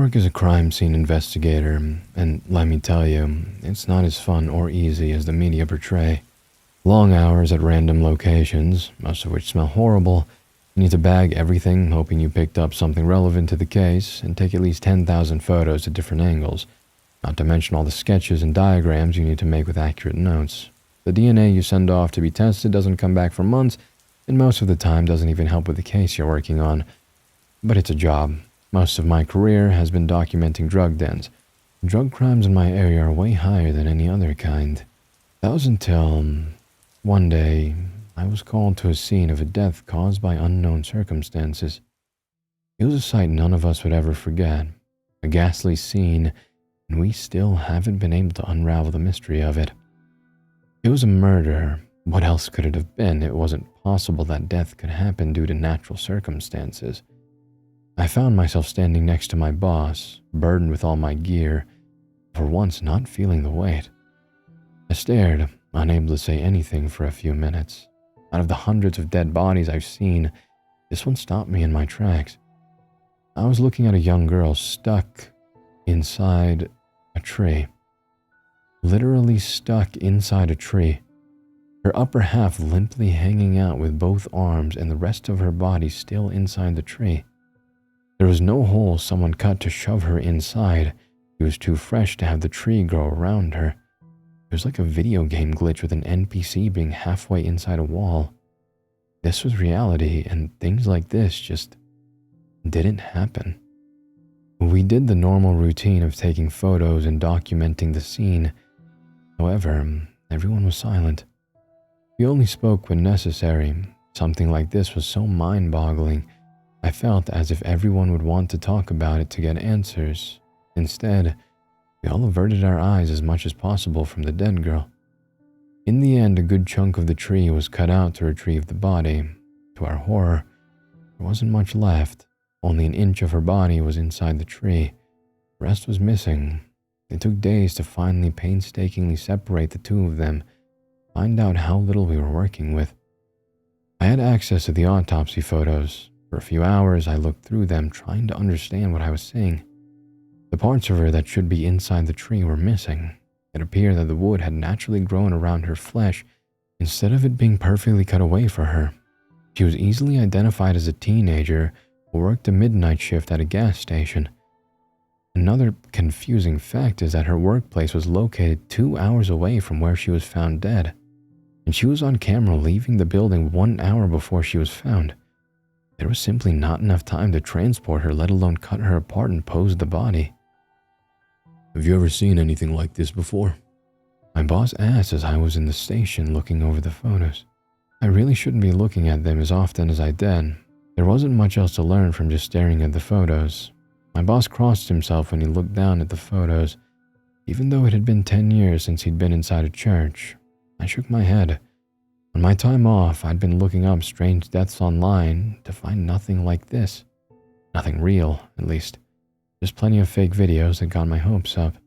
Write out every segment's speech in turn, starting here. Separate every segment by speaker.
Speaker 1: work as a crime scene investigator, and let me tell you, it's not as fun or easy as the media portray. Long hours at random locations, most of which smell horrible. You need to bag everything, hoping you picked up something relevant to the case, and take at least 10,000 photos at different angles, not to mention all the sketches and diagrams you need to make with accurate notes. The DNA you send off to be tested doesn't come back for months, and most of the time doesn't even help with the case you're working on. But it's a job. Most of my career has been documenting drug dens. Drug crimes in my area are way higher than any other kind. That was until one day I was called to a scene of a death caused by unknown circumstances. It was a sight none of us would ever forget. A ghastly scene, and we still haven't been able to unravel the mystery of it. It was a murder. What else could it have been? It wasn't possible that death could happen due to natural circumstances. I found myself standing next to my boss, burdened with all my gear, for once not feeling the weight. I stared, unable to say anything for a few minutes. Out of the hundreds of dead bodies I've seen, this one stopped me in my tracks. I was looking at a young girl stuck inside a tree. Literally stuck inside a tree. Her upper half limply hanging out with both arms and the rest of her body still inside the tree. There was no hole someone cut to shove her inside. She was too fresh to have the tree grow around her. It was like a video game glitch with an NPC being halfway inside a wall. This was reality, and things like this just didn't happen. We did the normal routine of taking photos and documenting the scene. However, everyone was silent. We only spoke when necessary. Something like this was so mind-boggling. I felt as if everyone would want to talk about it to get answers. Instead, we all averted our eyes as much as possible from the dead girl. In the end, a good chunk of the tree was cut out to retrieve the body. To our horror, there wasn't much left. Only an inch of her body was inside the tree. The rest was missing. It took days to finally painstakingly separate the two of them, find out how little we were working with. I had access to the autopsy photos. For a few hours, I looked through them, trying to understand what I was seeing. The parts of her that should be inside the tree were missing. It appeared that the wood had naturally grown around her flesh instead of it being perfectly cut away for her. She was easily identified as a teenager who worked a midnight shift at a gas station. Another confusing fact is that her workplace was located 2 hours away from where she was found dead, and she was on camera leaving the building 1 hour before she was found. There was simply not enough time to transport her, let alone cut her apart and pose the body.
Speaker 2: Have you ever seen anything like this before?
Speaker 1: My boss asked as I was in the station looking over the photos. I really shouldn't be looking at them as often as I did. There wasn't much else to learn from just staring at the photos. My boss crossed himself when he looked down at the photos. Even though it had been 10 years since he'd been inside a church, I shook my head. On my time off, I'd been looking up strange deaths online to find nothing like this. Nothing real, at least. Just plenty of fake videos that got my hopes up.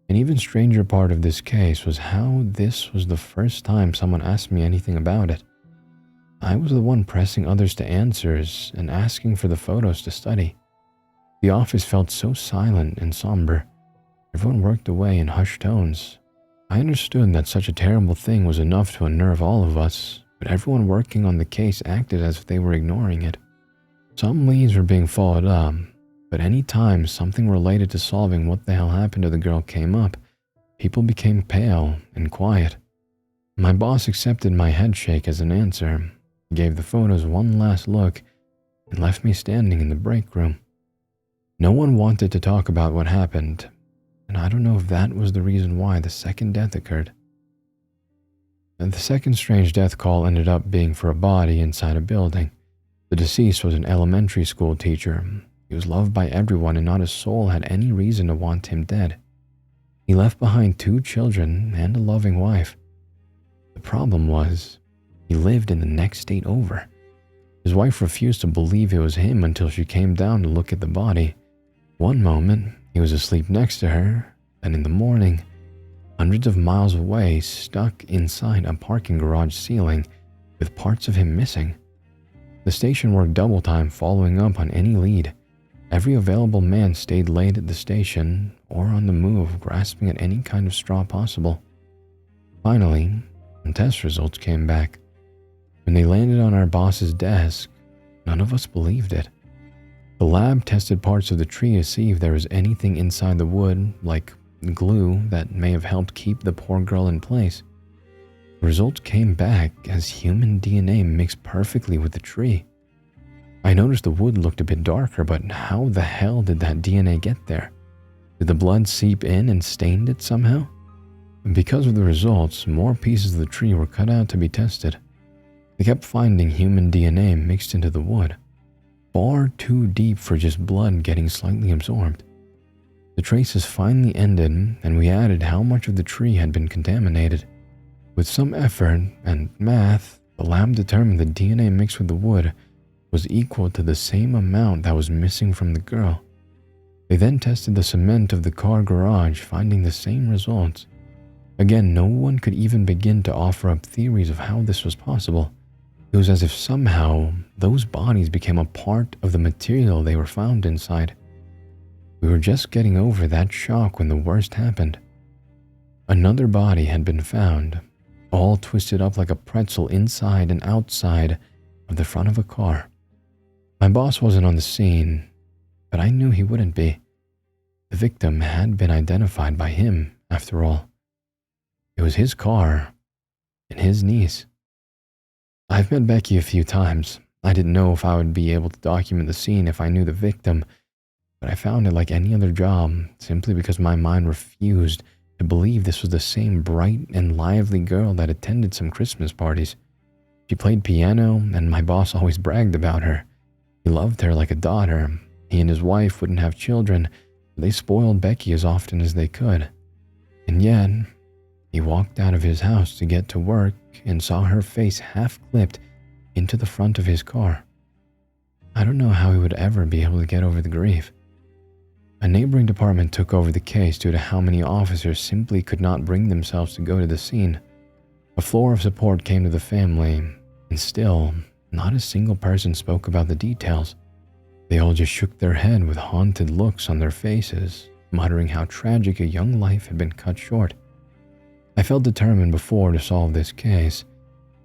Speaker 1: An even stranger part of this case was how this was the first time someone asked me anything about it. I was the one pressing others to answers and asking for the photos to study. The office felt so silent and somber. Everyone worked away in hushed tones. I understood that such a terrible thing was enough to unnerve all of us, but everyone working on the case acted as if they were ignoring it. Some leads were being followed up, but any time something related to solving what the hell happened to the girl came up, people became pale and quiet. My boss accepted my headshake as an answer, gave the photos one last look, and left me standing in the break room. No one wanted to talk about what happened, and I don't know if that was the reason why the second death occurred. And the second strange death call ended up being for a body inside a building. The deceased was an elementary school teacher. He was loved by everyone, and not a soul had any reason to want him dead. He left behind 2 children and a loving wife. The problem was, he lived in the next state over. His wife refused to believe it was him until she came down to look at the body. One moment, he was asleep next to her, and in the morning, hundreds of miles away, stuck inside a parking garage ceiling with parts of him missing. The station worked double time following up on any lead. Every available man stayed late at the station or on the move, grasping at any kind of straw possible. Finally, when test results came back. When they landed on our boss's desk, none of us believed it. The lab tested parts of the tree to see if there was anything inside the wood, like glue, that may have helped keep the poor girl in place. The results came back as human DNA mixed perfectly with the tree. I noticed the wood looked a bit darker, but how the hell did that DNA get there? Did the blood seep in and stained it somehow? Because of the results, more pieces of the tree were cut out to be tested. They kept finding human DNA mixed into the wood, far too deep for just blood getting slightly absorbed. The traces finally ended, and we added how much of the tree had been contaminated. With some effort and math, the lab determined the DNA mixed with the wood was equal to the same amount that was missing from the girl. They then tested the cement of the car garage, finding the same results. Again, no one could even begin to offer up theories of how this was possible. It was as if somehow those bodies became a part of the material they were found inside. We were just getting over that shock when the worst happened. Another body had been found, all twisted up like a pretzel inside and outside of the front of a car. My boss wasn't on the scene, but I knew he wouldn't be. The victim had been identified by him, after all. It was his car and his niece. I've met Becky a few times. I didn't know if I would be able to document the scene if I knew the victim, but I found it like any other job, simply because my mind refused to believe this was the same bright and lively girl that attended some Christmas parties. She played piano, and my boss always bragged about her. He loved her like a daughter. He and his wife wouldn't have children, but they spoiled Becky as often as they could. And yet, he walked out of his house to get to work and saw her face half-clipped into the front of his car. I don't know how he would ever be able to get over the grief. A neighboring department took over the case due to how many officers simply could not bring themselves to go to the scene. A floor of support came to the family, and still, not a single person spoke about the details. They all just shook their head with haunted looks on their faces, muttering how tragic a young life had been cut short. I felt determined before to solve this case,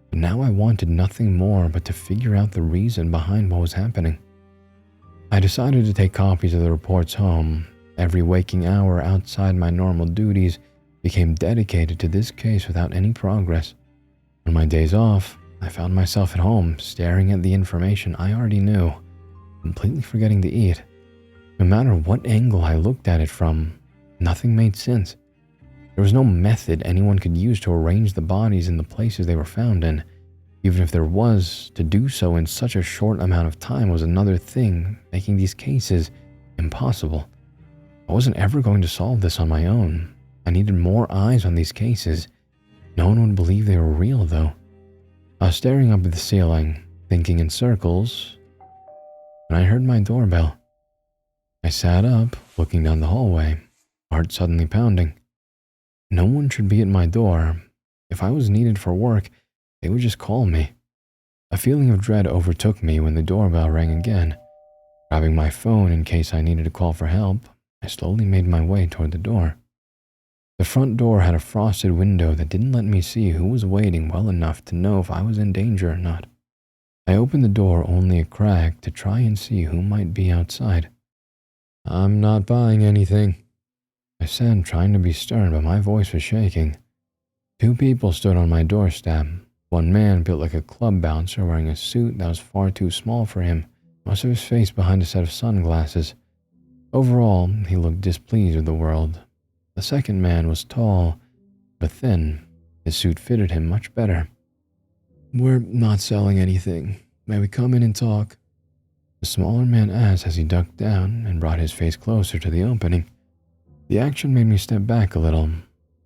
Speaker 1: but now I wanted nothing more but to figure out the reason behind what was happening. I decided to take copies of the reports home. Every waking hour outside my normal duties became dedicated to this case without any progress. On my days off, I found myself at home, staring at the information I already knew, completely forgetting to eat. No matter what angle I looked at it from, nothing made sense. There was no method anyone could use to arrange the bodies in the places they were found in. Even if there was, to do so in such a short amount of time was another thing, making these cases impossible. I wasn't ever going to solve this on my own. I needed more eyes on these cases. No one would believe they were real, though. I was staring up at the ceiling, thinking in circles, when I heard my doorbell. I sat up, looking down the hallway, heart suddenly pounding. No one should be at my door. If I was needed for work, they would just call me. A feeling of dread overtook me when the doorbell rang again. Grabbing my phone in case I needed to call for help, I slowly made my way toward the door. The front door had a frosted window that didn't let me see who was waiting well enough to know if I was in danger or not. I opened the door only a crack to try and see who might be outside. "I'm not buying anything," I said, trying to be stern, but my voice was shaking. Two people stood on my doorstep. One man built like a club bouncer wearing a suit that was far too small for him, most of his face behind a set of sunglasses. Overall, he looked displeased with the world. The second man was tall, but thin. His suit fitted him much better. "We're not selling anything. May we come in and talk?" The smaller man asked as he ducked down and brought his face closer to the opening. The action made me step back a little.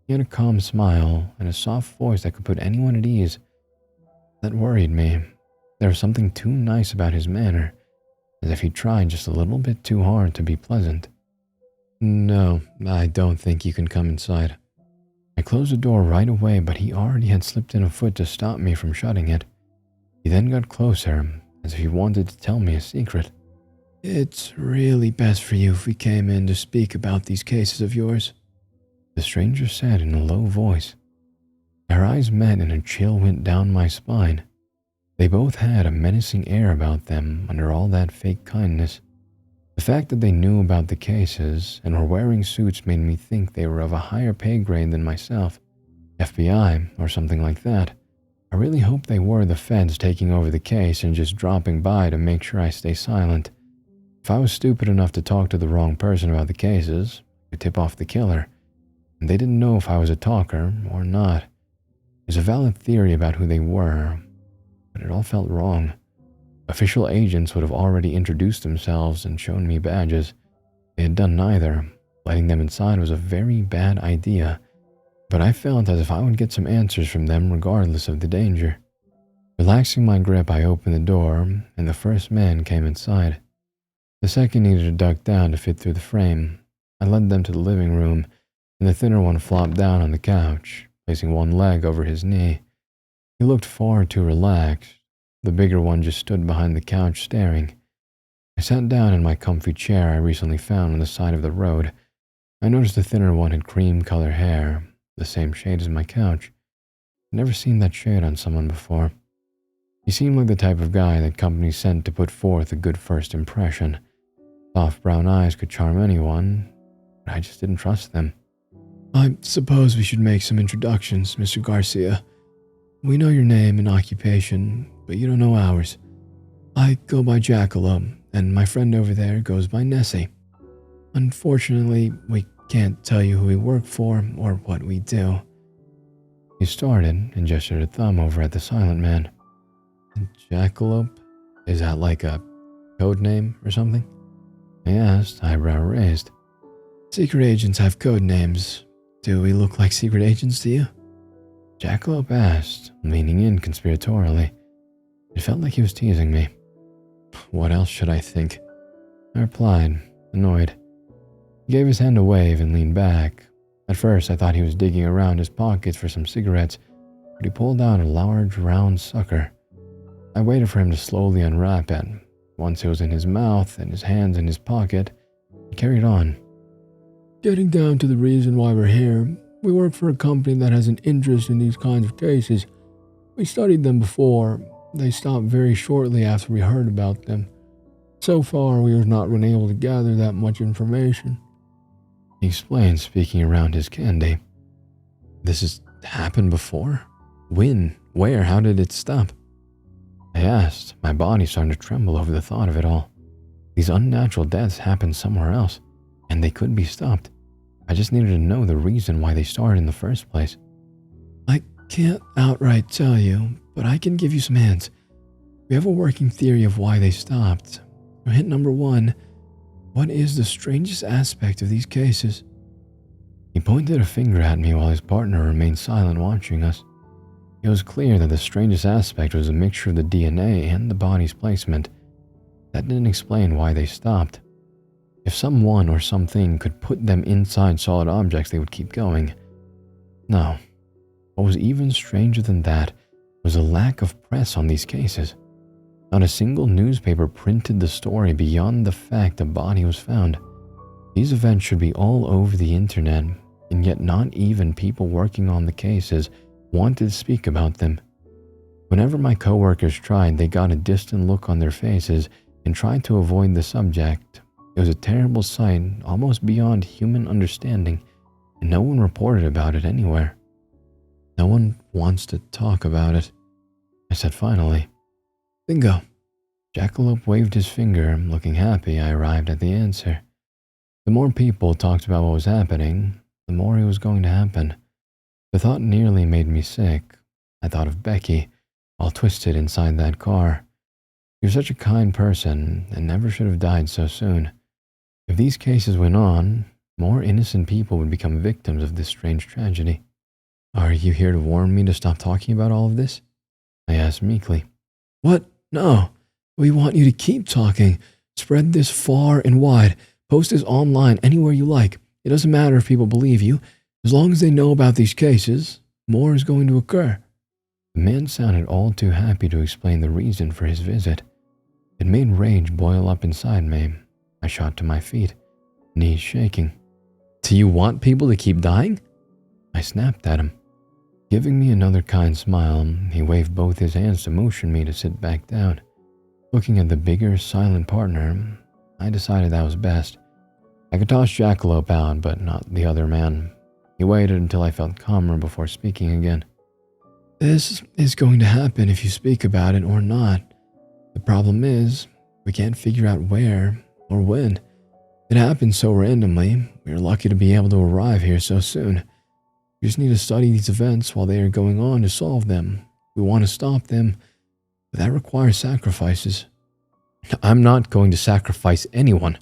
Speaker 1: He had a calm smile and a soft voice that could put anyone at ease. That worried me. There was something too nice about his manner, as if he tried just a little bit too hard to be pleasant. "No, I don't think you can come inside." I closed the door right away, but he already had slipped in a foot to stop me from shutting it. He then got closer, as if he wanted to tell me a secret. It's really best for you if we came in to speak about these cases of yours, the stranger said in a low voice. Our eyes met and a chill went down my spine. They both had a menacing air about them under all that fake kindness. The fact that they knew about the cases and were wearing suits made me think they were of a higher pay grade than myself, FBI or something like that. I really hoped they were the feds taking over the case and just dropping by to make sure I stay silent. If I was stupid enough to talk to the wrong person about the cases, I could tip off the killer. And they didn't know if I was a talker or not. There's a valid theory about who they were, but it all felt wrong. Official agents would have already introduced themselves and shown me badges. They had done neither. Letting them inside was a very bad idea, but I felt as if I would get some answers from them regardless of the danger. Relaxing my grip, I opened the door, and the first man came inside. The second needed to duck down to fit through the frame. I led them to the living room, and the thinner one flopped down on the couch, placing one leg over his knee. He looked far too relaxed. The bigger one just stood behind the couch staring. I sat down in my comfy chair I recently found on the side of the road. I noticed the thinner one had cream-color hair, the same shade as my couch. I'd never seen that shade on someone before. He seemed like the type of guy that companies sent to put forth a good first impression. Soft brown eyes could charm anyone, but I just didn't trust them. I suppose we should make some introductions, Mr. Garcia. We know your name and occupation, but you don't know ours. I go by Jackalope, and my friend over there goes by Nessie. Unfortunately, we can't tell you who we work for or what we do. He started and gestured a thumb over at the silent man. Jackalope? Is that like a code name or something? I asked, eyebrow raised. Secret agents have code names. Do we look like secret agents to you? Jackalope asked, leaning in conspiratorially. It felt like he was teasing me. What else should I think? I replied, annoyed. He gave his hand a wave and leaned back. At first, I thought he was digging around his pockets for some cigarettes, but he pulled out a large, round sucker. I waited for him to slowly unwrap it. Once it was in his mouth and his hands in his pocket, he carried on. Getting down to the reason why we're here, we work for a company that has an interest in these kinds of cases. We studied them before. They stopped very shortly after we heard about them. So far, we have not been able to gather that much information. He explained, speaking around his candy. This has happened before? When? Where? How did it stop? I asked, my body starting to tremble over the thought of it all. These unnatural deaths happened somewhere else, and they could be stopped. I just needed to know the reason why they started in the first place. I can't outright tell you, but I can give you some hints. We have a working theory of why they stopped. So hint number one, what is the strangest aspect of these cases? He pointed a finger at me while his partner remained silent watching us. It was clear that the strangest aspect was a mixture of the DNA and the body's placement. That didn't explain why they stopped. If someone or something could put them inside solid objects, they would keep going. No. What was even stranger than that was a lack of press on these cases. Not a single newspaper printed the story beyond the fact a body was found. These events should be all over the internet, and yet not even people working on the cases wanted to speak about them. Whenever my coworkers tried, they got a distant look on their faces and tried to avoid the subject. It was a terrible sight, almost beyond human understanding, and no one reported about it anywhere. No one wants to talk about it, I said finally. Bingo. Jackalope waved his finger, looking happy. I arrived at the answer. The more people talked about what was happening, the more it was going to happen. The thought nearly made me sick. I thought of Becky, all twisted inside that car. She was such a kind person and never should have died so soon. If these cases went on, more innocent people would become victims of this strange tragedy. Are you here to warn me to stop talking about all of this? I asked meekly. What? No. We want you to keep talking. Spread this far and wide. Post this online anywhere you like. It doesn't matter if people believe you. As long as they know about these cases, more is going to occur. The man sounded all too happy to explain the reason for his visit. It made rage boil up inside me. I shot to my feet, knees shaking. "Do you want people to keep dying?" I snapped at him. Giving me another kind smile, he waved both his hands to motion me to sit back down. Looking at the bigger, silent partner, I decided that was best. I could toss Jackalope out, but not the other man. He waited until I felt calmer before speaking again. "This is going to happen if you speak about it or not. The problem is, we can't figure out where or when. It happened so randomly. We are lucky to be able to arrive here so soon. We just need to study these events while they are going on to solve them. We want to stop them, but that requires sacrifices." "I'm not going to sacrifice anyone,"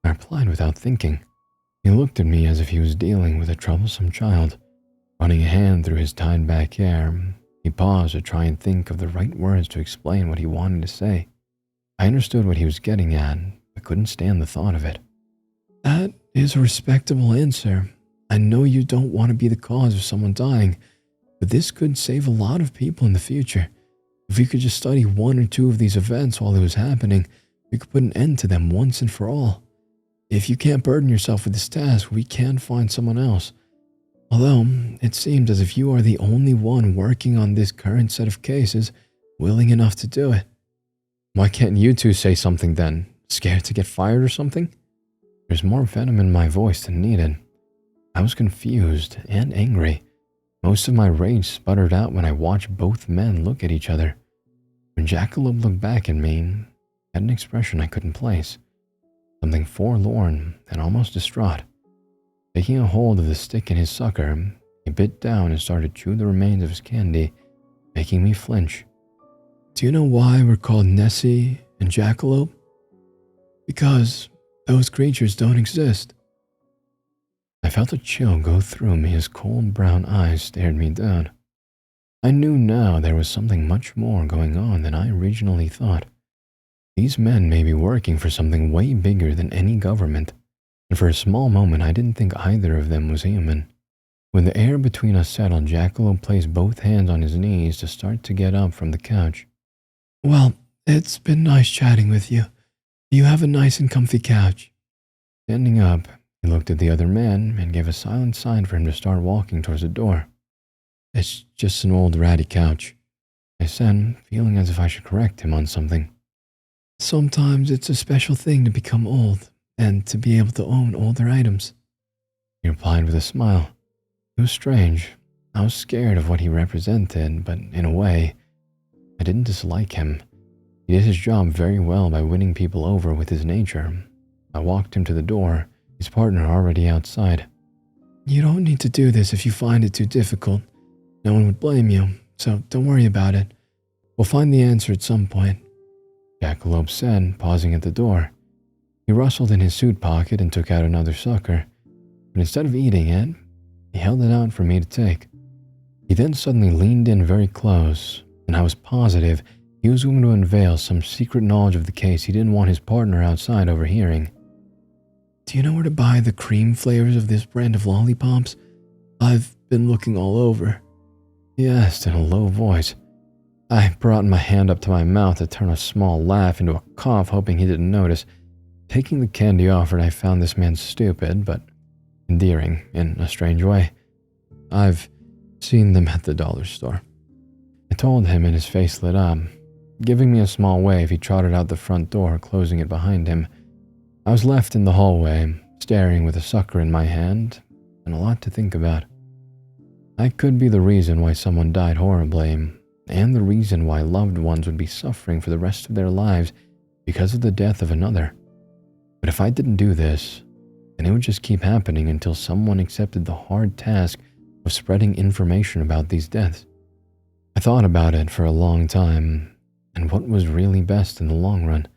Speaker 1: I replied without thinking. He looked at me as if he was dealing with a troublesome child. Running a hand through his tied back hair, he paused to try and think of the right words to explain what he wanted to say. I understood what he was getting at, but couldn't stand the thought of it. "That is a respectable answer. I know you don't want to be the cause of someone dying, but this could save a lot of people in the future. If we could just study one or two of these events while it was happening, we could put an end to them once and for all. If you can't burden yourself with this task, we can find someone else. Although, it seems as if you are the only one working on this current set of cases willing enough to do it." "Why can't you two say something then? Scared to get fired or something?" There's more venom in my voice than needed. I was confused and angry. Most of my rage sputtered out when I watched both men look at each other. When Jackalope looked back at me, he had an expression I couldn't place. Something forlorn and almost distraught. Taking a hold of the stick in his sucker, he bit down and started to chew the remains of his candy, making me flinch. "Do you know why we're called Nessie and Jackalope? Because those creatures don't exist." I felt a chill go through me as cold brown eyes stared me down. I knew now there was something much more going on than I originally thought. These men may be working for something way bigger than any government, and for a small moment I didn't think either of them was human. When the air between us settled, Jackalope placed both hands on his knees to start to get up from the couch. "Well, it's been nice chatting with you. You have a nice and comfy couch." Standing up, he looked at the other man and gave a silent sign for him to start walking towards the door. "It's just an old ratty couch," I said, feeling as if I should correct him on something. "Sometimes it's a special thing to become old and to be able to own older items," he replied with a smile. It was strange. I was scared of what he represented, but in a way, I didn't dislike him. He did his job very well by winning people over with his nature. I walked him to the door, his partner already outside. "You don't need to do this if you find it too difficult. No one would blame you, so don't worry about it. We'll find the answer at some point," Jackalope said, pausing at the door. He rustled in his suit pocket and took out another sucker, but instead of eating it, he held it out for me to take. He then suddenly leaned in very close, and I was positive he was going to unveil some secret knowledge of the case he didn't want his partner outside overhearing. "Do you know where to buy the cream flavors of this brand of lollipops? I've been looking all over," he asked in a low voice. I brought my hand up to my mouth to turn a small laugh into a cough, hoping he didn't notice. Taking the candy offered, I found this man stupid, but endearing in a strange way. "I've seen them at the dollar store," I told him, and his face lit up. Giving me a small wave, he trotted out the front door, closing it behind him. I was left in the hallway, staring with a sucker in my hand, and a lot to think about. I could be the reason why someone died horribly, and the reason why loved ones would be suffering for the rest of their lives because of the death of another. But if I didn't do this, then it would just keep happening until someone accepted the hard task of spreading information about these deaths. I thought about it for a long time, and what was really best in the long run.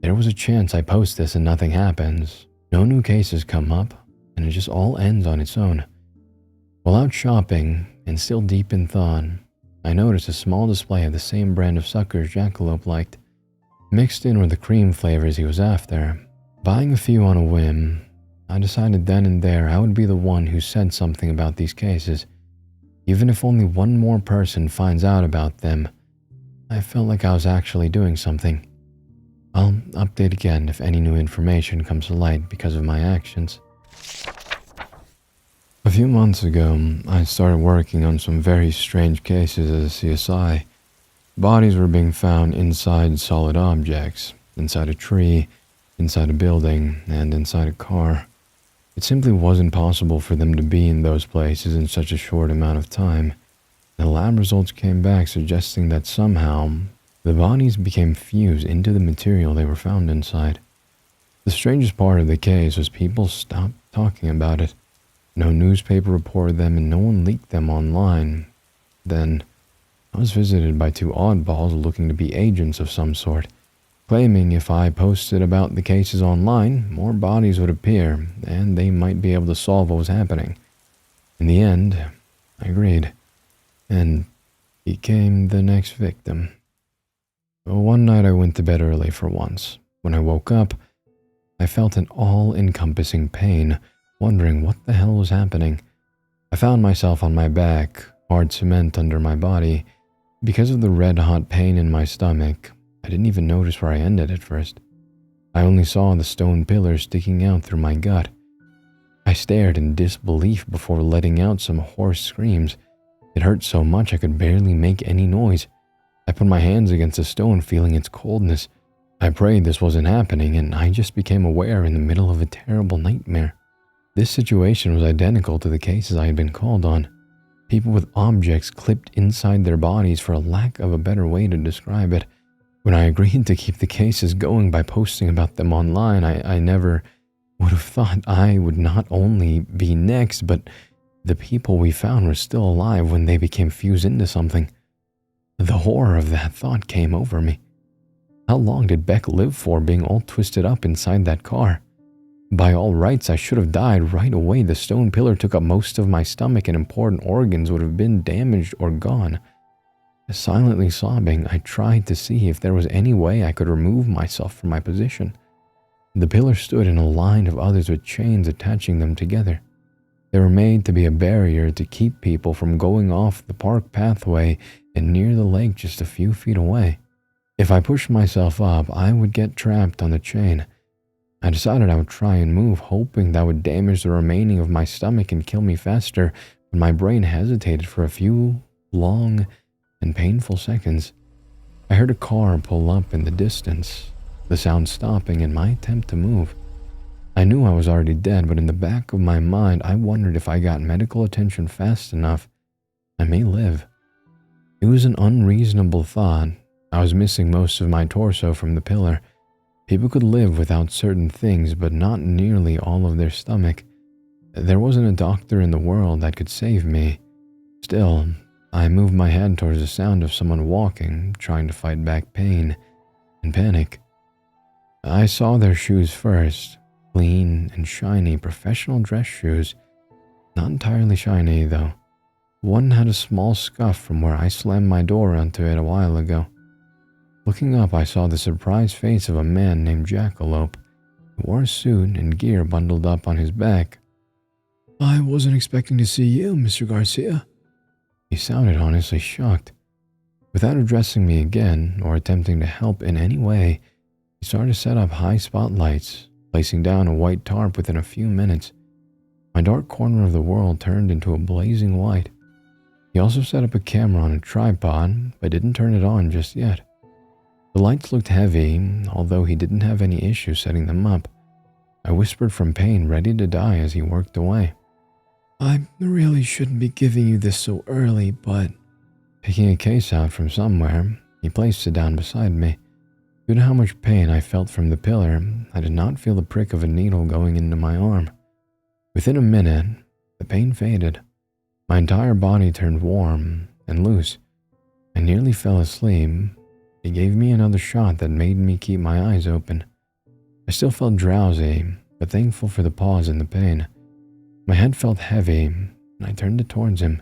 Speaker 1: There was a chance I post this and nothing happens. No new cases come up, and it just all ends on its own. While out shopping, and still deep in thought, I noticed a small display of the same brand of suckers Jackalope liked. Mixed in with the cream flavors he was after. Buying a few on a whim, I decided then and there I would be the one who said something about these cases. Even if only one more person finds out about them, I felt like I was actually doing something. I'll update again if any new information comes to light because of my actions. A few months ago, I started working on some very strange cases as a CSI. Bodies were being found inside solid objects, inside a tree, inside a building, and inside a car. It simply wasn't possible for them to be in those places in such a short amount of time. The lab results came back suggesting that somehow the bodies became fused into the material they were found inside. The strangest part of the case was people stopped talking about it. No newspaper reported them and no one leaked them online. Then, I was visited by two oddballs looking to be agents of some sort, claiming if I posted about the cases online, more bodies would appear, and they might be able to solve what was happening. In the end, I agreed, and became the next victim. One night I went to bed early for once. When I woke up, I felt an all-encompassing pain, wondering what the hell was happening. I found myself on my back, hard cement under my body. Because of the red-hot pain in my stomach, I didn't even notice where I ended at first. I only saw the stone pillar sticking out through my gut. I stared in disbelief before letting out some hoarse screams. It hurt so much I could barely make any noise. I put my hands against the stone, feeling its coldness. I prayed this wasn't happening, and I just became aware in the middle of a terrible nightmare. This situation was identical to the cases I had been called on. People with objects clipped inside their bodies, for a lack of a better way to describe it. When I agreed to keep the cases going by posting about them online, I never would have thought I would not only be next, but the people we found were still alive when they became fused into something. The horror of that thought came over me. How long did Beck live for, being all twisted up inside that car? By all rights, I should have died right away. The stone pillar took up most of my stomach and important organs would have been damaged or gone. Silently sobbing, I tried to see if there was any way I could remove myself from my position. The pillar stood in a line of others with chains attaching them together. They were made to be a barrier to keep people from going off the park pathway and near the lake just a few feet away. If I pushed myself up, I would get trapped on the chain. I decided I would try and move, hoping that would damage the remaining of my stomach and kill me faster, but my brain hesitated for a few long and painful seconds. I heard a car pull up in the distance, the sound stopping in my attempt to move. I knew I was already dead, but in the back of my mind, I wondered if I got medical attention fast enough, I may live. It was an unreasonable thought. I was missing most of my torso from the pillar. People could live without certain things, but not nearly all of their stomach. There wasn't a doctor in the world that could save me. Still, I moved my head towards the sound of someone walking, trying to fight back pain and panic. I saw their shoes first, clean and shiny professional dress shoes. Not entirely shiny, though. One had a small scuff from where I slammed my door onto it a while ago. Looking up, I saw the surprised face of a man named Jackalope, who wore a suit and gear bundled up on his back.
Speaker 2: I wasn't expecting to see you, Mr. Garcia.
Speaker 1: He sounded honestly shocked. Without addressing me again or attempting to help in any way, he started to set up high spotlights, placing down a white tarp within a few minutes. My dark corner of the world turned into a blazing white. He also set up a camera on a tripod, but didn't turn it on just yet. The lights looked heavy, although he didn't have any issue setting them up. I whispered from pain, ready to die as he worked away.
Speaker 2: I really shouldn't be giving you this so early, but...
Speaker 1: Picking a case out from somewhere, he placed it down beside me. Due to how much pain I felt from the pillar, I did not feel the prick of a needle going into my arm. Within a minute, the pain faded. My entire body turned warm and loose. I nearly fell asleep. He gave me another shot that made me keep my eyes open. I still felt drowsy, but thankful for the pause in the pain. My head felt heavy, and I turned it towards him.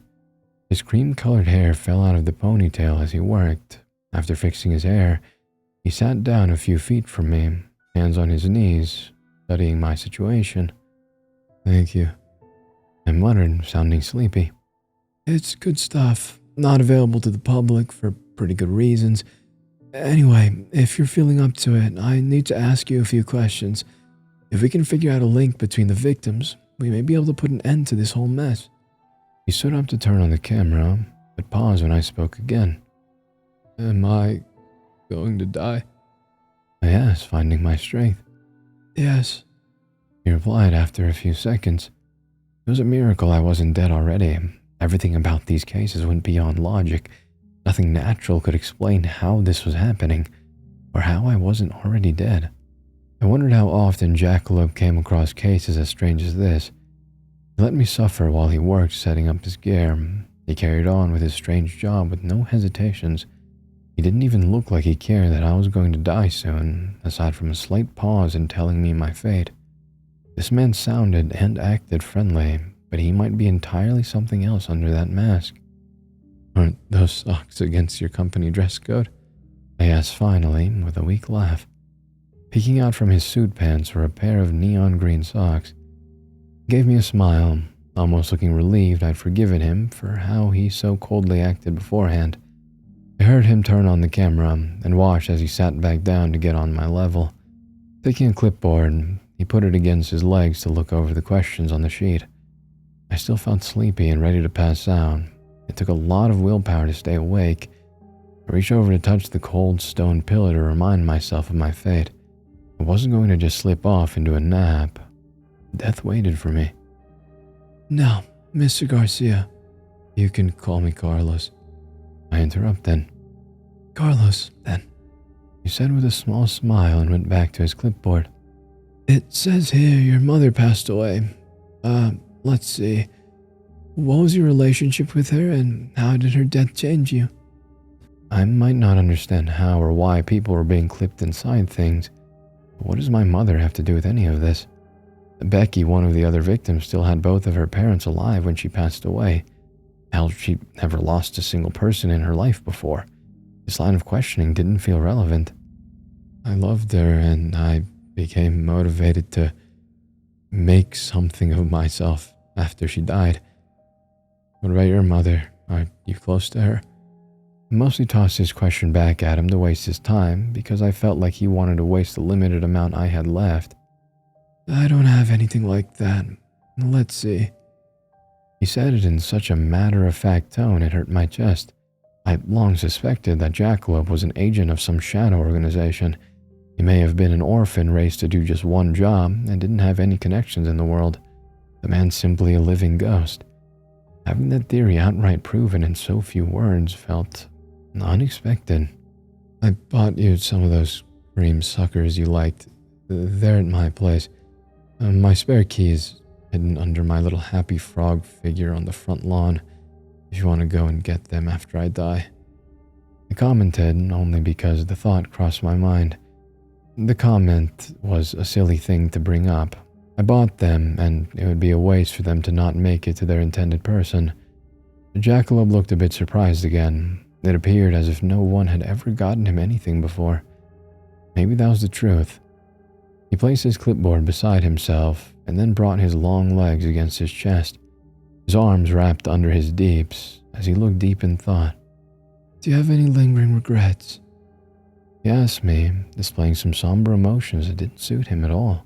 Speaker 1: His cream-colored hair fell out of the ponytail as he worked. After fixing his hair, he sat down a few feet from me, hands on his knees, studying my situation.
Speaker 2: Thank you,
Speaker 1: I muttered, sounding sleepy.
Speaker 2: It's good stuff, not available to the public for pretty good reasons. Anyway, if you're feeling up to it, I need to ask you a few questions. If we can figure out a link between the victims, we may be able to put an end to this whole mess.
Speaker 1: He stood up to turn on the camera, but paused when I spoke again.
Speaker 2: Am I going to die?
Speaker 1: I asked, finding my strength.
Speaker 2: Yes.
Speaker 1: He replied after a few seconds. It was a miracle I wasn't dead already. Everything about these cases went beyond logic. Nothing natural could explain how this was happening, or how I wasn't already dead. I wondered how often Jackalope came across cases as strange as this. He let me suffer while he worked setting up his gear. He carried on with his strange job with no hesitations. He didn't even look like he cared that I was going to die soon, aside from a slight pause in telling me my fate. This man sounded and acted friendly, but he might be entirely something else under that mask.
Speaker 2: Aren't those socks against your company dress code?
Speaker 1: I asked finally, with a weak laugh. Peeking out from his suit pants were a pair of neon green socks. He gave me a smile, almost looking relieved I'd forgiven him for how he so coldly acted beforehand. I heard him turn on the camera and watched as he sat back down to get on my level. Taking a clipboard, he put it against his legs to look over the questions on the sheet. I still felt sleepy and ready to pass out. It took a lot of willpower to stay awake. I reached over to touch the cold stone pillar to remind myself of my fate. I wasn't going to just slip off into a nap. Death waited for me.
Speaker 2: Now, Mr. Garcia.
Speaker 1: You can call me Carlos. I interrupted.
Speaker 2: Carlos, then.
Speaker 1: He said with a small smile and went back to his clipboard.
Speaker 2: It says here your mother passed away. Let's see. What was your relationship with her and how did her death change you?
Speaker 1: I might not understand how or why people were being clipped inside things, but what does my mother have to do with any of this? Becky, one of the other victims, still had both of her parents alive when she passed away. Hell, she never lost a single person in her life before. This line of questioning didn't feel relevant.
Speaker 2: I loved her and I became motivated to make something of myself after she died. What about your mother? Are you close to her?
Speaker 1: I mostly tossed his question back at him to waste his time because I felt like he wanted to waste the limited amount I had left.
Speaker 2: I don't have anything like that. Let's see.
Speaker 1: He said it in such a matter-of-fact tone it hurt my chest. I long suspected that Jackalope was an agent of some shadow organization. He may have been an orphan raised to do just one job and didn't have any connections in the world. The man's simply a living ghost. Having that theory outright proven in so few words felt unexpected.
Speaker 2: I bought you some of those cream suckers you liked. They're at my place. My spare key is hidden under my little happy frog figure on the front lawn, if you want to go and get them after I die.
Speaker 1: I commented only because the thought crossed my mind. The comment was a silly thing to bring up. I bought them, and it would be a waste for them to not make it to their intended person. Jackalope looked a bit surprised again. It appeared as if no one had ever gotten him anything before. Maybe that was the truth. He placed his clipboard beside himself, and then brought his long legs against his chest, his arms wrapped under his deeps as he looked deep in thought.
Speaker 2: Do you have any lingering regrets?
Speaker 1: He asked me, displaying some somber emotions that didn't suit him at all.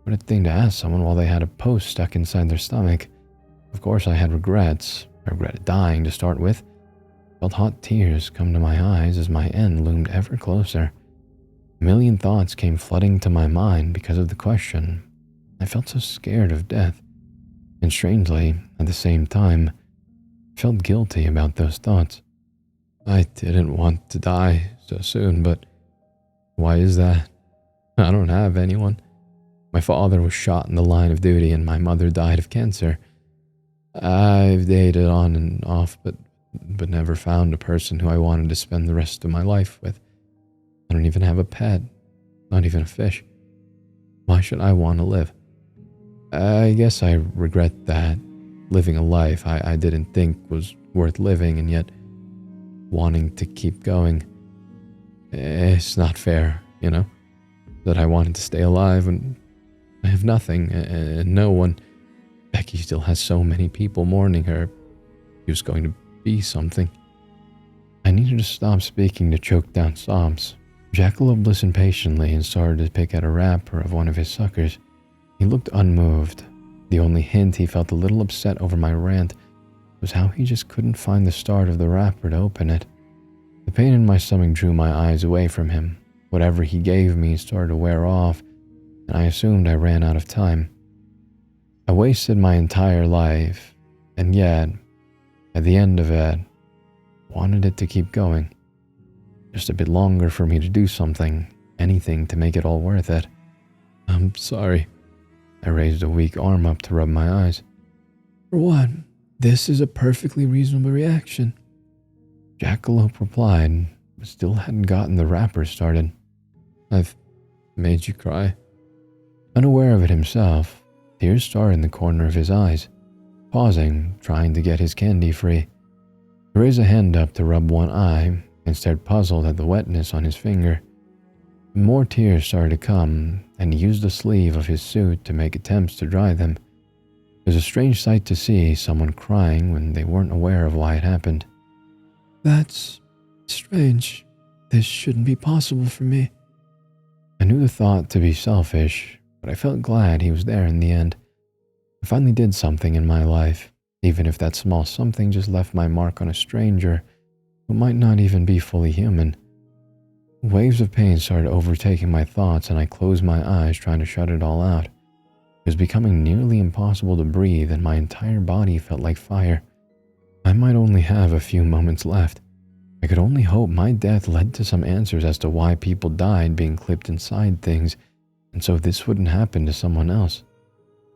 Speaker 1: What a thing to ask someone while they had a post stuck inside their stomach. Of course I had regrets. I regretted dying to start with. I felt hot tears come to my eyes as my end loomed ever closer. A million thoughts came flooding to my mind because of the question. I felt so scared of death. And strangely, at the same time, I felt guilty about those thoughts.
Speaker 2: I didn't want to die so soon, but why is that? I don't have anyone. My father was shot in the line of duty and my mother died of cancer. I've dated on and off, but never found a person who I wanted to spend the rest of my life with. I don't even have a pet, not even a fish. Why should I want to live? I guess I regret that, living a life I didn't think was worth living and yet wanting to keep going. It's not fair, that I wanted to stay alive and I have nothing and no one. Becky still has so many people mourning her. She was going to be something.
Speaker 1: I needed to stop speaking to choke down sobs. Jackalope listened patiently and started to pick at a wrapper of one of his suckers. He looked unmoved. The only hint he felt a little upset over my rant was how he just couldn't find the start of the wrapper to open it. The pain in my stomach drew my eyes away from him. Whatever he gave me started to wear off, and I assumed I ran out of time. I wasted my entire life, and yet, at the end of it, wanted it to keep going. Just a bit longer for me to do something, anything to make it all worth it. I'm sorry. I raised a weak arm up to rub my eyes. For what? This is a perfectly reasonable reaction. Jackalope replied, but still hadn't gotten the wrapper started. I've made you cry. Unaware of it himself, tears started in the corner of his eyes, pausing, trying to get his candy free. He raised a hand up to rub one eye and stared puzzled at the wetness on his finger. More tears started to come, and he used the sleeve of his suit to make attempts to dry them. It was a strange sight to see someone crying when they weren't aware of why it happened. That's strange. This shouldn't be possible for me. I knew the thought to be selfish, but I felt glad he was there in the end. I finally did something in my life, even if that small something just left my mark on a stranger who might not even be fully human. Waves of pain started overtaking my thoughts, and I closed my eyes trying to shut it all out. It was becoming nearly impossible to breathe, and my entire body felt like fire. I might only have a few moments left. I could only hope my death led to some answers as to why people died being clipped inside things, and so this wouldn't happen to someone else.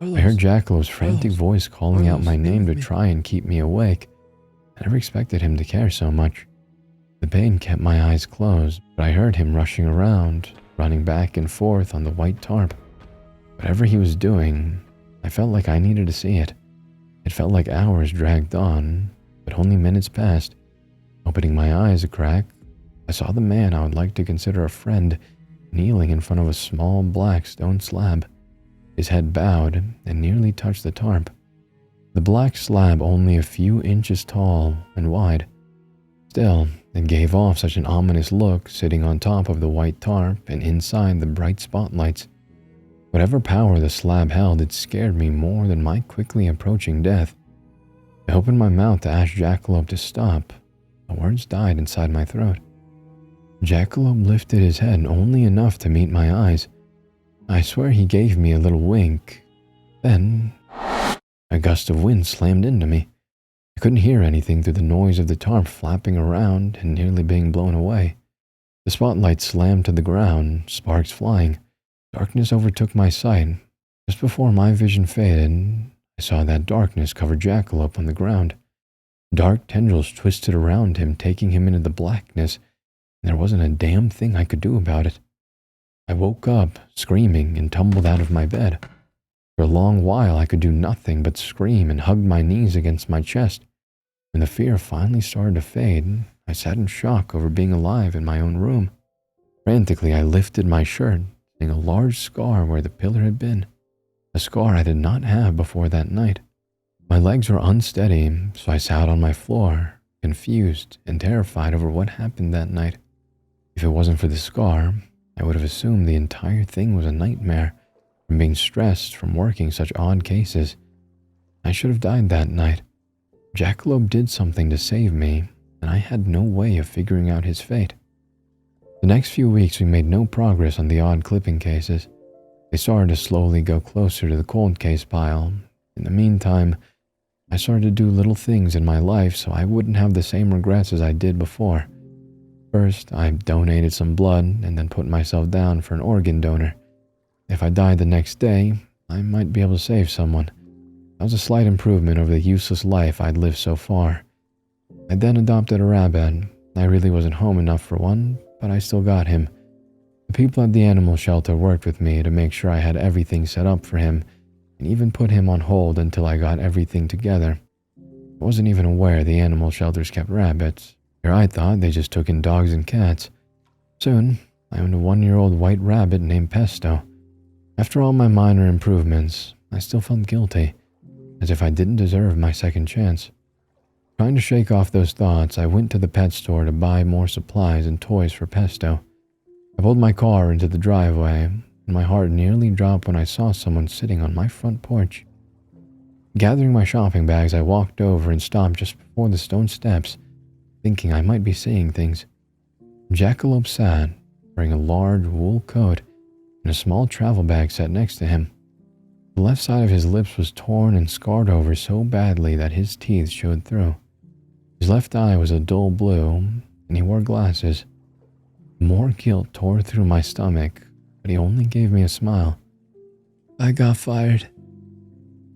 Speaker 1: I heard Jackalope's frantic voice calling out my name to try and keep me awake. I never expected him to care so much. The pain kept my eyes closed, but I heard him rushing around, running back and forth on the white tarp. Whatever he was doing, I felt like I needed to see it. It felt like hours dragged on, but only minutes passed. Opening my eyes a crack, I saw the man I would like to consider a friend kneeling in front of a small black stone slab. His head bowed and nearly touched the tarp. The black slab only a few inches tall and wide. Still, it gave off such an ominous look sitting on top of the white tarp and inside the bright spotlights. Whatever power the slab held, it scared me more than my quickly approaching death. I opened my mouth to ask Jackalope to stop. The words died inside my throat. Jackalope lifted his head only enough to meet my eyes. I swear he gave me a little wink. Then, a gust of wind slammed into me. I couldn't hear anything through the noise of the tarp flapping around and nearly being blown away. The spotlight slammed to the ground, sparks flying. Darkness overtook my sight. Just before my vision faded, I saw that darkness cover Jackalope on the ground. Dark tendrils twisted around him, taking him into the blackness, and there wasn't a damn thing I could do about it. I woke up, screaming, and tumbled out of my bed. For a long while, I could do nothing but scream and hug my knees against my chest. When the fear finally started to fade, I sat in shock over being alive in my own room. Frantically, I lifted my shirt, seeing a large scar where the pillar had been. A scar I did not have before that night. My legs were unsteady, so I sat on my floor, confused and terrified over what happened that night. If it wasn't for the scar, I would have assumed the entire thing was a nightmare from being stressed from working such odd cases. I should have died that night. Jackalope did something to save me, and I had no way of figuring out his fate. The next few weeks we made no progress on the odd clipping cases. They started to slowly go closer to the cold case pile. In the meantime, I started to do little things in my life so I wouldn't have the same regrets as I did before. First, I donated some blood and then put myself down for an organ donor. If I died the next day, I might be able to save someone. That was a slight improvement over the useless life I'd lived so far. I then adopted a rabbit. I really wasn't home enough for one, but I still got him. The people at the animal shelter worked with me to make sure I had everything set up for him, and even put him on hold until I got everything together. I wasn't even aware the animal shelters kept rabbits. Here I thought they just took in dogs and cats. Soon, I owned a 1-year-old white rabbit named Pesto. After all my minor improvements, I still felt guilty, as if I didn't deserve my second chance. Trying to shake off those thoughts, I went to the pet store to buy more supplies and toys for Pesto. I pulled my car into the driveway, and my heart nearly dropped when I saw someone sitting on my front porch. Gathering my shopping bags, I walked over and stopped just before the stone steps, thinking I might be seeing things. Jackalope sat, wearing a large wool coat, and a small travel bag sat next to him. The left side of his lips was torn and scarred over so badly that his teeth showed through. His left eye was a dull blue, and he wore glasses. More guilt tore through my stomach, but he only gave me a smile. "I got fired,"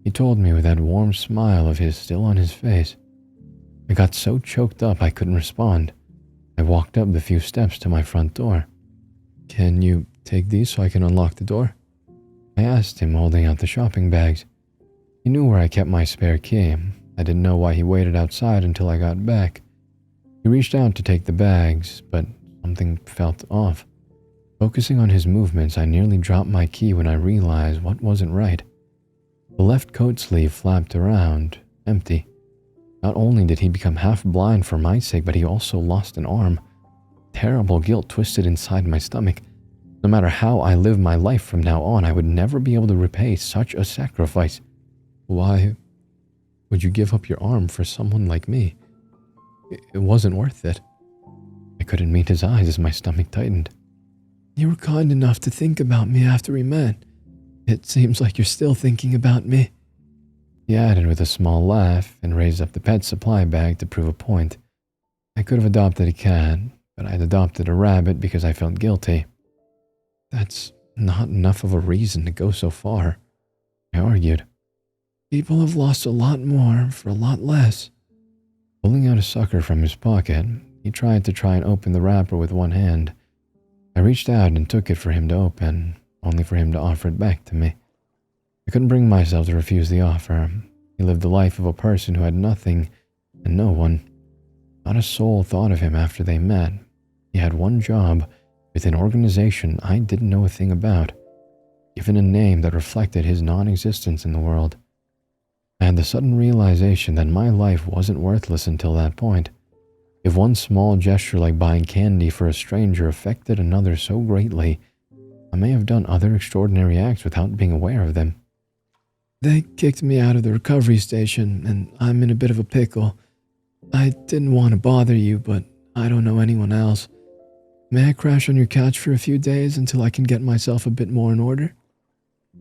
Speaker 1: he told me with that warm smile of his still on his face. I got so choked up I couldn't respond. I walked up the few steps to my front door. "Can you take these so I can unlock the door?" I asked him, holding out the shopping bags. He knew where I kept my spare key. I didn't know why he waited outside until I got back. He reached out to take the bags, but something felt off. Focusing on his movements, I nearly dropped my key when I realized what wasn't right. The left coat sleeve flapped around, empty. Not only did he become half blind for my sake, but he also lost an arm. Terrible guilt twisted inside my stomach. No matter how I live my life from now on, I would never be able to repay such a sacrifice. Why would you give up your arm for someone like me? It wasn't worth it. I couldn't meet his eyes as my stomach tightened. "You were kind enough to think about me after we met. It seems like you're still thinking about me," he added with a small laugh and raised up the pet supply bag to prove a point. I could have adopted a cat, but I'd adopted a rabbit because I felt guilty. "That's not enough of a reason to go so far," I argued. "People have lost a lot more for a lot less." Pulling out a sucker from his pocket, he tried and open the wrapper with one hand. I reached out and took it for him to open, only for him to offer it back to me. I couldn't bring myself to refuse the offer. He lived the life of a person who had nothing and no one. Not a soul thought of him after they met. He had one job with an organization I didn't know a thing about, given a name that reflected his non-existence in the world. I had the sudden realization that my life wasn't worthless until that point. If one small gesture like buying candy for a stranger affected another so greatly, I may have done other extraordinary acts without being aware of them. "They kicked me out of the recovery station, and I'm in a bit of a pickle. I didn't want to bother you, but I don't know anyone else. May I crash on your couch for a few days until I can get myself a bit more in order?"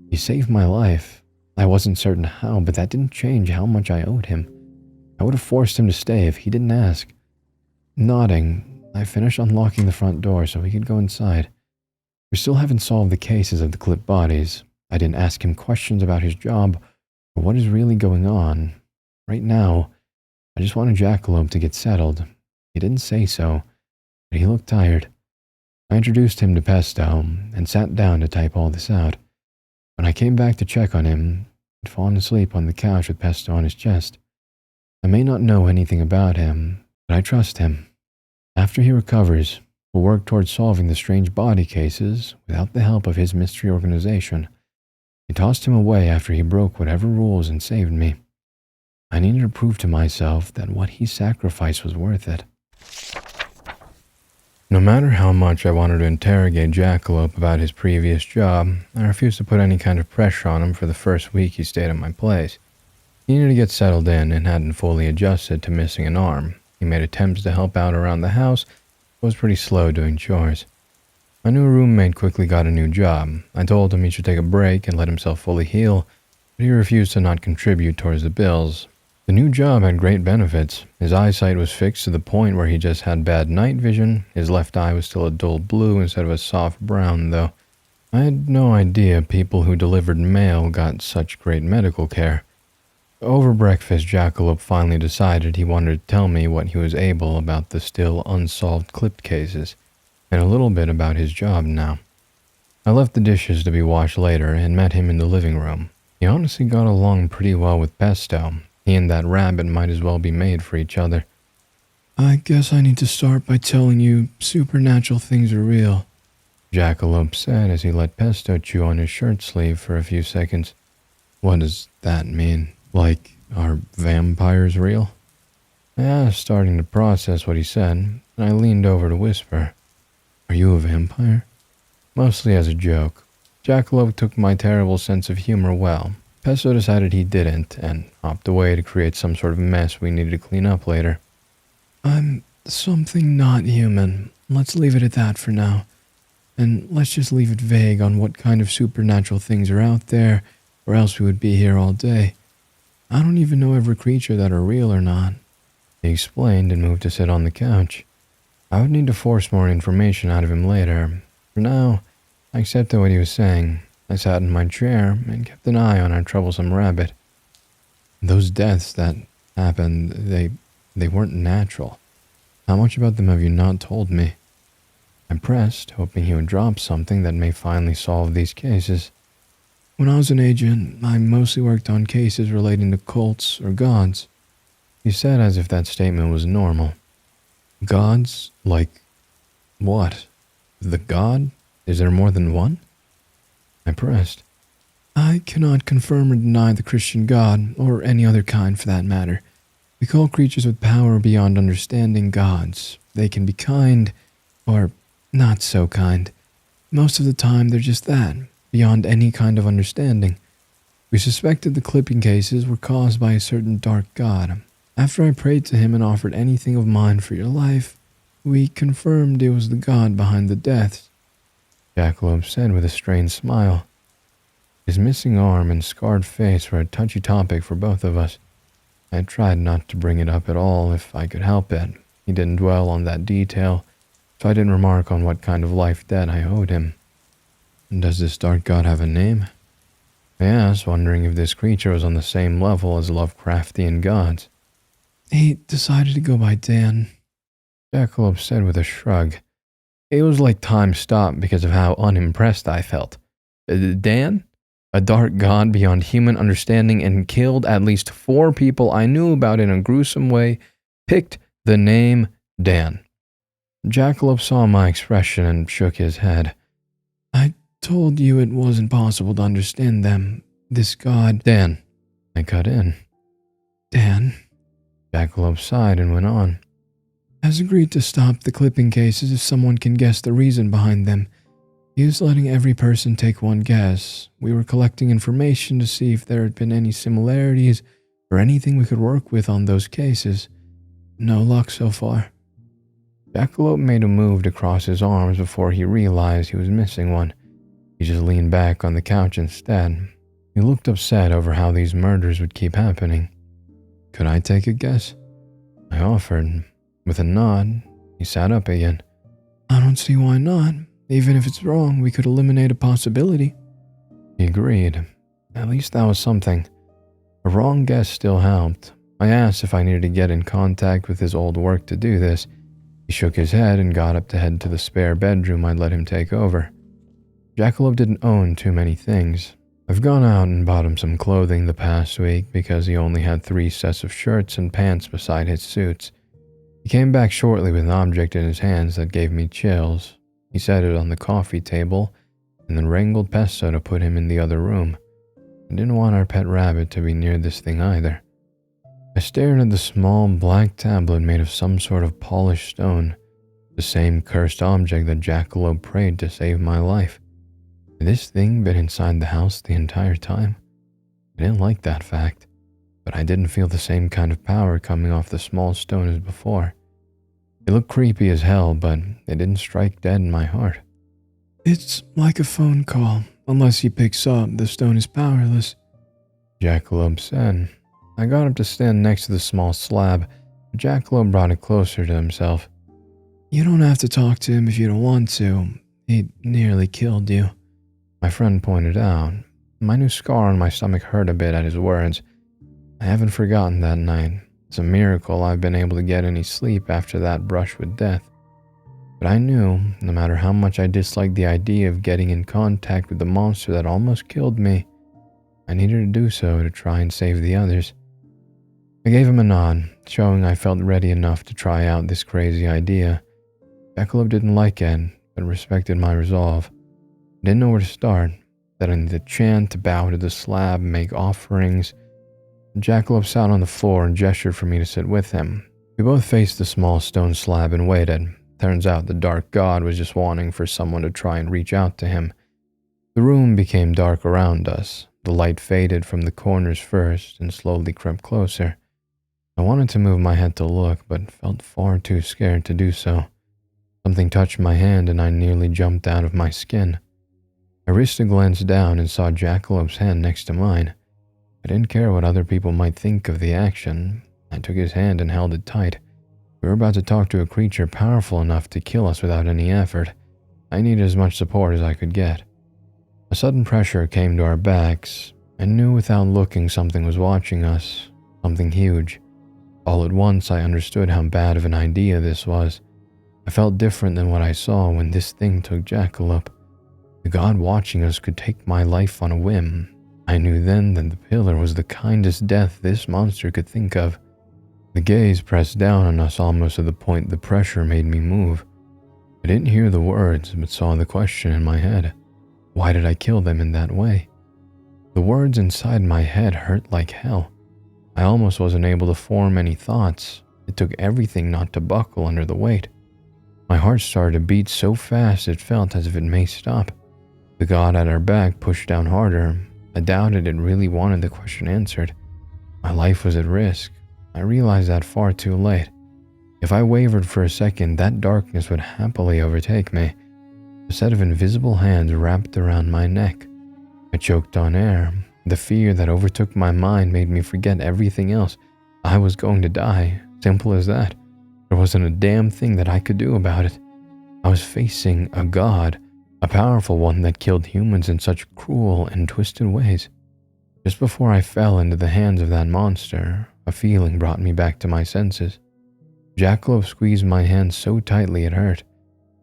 Speaker 1: He saved my life. I wasn't certain how, but that didn't change how much I owed him. I would have forced him to stay if he didn't ask. Nodding, I finished unlocking the front door so we could go inside. We still haven't solved the cases of the clipped bodies. I didn't ask him questions about his job or what is really going on. Right now, I just wanted Jackalope to get settled. He didn't say so, but he looked tired. I introduced him to Pesto and sat down to type all this out. When I came back to check on him, he'd fallen asleep on the couch with Pesto on his chest. I may not know anything about him, but I trust him. After he recovers, we'll work towards solving the strange body cases without the help of his mystery organization. I tossed him away after he broke whatever rules and saved me. I needed to prove to myself that what he sacrificed was worth it. No matter how much I wanted to interrogate Jackalope about his previous job, I refused to put any kind of pressure on him for the first week he stayed at my place. He needed to get settled in and hadn't fully adjusted to missing an arm. He made attempts to help out around the house, but was pretty slow doing chores. My new roommate quickly got a new job. I told him he should take a break and let himself fully heal, but he refused to not contribute towards the bills. The new job had great benefits. His eyesight was fixed to the point where he just had bad night vision. His left eye was still a dull blue instead of a soft brown, though. I had no idea people who delivered mail got such great medical care. Over breakfast, Jackalope finally decided he wanted to tell me what he was able about the still unsolved clipped cases, and a little bit about his job now. I left the dishes to be washed later and met him in the living room. He honestly got along pretty well with Pesto. He and that rabbit might as well be made for each other. "I guess I need to start by telling you supernatural things are real," Jackalope said as he let Pesto chew on his shirt sleeve for a few seconds. "What does that mean? Like, are vampires real?" I asked, starting to process what he said, and I leaned over to whisper, "Are you a vampire?" Mostly as a joke. Jackalope took my terrible sense of humor well. Pesto decided he didn't, and hopped away to create some sort of mess we needed to clean up later. "I'm something not human. Let's leave it at that for now. And let's just leave it vague on what kind of supernatural things are out there, or else we would be here all day. I don't even know every creature that are real or not." He explained and moved to sit on the couch. I would need to force more information out of him later. For now, I accepted what he was saying. I sat in my chair and kept an eye on our troublesome rabbit. "Those deaths that happened, they weren't natural. How much about them have you not told me?" I pressed, hoping he would drop something that may finally solve these cases. "When I was an agent, I mostly worked on cases relating to cults or gods," he said, as if that statement was normal. "Gods? Like what? The god? Is there more than one?" I pressed. "I cannot confirm or deny the Christian God, or any other kind for that matter. We call creatures with power beyond understanding gods. They can be kind, or not so kind. Most of the time they're just that, beyond any kind of understanding. We suspected the clipping cases were caused by a certain dark god. After I prayed to him and offered anything of mine for your life, we confirmed it was the god behind the deaths," Jackalope said with a strained smile. His missing arm and scarred face were a touchy topic for both of us. I tried not to bring it up at all if I could help it. He didn't dwell on that detail, so I didn't remark on what kind of life debt I owed him. "Does this dark god have a name?" I asked, wondering if this creature was on the same level as Lovecraftian gods. "He decided to go by Dan," Jackalope said with a shrug. It was like time stopped because of how unimpressed I felt. Dan? A dark god beyond human understanding and killed at least 4 people I knew about in a gruesome way, picked the name Dan. Jackalope saw my expression and shook his head. "I told you it wasn't possible to understand them. This god..." "Dan," I cut in. "Dan," Jackalope sighed and went on, "has agreed to stop the clipping cases if someone can guess the reason behind them. He was letting every person take one guess. We were collecting information to see if there had been any similarities or anything we could work with on those cases. No luck so far." Jackalope made a move to cross his arms before he realized he was missing one. He just leaned back on the couch instead. He looked upset over how these murders would keep happening. "Could I take a guess?" I offered. With a nod, he sat up again. "I don't see why not. Even if it's wrong, we could eliminate a possibility." He agreed. At least that was something. A wrong guess still helped. I asked if I needed to get in contact with his old work to do this. He shook his head and got up to head to the spare bedroom I'd let him take over. Jackalope didn't own too many things. I've gone out and bought him some clothing the past week because he only had 3 sets of shirts and pants beside his suits. He came back shortly with an object in his hands that gave me chills. He set it on the coffee table and then wrangled Pesto to put him in the other room. I didn't want our pet rabbit to be near this thing either. I stared at the small black tablet made of some sort of polished stone, the same cursed object that Jackalope prayed to save my life. Had this thing been inside the house the entire time? I didn't like that fact, but I didn't feel the same kind of power coming off the small stone as before. It looked creepy as hell, but it didn't strike dead in my heart. "It's like a phone call. Unless he picks up, the stone is powerless," Jackalope said. I got up to stand next to the small slab, but Jackalope brought it closer to himself. "You don't have to talk to him if you don't want to. He nearly killed you," my friend pointed out. My new scar on my stomach hurt a bit at his words. I haven't forgotten that night. It's a miracle I've been able to get any sleep after that brush with death. But I knew, no matter how much I disliked the idea of getting in contact with the monster that almost killed me, I needed to do so to try and save the others. I gave him a nod, showing I felt ready enough to try out this crazy idea. Jackalope didn't like it, but respected my resolve. I didn't know where to start, that I needed to chant, to bow to the slab, make offerings. Jackalope sat on the floor and gestured for me to sit with him. We both faced the small stone slab and waited. Turns out the dark god was just wanting for someone to try and reach out to him. The room became dark around us. The light faded from the corners first and slowly crept closer. I wanted to move my head to look, but felt far too scared to do so. Something touched my hand and I nearly jumped out of my skin. I risked a glance down and saw Jackalop's hand next to mine. I didn't care what other people might think of the action. I took his hand and held it tight. We were about to talk to a creature powerful enough to kill us without any effort. I needed as much support as I could get. A sudden pressure came to our backs. I knew without looking something was watching us, something huge. All at once I understood how bad of an idea this was. I felt different than what I saw when this thing took Jackalope. The god watching us could take my life on a whim. I knew then that the pillar was the kindest death this monster could think of. The gaze pressed down on us almost to the point the pressure made me move. I didn't hear the words, but saw the question in my head. Why did I kill them in that way? The words inside my head hurt like hell. I almost wasn't able to form any thoughts. It took everything not to buckle under the weight. My heart started to beat so fast it felt as if it may stop. The god at our back pushed down harder. I doubted it really wanted the question answered. My life was at risk. I realized that far too late. If I wavered for a second, that darkness would happily overtake me. A set of invisible hands wrapped around my neck. I choked on air. The fear that overtook my mind made me forget everything else. I was going to die. Simple as that. There wasn't a damn thing that I could do about it. I was facing a god, a powerful one that killed humans in such cruel and twisted ways. Just before I fell into the hands of that monster, a feeling brought me back to my senses. Jackalope squeezed my hand so tightly it hurt.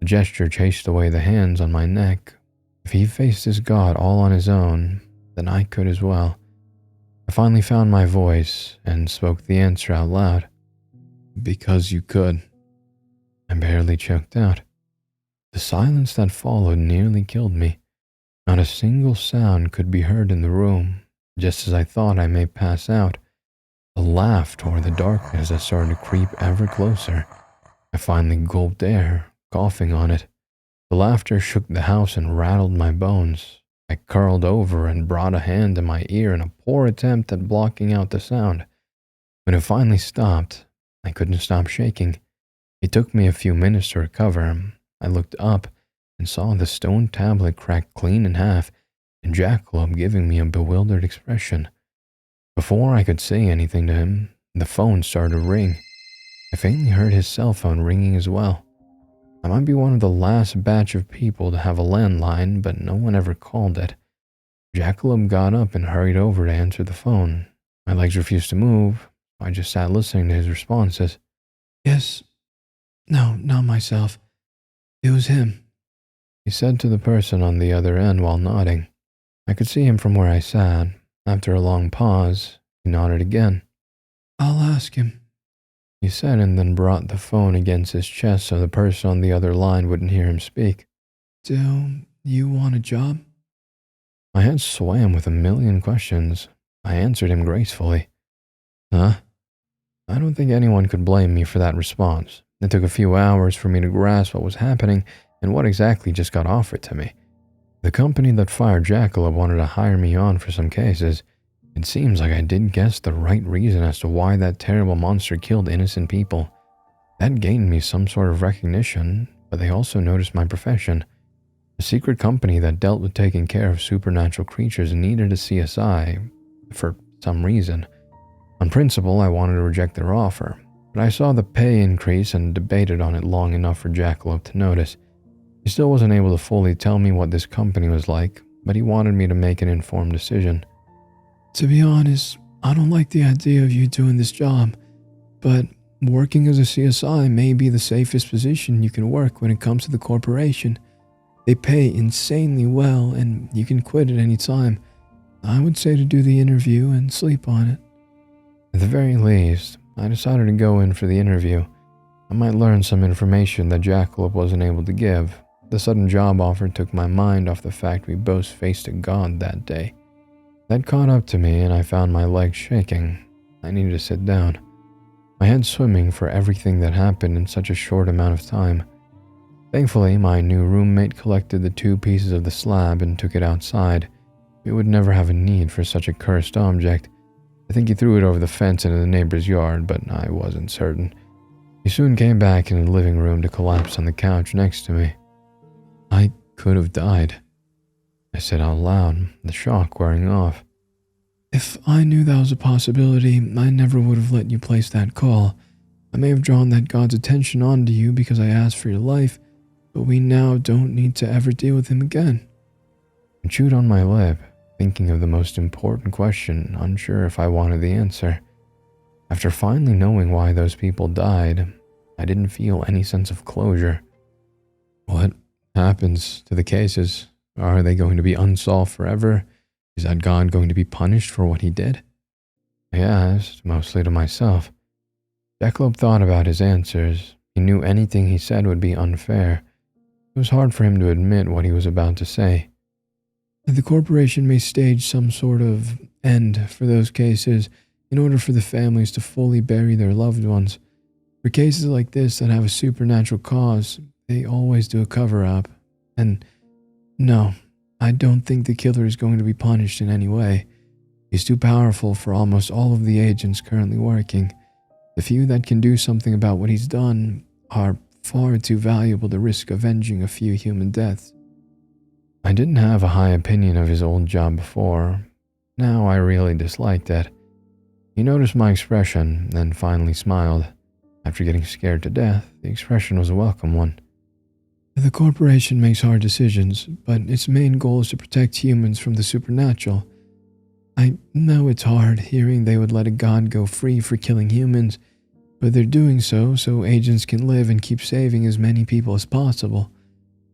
Speaker 1: The gesture chased away the hands on my neck. If he faced his god all on his own, then I could as well. I finally found my voice and spoke the answer out loud. Because you could. I barely choked out. The silence that followed nearly killed me. Not a single sound could be heard in the room. Just as I thought I may pass out, a laugh tore the darkness that started to creep ever closer. I finally gulped air, coughing on it. The laughter shook the house and rattled my bones. I curled over and brought a hand to my ear in a poor attempt at blocking out the sound. When it finally stopped, I couldn't stop shaking. It took me a few minutes to recover. I looked up and saw the stone tablet cracked clean in half and Jackalope giving me a bewildered expression. Before I could say anything to him, the phone started to ring. I faintly heard his cell phone ringing as well. I might be one of the last batch of people to have a landline, but no one ever called it. Jackalope got up and hurried over to answer the phone. My legs refused to move. I just sat listening to his responses. Yes. No, not myself. It was him, he said to the person on the other end while nodding. I could see him from where I sat. After a long pause, he nodded again. I'll ask him, he said, and then brought the phone against his chest so the person on the other line wouldn't hear him speak. Do you want a job? My head swam with a million questions. I answered him gracefully. Huh? I don't think anyone could blame me for that response. It took a few hours for me to grasp what was happening and what exactly just got offered to me. The company that fired Jackalope wanted to hire me on for some cases. It seems like I did guess the right reason as to why that terrible monster killed innocent people. That gained me some sort of recognition, but they also noticed my profession. A secret company that dealt with taking care of supernatural creatures needed a CSI, for some reason. On principle, I wanted to reject their offer, but I saw the pay increase and debated on it long enough for Jackalope to notice. He still wasn't able to fully tell me what this company was like, but he wanted me to make an informed decision. To be honest, I don't like the idea of you doing this job, but working as a CSI may be the safest position you can work when it comes to the corporation. They pay insanely well, and you can quit at any time. I would say to do the interview and sleep on it. At the very least, I decided to go in for the interview. I might learn some information that Jackalope wasn't able to give. The sudden job offer took my mind off the fact we both faced a god that day. That caught up to me and I found my legs shaking. I needed to sit down. my head swimming for everything that happened in such a short amount of time. Thankfully, my new roommate collected the 2 pieces of the slab and took it outside. We would never have a need for such a cursed object. I think he threw it over the fence into the neighbor's yard, but I wasn't certain. He soon came back in the living room to collapse on the couch next to me. "I could have died," I said out loud, the shock wearing off. "If I knew that was a possibility, I never would have let you place that call. I may have drawn that God's attention onto you because I asked for your life, but we now don't need to ever deal with him again." I chewed on my lip, thinking of the most important question, unsure if I wanted the answer. After finally knowing why those people died, I didn't feel any sense of closure. What happens to the cases? Are they going to be unsolved forever? Is that God going to be punished for what he did? I asked, mostly to myself. Jackalope thought about his answers. He knew anything he said would be unfair. It was hard for him to admit what he was about to say. "The corporation may stage some sort of end for those cases in order for the families to fully bury their loved ones. For cases like this that have a supernatural cause, they always do a cover-up. And no, I don't think the killer is going to be punished in any way. He's too powerful for almost all of the agents currently working. The few that can do something about what he's done are far too valuable to risk avenging a few human deaths." I didn't have a high opinion of his old job before. Now I really disliked it. He noticed my expression and finally smiled. After getting scared to death, the expression was a welcome one. "The corporation makes hard decisions, but its main goal is to protect humans from the supernatural. I know it's hard hearing they would let a god go free for killing humans, but they're doing so agents can live and keep saving as many people as possible.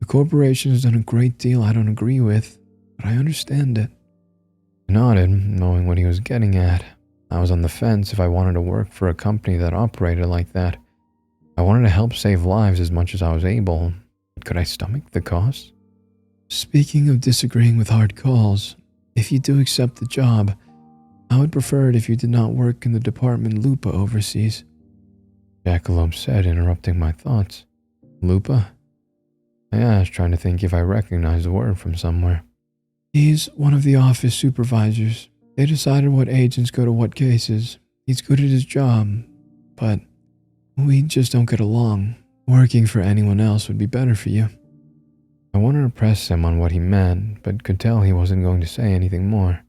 Speaker 1: The corporation has done a great deal I don't agree with, but I understand it." I nodded, knowing what he was getting at. I was on the fence if I wanted to work for a company that operated like that. I wanted to help save lives as much as I was able, but could I stomach the cost? "Speaking of disagreeing with hard calls, if you do accept the job, I would prefer it if you did not work in the department Lupa oversees," Jackalope said, interrupting my thoughts. "Lupa?" I asked, trying to think if I recognized the word from somewhere. "He's one of the office supervisors. They decided what agents go to what cases. He's good at his job, but we just don't get along. Working for anyone else would be better for you." I wanted to press him on what he meant, but could tell he wasn't going to say anything more.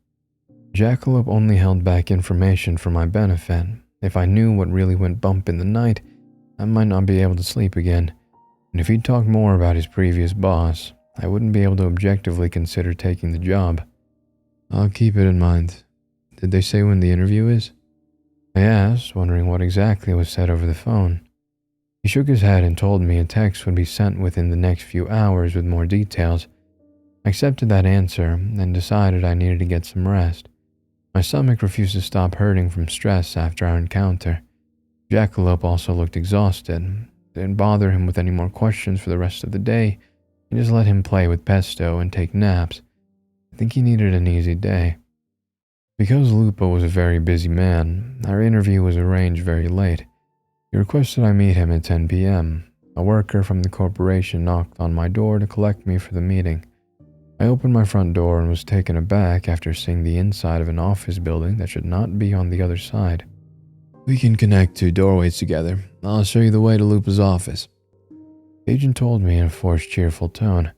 Speaker 1: Jackalope only held back information for my benefit. If I knew what really went bump in the night, I might not be able to sleep again. And if he'd talk more about his previous boss, I wouldn't be able to objectively consider taking the job. "I'll keep it in mind. Did they say when the interview is?" I asked, wondering what exactly was said over the phone. He shook his head and told me a text would be sent within the next few hours with more details. I accepted that answer and decided I needed to get some rest. My stomach refused to stop hurting from stress after our encounter. Jackalope also looked exhausted. It didn't bother him with any more questions for the rest of the day, and just let him play with Pesto and take naps. I think he needed an easy day. Because Lupa was a very busy man, our interview was arranged very late. He requested I meet him at 10 p.m. A worker from the corporation knocked on my door to collect me for the meeting. I opened my front door and was taken aback after seeing the inside of an office building that should not be on the other side. "We can connect 2 doorways together. I'll show you the way to Lupa's office," the agent told me in a forced cheerful tone.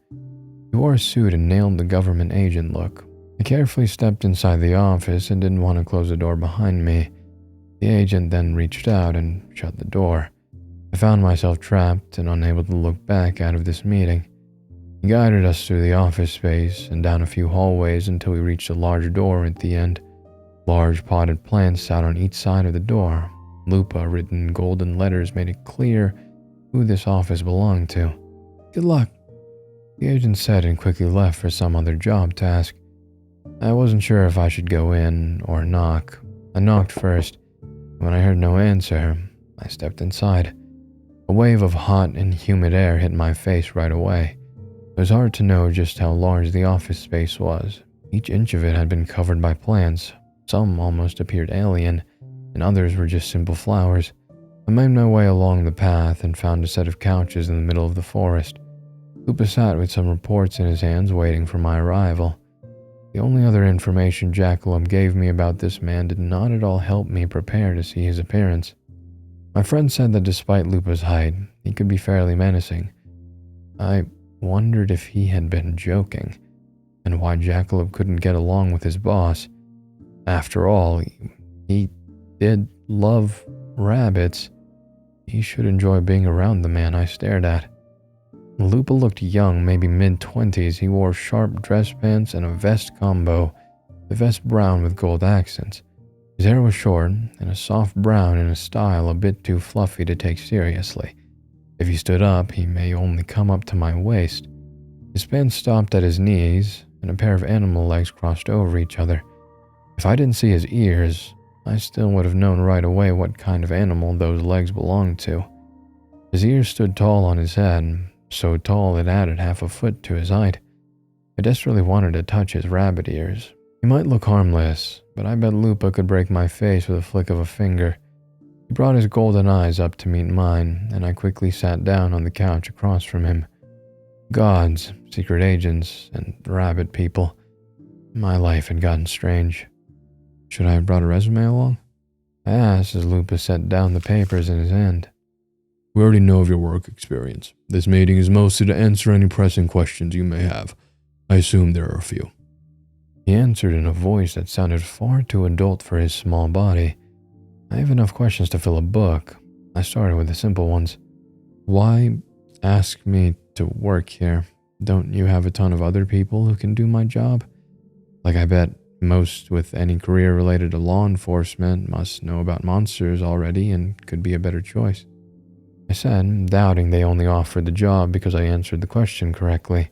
Speaker 1: He wore a suit and nailed the government agent look. I carefully stepped inside the office and didn't want to close the door behind me. The agent then reached out and shut the door. I found myself trapped and unable to look back out of this meeting. He guided us through the office space and down a few hallways until we reached a large door at the end. Large potted plants sat on each side of the door. Lupa, written in golden letters, made it clear who this office belonged to. "Good luck," the agent said and quickly left for some other job task. I wasn't sure if I should go in or knock. I knocked first. When I heard no answer, I stepped inside. A wave of hot and humid air hit my face right away. It was hard to know just how large the office space was. Each inch of it had been covered by plants. Some almost appeared alien, and others were just simple flowers. I made my way along the path and found a set of couches in the middle of the forest. Lupa sat with some reports in his hands waiting for my arrival. The only other information Jackalope gave me about this man did not at all help me prepare to see his appearance. My friend said that despite Lupa's height, he could be fairly menacing. I wondered if he had been joking, and why Jackalope couldn't get along with his boss. After all, he did love rabbits. He should enjoy being around the man I stared at. Lupa looked young, maybe mid-20s. He wore sharp dress pants and a vest combo, the vest brown with gold accents. His hair was short and a soft brown in a style a bit too fluffy to take seriously. If he stood up, he may only come up to my waist. His pants stopped at his knees, and a pair of animal legs crossed over each other. If I didn't see his ears, I still would have known right away what kind of animal those legs belonged to. His ears stood tall on his head, so tall it added half a foot to his height. I desperately wanted to touch his rabbit ears. He might look harmless, but I bet Lupa could break my face with a flick of a finger. He brought his golden eyes up to meet mine, and I quickly sat down on the couch across from him. Gods, secret agents, and rabbit people. My life had gotten strange. Should I have brought a resume along? I asked as Lupa set down the papers in his hand.
Speaker 2: We already know of your work experience. This meeting is mostly to answer any pressing questions you may have. I assume there are a few.
Speaker 1: He answered in a voice that sounded far too adult for his small body. I have enough questions to fill a book. I started with the simple ones. Why ask me to work here? Don't you have a ton of other people who can do my job? Like, I bet most with any career related to law enforcement must know about monsters already and could be a better choice. I said, doubting they only offered the job because I answered the question correctly.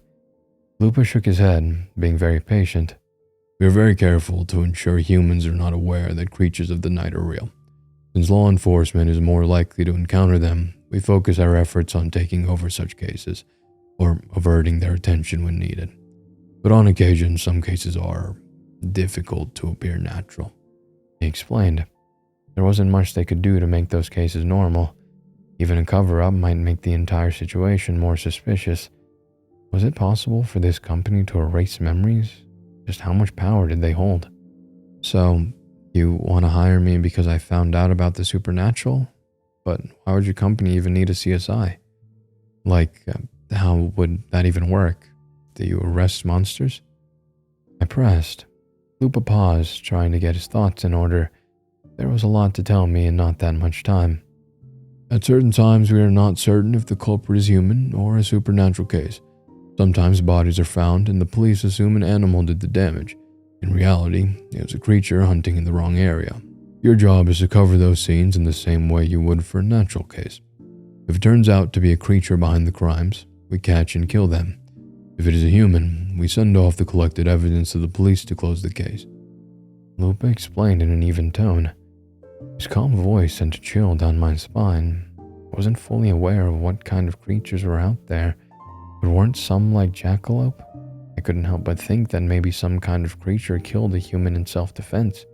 Speaker 1: Lupa shook his head, being very patient.
Speaker 2: We are very careful to ensure humans are not aware that creatures of the night are real. Since law enforcement is more likely to encounter them, we focus our efforts on taking over such cases, or averting their attention when needed. But on occasion, some cases are difficult to appear natural.
Speaker 1: He explained. There wasn't much they could do to make those cases normal. Even a cover-up might make the entire situation more suspicious. Was it possible for this company to erase memories? Just how much power did they hold? So, you want to hire me because I found out about the supernatural? But why would your company even need a CSI? Like, how would that even work? Do you arrest monsters? I pressed. Lupa paused, trying to get his thoughts in order. There was a lot to tell me in not that much time.
Speaker 2: At certain times, we are not certain if the culprit is human or a supernatural case. Sometimes bodies are found and the police assume an animal did the damage. In reality, it was a creature hunting in the wrong area. Your job is to cover those scenes in the same way you would for a natural case. If it turns out to be a creature behind the crimes, we catch and kill them. If it is a human, we send off the collected evidence to the police to close the case.
Speaker 1: Lupa explained in an even tone. His calm voice sent a chill down my spine. I wasn't fully aware of what kind of creatures were out there, but weren't some like Jackalope? I couldn't help but think that maybe some kind of creature killed a human in self-defense.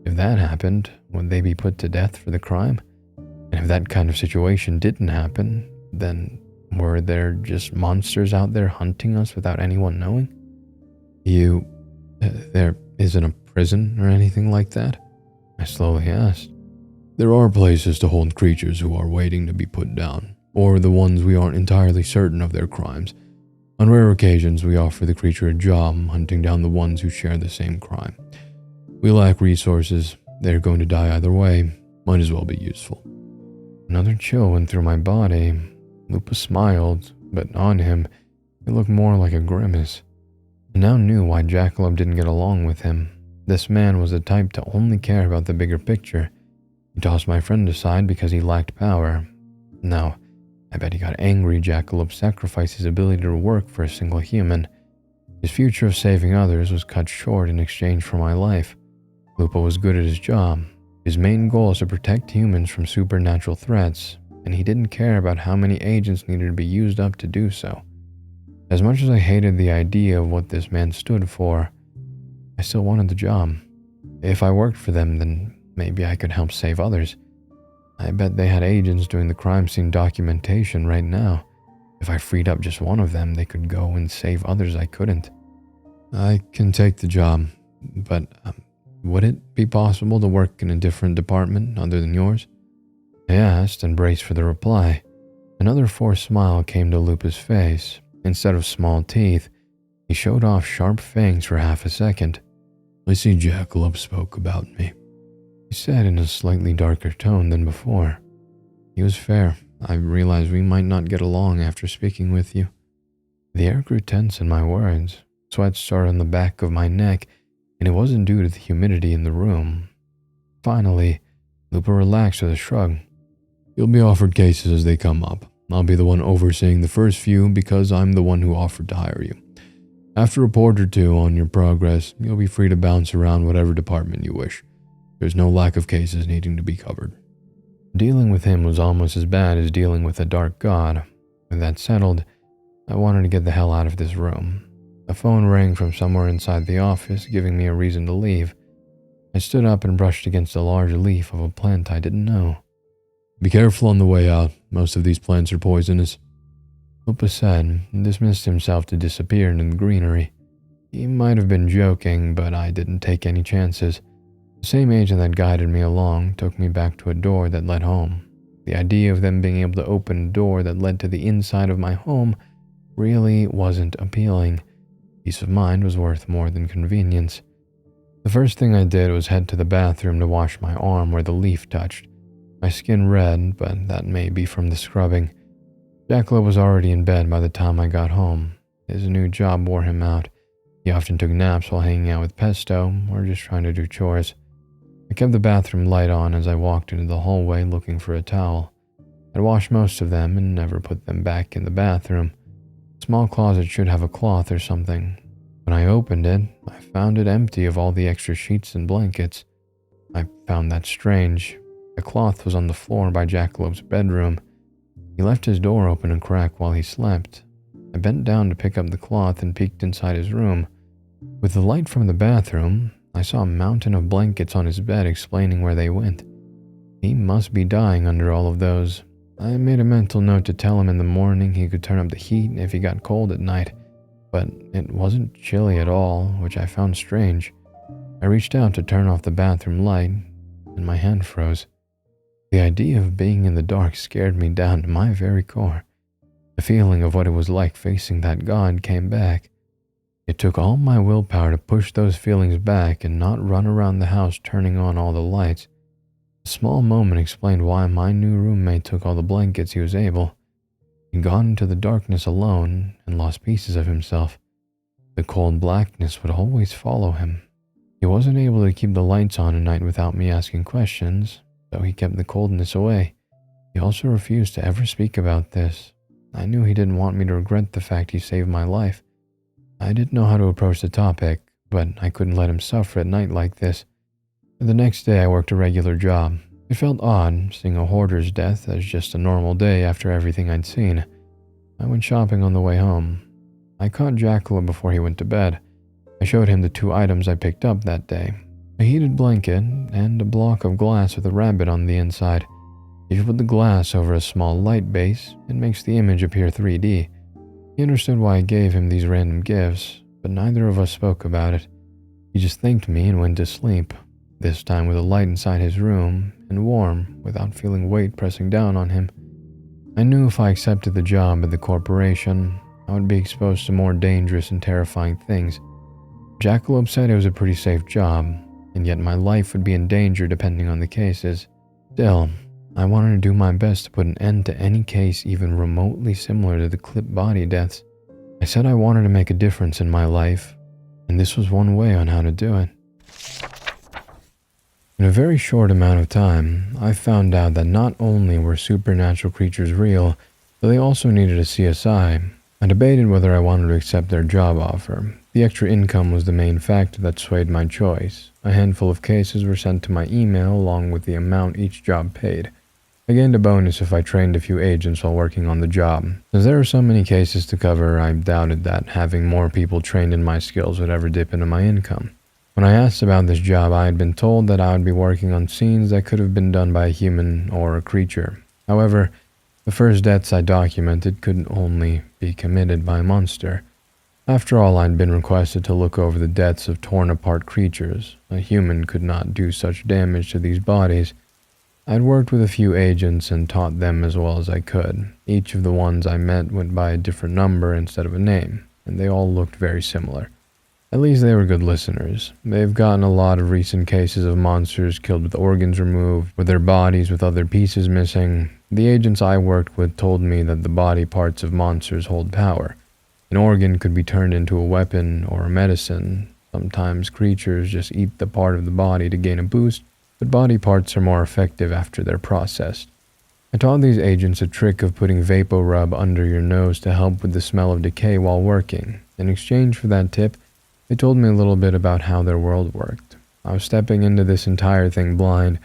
Speaker 1: If that happened, would they be put to death for the crime? And if that kind of situation didn't happen, then were there just monsters out there hunting us without anyone knowing?
Speaker 2: There isn't a prison or anything like that?
Speaker 1: I slowly asked.
Speaker 2: There are places to hold creatures who are waiting to be put down, or the ones we aren't entirely certain of their crimes. On rare occasions, we offer the creature a job hunting down the ones who share the same crime. We lack resources. They're going to die either way. Might as well be useful.
Speaker 1: Another chill went through my body. Lupa smiled, but on him, it looked more like a grimace. I now knew why Jackalope didn't get along with him. This man was the type to only care about the bigger picture. He tossed my friend aside because he lacked power. No, I bet he got angry Jackalope sacrificed his ability to work for a single human. His future of saving others was cut short in exchange for my life. Lupa was good at his job. His main goal is to protect humans from supernatural threats, and he didn't care about how many agents needed to be used up to do so. As much as I hated the idea of what this man stood for, I still wanted the job. If I worked for them, then maybe I could help save others. I bet they had agents doing the crime scene documentation right now. If I freed up just one of them, they could go and save others I couldn't.
Speaker 2: I can take the job, but would it be possible to work in a different department other than yours?
Speaker 1: I asked and braced for the reply. Another forced smile came to Lupa's face. Instead of small teeth, he showed off sharp fangs for half a second.
Speaker 2: I see Jackalope spoke about me,
Speaker 1: he said in a slightly darker tone than before.
Speaker 2: He was fair. I realized we might not get along after speaking with you.
Speaker 1: The air grew tense in my words. Sweat started on the back of my neck, and it wasn't due to the humidity in the room. Finally, Lupa relaxed with a shrug.
Speaker 2: You'll be offered cases as they come up. I'll be the one overseeing the first few because I'm the one who offered to hire you. After a report or two on your progress, you'll be free to bounce around whatever department you wish. There's no lack of cases needing to be covered.
Speaker 1: Dealing with him was almost as bad as dealing with a dark god. With that settled, I wanted to get the hell out of this room. A phone rang from somewhere inside the office, giving me a reason to leave. I stood up and brushed against a large leaf of a plant I didn't know.
Speaker 2: Be careful on the way out. Most of these plants are poisonous.
Speaker 1: Lupa said, and dismissed himself to disappear into the greenery. He might have been joking, but I didn't take any chances. The same agent that guided me along took me back to a door that led home. The idea of them being able to open a door that led to the inside of my home really wasn't appealing. Peace of mind was worth more than convenience. The first thing I did was head to the bathroom to wash my arm where the leaf touched. My skin red, but that may be from the scrubbing. Jackalope was already in bed by the time I got home. His new job wore him out. He often took naps while hanging out with Pesto or just trying to do chores. I kept the bathroom light on as I walked into the hallway looking for a towel. I'd washed most of them and never put them back in the bathroom. A small closet should have a cloth or something. When I opened it, I found it empty of all the extra sheets and blankets. I found that strange. The cloth was on the floor by Jackalope's bedroom. He left his door open a crack while he slept. I bent down to pick up the cloth and peeked inside his room. With the light from the bathroom, I saw a mountain of blankets on his bed explaining where they went. He must be dying under all of those. I made a mental note to tell him in the morning he could turn up the heat if he got cold at night, but it wasn't chilly at all, which I found strange. I reached out to turn off the bathroom light, and my hand froze. The idea of being in the dark scared me down to my very core. The feeling of what it was like facing that god came back. It took all my willpower to push those feelings back and not run around the house turning on all the lights. A small moment explained why my new roommate took all the blankets he was able. He'd gone into the darkness alone and lost pieces of himself. The cold blackness would always follow him. He wasn't able to keep the lights on at night without me asking questions, so he kept the coldness away. He also refused to ever speak about this. I knew he didn't want me to regret the fact he saved my life. I didn't know how to approach the topic, but I couldn't let him suffer at night like this. The next day I worked a regular job. It felt odd, seeing a hoarder's death as just a normal day after everything I'd seen. I went shopping on the way home. I caught Jackalope before he went to bed. I showed him the 2 items I picked up that day. A heated blanket and a block of glass with a rabbit on the inside. If you put the glass over a small light base, it makes the image appear 3D. He understood why I gave him these random gifts, but neither of us spoke about it. He just thanked me and went to sleep, this time with a light inside his room and warm, without feeling weight pressing down on him. I knew if I accepted the job at the corporation, I would be exposed to more dangerous and terrifying things. Jackalope said it was a pretty safe job, and yet my life would be in danger depending on the cases. Still, I wanted to do my best to put an end to any case even remotely similar to the clipped body deaths. I said I wanted to make a difference in my life, and this was one way on how to do it. In a very short amount of time, I found out that not only were supernatural creatures real, but they also needed a CSI. I debated whether I wanted to accept their job offer. The extra income was the main factor that swayed my choice. A handful of cases were sent to my email along with the amount each job paid. I gained a bonus if I trained a few agents while working on the job. As there were so many cases to cover, I doubted that having more people trained in my skills would ever dip into my income. When I asked about this job, I had been told that I would be working on scenes that could have been done by a human or a creature. However, the first deaths I documented could only be committed by a monster. After all, I'd been requested to look over the deaths of torn-apart creatures. A human could not do such damage to these bodies. I'd worked with a few agents and taught them as well as I could. Each of the ones I met went by a different number instead of a name, and they all looked very similar. At least they were good listeners. They've gotten a lot of recent cases of monsters killed with organs removed, with their bodies with other pieces missing. The agents I worked with told me that the body parts of monsters hold power. An organ could be turned into a weapon or a medicine. Sometimes creatures just eat the part of the body to gain a boost, but body parts are more effective after they're processed. I taught these agents a trick of putting vapor rub under your nose to help with the smell of decay while working. In exchange for that tip, they told me a little bit about how their world worked. I was stepping into this entire thing blind.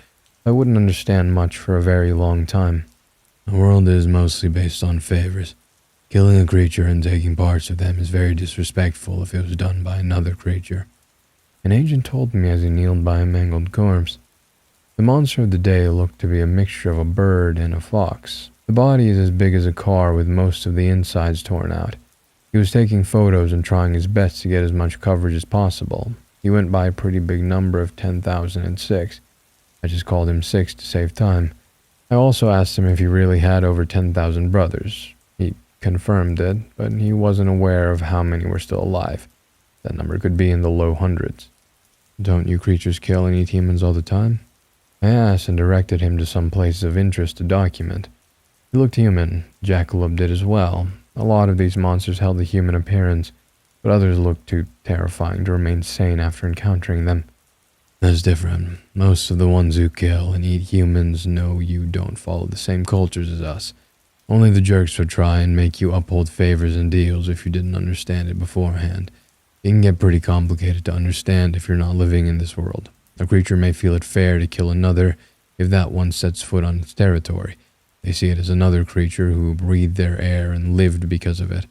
Speaker 1: I wouldn't understand much for a very long time.
Speaker 2: The world is mostly based on favors. Killing a creature and taking parts of them is very disrespectful if it was done by another creature.
Speaker 1: An agent told me as he kneeled by a mangled corpse. The monster of the day looked to be a mixture of a bird and a fox. The body is as big as a car with most of the insides torn out. He was taking photos and trying his best to get as much coverage as possible. He went by a pretty big number of 10,006. I just called him 6 to save time. I also asked him if he really had over 10,000 brothers. He confirmed it, but he wasn't aware of how many were still alive. That number could be in the low hundreds.
Speaker 2: Don't you creatures kill and eat humans all the time?
Speaker 1: I asked and directed him to some places of interest to document. He looked human. Jackalope did as well. A lot of these monsters held a human appearance, but others looked too terrifying to remain sane after encountering them.
Speaker 2: That's different. Most of the ones who kill and eat humans know you don't follow the same cultures as us. Only the jerks would try and make you uphold favors and deals if you didn't understand it beforehand. It can get pretty complicated to understand if you're not living in this world. A creature may feel it fair to kill another if that one sets foot on its territory. They see it as another creature who breathed their air and lived because of it,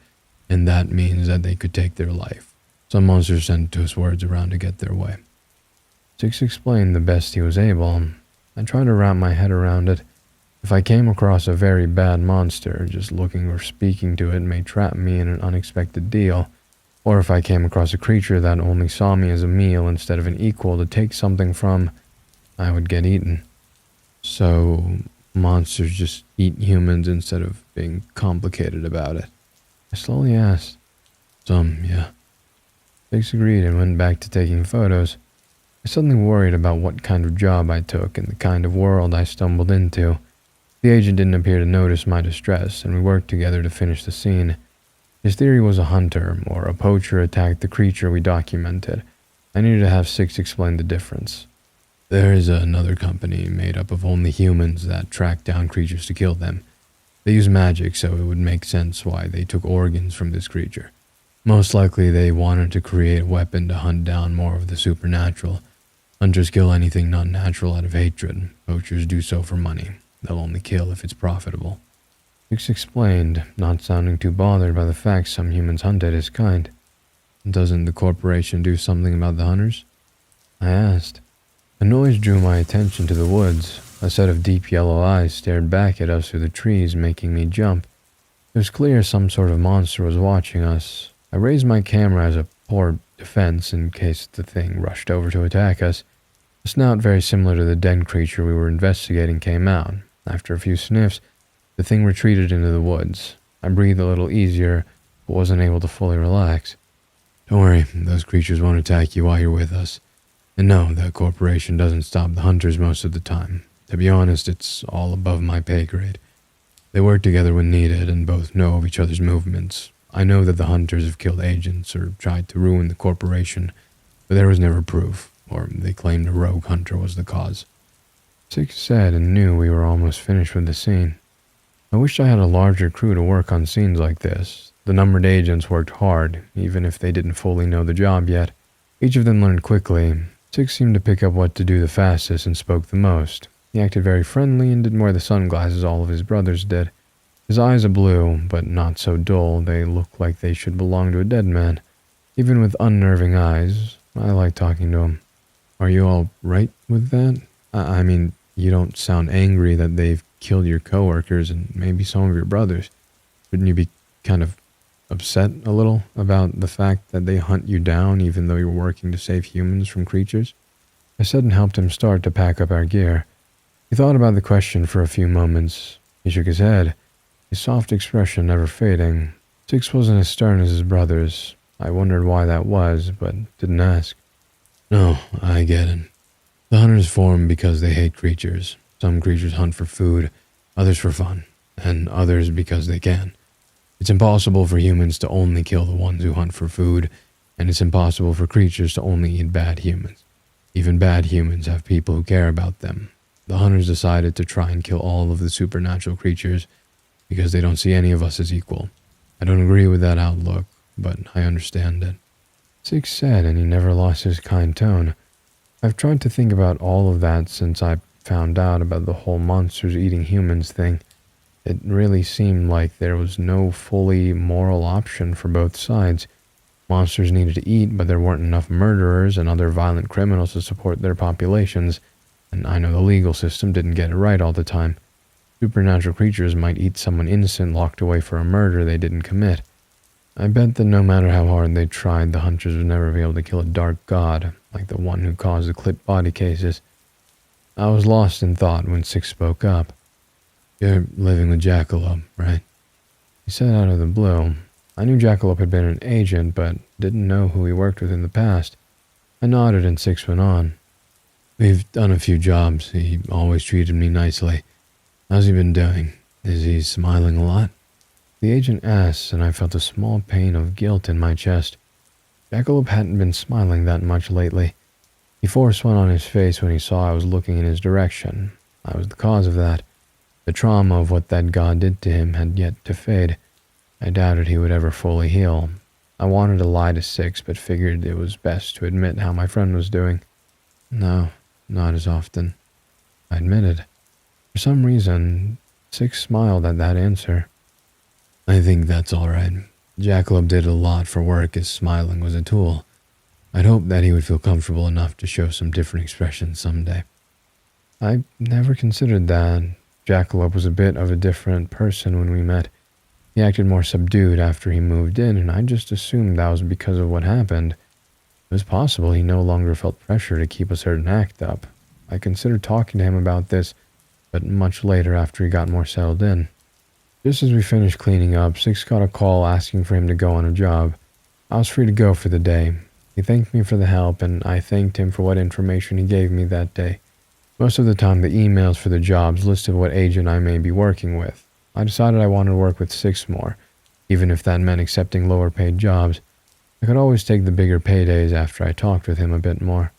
Speaker 2: and that means that they could take their life. Some monsters send twist words around to get their way.
Speaker 1: 6 explained the best he was able. I tried to wrap my head around it. If I came across a very bad monster, just looking or speaking to it may trap me in an unexpected deal. Or if I came across a creature that only saw me as a meal instead of an equal to take something from, I would get eaten.
Speaker 2: So, monsters just eat humans instead of being complicated about it?
Speaker 1: I slowly asked.
Speaker 2: Some, yeah.
Speaker 1: 6 agreed and went back to taking photos. I suddenly worried about what kind of job I took and the kind of world I stumbled into. The agent didn't appear to notice my distress, and we worked together to finish the scene. His theory was a hunter or a poacher attacked the creature we documented. I needed to have 6 explain the difference.
Speaker 2: There is another company made up of only humans that track down creatures to kill them. They use magic, so it would make sense why they took organs from this creature. Most likely they wanted to create a weapon to hunt down more of the supernatural. Hunters kill anything not natural out of hatred. Poachers do so for money. They'll only kill if it's profitable.
Speaker 1: 6 explained, not sounding too bothered by the fact some humans hunted his kind.
Speaker 2: Doesn't the corporation do something about the hunters?
Speaker 1: I asked. A noise drew my attention to the woods. A set of deep yellow eyes stared back at us through the trees, making me jump. It was clear some sort of monster was watching us. I raised my camera as a poor defense in case the thing rushed over to attack us. A snout very similar to the den creature we were investigating came out. After a few sniffs, the thing retreated into the woods. I breathed a little easier, but wasn't able to fully relax.
Speaker 2: Don't worry, those creatures won't attack you while you're with us. And no, the corporation doesn't stop the hunters most of the time. To be honest, it's all above my pay grade. They work together when needed and both know of each other's movements. I know that the hunters have killed agents or tried to ruin the corporation, but there was never proof, or they claimed a rogue hunter was the cause.
Speaker 1: 6 said and knew we were almost finished with the scene. I wished I had a larger crew to work on scenes like this. The numbered agents worked hard, even if they didn't fully know the job yet. Each of them learned quickly. 6 seemed to pick up what to do the fastest and spoke the most. He acted very friendly and didn't wear the sunglasses all of his brothers did. His eyes are blue, but not so dull. They look like they should belong to a dead man. Even with unnerving eyes, I like talking to him. Are you all right with that? I mean, you don't sound angry that they've killed your coworkers and maybe some of your brothers. Wouldn't you be kind of upset a little about the fact that they hunt you down even though you're working to save humans from creatures? I said and helped him start to pack up our gear. He thought about the question for a few moments. He shook his head, his soft expression never fading. Six wasn't as stern as his brothers. I wondered why that was, but didn't ask. No, I get it. The hunters form because they hate creatures. Some creatures hunt for food, others for fun, and others because they can. It's impossible for humans to only kill the ones who hunt for food, and it's impossible for creatures to only eat bad humans. Even bad humans have people who care about them. The hunters decided to try and kill all of the supernatural creatures because they don't see any of us as equal. I don't agree with that outlook, but I understand it. Six said, and he never lost his kind tone. I've tried to think about all of that since I found out about the whole monsters eating humans thing. It really seemed like there was no fully moral option for both sides. Monsters needed to eat, but there weren't enough murderers and other violent criminals to support their populations, and I know the legal system didn't get it right all the time. Supernatural creatures might eat someone innocent locked away for a murder they didn't commit. I bet that no matter how hard they tried, the hunters would never be able to kill a dark god, like the one who caused the clipped body cases. I was lost in thought when Six spoke up. You're living with Jackalope, right? He said out of the blue. I knew Jackalope had been an agent, but didn't know who he worked with in the past. I nodded and Six went on. We've done a few jobs. He always treated me nicely. How's he been doing? Is he smiling a lot? The agent asked, and I felt a small pain of guilt in my chest. Jackalope hadn't been smiling that much lately. He forced one on his face when he saw I was looking in his direction. I was the cause of that. The trauma of what that god did to him had yet to fade. I doubted he would ever fully heal. I wanted to lie to Six, but figured it was best to admit how my friend was doing. No, not as often. I admitted. For some reason, Six smiled at that answer. I think that's all right. Jackalope did a lot for work as smiling was a tool. I'd hoped that he would feel comfortable enough to show some different expressions someday. I never considered that. Jackalope was a bit of a different person when we met. He acted more subdued after he moved in, and I just assumed that was because of what happened. It was possible he no longer felt pressure to keep a certain act up. I considered talking to him about this, but much later after he got more settled in. Just as we finished cleaning up, Six got a call asking for him to go on a job. I was free to go for the day. He thanked me for the help, and I thanked him for what information he gave me that day. Most of the time, the emails for the jobs listed what agent I may be working with. I decided I wanted to work with Six more, even if that meant accepting lower-paid jobs. I could always take the bigger paydays after I talked with him a bit more.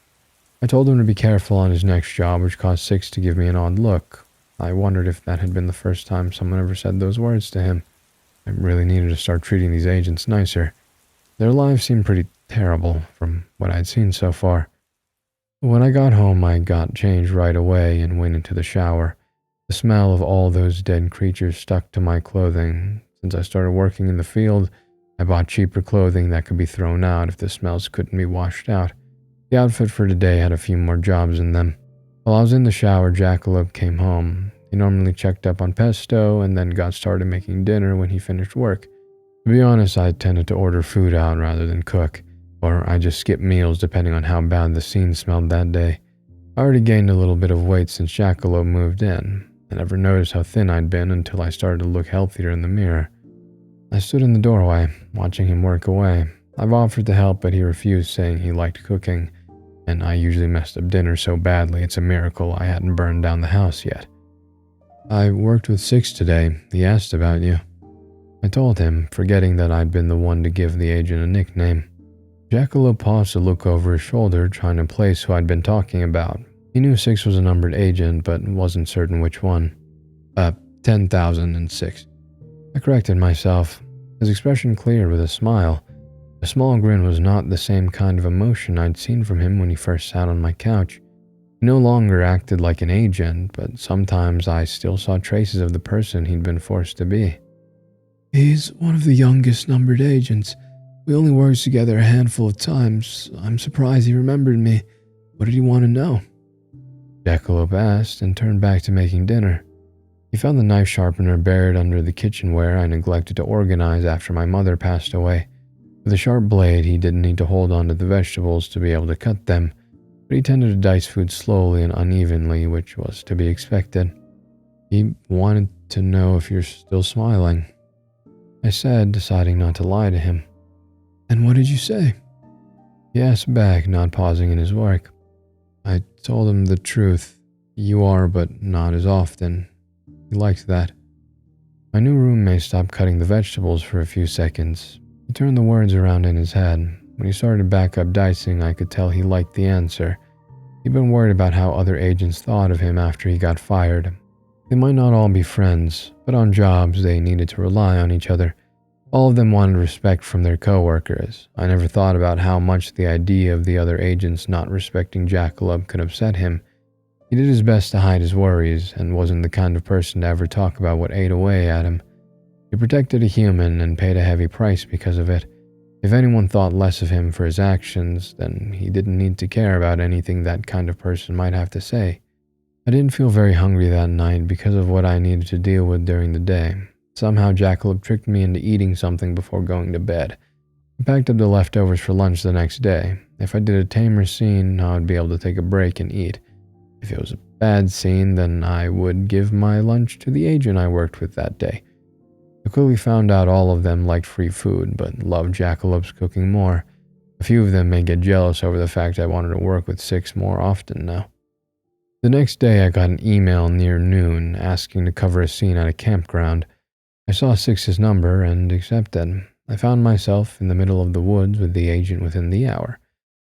Speaker 1: I told him to be careful on his next job, which caused Six to give me an odd look. I wondered if that had been the first time someone ever said those words to him. I really needed to start treating these agents nicer. Their lives seemed pretty terrible from what I'd seen so far. When I got home, I got changed right away and went into the shower. The smell of all those dead creatures stuck to my clothing. Since I started working in the field, I bought cheaper clothing that could be thrown out if the smells couldn't be washed out. The outfit for today had a few more jobs in them. While I was in the shower, Jackalope came home. He normally checked up on Pesto and then got started making dinner when he finished work. To be honest, I tended to order food out rather than cook, or I just skipped meals depending on how bad the scene smelled that day. I already gained a little bit of weight since Jackalope moved in. I never noticed how thin I'd been until I started to look healthier in the mirror. I stood in the doorway, watching him work away. I've offered to help, but he refused, saying he liked cooking, and I usually messed up dinner so badly it's a miracle I hadn't burned down the house yet. I worked with Six today. He asked about you. I told him, forgetting that I'd been the one to give the agent a nickname. Jackalope paused to look over his shoulder, trying to place who I'd been talking about. He knew Six was a numbered agent, but wasn't certain which one. 10,006. I corrected myself, his expression cleared with a smile. A small grin was not the same kind of emotion I'd seen from him when he first sat on my couch. He no longer acted like an agent, but sometimes I still saw traces of the person he'd been forced to be.
Speaker 2: He's one of the youngest numbered agents. We only worked together a handful of times. I'm surprised he remembered me. What did he want to know?
Speaker 1: Jackalope asked and turned back to making dinner. He found the knife sharpener buried under the kitchenware I neglected to organize after my mother passed away. With a sharp blade, he didn't need to hold onto the vegetables to be able to cut them, but he tended to dice food slowly and unevenly, which was to be expected. He wanted to know if you're still smiling, I said, deciding not to lie to him.
Speaker 2: And what did you say?
Speaker 1: He asked back, not pausing in his work. I told him the truth. You are, but not as often. He liked that. My new roommate stopped cutting the vegetables for a few seconds. He turned the words around in his head. When he started back up dicing, I could tell he liked the answer. He'd been worried about how other agents thought of him after he got fired. They might not all be friends, but on jobs they needed to rely on each other. All of them wanted respect from their coworkers. I never thought about how much the idea of the other agents not respecting Jackalope could upset him. He did his best to hide his worries and wasn't the kind of person to ever talk about what ate away at him. He protected a human and paid a heavy price because of it. If anyone thought less of him for his actions, then he didn't need to care about anything that kind of person might have to say. I didn't feel very hungry that night because of what I needed to deal with during the day. Somehow Jackalope tricked me into eating something before going to bed. I packed up the leftovers for lunch the next day. If I did a tamer scene, I would be able to take a break and eat. If it was a bad scene, then I would give my lunch to the agent I worked with that day. I quickly found out all of them liked free food, but loved Jackalope's cooking more. A few of them may get jealous over the fact I wanted to work with Six more often now. The next day I got an email near noon asking to cover a scene at a campground. I saw Six's number and accepted. I found myself in the middle of the woods with the agent within the hour.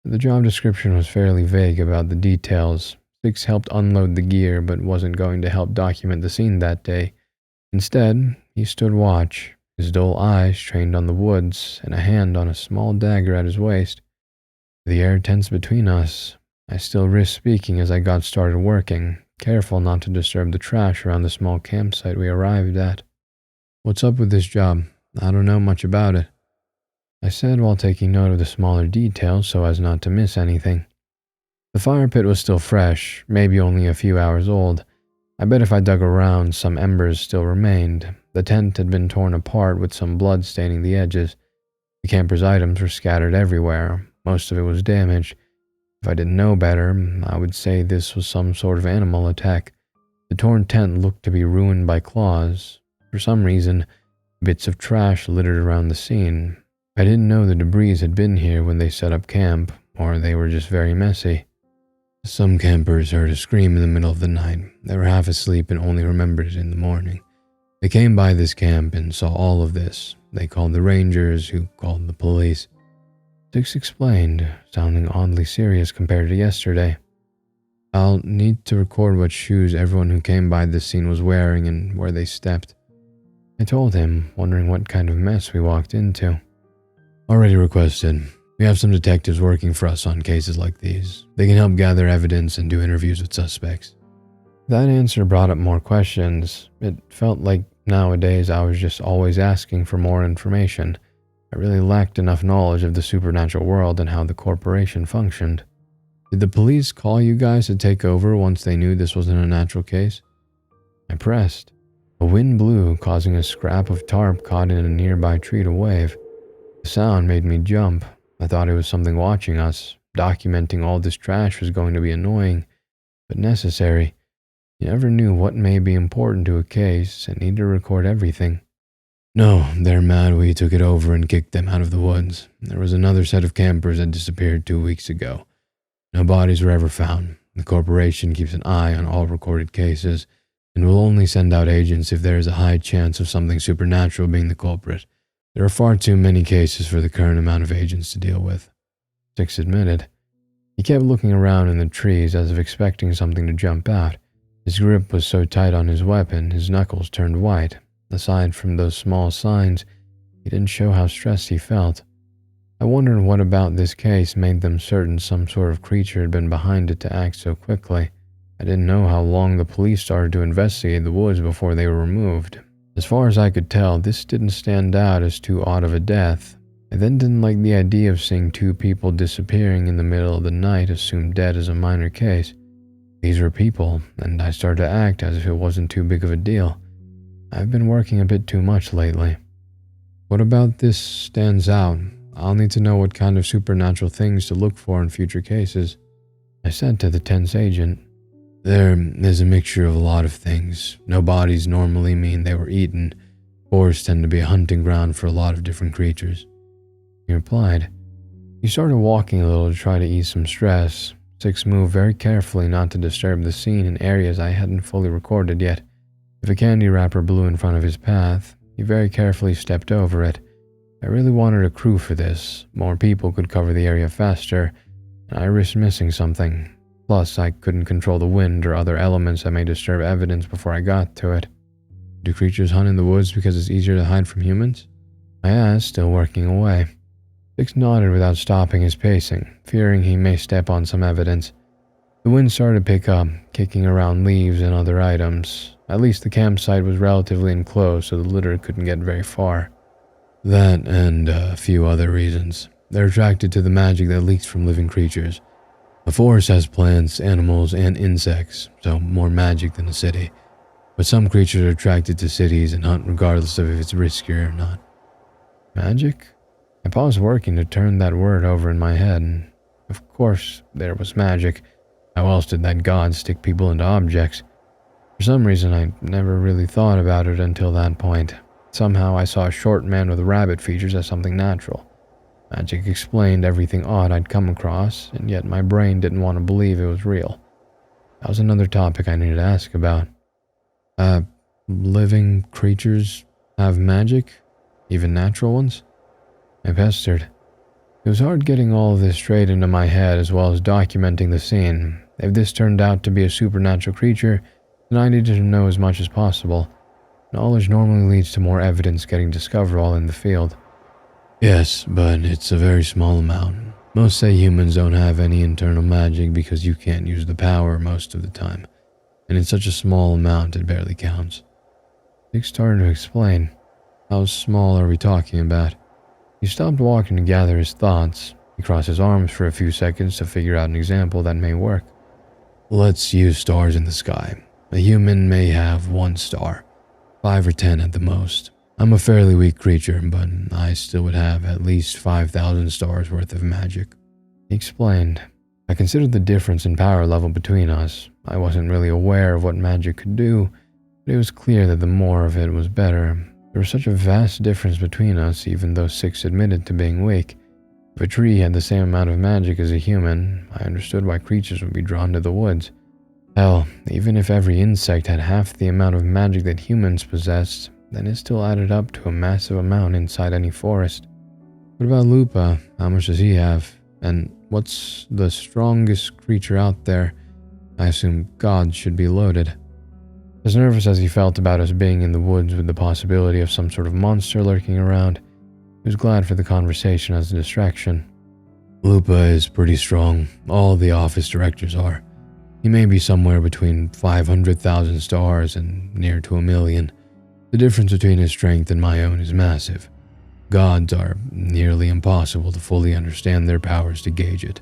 Speaker 1: The job description was fairly vague about the details. Six helped unload the gear but wasn't going to help document the scene that day. Instead, he stood watch, his dull eyes trained on the woods and a hand on a small dagger at his waist. The air tense between us. I still risked speaking as I got started working, careful not to disturb the trash around the small campsite we arrived at. What's up with this job? I don't know much about it, I said while taking note of the smaller details so as not to miss anything. The fire pit was still fresh, maybe only a few hours old. I bet if I dug around, some embers still remained. The tent had been torn apart with some blood staining the edges. The camper's items were scattered everywhere. Most of it was damaged. If I didn't know better, I would say this was some sort of animal attack. The torn tent looked to be ruined by claws. For some reason, bits of trash littered around the scene. I didn't know the debris had been here when they set up camp, or they were just very messy. Some campers heard a scream in the middle of the night. They were half asleep and only remembered it in the morning. They came by this camp and saw all of this. They called the rangers, who called the police. Six explained, sounding oddly serious compared to yesterday. I'll need to record what shoes everyone who came by this scene was wearing and where they stepped. I told him, wondering what kind of mess we walked into. Already requested. We have some detectives working for us on cases like these. They can help gather evidence and do interviews with suspects. That answer brought up more questions. It felt like nowadays I was just always asking for more information. I really lacked enough knowledge of the supernatural world and how the corporation functioned. Did the police call you guys to take over once they knew this wasn't a natural case? I pressed. A wind blew, causing a scrap of tarp caught in a nearby tree to wave. The sound made me jump. I thought it was something watching us. Documenting all this trash was going to be annoying, but necessary. You never knew what may be important to a case and need to record everything. No, they're mad we took it over and kicked them out of the woods. There was another set of campers that disappeared 2 weeks ago. No bodies were ever found. The corporation keeps an eye on all recorded cases and will only send out agents if there is a high chance of something supernatural being the culprit. There are far too many cases for the current amount of agents to deal with, Six admitted. He kept looking around in the trees as if expecting something to jump out. His grip was so tight on his weapon, his knuckles turned white. Aside from those small signs, he didn't show how stressed he felt. I wondered what about this case made them certain some sort of creature had been behind it to act so quickly. I didn't know how long the police started to investigate the woods before they were removed. As far as I could tell, this didn't stand out as too odd of a death. I then didn't like the idea of seeing two people disappearing in the middle of the night, assumed dead as a minor case. These were people, and I started to act as if it wasn't too big of a deal. I've been working a bit too much lately.
Speaker 2: What about this stands out? I'll need to know what kind of supernatural things to look for in future cases,
Speaker 1: I said to the tense agent.
Speaker 2: There is a mixture of a lot of things. No bodies normally mean they were eaten. Forests tend to be a hunting ground for a lot of different creatures,
Speaker 1: he replied. He started walking a little to try to ease some stress. Six moved very carefully not to disturb the scene in areas I hadn't fully recorded yet. If a candy wrapper blew in front of his path, he very carefully stepped over it. I really wanted a crew for this. More people could cover the area faster, and I risked missing something. Plus, I couldn't control the wind or other elements that may disturb evidence before I got to it.
Speaker 2: Do creatures hunt in the woods because it's easier to hide from humans?
Speaker 1: I asked, still working away. Six nodded without stopping his pacing, fearing he may step on some evidence. The wind started to pick up, kicking around leaves and other items. At least the campsite was relatively enclosed, so the litter couldn't get very far.
Speaker 2: That and a few other reasons. They're attracted to the magic that leaks from living creatures. A forest has plants, animals, and insects, so more magic than a city. But some creatures are attracted to cities and hunt regardless of if it's riskier or not.
Speaker 1: Magic? I paused working to turn that word over in my head, and of course there was magic. How else did that god stick people into objects? For some reason I never really thought about it until that point. Somehow I saw a short man with rabbit features as something natural. Magic explained everything odd I'd come across, and yet my brain didn't want to believe it was real. That was another topic I needed to ask about.
Speaker 2: Living creatures have magic? Even natural ones?
Speaker 1: I pestered. It was hard getting all of this straight into my head as well as documenting the scene. If this turned out to be a supernatural creature, then I needed to know as much as possible. Knowledge normally leads to more evidence getting discovered while in the field.
Speaker 2: Yes, but it's a very small amount. Most say humans don't have any internal magic because you can't use the power most of the time. And in such a small amount it barely counts.
Speaker 1: Dick started to explain.
Speaker 2: How small are we talking about?
Speaker 1: He stopped walking to gather his thoughts. He crossed his arms for a few seconds to figure out an example that may work.
Speaker 2: Let's use stars in the sky. A human may have 1 star, 5 or 10 at the most. I'm a fairly weak creature, but I still would have at least 5,000 stars worth of magic.
Speaker 1: He explained. I considered the difference in power level between us. I wasn't really aware of what magic could do, but it was clear that the more of it was better. There was such a vast difference between us, even though Six admitted to being weak. If a tree had the same amount of magic as a human, I understood why creatures would be drawn to the woods. Hell, even if every insect had half the amount of magic that humans possessed, then it still added up to a massive amount inside any forest.
Speaker 2: What about Lupa? How much does he have? And what's the strongest creature out there? I assume gods should be loaded.
Speaker 1: As nervous as he felt about us being in the woods with the possibility of some sort of monster lurking around, he was glad for the conversation as a distraction.
Speaker 2: Lupa is pretty strong. All the office directors are. He may be somewhere between 500,000 stars and near to 1 million. The difference between his strength and my own is massive. Gods are nearly impossible to fully understand their powers to gauge it.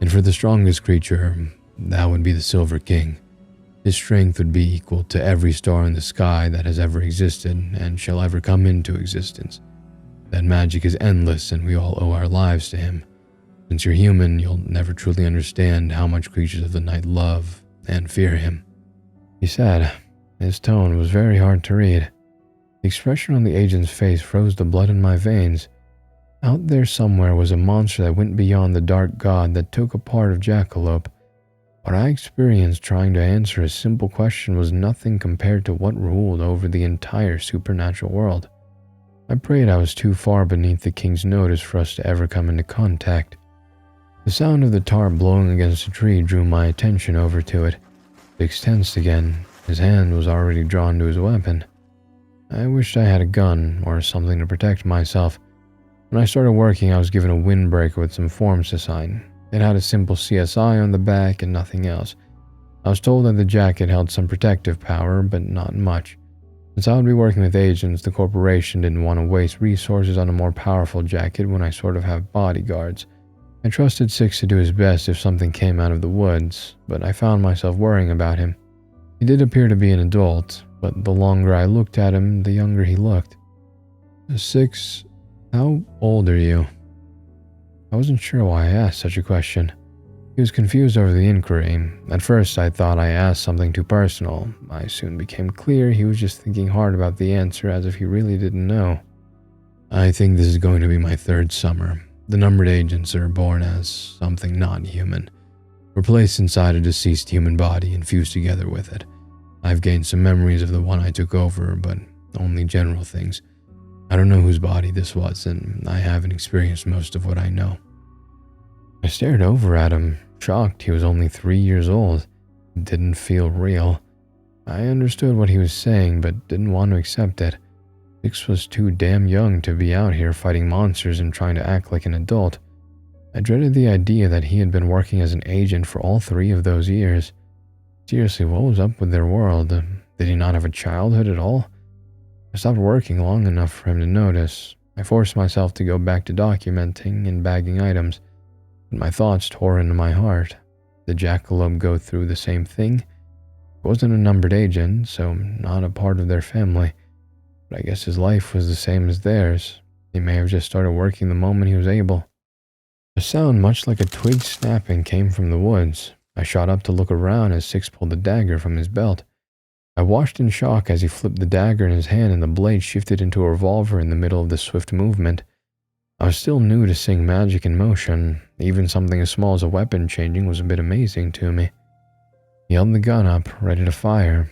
Speaker 2: And for the strongest creature, that would be the Silver King. His strength would be equal to every star in the sky that has ever existed and shall ever come into existence. That magic is endless and we all owe our lives to him. Since you're human, you'll never truly understand how much creatures of the night love and fear him.
Speaker 1: He said. His tone was very hard to read. The expression on the agent's face froze the blood in my veins. Out there somewhere was a monster that went beyond the dark god that took a part of Jackalope. What I experienced trying to answer a simple question was nothing compared to what ruled over the entire supernatural world. I prayed I was too far beneath the king's notice for us to ever come into contact. The sound of the tar blowing against a tree drew my attention over to it. Dix tensed again. His hand was already drawn to his weapon. I wished I had a gun or something to protect myself. When I started working, I was given a windbreaker with some forms to sign. It had a simple CSI on the back and nothing else. I was told that the jacket held some protective power, but not much. Since I would be working with agents, the corporation didn't want to waste resources on a more powerful jacket when I sort of have bodyguards. I trusted Six to do his best if something came out of the woods, but I found myself worrying about him. He did appear to be an adult, but the longer I looked at him, the younger he looked. Six, how old are you? I wasn't sure why I asked such a question. He was confused over the inquiry. At first, I thought I asked something too personal. I soon became clear he was just thinking hard about the answer as if he really didn't know. I think this is going to be my third summer. The numbered agents are born as something not human. Were placed inside a deceased human body and fused together with it. I've gained some memories of the one I took over, but only general things. I don't know whose body this was, and I haven't experienced most of what I know. I stared over at him, shocked he was only 3 years old. It didn't feel real. I understood what he was saying, but didn't want to accept it. Six was too damn young to be out here fighting monsters and trying to act like an adult. I dreaded the idea that he had been working as an agent for all 3 of those years. Seriously, what was up with their world? Did he not have a childhood at all? I stopped working long enough for him to notice. I forced myself to go back to documenting and bagging items, but my thoughts tore into my heart. Did Jackalope go through the same thing? He wasn't a numbered agent, so not a part of their family, but I guess his life was the same as theirs. He may have just started working the moment he was able. A sound much like a twig snapping came from the woods. I shot up to look around as Six pulled a dagger from his belt. I watched in shock as he flipped the dagger in his hand and the blade shifted into a revolver in the middle of the swift movement. I was still new to seeing magic in motion. Even something as small as a weapon changing was a bit amazing to me. He held the gun up, ready to fire.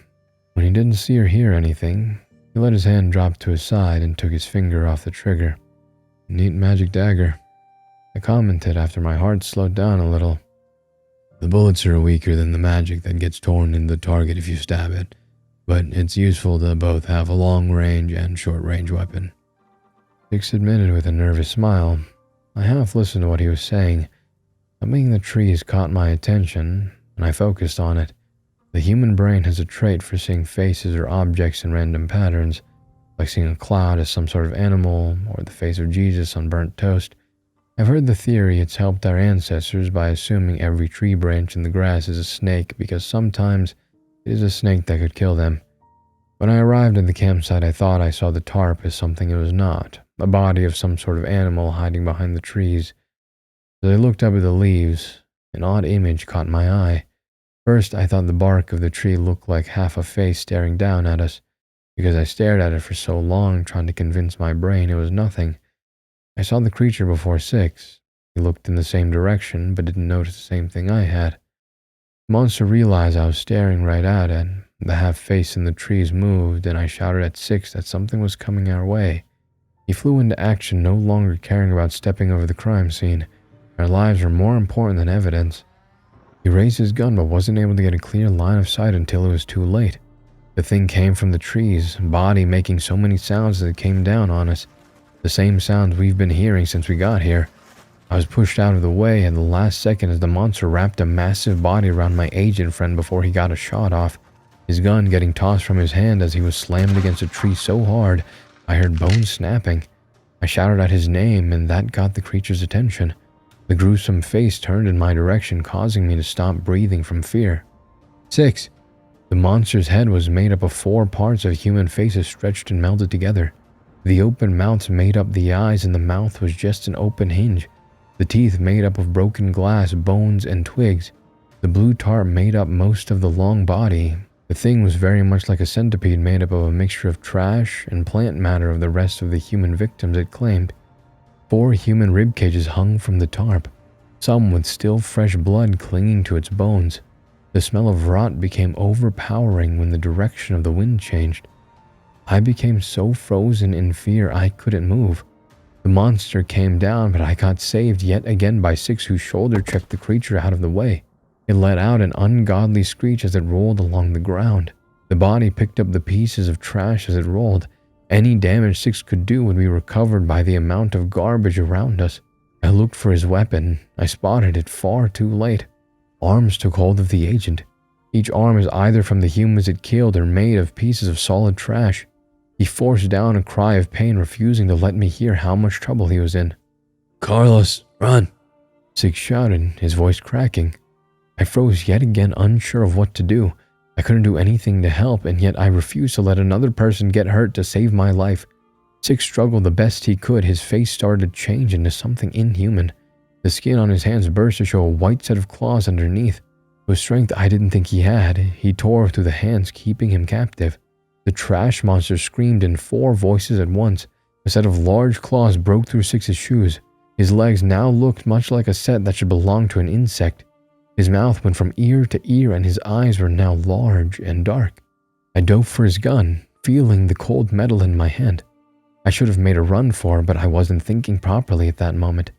Speaker 1: When he didn't see or hear anything, he let his hand drop to his side and took his finger off the trigger. Neat magic dagger, I commented after my heart slowed down a little. The bullets are weaker than the magic that gets torn into the target if you stab it, but it's useful to both have a long-range and short-range weapon. Six admitted with a nervous smile. I half listened to what he was saying. Something in the trees caught my attention, and I focused on it. The human brain has a trait for seeing faces or objects in random patterns, like seeing a cloud as some sort of animal, or the face of Jesus on burnt toast. I've heard the theory it's helped our ancestors by assuming every tree branch in the grass is a snake because sometimes it is a snake that could kill them. When I arrived at the campsite, I thought I saw the tarp as something it was not, a body of some sort of animal hiding behind the trees. As I looked up at the leaves, an odd image caught my eye. First, I thought the bark of the tree looked like half a face staring down at us, because I stared at it for so long trying to convince my brain it was nothing. I saw the creature before Six. He looked in the same direction, but didn't notice the same thing I had. The monster realized I was staring right at it. The half-face in the trees moved, and I shouted at Six that something was coming our way. He flew into action, no longer caring about stepping over the crime scene. Our lives were more important than evidence. He raised his gun, but wasn't able to get a clear line of sight until it was too late. The thing came from the trees, body making so many sounds as it came down on us. The same sounds we've been hearing since we got here. I was pushed out of the way at the last second as the monster wrapped a massive body around my agent friend before he got a shot off, his gun getting tossed from his hand as he was slammed against a tree so hard I heard bones snapping. I shouted out his name, and that got the creature's attention. The gruesome face turned in my direction, causing me to stop breathing from fear. Six. The monster's head was made up of 4 parts of human faces stretched and melded together. The open mouths made up the eyes, and the mouth was just an open hinge. The teeth made up of broken glass, bones, and twigs. The blue tarp made up most of the long body. The thing was very much like a centipede made up of a mixture of trash and plant matter of the rest of the human victims it claimed. 4 human rib cages hung from the tarp, some with still fresh blood clinging to its bones. The smell of rot became overpowering when the direction of the wind changed. I became so frozen in fear I couldn't move. The monster came down, but I got saved yet again by Six, who shoulder-checked the creature out of the way. It let out an ungodly screech as it rolled along the ground. The body picked up the pieces of trash as it rolled. Any damage Six could do would be recovered by the amount of garbage around us. I looked for his weapon. I spotted it far too late. Arms took hold of the agent. Each arm is either from the humans it killed or made of pieces of solid trash. He forced down a cry of pain, refusing to let me hear how much trouble he was in. "Carlos, run!" Six shouted, his voice cracking. I froze yet again, unsure of what to do. I couldn't do anything to help, and yet I refused to let another person get hurt to save my life. Six struggled the best he could. His face started to change into something inhuman. The skin on his hands burst to show a white set of claws underneath. With strength I didn't think he had, he tore through the hands, keeping him captive. The trash monster screamed in 4 voices at once. A set of large claws broke through Six's shoes. His legs now looked much like a set that should belong to an insect. His mouth went from ear to ear, and his eyes were now large and dark. I dove for his gun, feeling the cold metal in my hand. I should have made a run for it, but I wasn't thinking properly at that moment.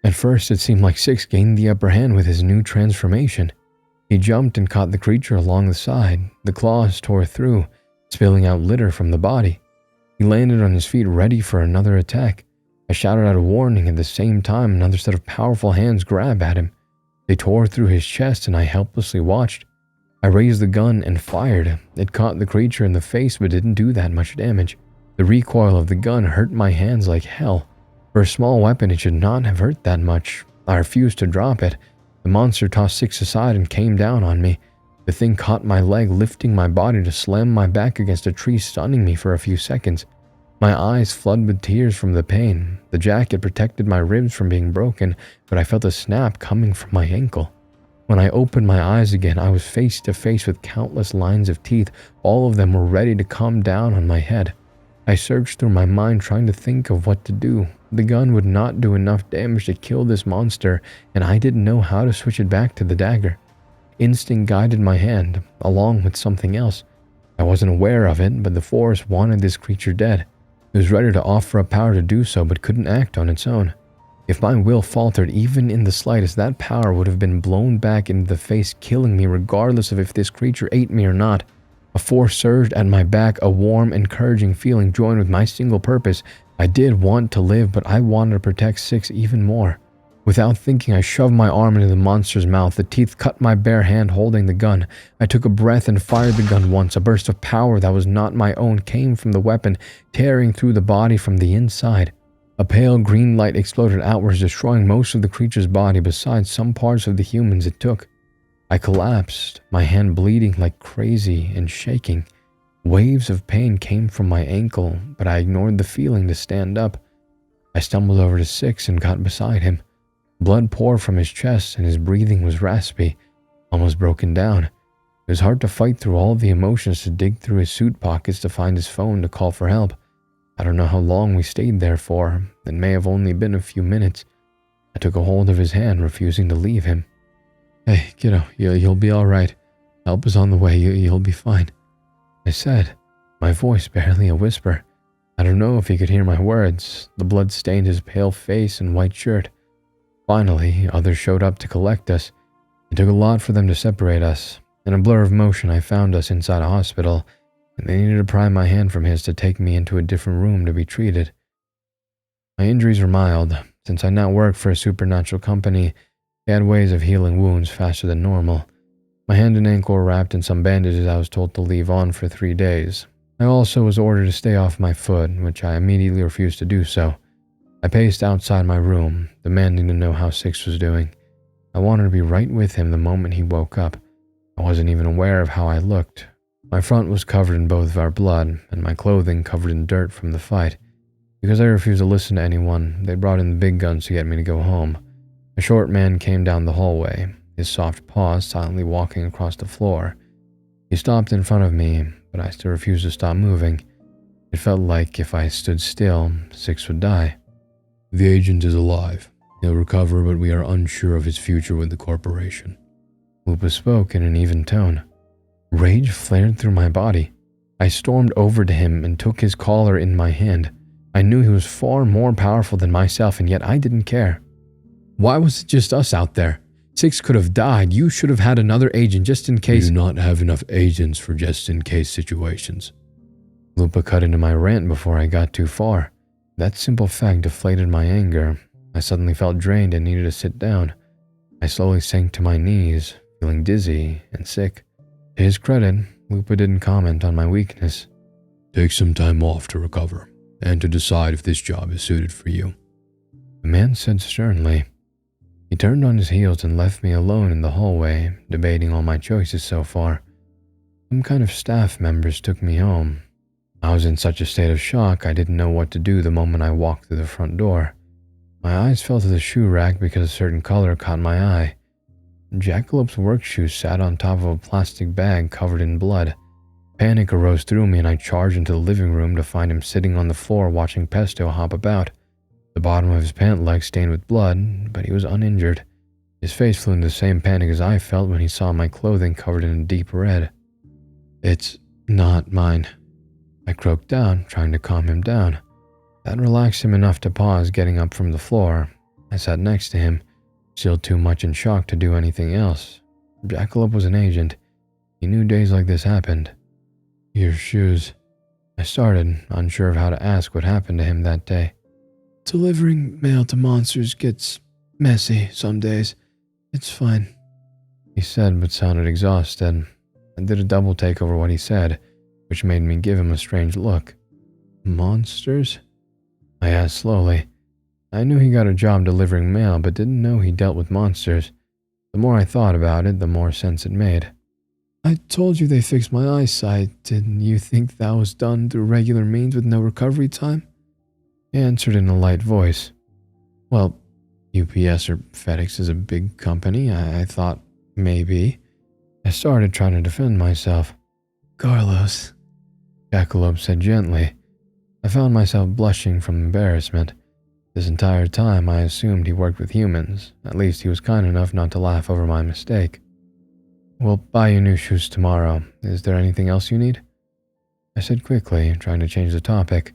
Speaker 1: At first, it seemed like Six gained the upper hand with his new transformation. He jumped and caught the creature along the side. The claws tore through, spilling out litter from the body. He landed on his feet, ready for another attack. I shouted out a warning. At the same time, another set of powerful hands grabbed at him. They tore through his chest, and I helplessly watched. I raised the gun and fired. It caught the creature in the face, but didn't do that much damage. The recoil of the gun hurt my hands like hell. For a small weapon, it should not have hurt that much. I refused to drop it. The monster tossed Six aside and came down on me. The thing caught my leg, lifting my body to slam my back against a tree, stunning me for a few seconds. My eyes flooded with tears from the pain. The jacket protected my ribs from being broken, but I felt a snap coming from my ankle. When I opened my eyes again, I was face to face with countless lines of teeth. All of them were ready to come down on my head. I searched through my mind, trying to think of what to do. The gun would not do enough damage to kill this monster, and I didn't know how to switch it back to the dagger. Instinct guided my hand, along with something else. I wasn't aware of it, but the forest wanted this creature dead. It was ready to offer up power to do so, but couldn't act on its own. If my will faltered even in the slightest, that power would have been blown back into the face, killing me regardless of if this creature ate me or not. A force surged at my back, a warm, encouraging feeling joined with my single purpose. I did want to live, but I wanted to protect Six even more. Without thinking, I shoved my arm into the monster's mouth. The teeth cut my bare hand holding the gun. I took a breath and fired the gun once. A burst of power that was not my own came from the weapon, tearing through the body from the inside. A pale green light exploded outwards, destroying most of the creature's body besides some parts of the humans it took. I collapsed, my hand bleeding like crazy and shaking. Waves of pain came from my ankle, but I ignored the feeling to stand up. I stumbled over to Six and got beside him. Blood poured from his chest, and his breathing was raspy, almost broken down. It was hard to fight through all the emotions, to dig through his suit pockets to find his phone to call for help. I don't know how long we stayed there for. It may have only been a few minutes. I took a hold of his hand, refusing to leave him. "Hey, kiddo, you'll be all right. Help is on the way. You'll be fine," I said, my voice barely a whisper. I don't know if he could hear my words. The blood stained his pale face and white shirt. Finally, others showed up to collect us. It took a lot for them to separate us. In a blur of motion, I found us inside a hospital, and they needed to pry my hand from his to take me into a different room to be treated. My injuries were mild. Since I now worked for a supernatural company, they had ways of healing wounds faster than normal. My hand and ankle were wrapped in some bandages I was told to leave on for 3 days. I also was ordered to stay off my foot, which I immediately refused to do so. I paced outside my room, demanding to know how Six was doing. I wanted to be right with him the moment he woke up. I wasn't even aware of how I looked. My front was covered in both of our blood, and my clothing covered in dirt from the fight. Because I refused to listen to anyone, they brought in the big guns to get me to go home. A short man came down the hallway, his soft paws silently walking across the floor. He stopped in front of me, but I still refused to stop moving. It felt like if I stood still, Six would die. "The agent is alive. He'll recover, but we are unsure of his future with the corporation." Lupa spoke in an even tone. Rage flared through my body. I stormed over to him and took his collar in my hand. I knew he was far more powerful than myself, and yet I didn't care. Why was it just us out there? Six could have died. You should have had another agent just in case.
Speaker 2: "We do not have enough agents for just-in-case situations."
Speaker 1: Lupa cut into my rant before I got too far. That simple fact deflated my anger. I suddenly felt drained and needed to sit down. I slowly sank to my knees, feeling dizzy and sick. To his credit, Lupa didn't comment on my weakness.
Speaker 2: Take some time off to recover and to decide if this job is suited for you.
Speaker 1: The man said sternly. He turned on his heels and left me alone in the hallway, debating all my choices so far. Some kind of staff members took me home. I was in such a state of shock I didn't know what to do the moment I walked through the front door. My eyes fell to the shoe rack because a certain color caught my eye. Jackalop's work shoes sat on top of a plastic bag covered in blood. Panic arose through me and I charged into the living room to find him sitting on the floor watching Pesto hop about. The bottom of his pant leg stained with blood, but he was uninjured. His face flew into the same panic as I felt when he saw my clothing covered in a deep red. "It's not mine," I croaked out, trying to calm him down. That relaxed him enough to pause, getting up from the floor. I sat next to him, still too much in shock to do anything else. Jackalope was an agent. He knew days like this happened. "Your shoes," I started, unsure of how to ask what happened to him that day. "Delivering mail to monsters gets messy some days. It's fine," he said, but sounded exhausted. I did a double take over what he said, which made me give him a strange look. "Monsters?" I asked slowly. I knew he got a job delivering mail, but didn't know he dealt with monsters. The more I thought about it, the more sense it made. "I told you they fixed my eyesight. Didn't you think that was done through regular means with no recovery time?" He answered in a light voice. "Well, UPS or FedEx is a big company. I thought maybe." I started trying to defend myself. "Carlos," Jackalope said gently. I found myself blushing from embarrassment. This entire time I assumed he worked with humans. At least he was kind enough not to laugh over my mistake. "We'll buy you new shoes tomorrow. Is there anything else you need?" I said quickly, trying to change the topic.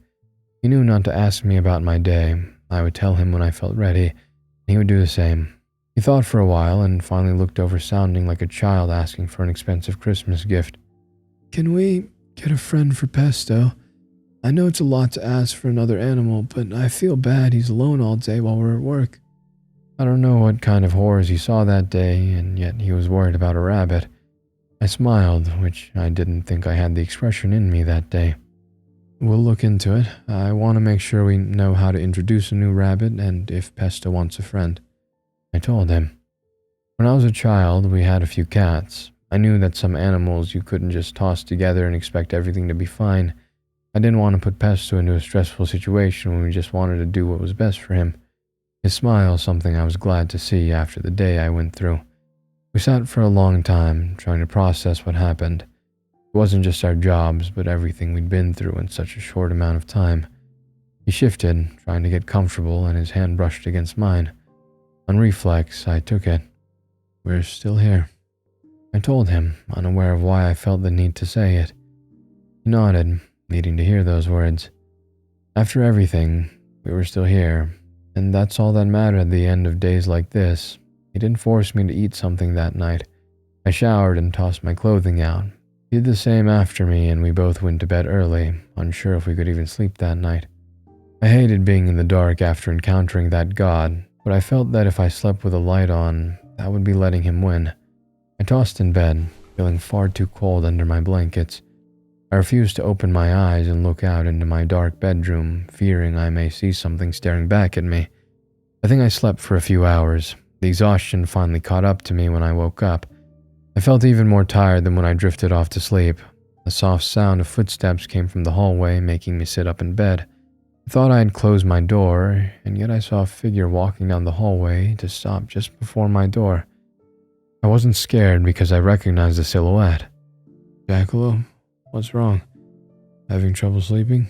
Speaker 1: He knew not to ask me about my day. I would tell him when I felt ready, and he would do the same. He thought for a while and finally looked over, sounding like a child asking for an expensive Christmas gift. "Can we get a friend for Pesto? I know it's a lot to ask for another animal, but I feel bad he's alone all day while we're at work." I don't know what kind of horrors he saw that day, and yet he was worried about a rabbit. I smiled, which I didn't think I had the expression in me that day. "We'll look into it. I want to make sure we know how to introduce a new rabbit and if Pesto wants a friend," I told him. When I was a child, we had a few cats. I knew that some animals you couldn't just toss together and expect everything to be fine. I didn't want to put Pesto into a stressful situation when we just wanted to do what was best for him. His smile was something I was glad to see after the day I went through. We sat for a long time, trying to process what happened. It wasn't just our jobs, but everything we'd been through in such a short amount of time. He shifted, trying to get comfortable, and his hand brushed against mine. On reflex, I took it. "We're still here," I told him, unaware of why I felt the need to say it. He nodded, needing to hear those words. After everything, we were still here, and that's all that mattered at the end of days like this. He didn't force me to eat something that night. I showered and tossed my clothing out. He did the same after me, and we both went to bed early, unsure if we could even sleep that night. I hated being in the dark after encountering that god, but I felt that if I slept with a light on, that would be letting him win. I tossed in bed, feeling far too cold under my blankets. I refused to open my eyes and look out into my dark bedroom, fearing I may see something staring back at me. I think I slept for a few hours. The exhaustion finally caught up to me when I woke up. I felt even more tired than when I drifted off to sleep. A soft sound of footsteps came from the hallway, making me sit up in bed. I thought I had closed my door, and yet I saw a figure walking down the hallway to stop just before my door. I wasn't scared because I recognized the silhouette. "Jackalope, what's wrong? Having trouble sleeping?"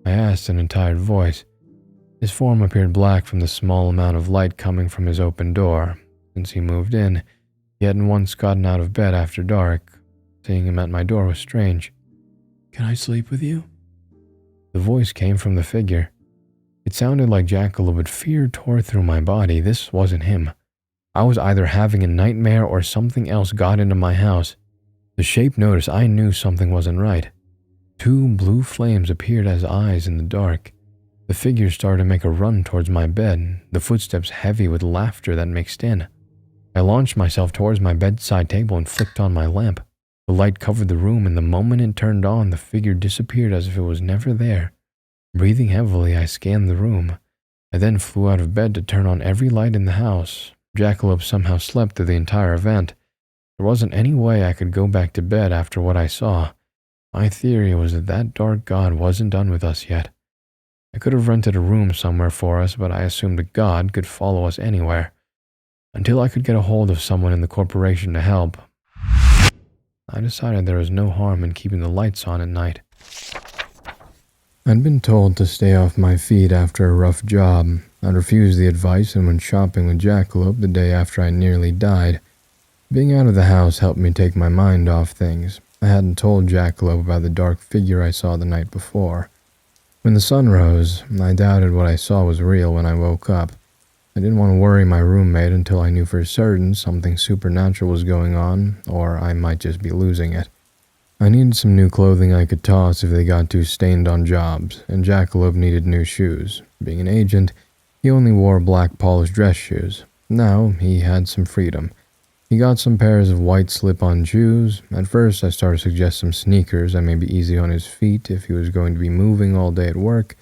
Speaker 1: I asked in a tired voice. His form appeared black from the small amount of light coming from his open door. Since he moved in, he hadn't once gotten out of bed after dark. Seeing him at my door was strange. "Can I sleep with you?" The voice came from the figure. It sounded like Jackalope, but fear tore through my body. This wasn't him. I was either having a nightmare or something else got into my house. The shape noticed I knew something wasn't right. 2 blue flames appeared as eyes in the dark. The figure started to make a run towards my bed, the footsteps heavy with laughter that mixed in. I launched myself towards my bedside table and flicked on my lamp. The light covered the room, and the moment it turned on, the figure disappeared as if it was never there. Breathing heavily, I scanned the room. I then flew out of bed to turn on every light in the house. Jackalope somehow slept through the entire event. There wasn't any way I could go back to bed after what I saw. My theory was that that dark god wasn't done with us yet. I could have rented a room somewhere for us, but I assumed a god could follow us anywhere. Until I could get a hold of someone in the corporation to help, I decided there was no harm in keeping the lights on at night. I'd been told to stay off my feet after a rough job. I'd refused the advice and went shopping with Jackalope the day after I nearly died. Being out of the house helped me take my mind off things. I hadn't told Jackalope about the dark figure I saw the night before. When the sun rose, I doubted what I saw was real when I woke up. I didn't want to worry my roommate until I knew for certain something supernatural was going on, or I might just be losing it. I needed some new clothing I could toss if they got too stained on jobs, and Jackalope needed new shoes. Being an agent, he only wore black polished dress shoes. Now he had some freedom. He got some pairs of white slip-on shoes. At first, I started to suggest some sneakers that may be easy on his feet if he was going to be moving all day at work.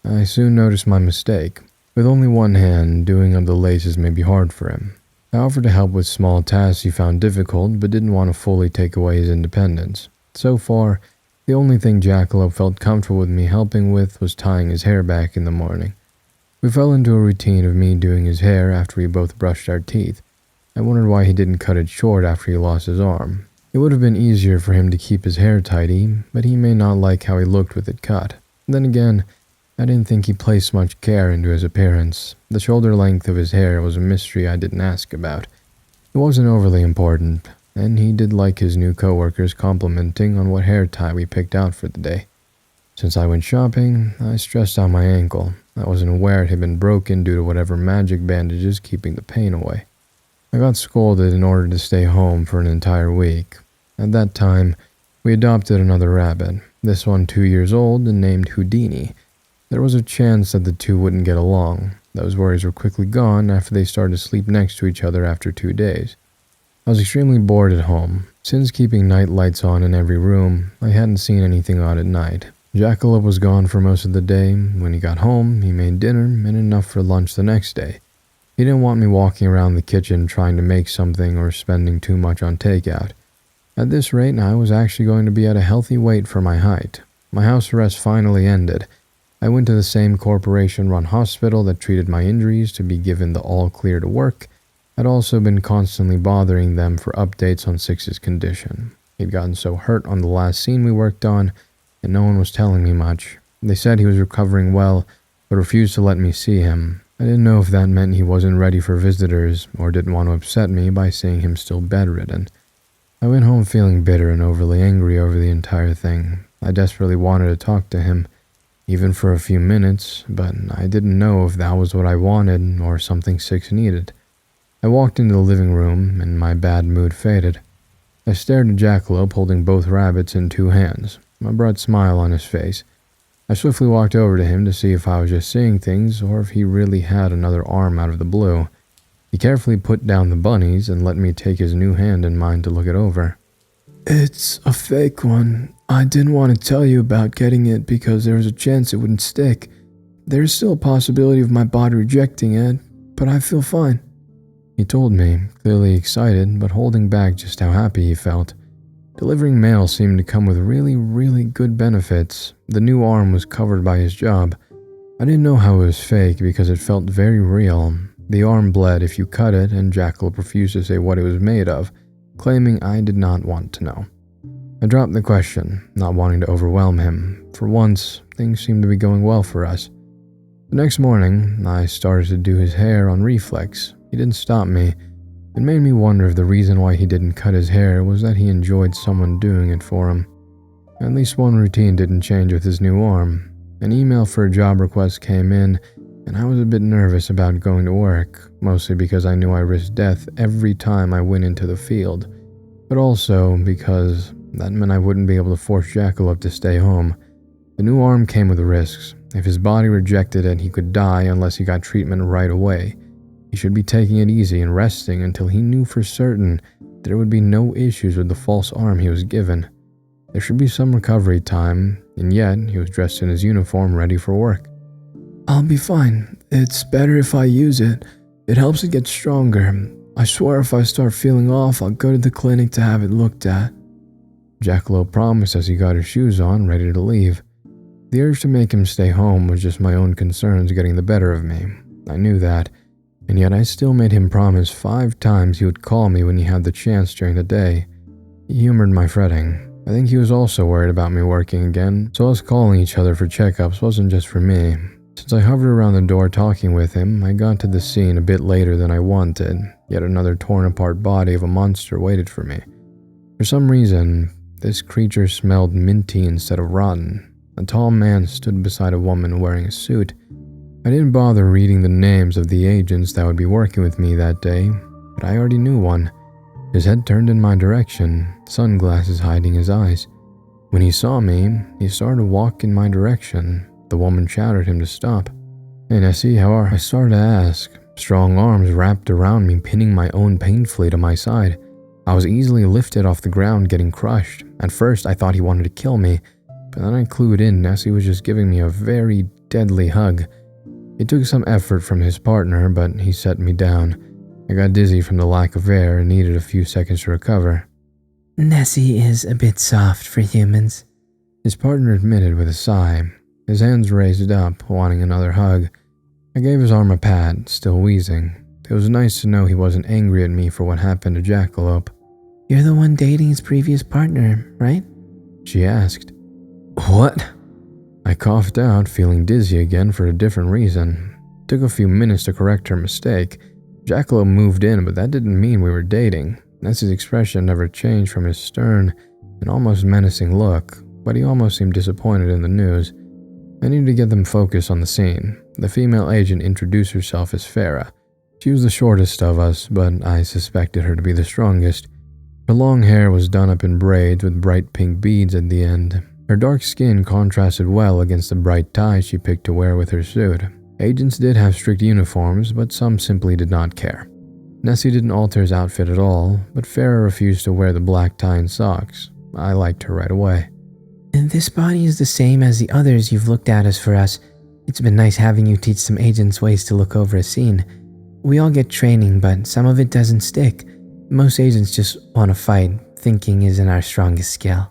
Speaker 1: I soon noticed my mistake. With only one hand, doing up the laces may be hard for him. I offered to help with small tasks he found difficult, but didn't want to fully take away his independence. So far, the only thing Jackalope felt comfortable with me helping with was tying his hair back in the morning. We fell into a routine of me doing his hair after we both brushed our teeth. I wondered why he didn't cut it short after he lost his arm. It would have been easier for him to keep his hair tidy, but he may not like how he looked with it cut. Then again, I didn't think he placed much care into his appearance. The shoulder length of his hair was a mystery I didn't ask about. It wasn't overly important, and he did like his new coworkers complimenting on what hair tie we picked out for the day. Since I went shopping, I stressed out my ankle. I wasn't aware it had been broken due to whatever magic bandages keeping the pain away. I got scolded in order to stay home for an entire week. At that time, we adopted another rabbit, this one 2 years old and named Houdini. There was a chance that the two wouldn't get along. Those worries were quickly gone after they started to sleep next to each other after 2 days. I was extremely bored at home. Since keeping night lights on in every room, I hadn't seen anything odd at night. Jackalope was gone for most of the day. When he got home, he made dinner and enough for lunch the next day. He didn't want me walking around the kitchen trying to make something or spending too much on takeout. At this rate, I was actually going to be at a healthy weight for my height. My house arrest finally ended. I went to the same corporation-run hospital that treated my injuries to be given the all-clear to work. I'd also been constantly bothering them for updates on Six's condition. He'd gotten so hurt on the last scene we worked on, and no one was telling me much. They said he was recovering well, but refused to let me see him. I didn't know if that meant he wasn't ready for visitors, or didn't want to upset me by seeing him still bedridden. I went home feeling bitter and overly angry over the entire thing. I desperately wanted to talk to him, even for a few minutes, but I didn't know if that was what I wanted or something Six needed. I walked into the living room, and my bad mood faded. I stared at Jackalope holding both rabbits in 2 hands, a broad smile on his face. I swiftly walked over to him to see if I was just seeing things or if he really had another arm out of the blue. He carefully put down the bunnies and let me take his new hand in mine to look it over. "It's a fake one. I didn't want to tell you about getting it because there was a chance it wouldn't stick. There's still a possibility of my body rejecting it, but I feel fine," he told me, clearly excited but holding back just how happy he felt. Delivering mail seemed to come with really good benefits. The new arm was covered by his job. I didn't know how it was fake because it felt very real. The arm bled if you cut it, and Jackalope refused to say what it was made of, claiming I did not want to know. I dropped the question, not wanting to overwhelm him. For once, things seemed to be going well for us. The next morning, I started to do his hair on reflex. He didn't stop me. It made me wonder if the reason why he didn't cut his hair was that he enjoyed someone doing it for him. At least one routine didn't change with his new arm. An email for a job request came in, and I was a bit nervous about going to work, mostly because I knew I risked death every time I went into the field, but also because that meant I wouldn't be able to force Jackalope to stay home. The new arm came with risks. If his body rejected it, he could die unless he got treatment right away. He should be taking it easy and resting until he knew for certain there would be no issues with the false arm he was given. There should be some recovery time, and yet he was dressed in his uniform ready for work. "I'll be fine. It's better if I use it. It helps it get stronger. I swear if I start feeling off, I'll go to the clinic to have it looked at." Jackalope promised as he got his shoes on, ready to leave. The urge to make him stay home was just my own concerns getting the better of me. I knew that, and yet I still made him promise 5 times he would call me when he had the chance during the day. He humored my fretting. I think he was also worried about me working again, so us calling each other for checkups wasn't just for me. Since I hovered around the door talking with him, I got to the scene a bit later than I wanted. Yet another torn apart body of a monster waited for me. For some reason, this creature smelled minty instead of rotten. A tall man stood beside a woman wearing a suit. I didn't bother reading the names of the agents that would be working with me that day, but I already knew one. His head turned in my direction, sunglasses hiding his eyes. When he saw me, he started to walk in my direction. The woman shouted him to stop. "Hey Nessie, how are?" I started to ask. Strong arms wrapped around me, pinning my own painfully to my side. I was easily lifted off the ground, getting crushed. At first, I thought he wanted to kill me, but then I clued in Nessie was just giving me a very deadly hug. It took some effort from his partner, but he set me down. I got dizzy from the lack of air and needed a few seconds to recover.
Speaker 3: "Nessie is a bit soft for humans,"
Speaker 1: his partner admitted with a sigh. His hands raised up, wanting another hug. I gave his arm a pat, still wheezing. It was nice to know he wasn't angry at me for what happened to Jackalope.
Speaker 3: "You're the one dating his previous partner, right?"
Speaker 1: she asked. "What?" I coughed out, feeling dizzy again for a different reason. It took a few minutes to correct her mistake. Jackalope moved in, but that didn't mean we were dating. Nessie's expression never changed from his stern and almost menacing look, but he almost seemed disappointed in the news. I needed to get them focused on the scene. The female agent introduced herself as Farah. She was the shortest of us, but I suspected her to be the strongest. Her long hair was done up in braids with bright pink beads at the end. Her dark skin contrasted well against the bright tie she picked to wear with her suit. Agents did have strict uniforms, but some simply did not care. Nessie didn't alter his outfit at all, but Farah refused to wear the black tie and socks. I liked her right away.
Speaker 3: "And this body is the same as the others you've looked at as for us. It's been nice having you teach some agents ways to look over a scene. We all get training, but some of it doesn't stick. Most agents just want to fight. Thinking isn't our strongest skill."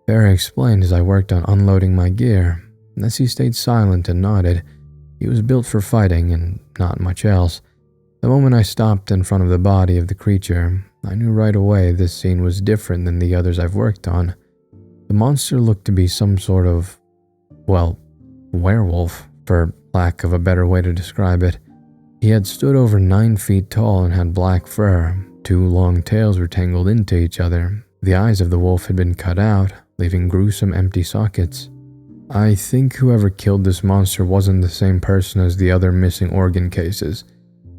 Speaker 1: Farah explained as I worked on unloading my gear. Nessie stayed silent and nodded. He was built for fighting and not much else. The moment I stopped in front of the body of the creature, I knew right away this scene was different than the others I've worked on. The monster looked to be some sort of, well, werewolf, for lack of a better way to describe it. He had stood over 9 feet tall and had black fur. 2 long tails were tangled into each other. The eyes of the wolf had been cut out, leaving gruesome empty sockets. I think whoever killed this monster wasn't the same person as the other missing organ cases.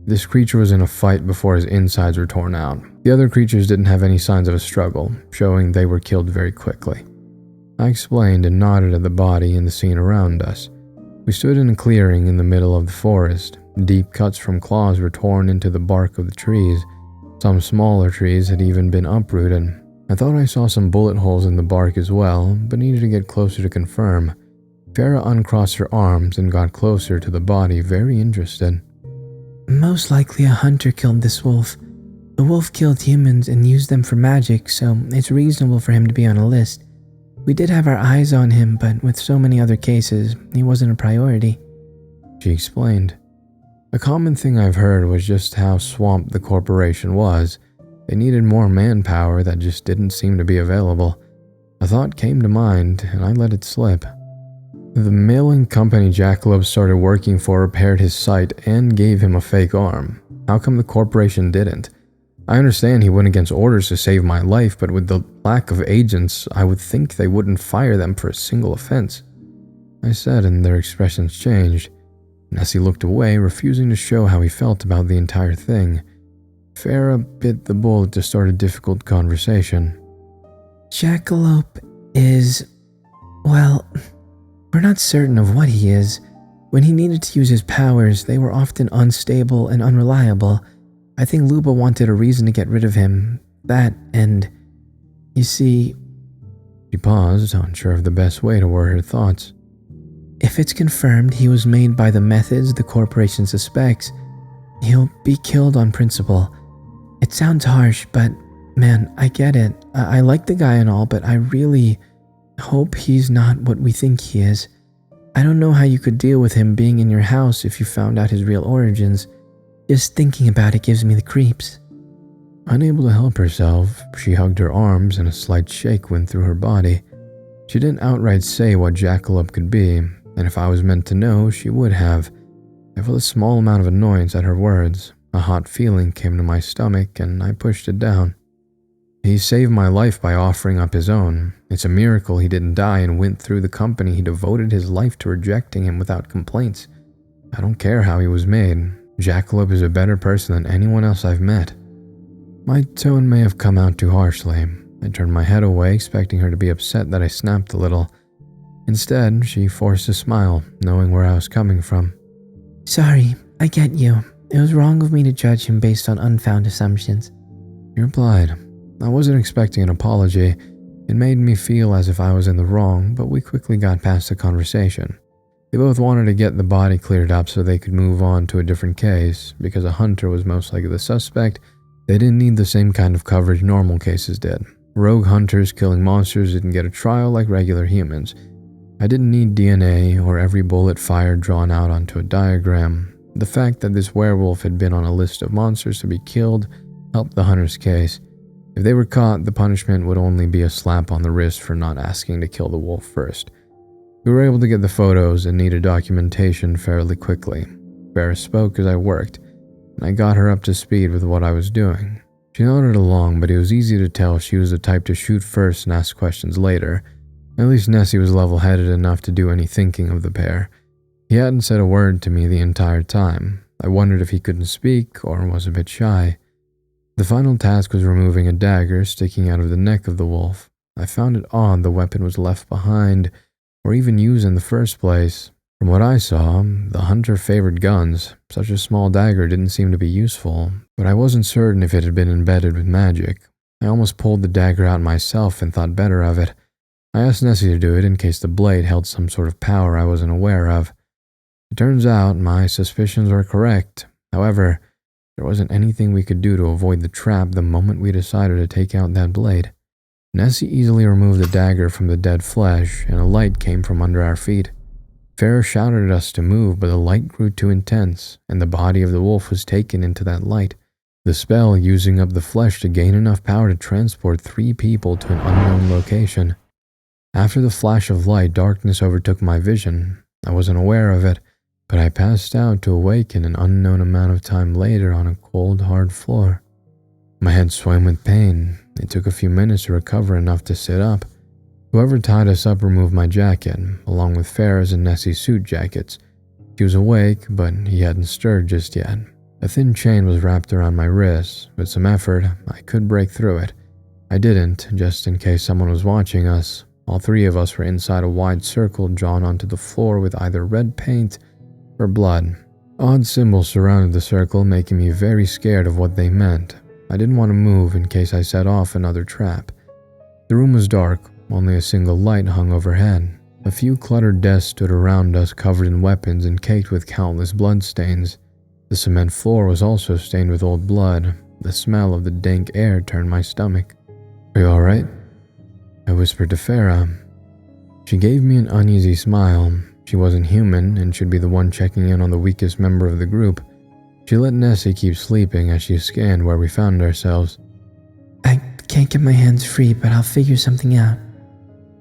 Speaker 1: This creature was in a fight before his insides were torn out. The other creatures didn't have any signs of a struggle, showing they were killed very quickly. I explained and nodded at the body and the scene around us. We stood in a clearing in the middle of the forest. Deep cuts from claws were torn into the bark of the trees. Some smaller trees had even been uprooted. I thought I saw some bullet holes in the bark as well, but needed to get closer to confirm. Farah uncrossed her arms and got closer to the body, very interested.
Speaker 3: "Most likely a hunter killed this wolf. The wolf killed humans and used them for magic, so it's reasonable for him to be on a list. We did have our eyes on him, but with so many other cases, he wasn't a priority,"
Speaker 1: she explained. A common thing I've heard was just how swamped the corporation was. They needed more manpower that just didn't seem to be available. A thought came to mind, and I let it slip. The mailing company Jackalope started working for repaired his sight and gave him a fake arm. How come the corporation didn't? I understand he went against orders to save my life, but with the lack of agents, I would think they wouldn't fire them for a single offense. I said, and their expressions changed. Nessie looked away, refusing to show how he felt about the entire thing. Farah bit the bullet to start a difficult conversation.
Speaker 3: "Jackalope is... well, we're not certain of what he is. When he needed to use his powers, they were often unstable and unreliable. I think Luba wanted a reason to get rid of him. That, and you see,
Speaker 2: She paused, unsure of the best way to word her thoughts.
Speaker 3: if it's confirmed he was made by the methods the corporation suspects, he'll be killed on principle. It sounds harsh, but man, I get it. I like the guy and all, but I really hope he's not what we think he is. I don't know how you could deal with him being in your house if you found out his real origins. Just thinking about it gives me the creeps.
Speaker 2: Unable to help herself, she hugged her arms and a slight shake went through her body. She didn't outright say what jackalope could be, and if I was meant to know, she would have. I felt a small amount of annoyance at her words. A hot feeling came to my stomach and I pushed it down. He saved my life by offering up his own. It's a miracle he didn't die and went through the company he devoted his life to rejecting him without complaints. I don't care how he was made. Jackalope is a better person than anyone else I've met. My tone may have come out too harshly. I turned my head away, expecting her to be upset that I snapped a little. Instead, she forced a smile, knowing where I was coming from.
Speaker 3: Sorry, I get you. It was wrong of me to judge him based on unfounded assumptions.
Speaker 2: She replied. I wasn't expecting an apology. It made me feel as if I was in the wrong, but we quickly got past the conversation. They both wanted to get the body cleared up so they could move on to a different case. Because a hunter was most likely the suspect, they didn't need the same kind of coverage normal cases did. Rogue hunters killing monsters didn't get a trial like regular humans. I didn't need DNA or every bullet fired drawn out onto a diagram. The fact that this werewolf had been on a list of monsters to be killed helped the hunter's case. If they were caught, the punishment would only be a slap on the wrist for not asking to kill the wolf first. We were able to get the photos and needed documentation fairly quickly. Farrah spoke as I worked, and I got her up to speed with what I was doing. She nodded along, but it was easy to tell she was the type to shoot first and ask questions later. At least Nessie was level-headed enough to do any thinking of the pair. He hadn't said a word to me the entire time. I wondered if he couldn't speak or was a bit shy. The final task was removing a dagger sticking out of the neck of the wolf. I found it odd the weapon was left behind, or even used in the first place. From what I saw, the hunter favored guns. Such a small dagger didn't seem to be useful, but I wasn't certain if it had been embedded with magic. I almost pulled the dagger out myself and thought better of it. I asked Nessie to do it in case the blade held some sort of power I wasn't aware of. It turns out my suspicions were correct. However, there wasn't anything we could do to avoid the trap the moment we decided to take out that blade. Nessie easily removed the dagger from the dead flesh, and a light came from under our feet. Farrah shouted at us to move, but the light grew too intense, and the body of the wolf was taken into that light, the spell using up the flesh to gain enough power to transport 3 people to an unknown location. After the flash of light, darkness overtook my vision. I wasn't aware of it, but I passed out to awaken an unknown amount of time later on a cold, hard floor. My head swam with pain. It took a few minutes to recover enough to sit up. Whoever tied us up removed my jacket, along with Farrah's and Nessie's suit jackets. He was awake, but he hadn't stirred just yet. A thin chain was wrapped around my wrist. With some effort, I could break through it. I didn't, just in case someone was watching us. All 3 of us were inside a wide circle drawn onto the floor with either red paint or blood. Odd symbols surrounded the circle, making me very scared of what they meant. I didn't want to move in case I set off another trap. The room was dark, only a single light hung overhead. A few cluttered desks stood around us covered in weapons and caked with countless bloodstains. The cement floor was also stained with old blood. The smell of the dank air turned my stomach. "Are you alright?" I whispered to Farrah. She gave me an uneasy smile. She wasn't human and should be the one checking in on the weakest member of the group. She let Nessie keep sleeping as she scanned where we found ourselves.
Speaker 3: I can't get my hands free, but I'll figure something out,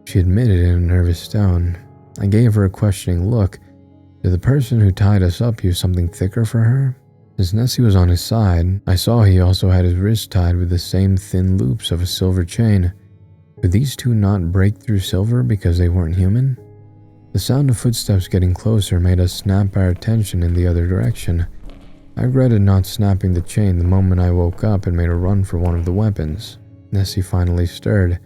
Speaker 2: she admitted in a nervous tone. I gave her a questioning look. Did the person who tied us up use something thicker for her? Since Nessie was on his side, I saw he also had his wrist tied with the same thin loops of a silver chain. Could these 2 not break through silver because they weren't human? The sound of footsteps getting closer made us snap our attention in the other direction. I regretted not snapping the chain the moment I woke up and made a run for one of the weapons. Nessie finally stirred.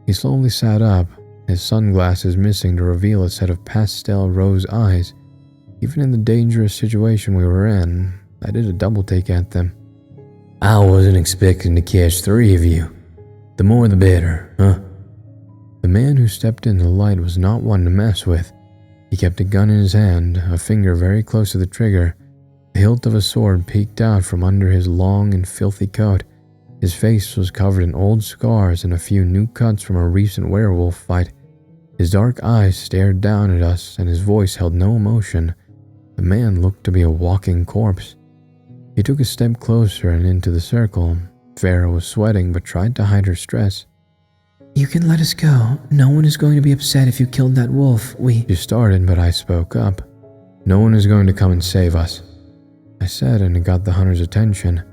Speaker 2: He slowly sat up, his sunglasses missing to reveal a set of pastel rose eyes. Even in the dangerous situation we were in, I did a double take at them.
Speaker 1: I wasn't expecting to catch 3 of you. The more the better, huh?
Speaker 2: The man who stepped into the light was not one to mess with. He kept a gun in his hand, a finger very close to the trigger. The hilt of a sword peeked out from under his long and filthy coat. His face was covered in old scars and a few new cuts from a recent werewolf fight. His dark eyes stared down at us, and his voice held no emotion. The man looked to be a walking corpse. He took a step closer and into the circle. Farah was sweating but tried to hide her stress.
Speaker 3: You can let us go. No one is going to be upset if you killed that wolf.
Speaker 2: She started, but I spoke up. No one is going to come and save us, I said, and it got the hunter's attention.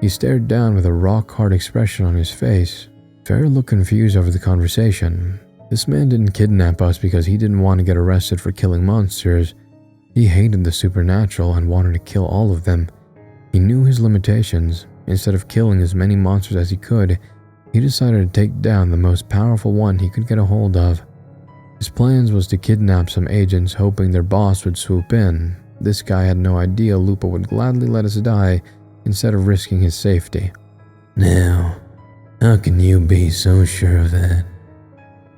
Speaker 2: He stared down with a rock-hard expression on his face. Farah looked confused over the conversation. This man didn't kidnap us because he didn't want to get arrested for killing monsters. He hated the supernatural and wanted to kill all of them. He knew his limitations. Instead of killing as many monsters as he could, he decided to take down the most powerful one he could get a hold of. His plans was to kidnap some agents, hoping their boss would swoop in. This guy had no idea Lupa would gladly let us die instead of risking his safety.
Speaker 1: Now, how can you be so sure of that?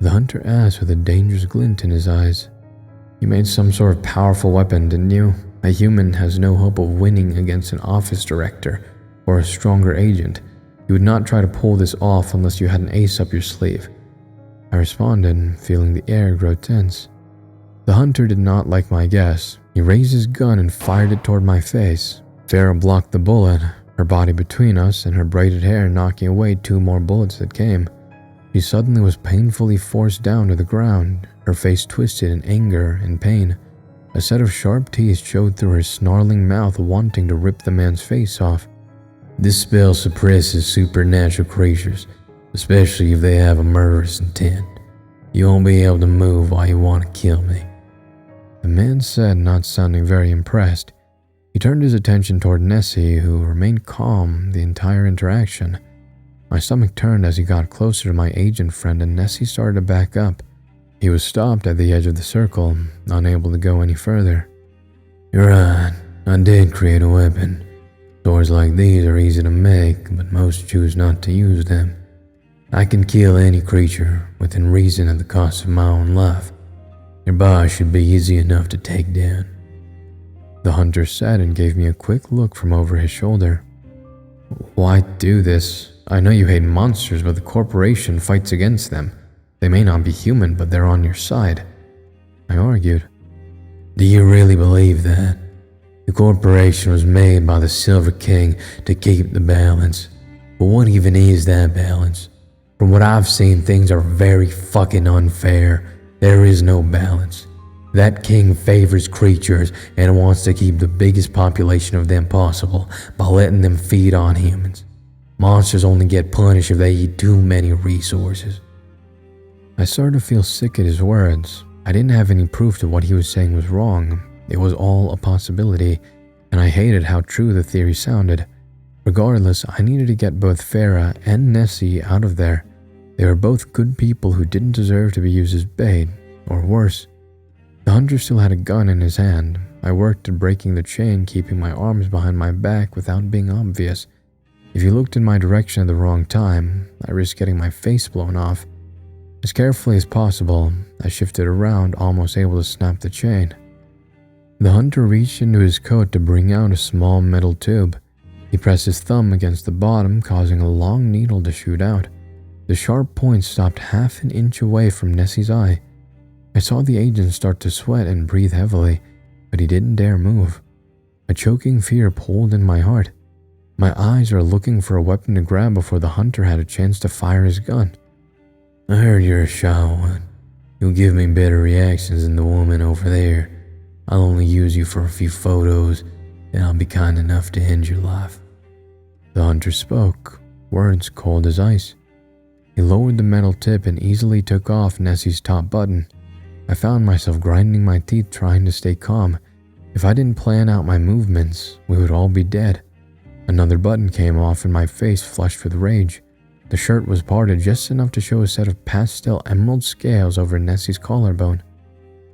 Speaker 2: The hunter asked with a dangerous glint in his eyes. You made some sort of powerful weapon, didn't you? A human has no hope of winning against an office director or a stronger agent. You would not try to pull this off unless you had an ace up your sleeve. I responded, feeling the air grow tense. The hunter did not like my guess. He raised his gun and fired it toward my face. Farah blocked the bullet, her body between us and her braided hair knocking away 2 more bullets that came. She suddenly was painfully forced down to the ground, her face twisted in anger and pain. A set of sharp teeth showed through her snarling mouth, wanting to rip the man's face off.
Speaker 1: This spell suppresses supernatural creatures, especially if they have a murderous intent. You won't be able to move while you want to kill me.
Speaker 2: The man said, not sounding very impressed. He turned his attention toward Nessie, who remained calm the entire interaction. My stomach turned as he got closer to my agent friend, and Nessie started to back up. He was stopped at the edge of the circle, unable to go any further.
Speaker 1: You're right, I did create a weapon. Swords like these are easy to make, but most choose not to use them. I can kill any creature within reason at the cost of my own life. Your boss should be easy enough to take down.
Speaker 2: The hunter said and gave me a quick look from over his shoulder. Why do this? I know you hate monsters, but the corporation fights against them. They may not be human, but they're on your side, I argued.
Speaker 1: Do you really believe that? The corporation was made by the Silver King to keep the balance. But what even is that balance? From what I've seen, things are very fucking unfair. There is no balance. That king favors creatures and wants to keep the biggest population of them possible by letting them feed on humans. Monsters only get punished if they eat too many resources.
Speaker 2: I started to feel sick at his words. I didn't have any proof that what he was saying was wrong. It was all a possibility, and I hated how true the theory sounded. Regardless, I needed to get both Farah and Nessie out of there. They were both good people who didn't deserve to be used as bait, or worse. The hunter still had a gun in his hand. I worked at breaking the chain, keeping my arms behind my back without being obvious. If he looked in my direction at the wrong time, I risked getting my face blown off. As carefully as possible, I shifted around, almost able to snap the chain. The hunter reached into his coat to bring out a small metal tube. He pressed his thumb against the bottom, causing a long needle to shoot out. The sharp point stopped half an inch away from Nessie's eye. I saw the agent start to sweat and breathe heavily, but he didn't dare move. A choking fear pulled in my heart. My eyes were looking for a weapon to grab before the hunter had a chance to fire his gun.
Speaker 1: I heard you're a shy one. You'll give me better reactions than the woman over there. I'll only use you for a few photos, and I'll be kind enough to end your life.
Speaker 2: The hunter spoke, words cold as ice. He lowered the metal tip and easily took off Nessie's top button. I found myself grinding my teeth trying to stay calm. If I didn't plan out my movements, we would all be dead. Another button came off and my face flushed with rage. The shirt was parted just enough to show a set of pastel emerald scales over Nessie's collarbone.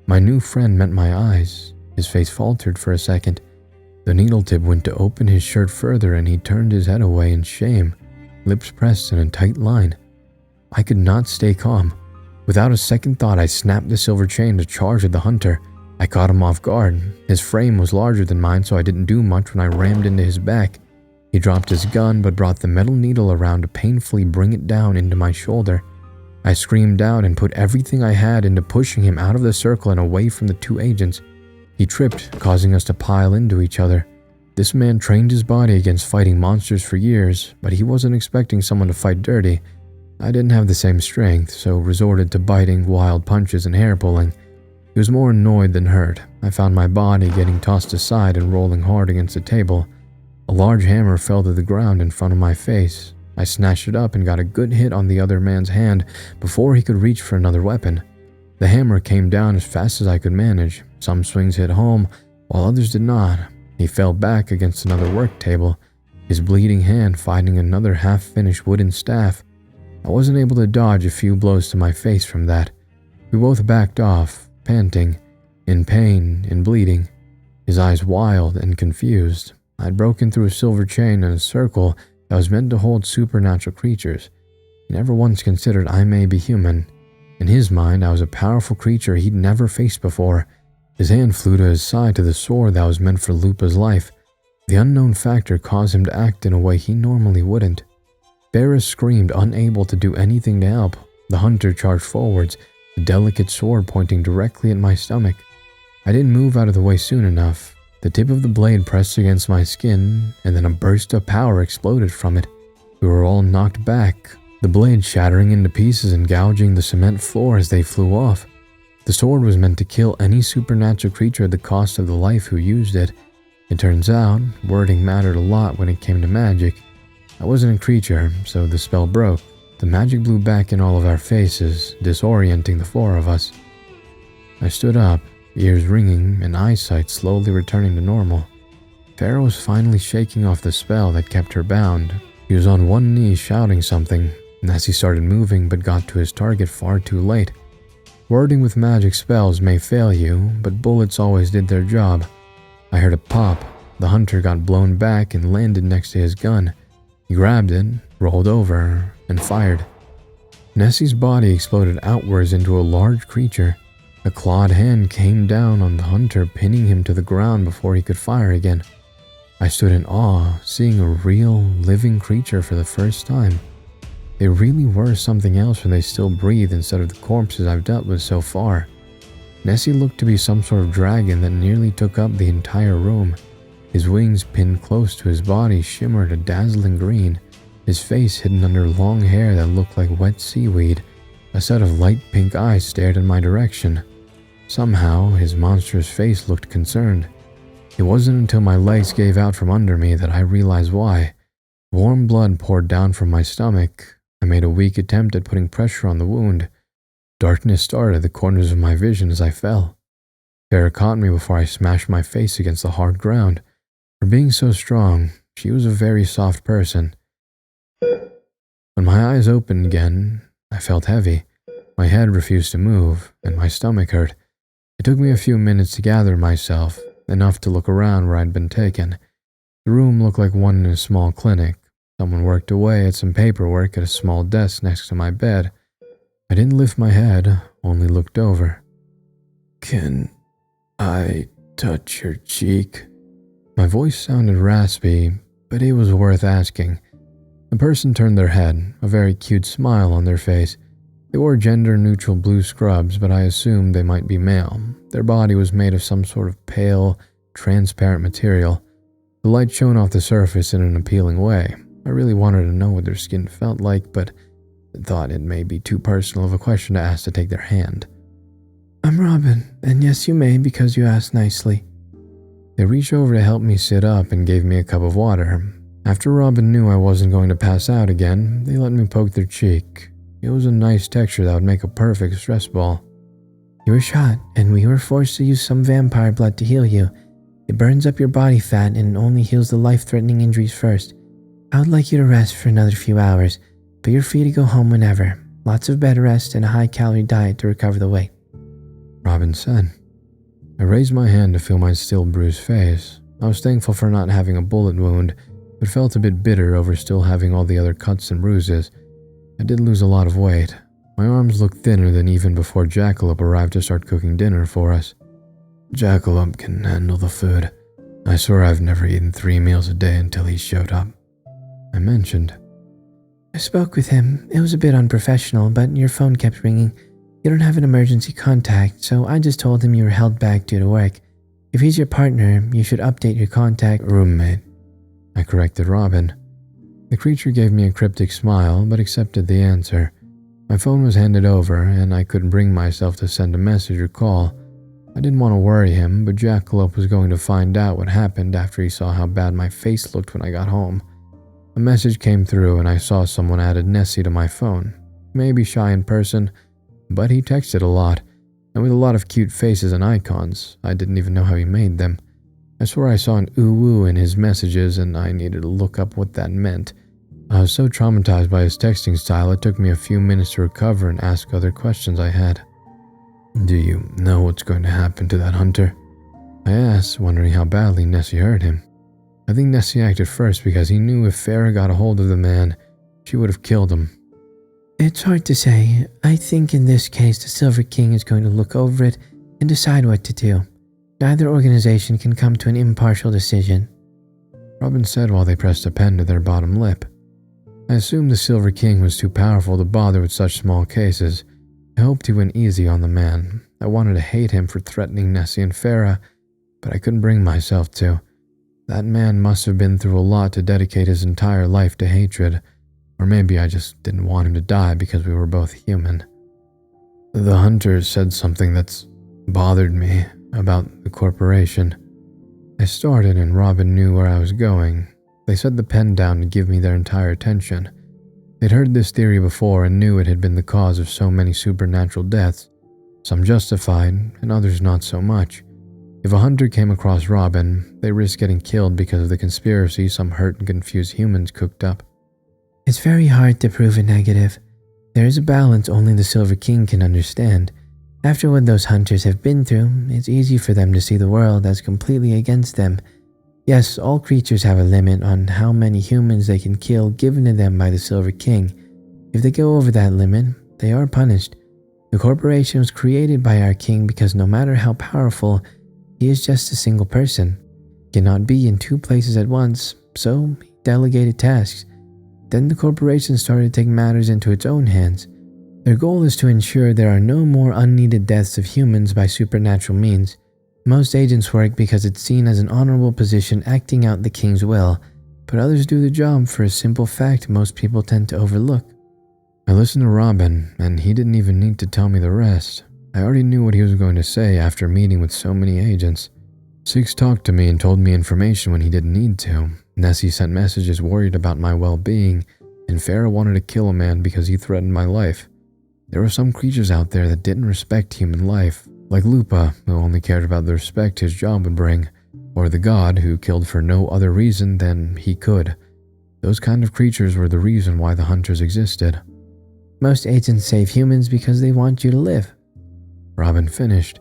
Speaker 2: My new friend met my eyes. His face faltered for a second.
Speaker 1: The needle tip went to open his shirt further and he turned his head away in shame, lips pressed in a tight line. I could not stay calm. Without a second thought, I snapped the silver chain to charge at the hunter. I caught him off guard. His frame was larger than mine, so I didn't do much when I rammed into his back. He dropped his gun but brought the metal needle around to painfully bring it down into my shoulder. I screamed out and put everything I had into pushing him out of the circle and away from the two agents. He tripped, causing us to pile into each other. This man trained his body against fighting monsters for years, but he wasn't expecting someone to fight dirty. I didn't have the same strength, so resorted to biting, wild punches, and hair pulling. He was more annoyed than hurt. I found my body getting tossed aside and rolling hard against the table. A large hammer fell to the ground in front of my face. I snatched it up and got a good hit on the other man's hand before he could reach for another weapon. The hammer came down as fast as I could manage. Some swings hit home, while others did not. He fell back against another work table, his bleeding hand fighting another half-finished wooden staff. I wasn't able to dodge a few blows to my face from that. We both backed off, panting, in pain and bleeding, his eyes wild and confused. I'd broken through a silver chain in a circle that was meant to hold supernatural creatures. He never once considered I may be human. In his mind, I was a powerful creature he'd never faced before. His hand flew to his side to the sword that was meant for Lupa's life. The unknown factor caused him to act in a way he normally wouldn't. Barris screamed, unable to do anything to help. The hunter charged forwards, the delicate sword pointing directly at my stomach. I didn't move out of the way soon enough. The tip of the blade pressed against my skin, and then a burst of power exploded from it. We were all knocked back, the blade shattering into pieces and gouging the cement floor as they flew off. The sword was meant to kill any supernatural creature at the cost of the life who used it. It turns out, wording mattered a lot when it came to magic. I wasn't a creature, so the spell broke. The magic blew back in all of our faces, disorienting the four of us. I stood up, ears ringing and eyesight slowly returning to normal. Farah was finally shaking off the spell that kept her bound. He was on one knee shouting something, and as he started moving but got to his target far too late. Wording with magic spells may fail you, but bullets always did their job. I heard a pop. The hunter got blown back and landed next to his gun. He grabbed it, rolled over, and fired. Nessie's body exploded outwards into a large creature. A clawed hand came down on the hunter, pinning him to the ground before he could fire again. I stood in awe, seeing a real, living creature for the first time. They really were something else when they still breathed instead of the corpses I've dealt with so far. Nessie looked to be some sort of dragon that nearly took up the entire room. His wings pinned close to his body shimmered a dazzling green, his face hidden under long hair that looked like wet seaweed. A set of light pink eyes stared in my direction. Somehow, his monstrous face looked concerned. It wasn't until my legs gave out from under me that I realized why. Warm blood poured down from my stomach. I made a weak attempt at putting pressure on the wound. Darkness started at the corners of my vision as I fell. Farah caught me before I smashed my face against the hard ground. For being so strong, she was a very soft person. When my eyes opened again, I felt heavy. My head refused to move, and my stomach hurt. It took me a few minutes to gather myself, enough to look around where I'd been taken. The room looked like one in a small clinic. Someone worked away at some paperwork at a small desk next to my bed. I didn't lift my head, only looked over. "Can I touch your cheek?" My voice sounded raspy, but it was worth asking. The person turned their head, a very cute smile on their face. They wore gender-neutral blue scrubs, but I assumed they might be male. Their body was made of some sort of pale, transparent material. The light shone off the surface in an appealing way. I really wanted to know what their skin felt like, but thought it may be too personal of a question to ask to take their hand.
Speaker 3: "I'm Robin, and yes, you may because you asked nicely."
Speaker 1: They reached over to help me sit up and gave me a cup of water. After Robin knew I wasn't going to pass out again, they let me poke their cheek. It was a nice texture that would make a perfect stress ball.
Speaker 3: "You were shot, and we were forced to use some vampire blood to heal you. It burns up your body fat and only heals the life-threatening injuries first. I would like you to rest for another few hours, but you're free to go home whenever. Lots of bed rest and a high-calorie diet to recover the weight,"
Speaker 1: Robin said. I raised my hand to feel my still bruised face. I was thankful for not having a bullet wound, but felt a bit bitter over still having all the other cuts and bruises. I did lose a lot of weight. My arms looked thinner than even before Jackalope arrived to start cooking dinner for us. Jackalope can handle the food. I swear I've never eaten 3 meals a day until he showed up, I mentioned.
Speaker 3: I spoke with him. It was a bit unprofessional, but your phone kept ringing. You don't have an emergency contact, so I just told him you were held back due to work. If he's your partner, you should update your contact.
Speaker 1: Roommate, I corrected Robin. The creature gave me a cryptic smile, but accepted the answer. My phone was handed over, and I couldn't bring myself to send a message or call. I didn't want to worry him, but Jackalope was going to find out what happened after he saw how bad my face looked when I got home. A message came through, and I saw someone added Nessie to my phone. He may be shy in person, but he texted a lot, and with a lot of cute faces and icons. I didn't even know how he made them. I swore I saw an ooh-woo in his messages, and I needed to look up what that meant. I was so traumatized by his texting style, it took me a few minutes to recover and ask other questions I had. Do you know what's going to happen to that hunter? I asked, wondering how badly Nessie hurt him. I think Nessie acted first because he knew if Farah got a hold of the man, she would have killed him.
Speaker 3: It's hard to say. I think in this case the Silver King is going to look over it and decide what to do. Neither organization can come to an impartial decision,
Speaker 1: Robin said while they pressed a pen to their bottom lip. I assumed the Silver King was too powerful to bother with such small cases. I hoped he went easy on the man. I wanted to hate him for threatening Nessie and Farah, but I couldn't bring myself to. That man must have been through a lot to dedicate his entire life to hatred, or maybe I just didn't want him to die because we were both human. The hunter said something that's bothered me about the corporation. I started and Robin knew where I was going. They set the pen down to give me their entire attention. They'd heard this theory before and knew it had been the cause of so many supernatural deaths, some justified and others not so much. If a hunter came across Robin, they risked getting killed because of the conspiracy some hurt and confused humans cooked up.
Speaker 3: It's very hard to prove a negative. There is a balance only the Silver King can understand. After what those hunters have been through, it's easy for them to see the world as completely against them. Yes, all creatures have a limit on how many humans they can kill given to them by the Silver King. If they go over that limit, they are punished. The corporation was created by our king because no matter how powerful, he is just a single person. He cannot be in 2 places at once, so he delegated tasks. Then the corporation started to take matters into its own hands. Their goal is to ensure there are no more unneeded deaths of humans by supernatural means. Most agents work because it's seen as an honorable position acting out the king's will, but others do the job for a simple fact most people tend to overlook.
Speaker 1: I listened to Robin, and he didn't even need to tell me the rest. I already knew what he was going to say after meeting with so many agents. Six talked to me and told me information when he didn't need to. Nessie sent messages worried about my well-being, and Farah wanted to kill a man because he threatened my life. There were some creatures out there that didn't respect human life, like Lupa, who only cared about the respect his job would bring, or the god who killed for no other reason than he could. Those kind of creatures were the reason why the hunters existed.
Speaker 3: Most agents save humans because they want you to live,
Speaker 1: Robin finished.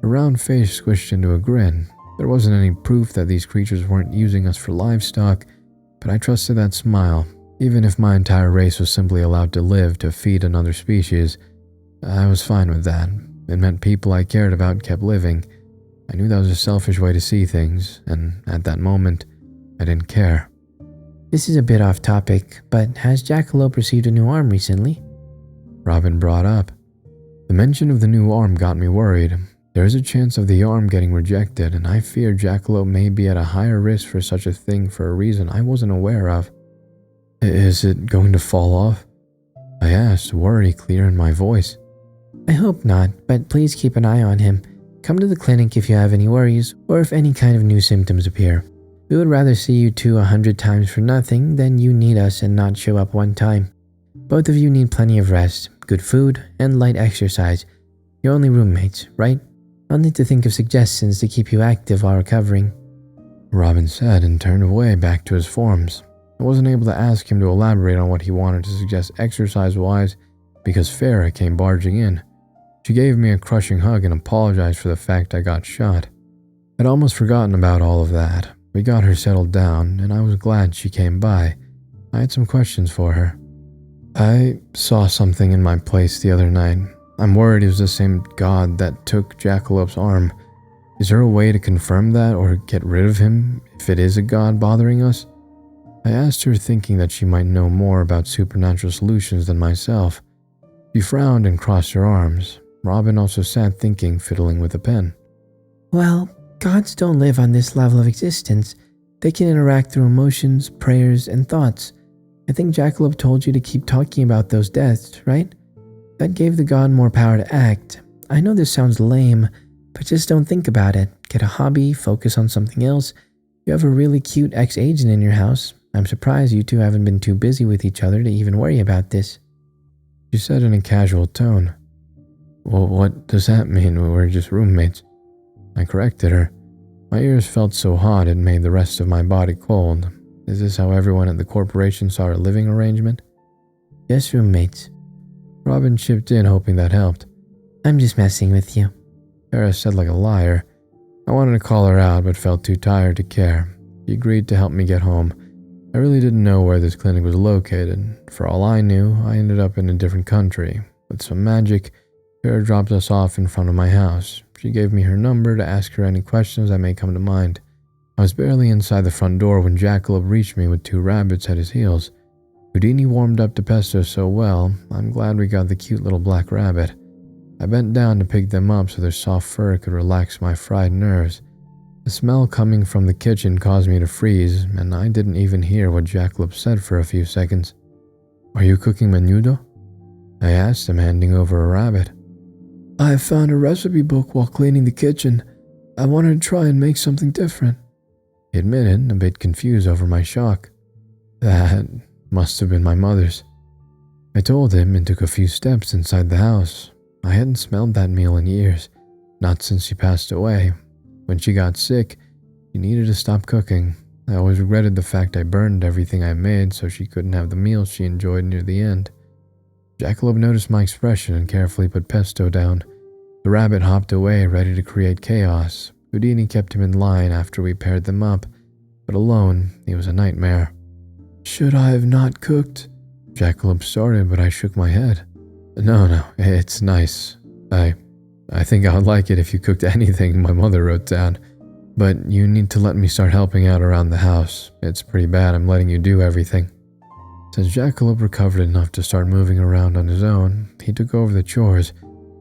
Speaker 1: Her round face squished into a grin. There wasn't any proof that these creatures weren't using us for livestock, but I trusted that smile. Even if my entire race was simply allowed to live to feed another species, I was fine with that. It meant people I cared about kept living. I knew that was a selfish way to see things, and at that moment, I didn't care.
Speaker 3: This is a bit off topic, but has Jackalope received a new arm recently?
Speaker 1: Robin brought up. The mention of the new arm got me worried. There is a chance of the arm getting rejected, and I fear Jackalope may be at a higher risk for such a thing for a reason I wasn't aware of. Is it going to fall off? I asked, worry clear in my voice.
Speaker 3: I hope not, but please keep an eye on him. Come to the clinic if you have any worries, or if any kind of new symptoms appear. We would rather see you two 100 times for nothing than you need us and not show up one time. Both of you need plenty of rest, good food, and light exercise. You're only roommates, right? I'll need to think of suggestions to keep you active while recovering,
Speaker 1: Robin said and turned away back to his forms. I wasn't able to ask him to elaborate on what he wanted to suggest exercise-wise because Farah came barging in. She gave me a crushing hug and apologized for the fact I got shot. I'd almost forgotten about all of that. We got her settled down, and I was glad she came by. I had some questions for her. I saw something in my place the other night. I'm worried it was the same god that took Jackalop's arm. Is there a way to confirm that or get rid of him if it is a god bothering us? I asked her, thinking that she might know more about supernatural solutions than myself. She frowned and crossed her arms. Robin also sat thinking, fiddling with a pen.
Speaker 3: Well, gods don't live on this level of existence. They can interact through emotions, prayers, and thoughts. I think Jackalope told you to keep talking about those deaths, right? That gave the god more power to act. I know this sounds lame, but just don't think about it. Get a hobby, focus on something else. You have a really cute ex-agent in your house. I'm surprised you two haven't been too busy with each other to even worry about this.
Speaker 1: She said in a casual tone. Well, what does that mean? We're just roommates. I corrected her. My ears felt so hot it made the rest of my body cold. Is this how everyone at the corporation saw our living arrangement?
Speaker 3: Just roommates.
Speaker 1: Robin chipped in, hoping that helped.
Speaker 3: I'm just messing with you.
Speaker 1: Farah said like a liar. I wanted to call her out, but felt too tired to care. She agreed to help me get home. I really didn't know where this clinic was located. For all I knew, I ended up in a different country. With some magic, Farah dropped us off in front of my house. She gave me her number to ask her any questions that may come to mind. I was barely inside the front door when Jackalope reached me with 2 rabbits at his heels. Houdini warmed up to pesto so well, I'm glad we got the cute little black rabbit. I bent down to pick them up so their soft fur could relax my fried nerves. The smell coming from the kitchen caused me to freeze, and I didn't even hear what Jackalope said for a few seconds. Are you cooking menudo? I asked him, handing over a rabbit.
Speaker 4: I found a recipe book while cleaning the kitchen. I wanted to try and make something different.
Speaker 1: He admitted, a bit confused over my shock. That must have been my mother's. I told him and took a few steps inside the house. I hadn't smelled that meal in years, not since she passed away. When she got sick, she needed to stop cooking. I always regretted the fact I burned everything I made so she couldn't have the meal she enjoyed near the end. Jackalope noticed my expression and carefully put pesto down. The rabbit hopped away, ready to create chaos. Houdini kept him in line after we paired them up, but alone, he was a nightmare.
Speaker 4: Should I have not cooked?
Speaker 1: Jackalope started, but I shook my head. No, it's nice. I think I would like it if you cooked anything my mother wrote down, but you need to let me start helping out around the house. It's pretty bad I'm letting you do everything. Since Jackalope recovered enough to start moving around on his own, he took over the chores.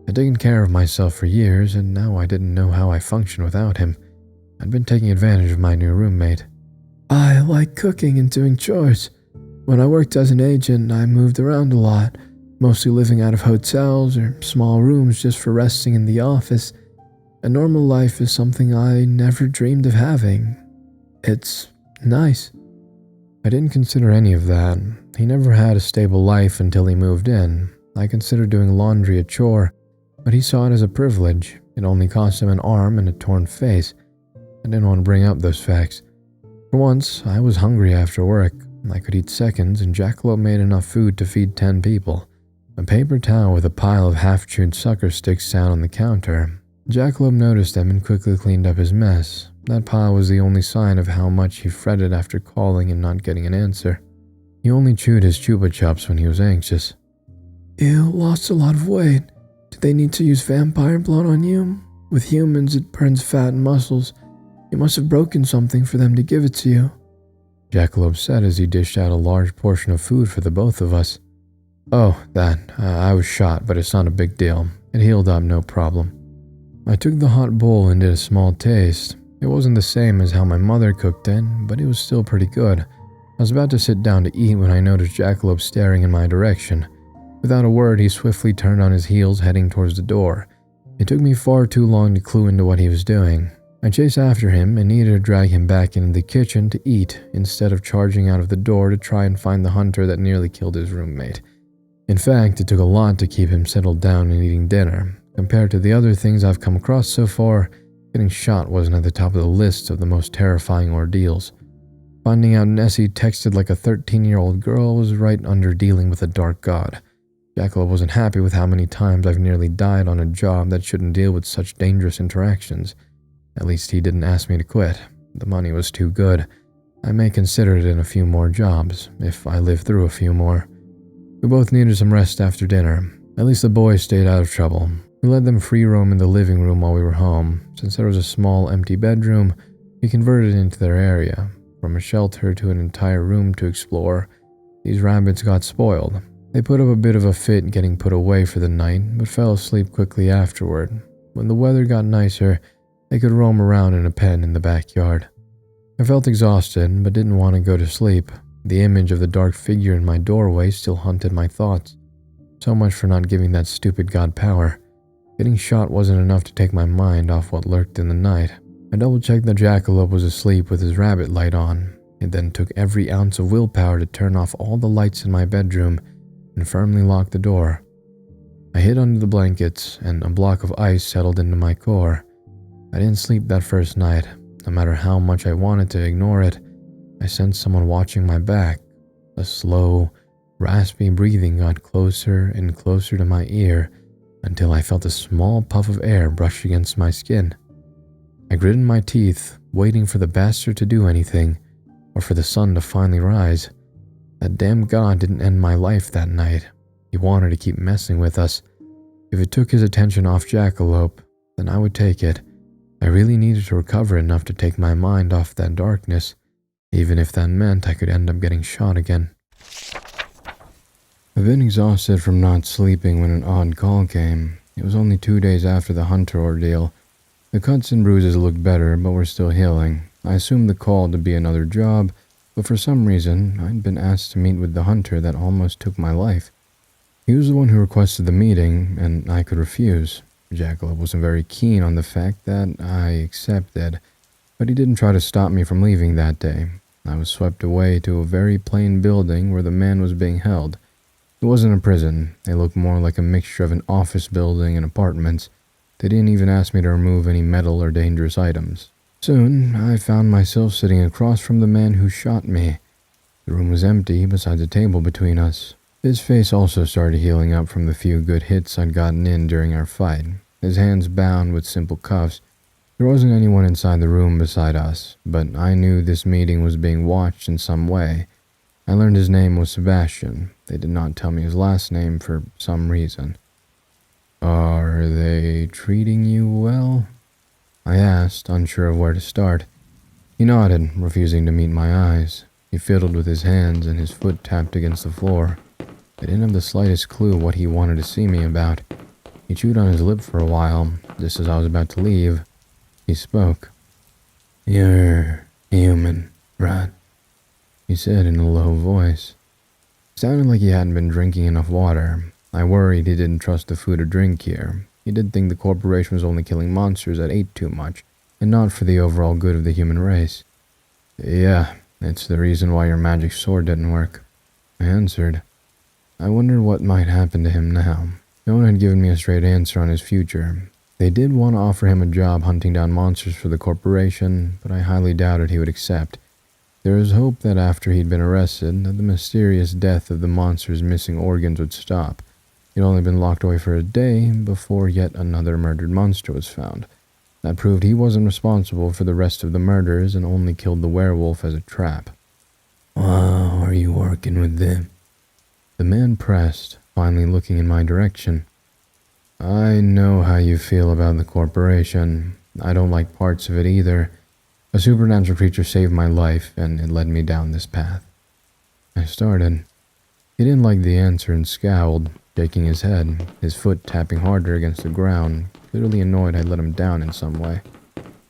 Speaker 1: I'd taken care of myself for years, and now I didn't know how I functioned without him. I'd been taking advantage of my new roommate.
Speaker 4: I like cooking and doing chores. When I worked as an agent, I moved around a lot, mostly living out of hotels or small rooms just for resting in the office. A normal life is something I never dreamed of having. It's nice.
Speaker 1: I didn't consider any of that. He never had a stable life until he moved in. I considered doing laundry a chore, but he saw it as a privilege. It only cost him an arm and a torn face. I didn't want to bring up those facts. For once, I was hungry after work. I could eat seconds, and Jackalope made enough food to feed 10 people. A paper towel with a pile of half-chewed sucker sticks sat on the counter. Jackalope noticed them and quickly cleaned up his mess. That pile was the only sign of how much he fretted after calling and not getting an answer. He only chewed his chupa chups when he was anxious.
Speaker 4: You lost a lot of weight. Did they need to use vampire blood on you? With humans, it burns fat and muscles. You must have broken something for them to give it to you.
Speaker 1: Jackalope said as he dished out a large portion of food for the both of us. Oh, that. I was shot, but it's not a big deal. It healed up, no problem. I took the hot bowl and did a small taste. It wasn't the same as how my mother cooked it, but it was still pretty good. I was about to sit down to eat when I noticed Jackalope staring in my direction. Without a word, he swiftly turned on his heels, heading towards the door. It took me far too long to clue into what he was doing. I chased after him and needed to drag him back into the kitchen to eat, instead of charging out of the door to try and find the hunter that nearly killed his roommate. In fact, it took a lot to keep him settled down and eating dinner. Compared to the other things I've come across so far, getting shot wasn't at the top of the list of the most terrifying ordeals. Finding out Nessie texted like a 13-year-old girl was right under dealing with a dark god. Jackalope wasn't happy with how many times I've nearly died on a job that shouldn't deal with such dangerous interactions. At least he didn't ask me to quit. The money was too good. I may consider it in a few more jobs, if I live through a few more. We both needed some rest after dinner. At least the boys stayed out of trouble. We let them free roam in the living room while we were home. Since there was a small empty bedroom, we converted it into their area. From a shelter to an entire room to explore, these rabbits got spoiled. They put up a bit of a fit getting put away for the night, but fell asleep quickly afterward. When the weather got nicer, they could roam around in a pen in the backyard. I felt exhausted, but didn't want to go to sleep. The image of the dark figure in my doorway still haunted my thoughts. So much for not giving that stupid god power. Getting shot wasn't enough to take my mind off what lurked in the night. I double-checked that Jackalope was asleep with his rabbit light on. It then took every ounce of willpower to turn off all the lights in my bedroom and firmly locked the door. I hid under the blankets, and a block of ice settled into my core. I didn't sleep that first night. No matter how much I wanted to ignore it, I sensed someone watching my back. The slow, raspy breathing got closer and closer to my ear until I felt a small puff of air brush against my skin. I gritted my teeth, waiting for the bastard to do anything, or for the sun to finally rise. That damn god didn't end my life that night. He wanted to keep messing with us. If it took his attention off Jackalope, then I would take it. I really needed to recover enough to take my mind off that darkness, even if that meant I could end up getting shot again. I've been exhausted from not sleeping when an odd call came. It was only 2 days after the hunter ordeal. The cuts and bruises looked better, but were still healing. I assumed the call to be another job, but for some reason, I'd been asked to meet with the hunter that almost took my life. He was the one who requested the meeting, and I could refuse. Jackalope wasn't very keen on the fact that I accepted, but he didn't try to stop me from leaving that day. I was swept away to a very plain building where the man was being held. It wasn't a prison. It looked more like a mixture of an office building and apartments. They didn't even ask me to remove any metal or dangerous items. Soon, I found myself sitting across from the man who shot me. The room was empty besides a table between us. His face also started healing up from the few good hits I'd gotten in during our fight. His hands bound with simple cuffs. There wasn't anyone inside the room beside us, but I knew this meeting was being watched in some way. I learned his name was Sebastian. They did not tell me his last name for some reason. "Are they treating you well?" I asked, unsure of where to start. He nodded, refusing to meet my eyes. He fiddled with his hands and his foot tapped against the floor. I didn't have the slightest clue what he wanted to see me about. He chewed on his lip for a while. Just as I was about to leave, he spoke. "You're human, right?" he said in a low voice. It sounded like he hadn't been drinking enough water. I worried he didn't trust the food or drink here. He did think the corporation was only killing monsters that ate too much, and not for the overall good of the human race. "Yeah, it's the reason why your magic sword didn't work," I answered. I wondered what might happen to him now. No one had given me a straight answer on his future. They did want to offer him a job hunting down monsters for the corporation, but I highly doubted he would accept. There was hope that after he'd been arrested, that the mysterious death of the monster's missing organs would stop. He'd only been locked away for a day before yet another murdered monster was found. That proved he wasn't responsible for the rest of the murders and only killed the werewolf as a trap. "Wow, are you working with them?" The man pressed, finally looking in my direction. "I know how you feel about the corporation. I don't like parts of it either. A supernatural creature saved my life, and it led me down this path." I started. He didn't like the answer and scowled, shaking his head, his foot tapping harder against the ground, clearly annoyed I'd let him down in some way.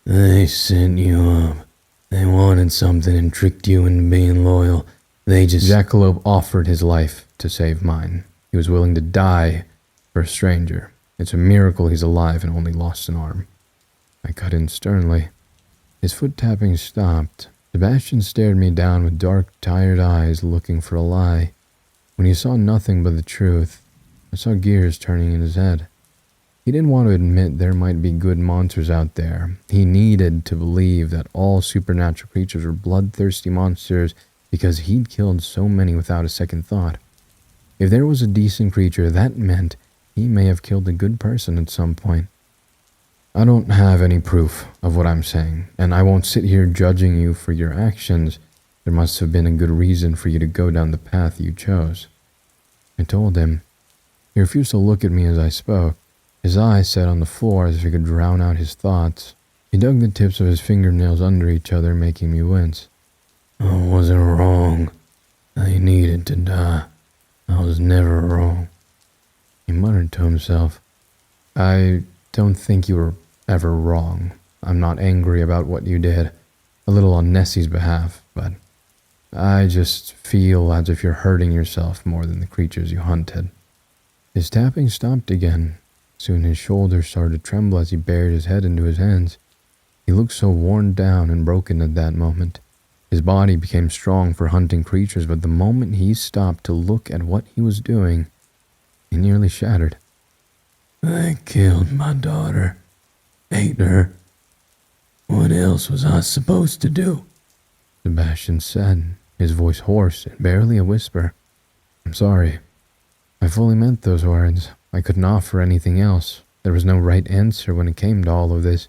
Speaker 1: "They sent you up. They wanted something and tricked you into being loyal. They just..." Jackalope offered his life to save mine. He was willing to die for a stranger. It's a miracle he's alive and only lost an arm. I cut in sternly. His foot tapping stopped. Sebastian stared me down with dark, tired eyes, looking for a lie. When he saw nothing but the truth, I saw gears turning in his head. He didn't want to admit there might be good monsters out there. He needed to believe that all supernatural creatures were bloodthirsty monsters because he'd killed so many without a second thought. If there was a decent creature, that meant he may have killed a good person at some point. I don't have any proof of what I'm saying, and I won't sit here judging you for your actions. There must have been a good reason for you to go down the path you chose. I told him. He refused to look at me as I spoke. His eyes sat on the floor as if he could drown out his thoughts. He dug the tips of his fingernails under each other, making me wince. I wasn't wrong. I needed to die. I was never wrong. He muttered to himself. I don't think you were ever wrong. I'm not angry about what you did. A little on Nessie's behalf, but I just feel as if you're hurting yourself more than the creatures you hunted. His tapping stopped again. Soon his shoulders started to tremble as he buried his head into his hands. He looked so worn down and broken at that moment. His body became strong for hunting creatures, but the moment he stopped to look at what he was doing, he nearly shattered. I killed my daughter. Ate her. What else was I supposed to do? Sebastian said, his voice hoarse and barely a whisper. I'm sorry. I fully meant those words. I couldn't offer anything else. There was no right answer when it came to all of this.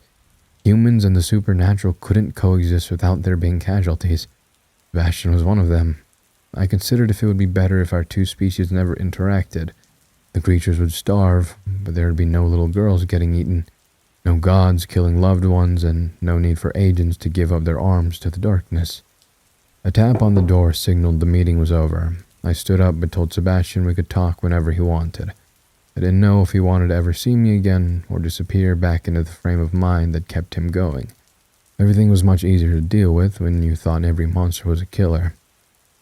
Speaker 1: Humans and the supernatural couldn't coexist without there being casualties. Sebastian was one of them. I considered if it would be better if our two species never interacted. The creatures would starve, but there would be no little girls getting eaten, no gods killing loved ones, and no need for agents to give up their arms to the darkness. A tap on the door signaled the meeting was over. I stood up but told Sebastian we could talk whenever he wanted. I didn't know if he wanted to ever see me again or disappear back into the frame of mind that kept him going. Everything was much easier to deal with when you thought every monster was a killer.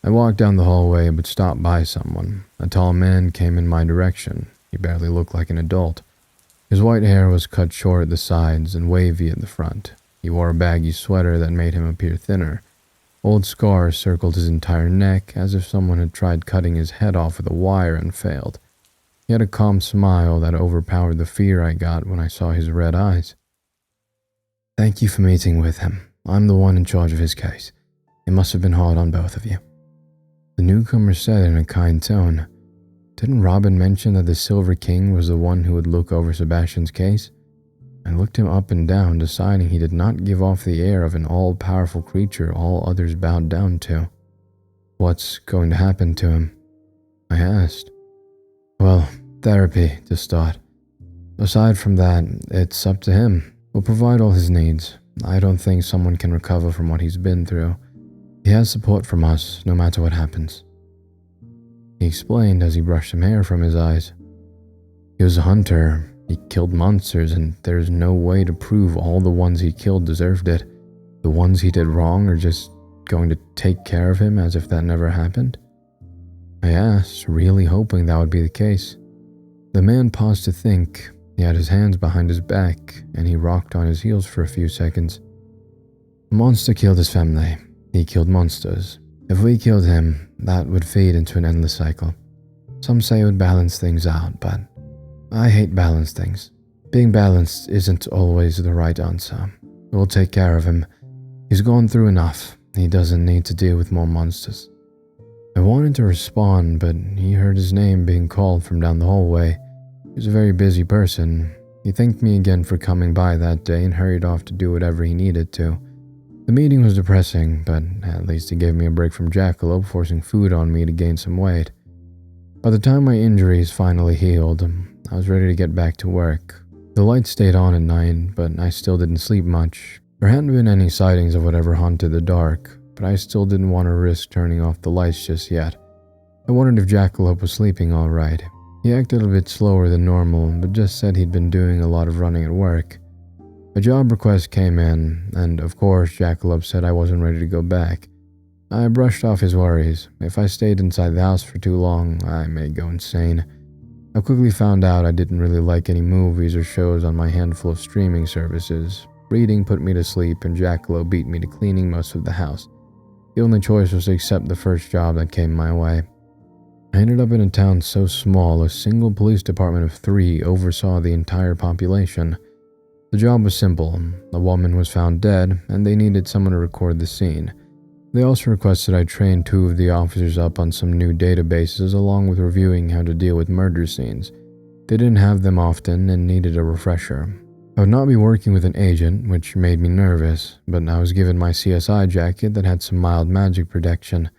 Speaker 1: I walked down the hallway but stopped by someone. A tall man came in my direction. He barely looked like an adult. His white hair was cut short at the sides and wavy at the front. He wore a baggy sweater that made him appear thinner. Old scars circled his entire neck as if someone had tried cutting his head off with a wire and failed. He had a calm smile that overpowered the fear I got when I saw his red eyes. Thank you for meeting with him. I'm the one in charge of his case. It must have been hard on both of you. The newcomer said in a kind tone. Didn't Robin mention that the Silver King was the one who would look over Sebastian's case? I looked him up and down, deciding he did not give off the air of an all-powerful creature all others bowed down to. What's going to happen to him? I asked. Well, therapy to start. Aside from that, it's up to him. We'll provide all his needs. I don't think someone can recover from what he's been through. He has support from us, no matter what happens. He explained as he brushed some hair from his eyes. He was a hunter. He killed monsters, and there's no way to prove all the ones he killed deserved it. The ones he did wrong are just going to take care of him as if that never happened? I asked, really hoping that would be the case. The man paused to think. He had his hands behind his back, and he rocked on his heels for a few seconds. A monster killed his family. He killed monsters. If we killed him, that would feed into an endless cycle. Some say it would balance things out, but I hate balanced things. Being balanced isn't always the right answer. We'll take care of him. He's gone through enough. He doesn't need to deal with more monsters. I wanted to respond, but he heard his name being called from down the hallway. He was a very busy person. He thanked me again for coming by that day and hurried off to do whatever he needed to. The meeting was depressing, but at least he gave me a break from Jackalope forcing food on me to gain some weight. By the time my injuries finally healed, I was ready to get back to work. The lights stayed on at night, but I still didn't sleep much. There hadn't been any sightings of whatever haunted the dark, but I still didn't want to risk turning off the lights just yet. I wondered if Jackalope was sleeping all right. He acted a bit slower than normal, but just said he'd been doing a lot of running at work. A job request came in, and of course Jackalope said I wasn't ready to go back. I brushed off his worries. If I stayed inside the house for too long, I may go insane. I quickly found out I didn't really like any movies or shows on my handful of streaming services. Reading put me to sleep, and Jackalope beat me to cleaning most of the house. The only choice was to accept the first job that came my way. I ended up in a town so small, a single police department of 3 oversaw the entire population. The job was simple. A woman was found dead, and they needed someone to record the scene. They also requested I train 2 of the officers up on some new databases along with reviewing how to deal with murder scenes. They didn't have them often and needed a refresher. I would not be working with an agent, which made me nervous, but I was given my CSI jacket that had some mild magic protection.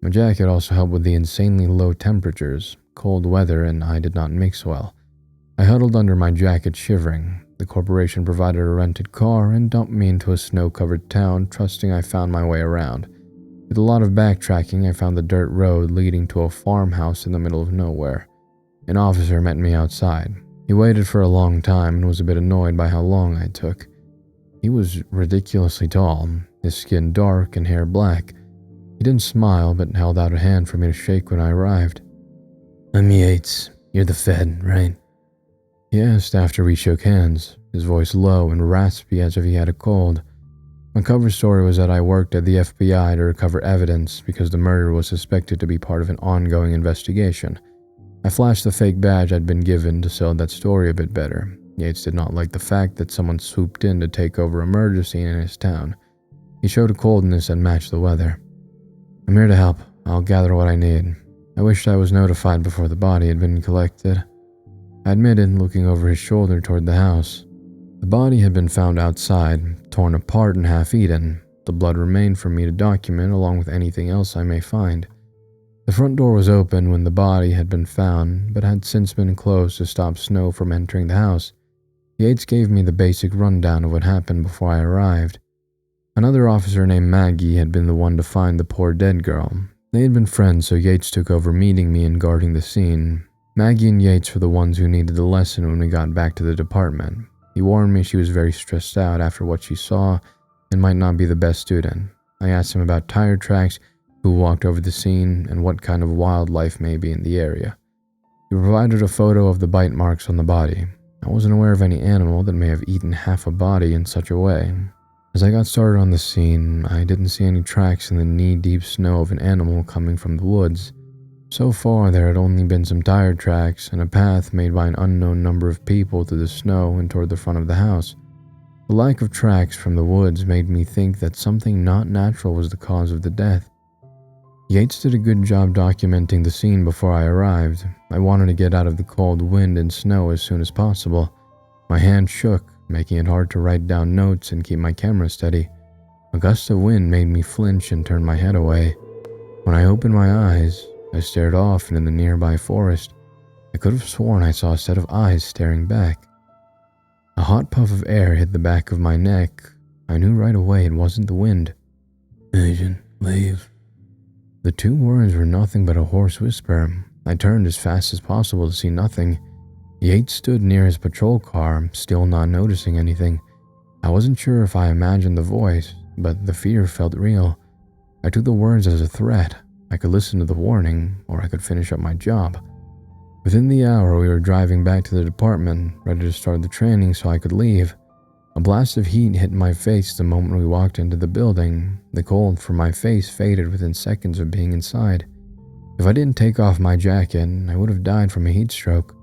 Speaker 1: My jacket also helped with the insanely low temperatures, cold weather, and I did not mix well. I huddled under my jacket shivering. The corporation provided a rented car and dumped me into a snow-covered town, trusting I found my way around. With a lot of backtracking, I found the dirt road leading to a farmhouse in the middle of nowhere. An officer met me outside. He waited for a long time and was a bit annoyed by how long I took. He was ridiculously tall, his skin dark and hair black. He didn't smile, but held out a hand for me to shake when I arrived.
Speaker 3: I'm Yates. You're the Fed, right?
Speaker 1: He asked after we shook hands, his voice low and raspy as if he had a cold. My cover story was that I worked at the FBI to recover evidence because the murder was suspected to be part of an ongoing investigation. I flashed the fake badge I'd been given to sell that story a bit better. Yates did not like the fact that someone swooped in to take over a murder scene in his town. He showed a coldness that matched the weather. I'm here to help. I'll gather what I need. I wished I was notified before the body had been collected. I admitted, looking over his shoulder toward the house. The body had been found outside, torn apart and half-eaten. The blood remained for me to document along with anything else I may find. The front door was open when the body had been found, but had since been closed to stop snow from entering the house. Yates gave me the basic rundown of what happened before I arrived. Another officer named Maggie had been the one to find the poor dead girl. They had been friends, so Yates took over meeting me and guarding the scene. Maggie and Yates were the ones who needed the lesson when we got back to the department. He warned me she was very stressed out after what she saw and might not be the best student. I asked him about tire tracks, who walked over the scene, and what kind of wildlife may be in the area. He provided a photo of the bite marks on the body. I wasn't aware of any animal that may have eaten half a body in such a way. As I got started on the scene, I didn't see any tracks in the knee-deep snow of an animal coming from the woods. So far, there had only been some tire tracks and a path made by an unknown number of people through the snow and toward the front of the house. The lack of tracks from the woods made me think that something not natural was the cause of the death. Yates did a good job documenting the scene before I arrived. I wanted to get out of the cold wind and snow as soon as possible. My hand shook, making it hard to write down notes and keep my camera steady. A gust of wind made me flinch and turn my head away. When I opened my eyes, I stared off into the nearby forest. I could have sworn I saw a set of eyes staring back. A hot puff of air hit the back of my neck. I knew right away it wasn't the wind.
Speaker 3: Agent, leave.
Speaker 1: The two words were nothing but a hoarse whisper. I turned as fast as possible to see nothing. Yates stood near his patrol car, still not noticing anything. I wasn't sure if I imagined the voice, but the fear felt real. I took the words as a threat. I could listen to the warning, or I could finish up my job. Within the hour, we were driving back to the department, ready to start the training so I could leave. A blast of heat hit my face the moment we walked into the building. The cold from my face faded within seconds of being inside. If I didn't take off my jacket, I would have died from a heat stroke.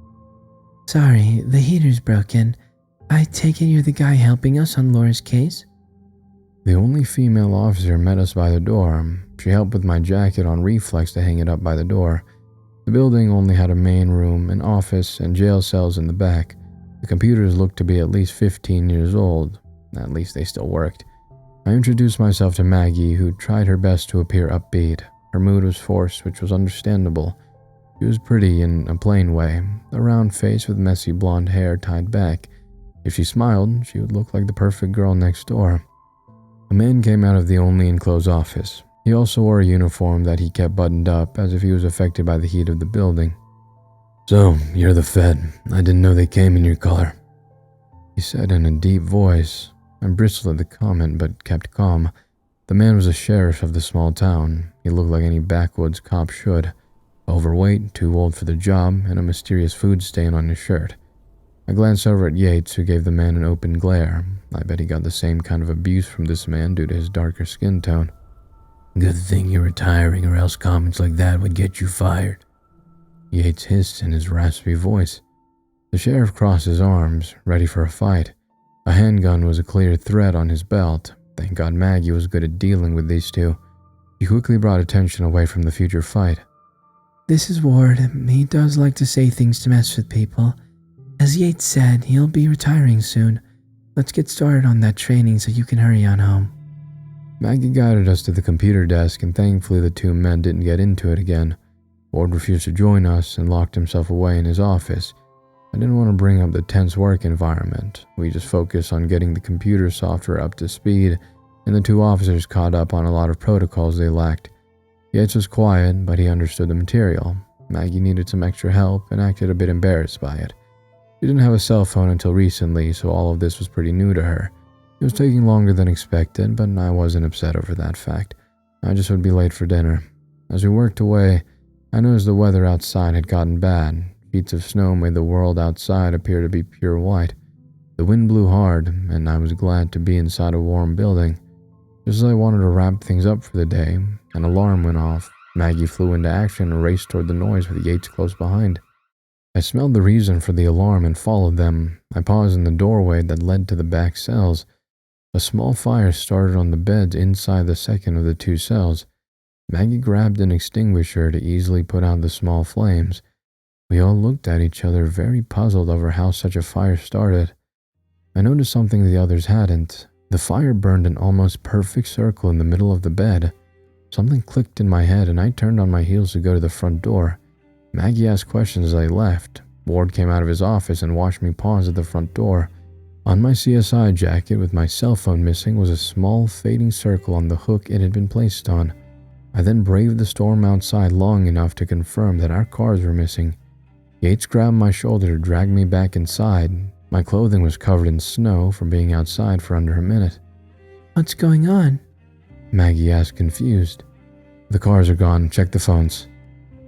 Speaker 3: Sorry, the heater's broken. I take it you're the guy helping us on Laura's case?
Speaker 1: The only female officer met us by the door. She helped with my jacket on reflex to hang it up by the door. The building only had a main room, an office, and jail cells in the back. The computers looked to be at least 15 years old. At least they still worked. I introduced myself to Maggie, who tried her best to appear upbeat. Her mood was forced, which was understandable. She was pretty in a plain way, a round face with messy blonde hair tied back. If she smiled, she would look like the perfect girl next door. A man came out of the only enclosed office. He also wore a uniform that he kept buttoned up as if he was affected by the heat of the building.
Speaker 2: So, you're the Fed. I didn't know they came in your color,
Speaker 1: he said in a deep voice. I bristled at the comment but kept calm. The man was a sheriff of the small town. He looked like any backwoods cop should. Overweight, too old for the job, and a mysterious food stain on his shirt. I glanced over at Yates, who gave the man an open glare. I bet he got the same kind of abuse from this man due to his darker skin tone.
Speaker 3: Good thing you're retiring, or else comments like that would get you fired,
Speaker 1: Yates hissed in his raspy voice. The sheriff crossed his arms, ready for a fight. A handgun was a clear threat on his belt. Thank God Maggie was good at dealing with these two. She quickly brought attention away from the future fight.
Speaker 3: This is Ward. He does like to say things to mess with people. As Yates said, he'll be retiring soon. Let's get started on that training so you can hurry on home.
Speaker 2: Maggie guided us to the computer desk, and thankfully the two men didn't get into it again. Ward refused to join us and locked himself away in his office. I didn't want to bring up the tense work environment. We just focused on getting the computer software up to speed, and the two officers caught up on a lot of protocols they lacked. Yates was quiet, but he understood the material. Maggie needed some extra help and acted a bit embarrassed by it. She didn't have a cell phone until recently, so all of this was pretty new to her. It was taking longer than expected, but I wasn't upset over that fact. I just would be late for dinner. As we worked away, I noticed the weather outside had gotten bad. Sheets of snow made the world outside appear to be pure white. The wind blew hard, and I was glad to be inside a warm building. Just as I wanted to wrap things up for the day, an alarm went off. Maggie flew into action and raced toward the noise with Yates close behind. I smelled the reason for the alarm and followed them. I paused in the doorway that led to the back cells. A small fire started on the beds inside the second of the two cells. Maggie grabbed an extinguisher to easily put out the small flames. We all looked at each other, very puzzled over how such a fire started. I noticed something the others hadn't. The fire burned an almost perfect circle in the middle of the bed. Something clicked in my head, and I turned on my heels to go to the front door. Maggie asked questions as I left. Ward came out of his office and watched me pause at the front door. On my CSI jacket, with my cell phone missing, was a small fading circle on the hook it had been placed on. I then braved the storm outside long enough to confirm that our cars were missing. Yates grabbed my shoulder to drag me back inside. My clothing was covered in snow from being outside for under a minute.
Speaker 3: What's going on?
Speaker 2: Maggie asked, confused. The cars are gone. Check the phones.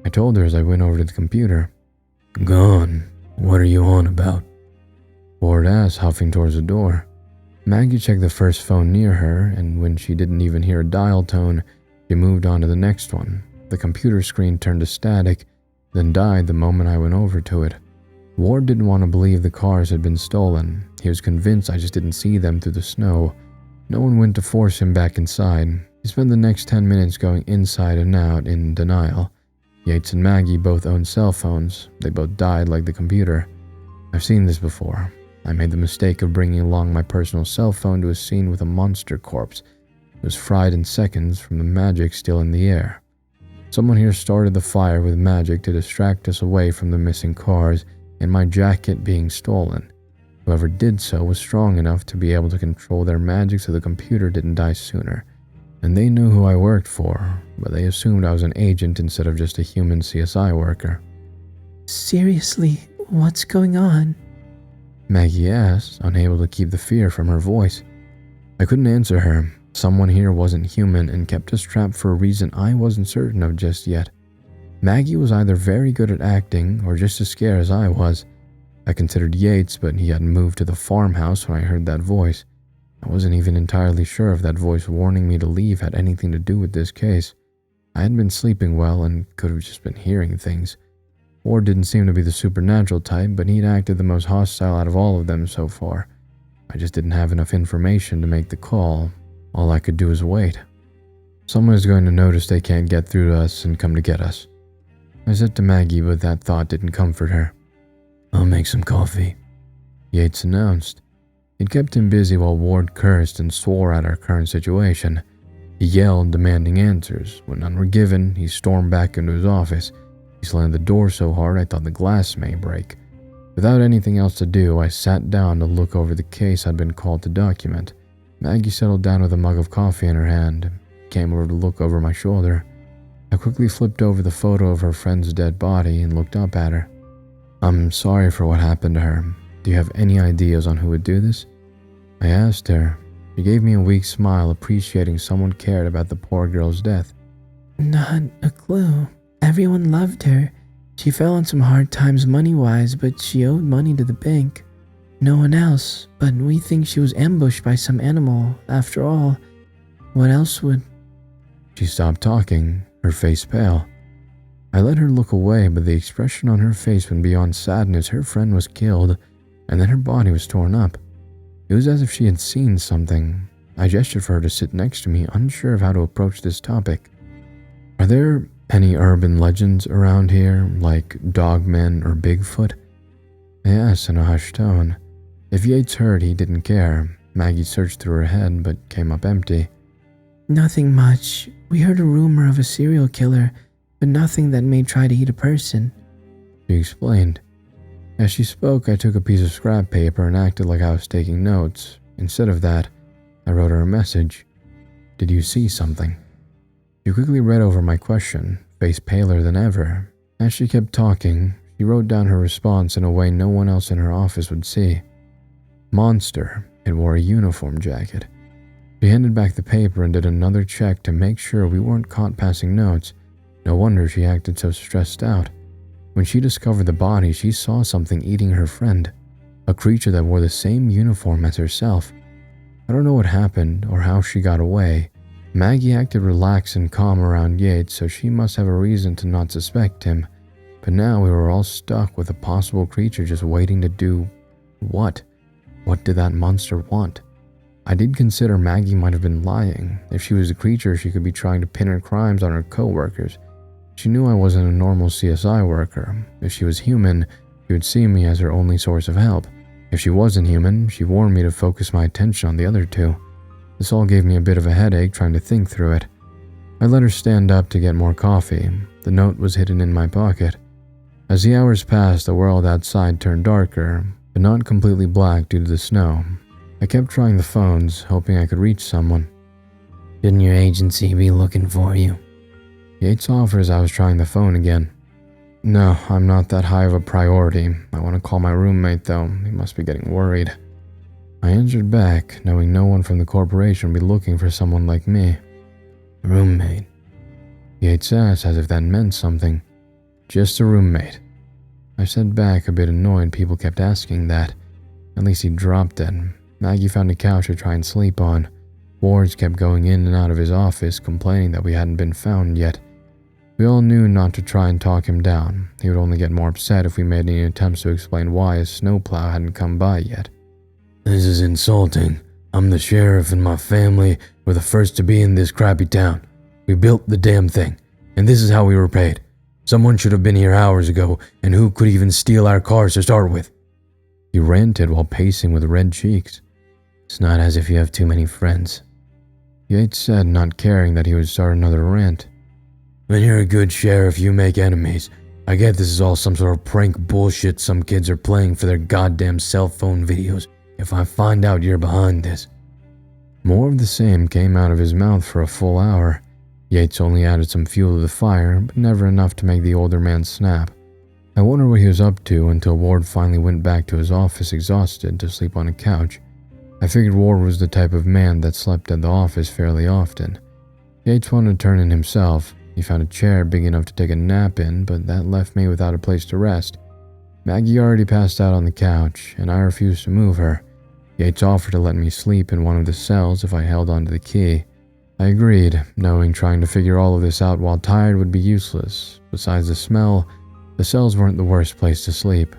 Speaker 2: I told her as I went over to the computer.
Speaker 4: Gone? What are you on about?
Speaker 2: Ward asked, huffing towards the door. Maggie checked the first phone near her, and when she didn't even hear a dial tone, she moved on to the next one. The computer screen turned to static, then died the moment I went over to it. Ward didn't want to believe the cars had been stolen. He was convinced I just didn't see them through the snow. No one went to force him back inside. He spent the next 10 minutes going inside and out in denial. Yates and Maggie both owned cell phones. They both died like the computer. I've seen this before. I made the mistake of bringing along my personal cell phone to a scene with a monster corpse. It was fried in seconds from the magic still in the air. Someone here started the fire with magic to distract us away from the missing cars and my jacket being stolen. Whoever did so was strong enough to be able to control their magic so the computer didn't die sooner. And they knew who I worked for, but they assumed I was an agent instead of just a human CSI worker.
Speaker 3: Seriously, what's going on?
Speaker 2: Maggie asked, unable to keep the fear from her voice. I couldn't answer her. Someone here wasn't human and kept us trapped for a reason I wasn't certain of just yet. Maggie was either very good at acting or just as scared as I was. I considered Yates, but he hadn't moved to the farmhouse when I heard that voice. I wasn't even entirely sure if that voice warning me to leave had anything to do with this case. I hadn't been sleeping well and could have just been hearing things. Ward didn't seem to be the supernatural type, but he'd acted the most hostile out of all of them so far. I just didn't have enough information to make the call. All I could do was wait. Someone is going to notice they can't get through to us and come to get us. I said to Maggie, but that thought didn't comfort her.
Speaker 4: I'll make some coffee,
Speaker 2: Yates announced. It kept him busy while Ward cursed and swore at our current situation. He yelled, demanding answers. When none were given, he stormed back into his office. He slammed the door so hard I thought the glass may break. Without anything else to do, I sat down to look over the case I'd been called to document. Maggie settled down with a mug of coffee in her hand, came over to look over my shoulder. I quickly flipped over the photo of her friend's dead body and looked up at her. I'm sorry for what happened to her. Do you have any ideas on who would do this? I asked her. She gave me a weak smile, appreciating someone cared about the poor girl's death.
Speaker 3: Not a clue. Everyone loved her. She fell on some hard times money-wise, but she owed money to the bank. No one else, but we think she was ambushed by some animal. After all, what else would...
Speaker 2: She stopped talking, her face pale. I let her look away, but the expression on her face went beyond sadness. Her friend was killed, and then her body was torn up. It was as if she had seen something. I gestured for her to sit next to me, unsure of how to approach this topic. Are there any urban legends around here, like dogmen or Bigfoot? I asked in a hushed tone.
Speaker 1: If Yates heard he didn't care, Maggie searched through her head but came up empty.
Speaker 3: Nothing much. We heard a rumor of a serial killer, but nothing that may try to eat a person.
Speaker 1: She explained. As she spoke, I took a piece of scrap paper and acted like I was taking notes. Instead of that, I wrote her a message. Did you see something? She quickly read over my question, face paler than ever. As she kept talking, she wrote down her response in a way no one else in her office would see. Monster. It wore a uniform jacket. She handed back the paper and did another check to make sure we weren't caught passing notes. No wonder she acted so stressed out. When she discovered the body, she saw something eating her friend, a creature that wore the same uniform as herself. I don't know what happened or how she got away. Maggie acted relaxed and calm around Yates, so she must have a reason to not suspect him. But now we were all stuck with a possible creature just waiting to do what? What did that monster want? I did consider Maggie might have been lying. If she was a creature, she could be trying to pin her crimes on her co-workers. She knew I wasn't a normal CSI worker. If she was human, she would see me as her only source of help. If she wasn't human, she warned me to focus my attention on the other two. This all gave me a bit of a headache trying to think through it. I let her stand up to get more coffee. The note was hidden in my pocket. As the hours passed, the world outside turned darker, but not completely black due to the snow. I kept trying the phones, hoping I could reach someone.
Speaker 3: Shouldn't your agency be looking for you?
Speaker 1: Yates offered as I was trying the phone again. No, I'm not that high of a priority. I want to call my roommate though. He must be getting worried. I answered back, knowing no one from the corporation would be looking for someone like me. Roommate? Yates asked as if that meant something. Just a roommate. I said back, a bit annoyed people kept asking that. At least he dropped it. Maggie found a couch to try and sleep on. Wards kept going in and out of his office, complaining that we hadn't been found yet. We all knew not to try and talk him down. He would only get more upset if we made any attempts to explain why a snowplow hadn't come by yet. This is insulting. I'm the sheriff and my family were the first to be in this crappy town. We built the damn thing, and this is how we were paid. Someone should have been here hours ago, and who could even steal our cars to start with? He ranted while pacing with red cheeks. It's not as if you have too many friends. Yates said, not caring that he would start another rant. When you're a good sheriff, you make enemies. I get this is all some sort of prank bullshit some kids are playing for their goddamn cell phone videos. If I find out you're behind this. More of the same came out of his mouth for a full hour. Yates only added some fuel to the fire, but never enough to make the older man snap. I wondered what he was up to until Ward finally went back to his office exhausted to sleep on a couch. I figured Ward was the type of man that slept at the office fairly often. Yates wanted to turn in himself. He found a chair big enough to take a nap in, but that left me without a place to rest. Maggie already passed out on the couch, and I refused to move her. Yates offered to let me sleep in one of the cells if I held onto the key. I agreed, knowing trying to figure all of this out while tired would be useless. Besides the smell, the cells weren't the worst place to sleep.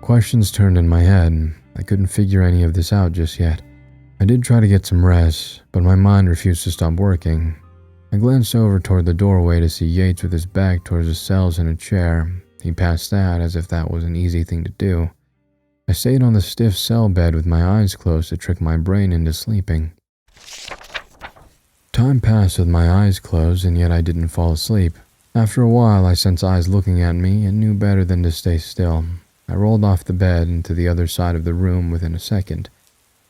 Speaker 1: Questions turned in my head. I couldn't figure any of this out just yet. I did try to get some rest, but my mind refused to stop working. I glanced over toward the doorway to see Yates with his back towards the cells in a chair. He passed out as if that was an easy thing to do. I stayed on the stiff cell bed with my eyes closed to trick my brain into sleeping. Time passed with my eyes closed, and yet I didn't fall asleep. After a while, I sensed eyes looking at me and knew better than to stay still. I rolled off the bed and to the other side of the room within a second.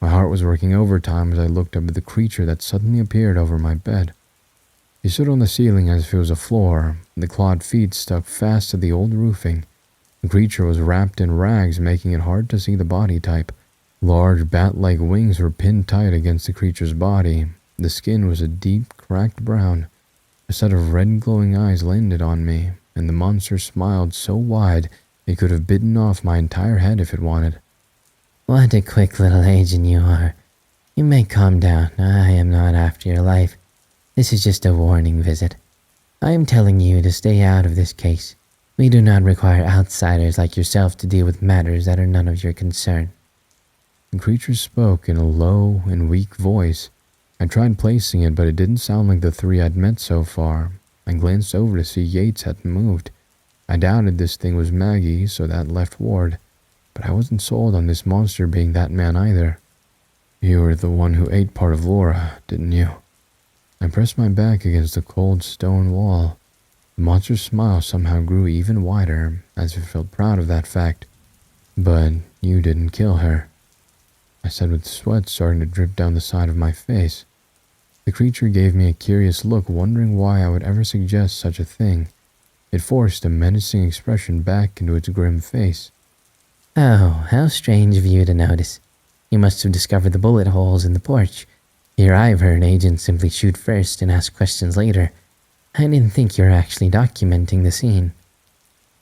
Speaker 1: My heart was working overtime as I looked up at the creature that suddenly appeared over my bed. He stood on the ceiling as if it was a floor, the clawed feet stuck fast to the old roofing. The creature was wrapped in rags, making it hard to see the body type. Large bat-like wings were pinned tight against the creature's body. The skin was a deep, cracked brown. A set of red glowing eyes landed on me, and the monster smiled so wide it could have bitten off my entire head if it wanted.
Speaker 3: What a quick little agent you are. You may calm down. I am not after your life. This is just a warning visit. I am telling you to stay out of this case. We do not require outsiders like yourself to deal with matters that are none of your concern.
Speaker 1: The creature spoke in a low and weak voice. I tried placing it, but it didn't sound like the three I'd met so far. I glanced over to see Yates hadn't moved. I doubted this thing was Maggie, so that left Ward. but I wasn't sold on this monster being that man either. You were the one who ate part of Laura, didn't you? I pressed my back against the cold stone wall. The monster's smile somehow grew even wider, as if it felt proud of that fact. But you didn't kill her, I said with sweat starting to drip down the side of my face. The creature gave me a curious look, wondering why I would ever suggest such a thing. It forced a menacing expression back into its grim face.
Speaker 3: Oh, how strange of you to notice. You must have discovered the bullet holes in the porch. Here I've heard agents simply shoot first and ask questions later. I didn't think you were actually documenting the scene.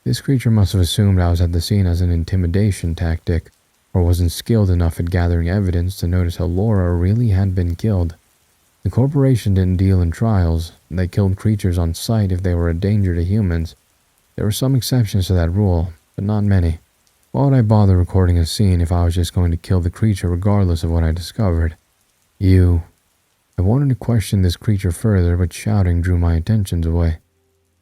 Speaker 1: This creature must have assumed I was at the scene as an intimidation tactic, or wasn't skilled enough at gathering evidence to notice how Laura really had been killed. The corporation didn't deal in trials. They killed creatures on sight if they were a danger to humans. There were some exceptions to that rule, but not many. Why would I bother recording a scene if I was just going to kill the creature regardless of what I discovered? I wanted to question this creature further, but shouting drew my attentions away.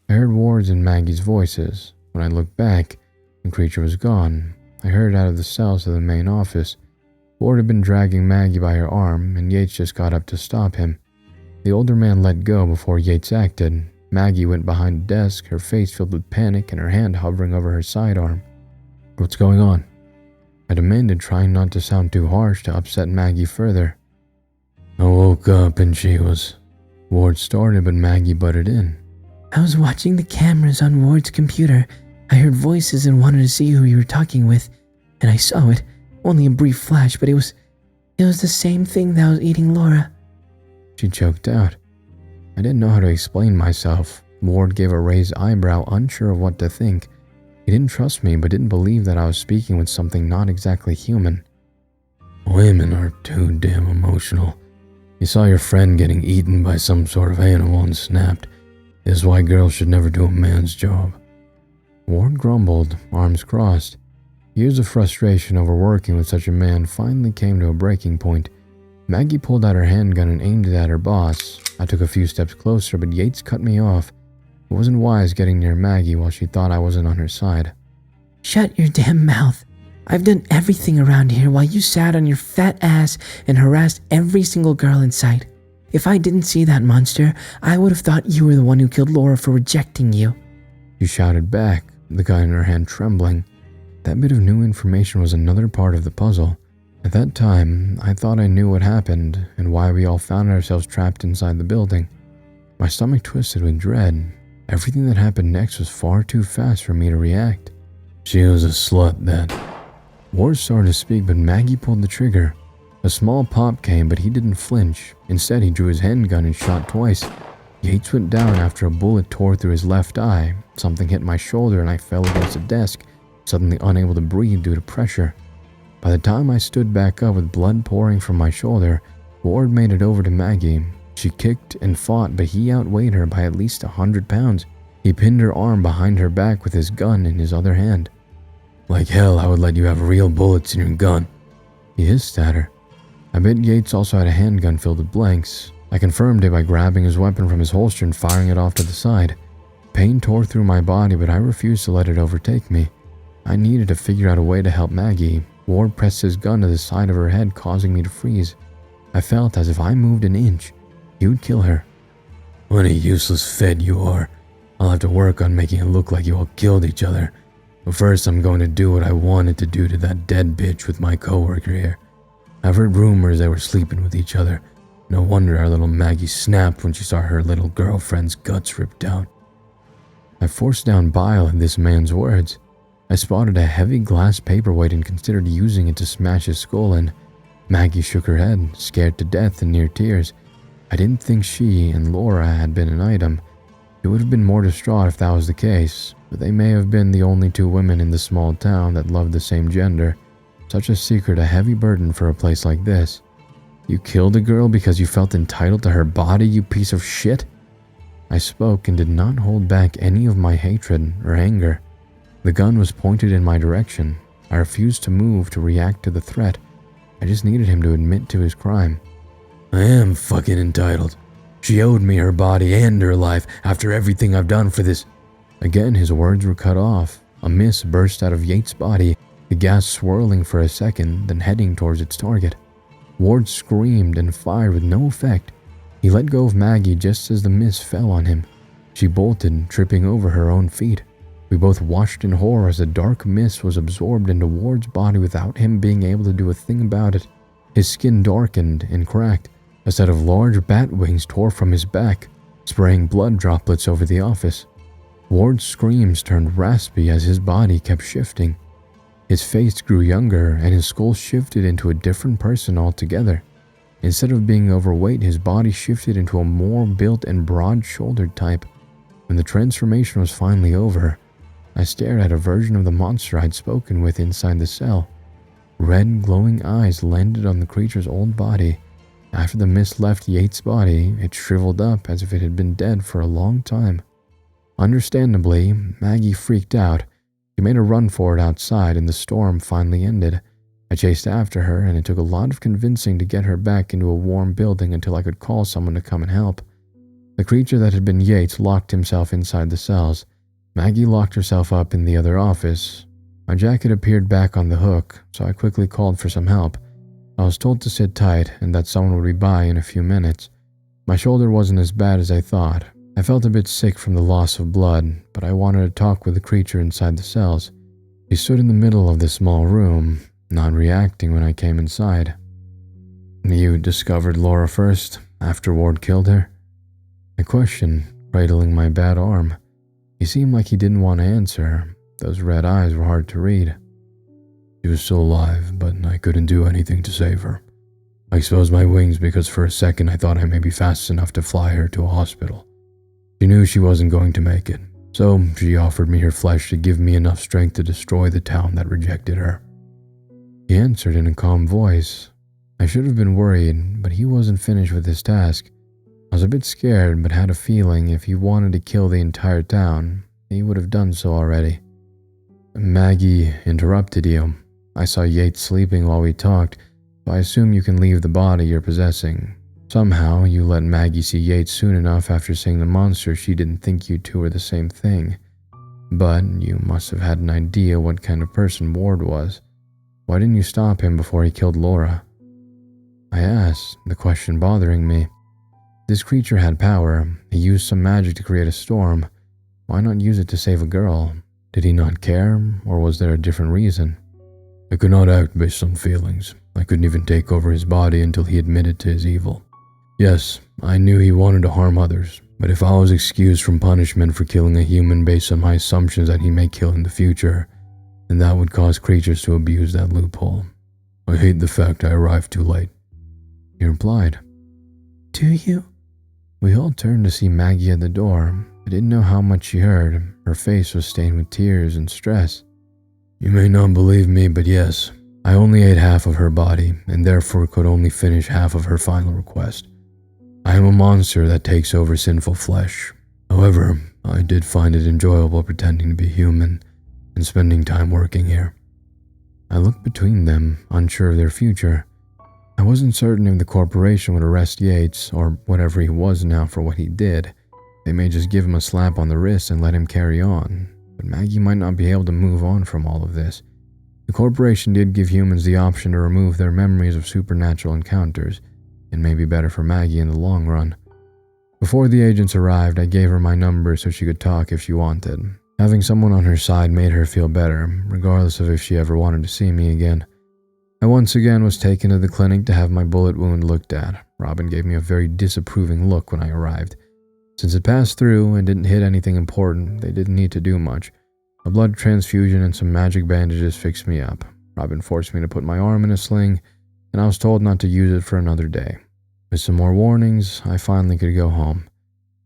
Speaker 1: I heard Ward's and Maggie's voices. When I looked back, the creature was gone. I hurried out of the cells to the main office. Ward had been dragging Maggie by her arm, and Yates just got up to stop him. The older man let go before Yates acted. Maggie went behind a desk, her face filled with panic and her hand hovering over her sidearm. What's going on? I demanded, trying not to sound too harsh to upset Maggie further. I woke up and she was... Ward started, but Maggie butted in.
Speaker 3: I was watching the cameras on Ward's computer. I heard voices and wanted to see who you were talking with, and I saw it. Only a brief flash, but it was the same thing that was eating Laura.
Speaker 1: She choked out. I didn't know how to explain myself. Ward gave a raised eyebrow, unsure of what to think. He didn't trust me, but didn't believe that I was speaking with something not exactly human. Women are too damn emotional. You saw your friend getting eaten by some sort of animal and snapped. This is why girls should never do a man's job. Ward grumbled, arms crossed. Years of frustration over working with such a man finally came to a breaking point. Maggie pulled out her handgun and aimed it at her boss. I took a few steps closer, but Yates cut me off. It wasn't wise getting near Maggie while she thought I wasn't on her side.
Speaker 3: Shut your damn mouth. I've done everything around here while you sat on your fat ass and harassed every single girl in sight. If I didn't see that monster, I would have thought you were the one who killed Laura for rejecting you.
Speaker 1: She shouted back, the gun in her hand trembling. That bit of new information was another part of the puzzle. At that time, I thought I knew what happened and why we all found ourselves trapped inside the building. My stomach twisted with dread. Everything that happened next was far too fast for me to react. She was a slut then. Ward started to speak, but Maggie pulled the trigger. A small pop came, but he didn't flinch. Instead, he drew his handgun and shot twice. Yates went down after a bullet tore through his left eye. Something hit my shoulder and I fell against a desk, suddenly unable to breathe due to pressure. By the time I stood back up with blood pouring from my shoulder, Ward made it over to Maggie. She kicked and fought, but he outweighed her by at least 100 pounds. He pinned her arm behind her back with his gun in his other hand. Like hell, I would let you have real bullets in your gun. He hissed at her. I bet Yates also had a handgun filled with blanks. I confirmed it by grabbing his weapon from his holster and firing it off to the side. Pain tore through my body, but I refused to let it overtake me. I needed to figure out a way to help Maggie. Ward pressed his gun to the side of her head, causing me to freeze. I felt as if I moved an inch, he would kill her. What a useless fed you are. I'll have to work on making it look like you all killed each other. But first I'm going to do what I wanted to do to that dead bitch with my coworker here. I've heard rumors they were sleeping with each other. No wonder our little Maggie snapped when she saw her little girlfriend's guts ripped out. I forced down bile at this man's words. I spotted a heavy glass paperweight and considered using it to smash his skull in. Maggie shook her head, scared to death and near tears. I didn't think she and Laura had been an item. It would have been more distraught if that was the case, but they may have been the only two women in the small town that loved the same gender. Such a secret, a heavy burden for a place like this. You killed a girl because you felt entitled to her body, you piece of shit? I spoke and did not hold back any of my hatred or anger. The gun was pointed in my direction. I refused to move to react to the threat. I just needed him to admit to his crime. I am fucking entitled. She owed me her body and her life after everything I've done for this. Again, his words were cut off. A mist burst out of Yates' body, the gas swirling for a second, then heading towards its target. Ward screamed and fired with no effect. He let go of Maggie just as the mist fell on him. She bolted, tripping over her own feet. We both watched in horror as the dark mist was absorbed into Ward's body without him being able to do a thing about it. His skin darkened and cracked. A set of large bat wings tore from his back, spraying blood droplets over the office. Ward's screams turned raspy as his body kept shifting. His face grew younger and his skull shifted into a different person altogether. Instead of being overweight, his body shifted into a more built and broad-shouldered type. When the transformation was finally over, I stared at a version of the monster I'd spoken with inside the cell. Red, glowing eyes landed on the creature's old body. After the mist left Yates' body, it shriveled up as if it had been dead for a long time. Understandably, Maggie freaked out. She made a run for it outside and the storm finally ended. I chased after her and it took a lot of convincing to get her back into a warm building until I could call someone to come and help. The creature that had been Yates locked himself inside the cells. Maggie locked herself up in the other office. My jacket appeared back on the hook, so I quickly called for some help. I was told to sit tight and that someone would be by in a few minutes. My shoulder wasn't as bad as I thought. I felt a bit sick from the loss of blood, but I wanted to talk with the creature inside the cells. He stood in the middle of the small room, not reacting when I came inside. "You discovered Laura first, after Ward killed her?" I questioned, cradling my bad arm. He seemed like he didn't want to answer. Those red eyes were hard to read. "She was still alive, but I couldn't do anything to save her. I exposed my wings because for a second I thought I may be fast enough to fly her to a hospital. She knew she wasn't going to make it, so she offered me her flesh to give me enough strength to destroy the town that rejected her." He answered in a calm voice. I should have been worried, but he wasn't finished with his task. I was a bit scared, but had a feeling if he wanted to kill the entire town, he would have done so already. "Maggie interrupted you. I saw Yates sleeping while we talked, so I assume you can leave the body you're possessing. Somehow, you let Maggie see Yates soon enough after seeing the monster she didn't think you two were the same thing. But you must have had an idea what kind of person Ward was. Why didn't you stop him before he killed Laura?" I asked, the question bothering me. This creature had power. He used some magic to create a storm. Why not use it to save a girl? Did he not care, or was there a different reason? "I could not act based on feelings. I couldn't even take over his body until he admitted to his evil. Yes, I knew he wanted to harm others, but if I was excused from punishment for killing a human based on my assumptions that he may kill in the future, then that would cause creatures to abuse that loophole. I hate the fact I arrived too late." He replied.
Speaker 3: "Do you?"
Speaker 1: We all turned to see Maggie at the door. I didn't know how much she heard. Her face was stained with tears and stress. "You may not believe me, but yes, I only ate half of her body, and therefore could only finish half of her final request. I am a monster that takes over sinful flesh. However, I did find it enjoyable pretending to be human and spending time working here." I looked between them, unsure of their future. I wasn't certain if the corporation would arrest Yates, or whatever he was now, for what he did. They may just give him a slap on the wrist and let him carry on, but Maggie might not be able to move on from all of this. The corporation did give humans the option to remove their memories of supernatural encounters. It may be better for Maggie in the long run. Before the agents arrived, I gave her my number so she could talk if she wanted. Having someone on her side made her feel better, regardless of if she ever wanted to see me again. I once again was taken to the clinic to have my bullet wound looked at. Robin gave me a very disapproving look when I arrived. Since it passed through and didn't hit anything important, they didn't need to do much. A blood transfusion and some magic bandages fixed me up. Robin forced me to put my arm in a sling, and I was told not to use it for another day. With some more warnings, I finally could go home.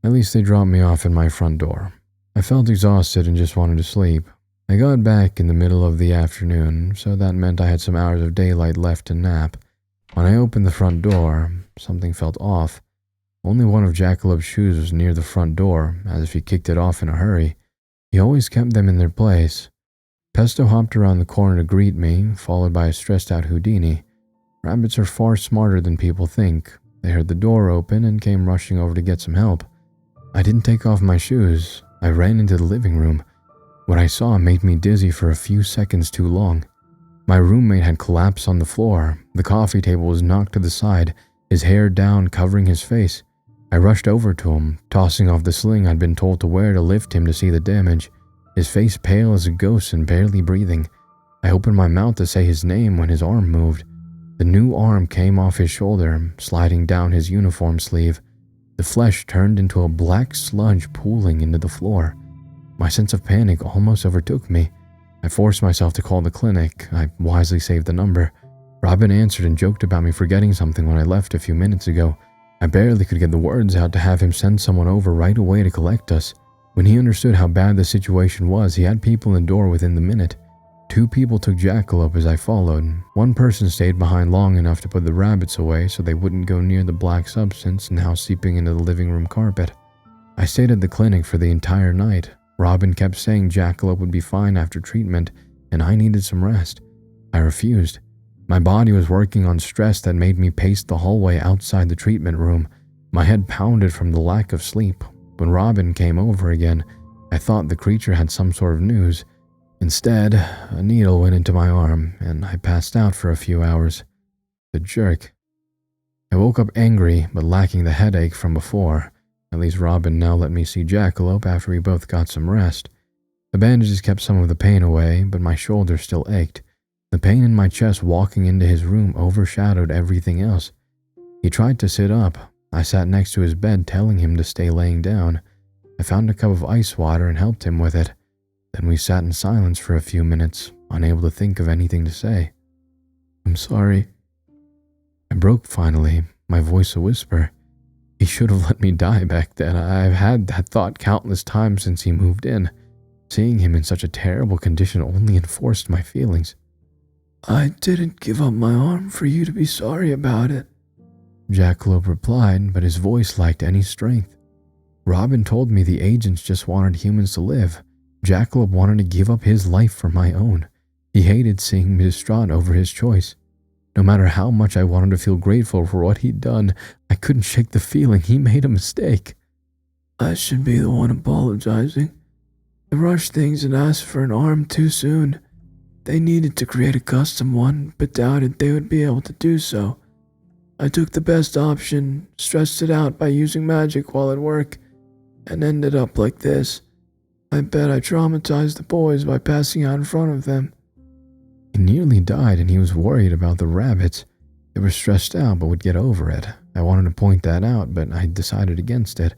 Speaker 1: At least they dropped me off at my front door. I felt exhausted and just wanted to sleep. I got back in the middle of the afternoon, so that meant I had some hours of daylight left to nap. When I opened the front door, something felt off. Only one of Jackalop's shoes was near the front door, as if he kicked it off in a hurry. He always kept them in their place. Pesto hopped around the corner to greet me, followed by a stressed-out Houdini. Rabbits are far smarter than people think. They heard the door open and came rushing over to get some help. I didn't take off my shoes. I ran into the living room. What I saw made me dizzy for a few seconds too long. My roommate had collapsed on the floor. The coffee table was knocked to the side, his hair down, covering his face. I rushed over to him, tossing off the sling I'd been told to wear to lift him to see the damage. His face pale as a ghost and barely breathing. I opened my mouth to say his name when his arm moved. The new arm came off his shoulder, sliding down his uniform sleeve. The flesh turned into a black sludge pooling into the floor. My sense of panic almost overtook me. I forced myself to call the clinic. I wisely saved the number. Robin answered and joked about me forgetting something when I left a few minutes ago. I barely could get the words out to have him send someone over right away to collect us. When he understood how bad the situation was, he had people in the door within the minute. 2 people took Jackalope as I followed. 1 person stayed behind long enough to put the rabbits away so they wouldn't go near the black substance now seeping into the living room carpet. I stayed at the clinic for the entire night. Robin kept saying Jackalope would be fine after treatment, and I needed some rest. I refused. My body was working on stress that made me pace the hallway outside the treatment room. My head pounded from the lack of sleep. When Robin came over again, I thought the creature had some sort of news. Instead, a needle went into my arm, and I passed out for a few hours. The jerk. I woke up angry, but lacking the headache from before. At least Robin now let me see Jackalope after we both got some rest. The bandages kept some of the pain away, but my shoulder still ached. The pain in my chest walking into his room overshadowed everything else. He tried to sit up. I sat next to his bed telling him to stay laying down. I found a cup of ice water and helped him with it. Then we sat in silence for a few minutes, unable to think of anything to say. "I'm sorry." I broke finally, my voice a whisper. He should have let me die back then. I've had that thought countless times since he moved in. Seeing him in such a terrible condition only enforced my feelings.
Speaker 4: "I didn't give up my arm for you to be sorry about it,"
Speaker 1: Jackalope replied, but his voice lacked any strength. Robin told me the agents just wanted humans to live. Jackalope wanted to give up his life for my own. He hated seeing me distraught over his choice. No matter how much I wanted to feel grateful for what he'd done, I couldn't shake the feeling he made a mistake.
Speaker 4: "I should be the one apologizing. I rushed things and asked for an arm too soon. They needed to create a custom one, but doubted they would be able to do so. I took the best option, stressed it out by using magic while at work, and ended up like this. I bet I traumatized the boys by passing out in front of them."
Speaker 1: He nearly died and he was worried about the rabbits. They were stressed out but would get over it. I wanted to point that out, but I decided against it.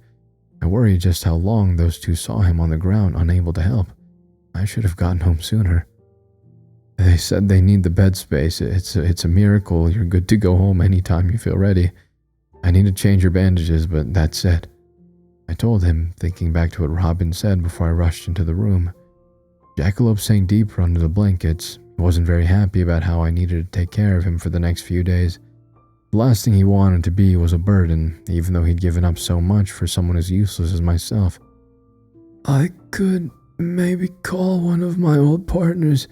Speaker 1: I worried just how long those 2 saw him on the ground unable to help. I should have gotten home sooner. They said they need the bed space. It's a miracle. You're good to go home anytime you feel ready. I need to change your bandages, but that's it. I told him, thinking back to what Robin said before I rushed into the room. Jackalope sank deeper under the blankets. He wasn't very happy about how I needed to take care of him for the next few days. The last thing he wanted to be was a burden, even though he'd given up so much for someone as useless as myself.
Speaker 4: "I could maybe call one of my old partners.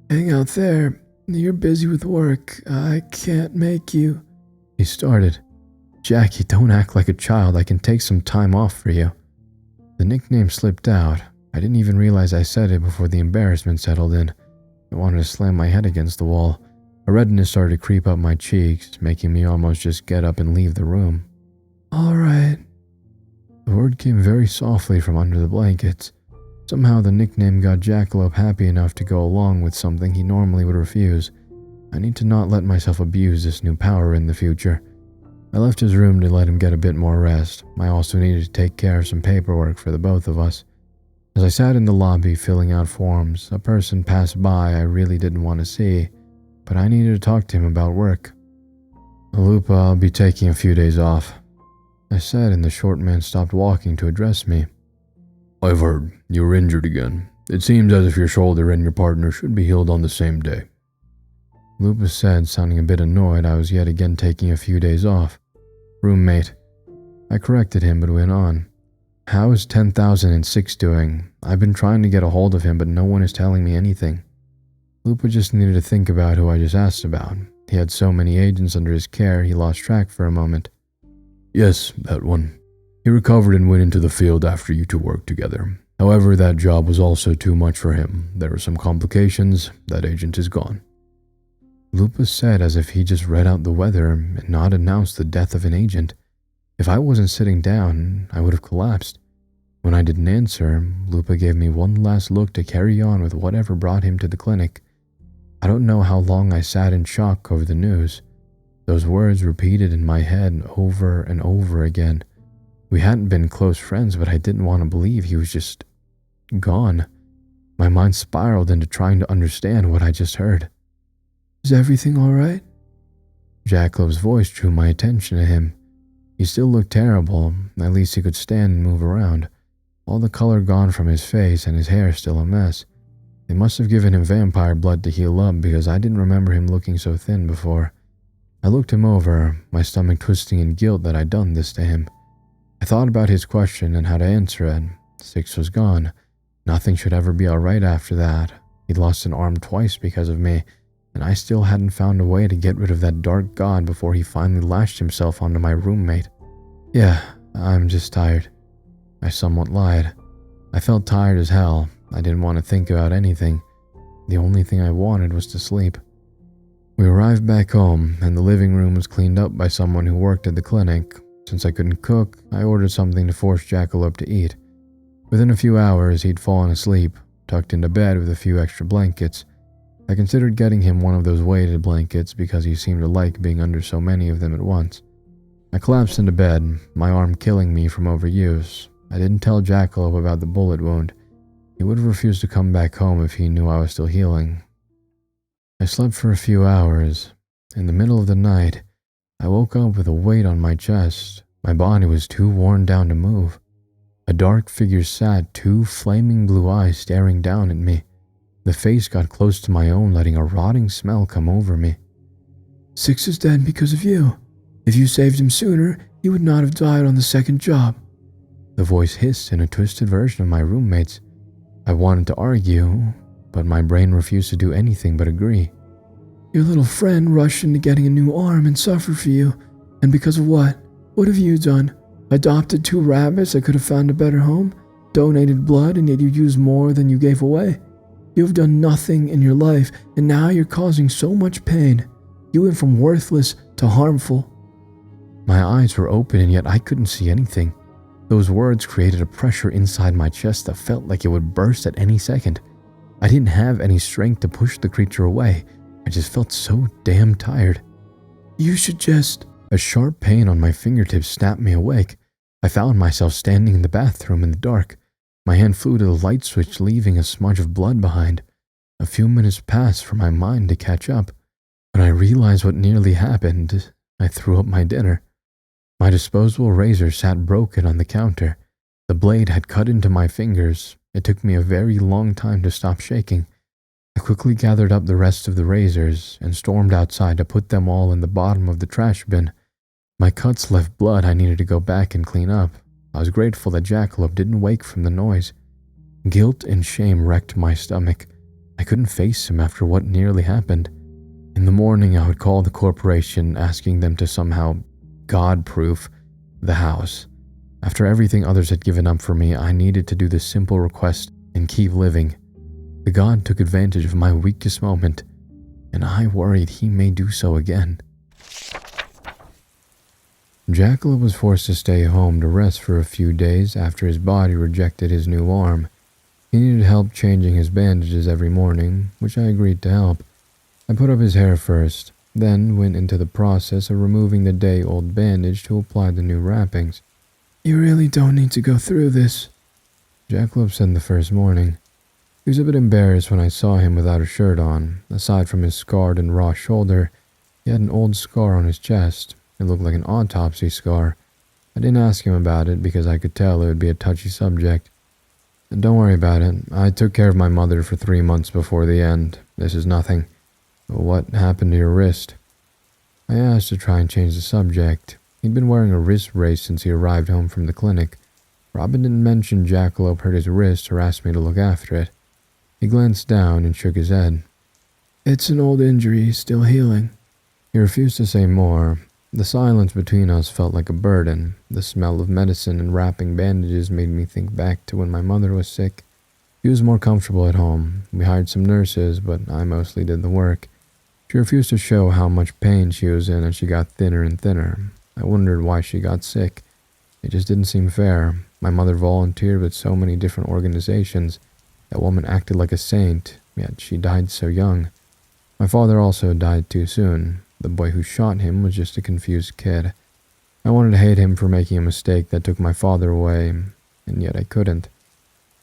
Speaker 4: Hang out there. You're busy with work. I can't make you."
Speaker 1: He started. "Jackie, don't act like a child. I can take some time off for you." The nickname slipped out. I didn't even realize I said it before the embarrassment settled in. I wanted to slam my head against the wall. A redness started to creep up my cheeks, making me almost just get up and leave the room.
Speaker 4: "All right."
Speaker 1: The word came very softly from under the blankets. Somehow the nickname got Jackalope happy enough to go along with something he normally would refuse. I need to not let myself abuse this new power in the future. I left his room to let him get a bit more rest. I also needed to take care of some paperwork for the both of us. As I sat in the lobby filling out forms, a person passed by I really didn't want to see, but I needed to talk to him about work. "Lupa, I'll be taking a few days off," I said, and the short man stopped walking to address me. "I've heard you were injured again. It seems as if your shoulder and your partner should be healed on the same day," Lupa said, sounding a bit annoyed I was yet again taking a few days off. "Roommate." I corrected him but went on. "How is 10,006 doing? I've been trying to get a hold of him, but no one is telling me anything." Lupa just needed to think about who I just asked about. He had so many agents under his care, he lost track for a moment. "Yes, that one. He recovered and went into the field after you 2 worked together. However, that job was also too much for him. There were some complications. That agent is gone." Lupa said as if he just read out the weather and not announced the death of an agent. If I wasn't sitting down, I would have collapsed. When I didn't answer, Lupa gave me one last look to carry on with whatever brought him to the clinic. I don't know how long I sat in shock over the news. Those words repeated in my head over and over again. We hadn't been close friends, but I didn't want to believe he was just gone. My mind spiraled into trying to understand what I just heard.
Speaker 4: Is everything all right?
Speaker 1: Jackalop's voice drew my attention to him. He still looked terrible, at least he could stand and move around. All the color gone from his face and his hair still a mess. They must have given him vampire blood to heal up because I didn't remember him looking so thin before. I looked him over, my stomach twisting in guilt that I'd done this to him. I thought about his question and how to answer it. Six was gone. Nothing should ever be alright after that. He'd lost an arm twice because of me, and I still hadn't found a way to get rid of that dark god before he finally lashed himself onto my roommate. Yeah, I'm just tired. I somewhat lied. I felt tired as hell. I didn't want to think about anything. The only thing I wanted was to sleep. We arrived back home, and the living room was cleaned up by someone who worked at the clinic. Since I couldn't cook, I ordered something to force Jackalope to eat. Within a few hours, he'd fallen asleep, tucked into bed with a few extra blankets. I considered getting him one of those weighted blankets because he seemed to like being under so many of them at once. I collapsed into bed, my arm killing me from overuse. I didn't tell Jackalope about the bullet wound. He would have refused to come back home if he knew I was still healing. I slept for a few hours. In the middle of the night, I woke up with a weight on my chest. My body was too worn down to move. A dark figure sat, two flaming blue eyes staring down at me. The face got close to my own, letting a rotting smell come over me.
Speaker 4: Six is dead because of you. If you saved him sooner, he would not have died on the second job.
Speaker 1: The voice hissed in a twisted version of my roommate's. I wanted to argue, but my brain refused to do anything but agree.
Speaker 4: Your little friend rushed into getting a new arm and suffered for you. And because of what? What have you done? Adopted 2 rabbits that could have found a better home? Donated blood and yet you used more than you gave away? You've done nothing in your life, and now you're causing so much pain. You went from worthless to harmful.
Speaker 1: My eyes were open and yet I couldn't see anything. Those words created a pressure inside my chest that felt like it would burst at any second. I didn't have any strength to push the creature away. I just felt so damn tired.
Speaker 4: You should just...
Speaker 1: A sharp pain on my fingertips snapped me awake. I found myself standing in the bathroom in the dark. My hand flew to the light switch, leaving a smudge of blood behind. A few minutes passed for my mind to catch up. When I realized what nearly happened, I threw up my dinner. My disposable razor sat broken on the counter. The blade had cut into my fingers. It took me a very long time to stop shaking. I quickly gathered up the rest of the razors and stormed outside to put them all in the bottom of the trash bin. My cuts left blood I needed to go back and clean up. I was grateful that Jackalope didn't wake from the noise. Guilt and shame wrecked my stomach. I couldn't face him after what nearly happened. In the morning, I would call the corporation asking them to somehow God-proof the house. After everything others had given up for me, I needed to do this simple request and keep living. The god took advantage of my weakest moment, and I worried he may do so again. Jackalope was forced to stay home to rest for a few days after his body rejected his new arm. He needed help changing his bandages every morning, which I agreed to help. I put up his hair first, then went into the process of removing the day-old bandage to apply the new wrappings.
Speaker 4: You really don't need to go through this,
Speaker 1: Jackalope said the first morning. He was a bit embarrassed when I saw him without a shirt on. Aside from his scarred and raw shoulder, he had an old scar on his chest. It looked like an autopsy scar. I didn't ask him about it because I could tell it would be a touchy subject. Don't worry about it. I took care of my mother for 3 months before the end. This is nothing. What happened to your wrist? I asked to try and change the subject. He'd been wearing a wrist brace since he arrived home from the clinic. Robin didn't mention Jackalope hurt his wrist or asked me to look after it. He glanced down and shook his head.
Speaker 4: It's an old injury, still healing.
Speaker 1: He refused to say more. The silence between us felt like a burden. The smell of medicine and wrapping bandages made me think back to when my mother was sick. She was more comfortable at home. We hired some nurses, but I mostly did the work.
Speaker 2: She refused to show how much pain she was in as she got thinner and thinner. I wondered why she got sick. It just didn't seem fair. My mother volunteered with so many different organizations. That woman acted like a saint, yet she died so young. My father also died too soon. The boy who shot him was just a confused kid. I wanted to hate him for making a mistake that took my father away, and yet I couldn't.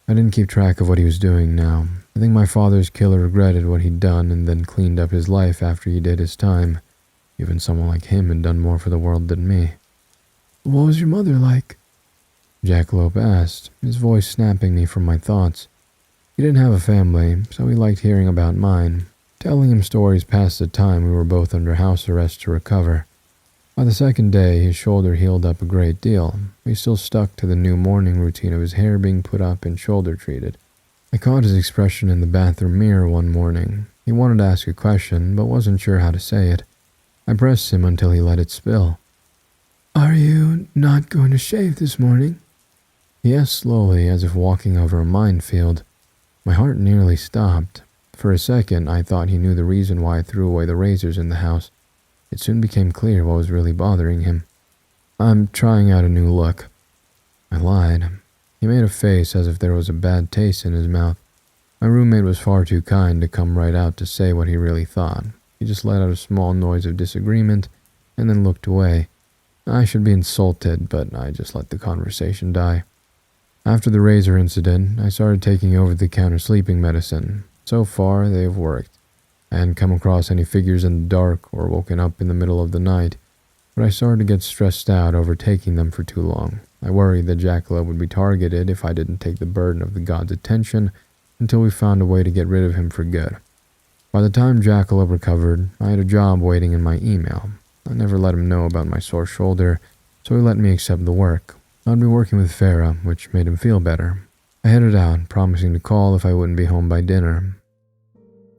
Speaker 2: I didn't keep track of what he was doing now. I think my father's killer regretted what he'd done and then cleaned up his life after he did his time. Even someone like him had done more for the world than me.
Speaker 4: What was your mother like?
Speaker 2: Jackalope asked, his voice snapping me from my thoughts. He didn't have a family, so he liked hearing about mine. Telling him stories past the time we were both under house arrest to recover. By the second day, his shoulder healed up a great deal. He still stuck to the new morning routine of his hair being put up and shoulder treated. I caught his expression in the bathroom mirror one morning. He wanted to ask a question, but wasn't sure how to say it. I pressed him until he let it spill.
Speaker 4: Are you not going to shave this morning?
Speaker 2: He asked slowly, as if walking over a minefield. My heart nearly stopped. For a second, I thought he knew the reason why I threw away the razors in the house. It soon became clear what was really bothering him. I'm trying out a new look. I lied. He made a face as if there was a bad taste in his mouth. My roommate was far too kind to come right out to say what he really thought. He just let out a small noise of disagreement and then looked away. I should be insulted, but I just let the conversation die. After the razor incident, I started taking over-the-counter sleeping medicine. So far, they have worked. I hadn't come across any figures in the dark or woken up in the middle of the night, but I started to get stressed out over taking them for too long. I worried that Jackalope would be targeted if I didn't take the burden of the god's attention until we found a way to get rid of him for good. By the time Jackalope recovered, I had a job waiting in my email. I never let him know about my sore shoulder, so he let me accept the work. I'd be working with Farah, which made him feel better. I headed out, promising to call if I wouldn't be home by dinner.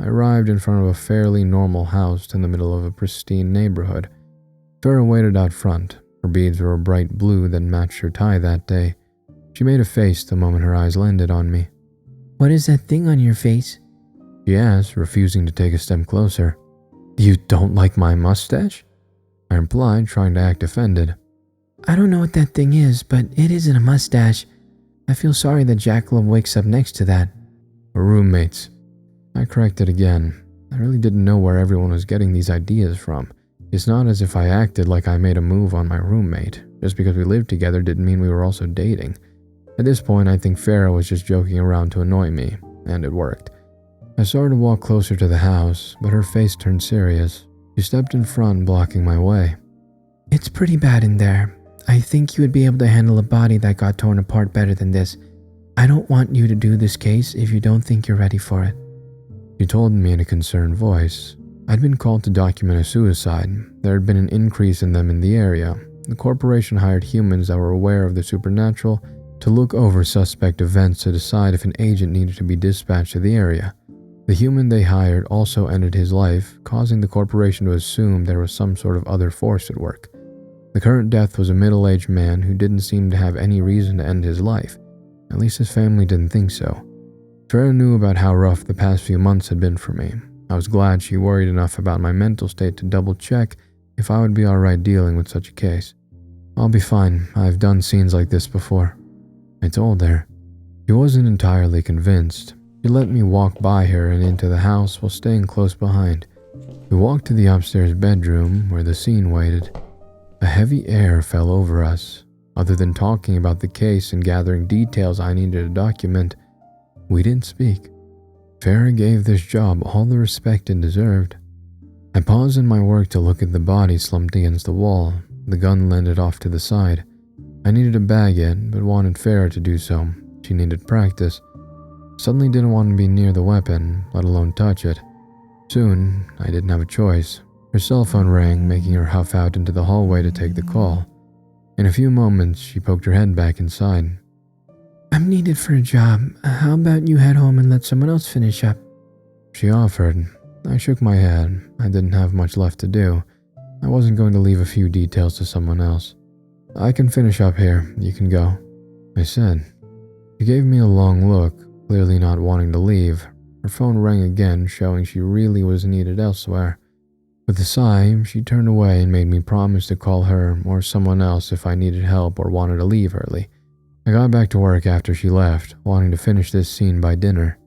Speaker 2: I arrived in front of a fairly normal house in the middle of a pristine neighborhood. Farah waited out front. Her beads were a bright blue that matched her tie that day. She made a face the moment her eyes landed on me.
Speaker 3: What is that thing on your face?
Speaker 2: She asked, refusing to take a step closer. You don't like my mustache? I replied, trying to act offended.
Speaker 3: I don't know what that thing is, but it isn't a mustache. I feel sorry that Jackalope wakes up next to that.
Speaker 2: We're roommates. I corrected again. I really didn't know where everyone was getting these ideas from. It's not as if I acted like I made a move on my roommate. Just because we lived together didn't mean we were also dating. At this point, I think Farah was just joking around to annoy me, and it worked. I started to walk closer to the house, but her face turned serious. She stepped in front, blocking my way.
Speaker 3: It's pretty bad in there. I think you would be able to handle a body that got torn apart better than this. I don't want you to do this case if you don't think you're ready for it.
Speaker 2: She told me in a concerned voice. I'd been called to document a suicide. There had been an increase in them in the area. The corporation hired humans that were aware of the supernatural to look over suspect events to decide if an agent needed to be dispatched to the area. The human they hired also ended his life, causing the corporation to assume there was some sort of other force at work. The current death was a middle-aged man who didn't seem to have any reason to end his life. At least his family didn't think so. Farah knew about how rough the past few months had been for me. I was glad she worried enough about my mental state to double-check if I would be alright dealing with such a case. I'll be fine. I've done scenes like this before, I told her. She wasn't entirely convinced. She let me walk by her and into the house while staying close behind. We walked to the upstairs bedroom where the scene waited. A heavy air fell over us. Other than talking about the case and gathering details I needed to document, we didn't speak. Farah gave this job all the respect it deserved. I paused in my work to look at the body slumped against the wall. The gun landed off to the side. I needed to bag it, but wanted Farah to do so. She needed practice. Suddenly didn't want to be near the weapon, let alone touch it. Soon, I didn't have a choice. Her cell phone rang, making her huff out into the hallway to take the call. In a few moments, she poked her head back inside.
Speaker 3: I'm needed for a job. How about you head home and let someone else finish up?
Speaker 2: She offered. I shook my head. I didn't have much left to do. I wasn't going to leave a few details to someone else. I can finish up here. You can go, I said. She gave me a long look, clearly not wanting to leave. Her phone rang again, showing she really was needed elsewhere.
Speaker 1: With a sigh, she turned away and made me promise to call her or someone else if I needed help or wanted to leave early. I got back to work after she left, wanting to finish this scene by dinner.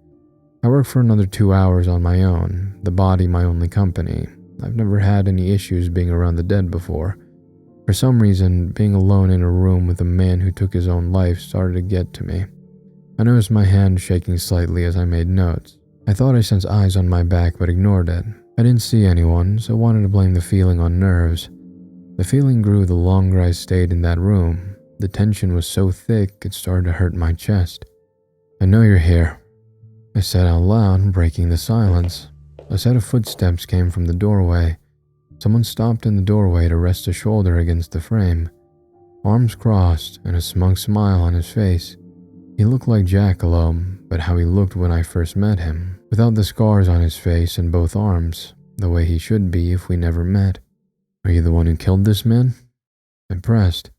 Speaker 1: I worked for another 2 hours on my own, the body my only company. I've never had any issues being around the dead before. For some reason, being alone in a room with a man who took his own life started to get to me. I noticed my hand shaking slightly as I made notes. I thought I sensed eyes on my back but ignored it. I didn't see anyone, so wanted to blame the feeling on nerves. The feeling grew the longer I stayed in that room. The tension was so thick it started to hurt my chest. "I know you're here," I said out loud, breaking the silence. A set of footsteps came from the doorway. Someone stopped in the doorway to rest a shoulder against the frame. Arms crossed and a smug smile on his face. He looked like Jackalope, but how he looked when I first met him, without the scars on his face and both arms, the way he should be if we never met. "Are you the one who killed this man?" I pressed.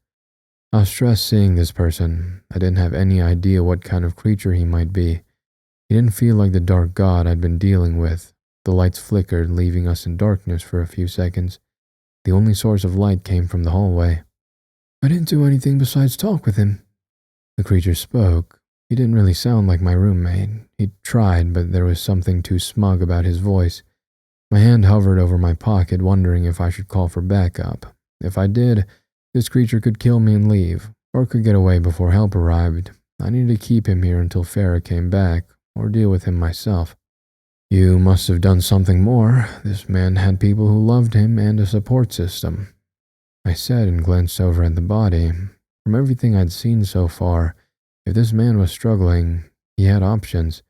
Speaker 1: I was stressed seeing this person. I didn't have any idea what kind of creature he might be. He didn't feel like the dark god I'd been dealing with. The lights flickered, leaving us in darkness for a few seconds. The only source of light came from the hallway.
Speaker 4: "I didn't do anything besides talk with him."
Speaker 1: The creature spoke. He didn't really sound like my roommate. He tried, but there was something too smug about his voice. My hand hovered over my pocket, wondering if I should call for backup. If I did, this creature could kill me and leave, or could get away before help arrived. I needed to keep him here until Farah came back, or deal with him myself. "You must have done something more. This man had people who loved him and a support system," I said and glanced over at the body. From everything I'd seen so far, if this man was struggling, he had options,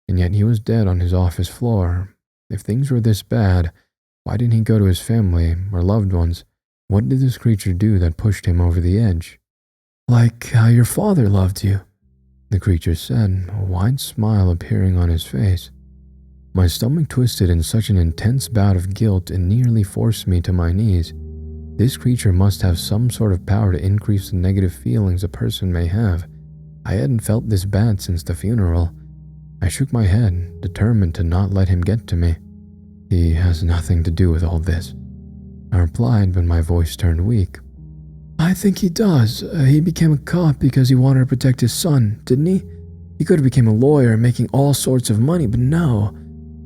Speaker 1: and yet he was dead on his office floor. If things were this bad, why didn't he go to his family or loved ones? What did this creature do that pushed him over the edge?
Speaker 4: "Like how your father loved you,"
Speaker 1: the creature said, a wide smile appearing on his face. My stomach twisted in such an intense bout of guilt it nearly forced me to my knees. This creature must have some sort of power to increase the negative feelings a person may have. I hadn't felt this bad since the funeral. I shook my head, determined to not let him get to me. "He has nothing to do with all this," I replied, but my voice turned weak.
Speaker 4: "I think he does. He became a cop because he wanted to protect his son, didn't he? He could have become a lawyer making all sorts of money, but no.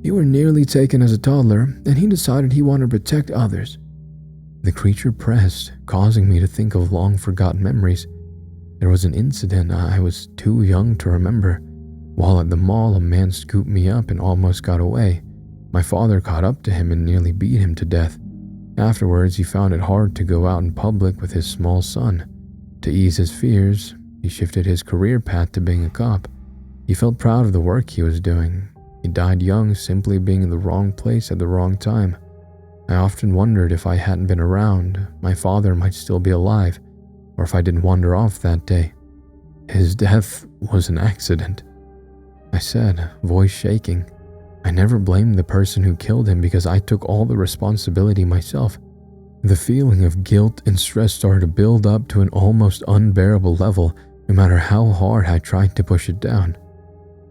Speaker 4: You were nearly taken as a toddler, and he decided he wanted to protect others."
Speaker 1: The creature pressed, causing me to think of long-forgotten memories. There was an incident I was too young to remember. While at the mall, a man scooped me up and almost got away. My father caught up to him and nearly beat him to death. Afterwards, he found it hard to go out in public with his small son. To ease his fears, he shifted his career path to being a cop. He felt proud of the work he was doing. He died young, simply being in the wrong place at the wrong time. I often wondered if I hadn't been around, my father might still be alive, or if I didn't wander off that day. "His death was an accident," I said, voice shaking. I never blamed the person who killed him because I took all the responsibility myself. The feeling of guilt and stress started to build up to an almost unbearable level, no matter how hard I tried to push it down.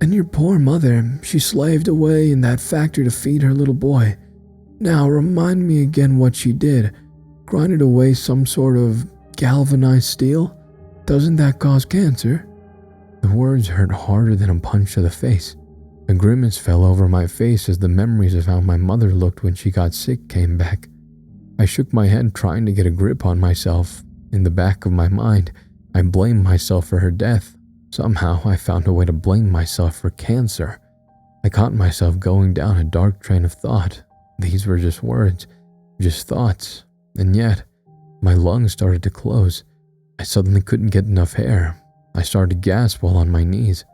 Speaker 4: "And your poor mother, she slaved away in that factory to feed her little boy. Now remind me again what she did. Grinded away some sort of galvanized steel? Doesn't that cause cancer?"
Speaker 1: The words hurt harder than a punch to the face. A grimace fell over my face as the memories of how my mother looked when she got sick came back. I shook my head, trying to get a grip on myself. In the back of my mind, I blamed myself for her death. Somehow, I found a way to blame myself for cancer. I caught myself going down a dark train of thought. These were just words, just thoughts, and yet, my lungs started to close. I suddenly couldn't get enough air. I started to gasp while on my knees.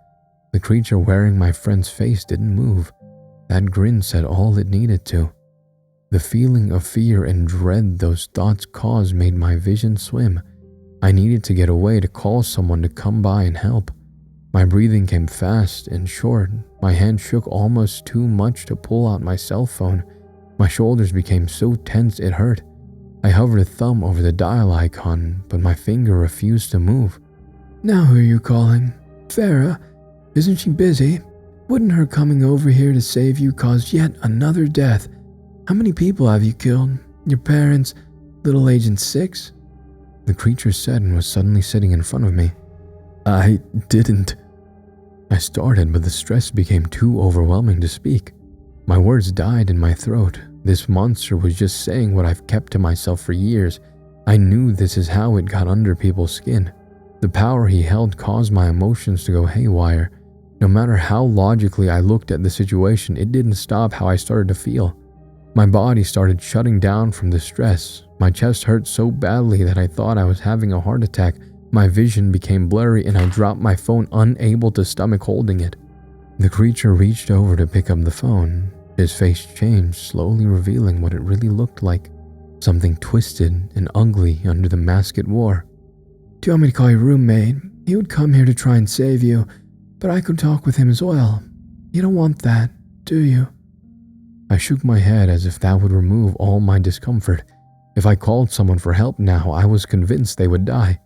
Speaker 1: The creature wearing my friend's face didn't move. That grin said all it needed to. The feeling of fear and dread those thoughts caused made my vision swim. I needed to get away, to call someone to come by and help. My breathing came fast and short. My hand shook almost too much to pull out my cell phone. My shoulders became so tense it hurt. I hovered a thumb over the dial icon, but my finger refused to move.
Speaker 4: "Now who are you calling? Farah? Isn't she busy? Wouldn't her coming over here to save you cause yet another death? How many people have you killed? Your parents, little Agent 6?
Speaker 2: The creature said and was suddenly sitting in front of me.
Speaker 4: I didn't.
Speaker 2: I started, but the stress became too overwhelming to speak. My words died in my throat. This monster was just saying what I've kept to myself for years. I knew this is how it got under people's skin. The power he held caused my emotions to go haywire. No matter how logically I looked at the situation, it didn't stop how I started to feel. My body started shutting down from the stress. My chest hurt so badly that I thought I was having a heart attack. My vision became blurry and I dropped my phone, unable to stomach holding it. The creature reached over to pick up the phone. His face changed, slowly revealing what it really looked like. Something twisted and ugly under the mask it wore.
Speaker 4: Do you want me to call your roommate? He would come here to try and save you, but I could talk with him as well. You don't want that, do you?
Speaker 2: I shook my head as if that would remove all my discomfort. If I called someone for help now, I was convinced they would die.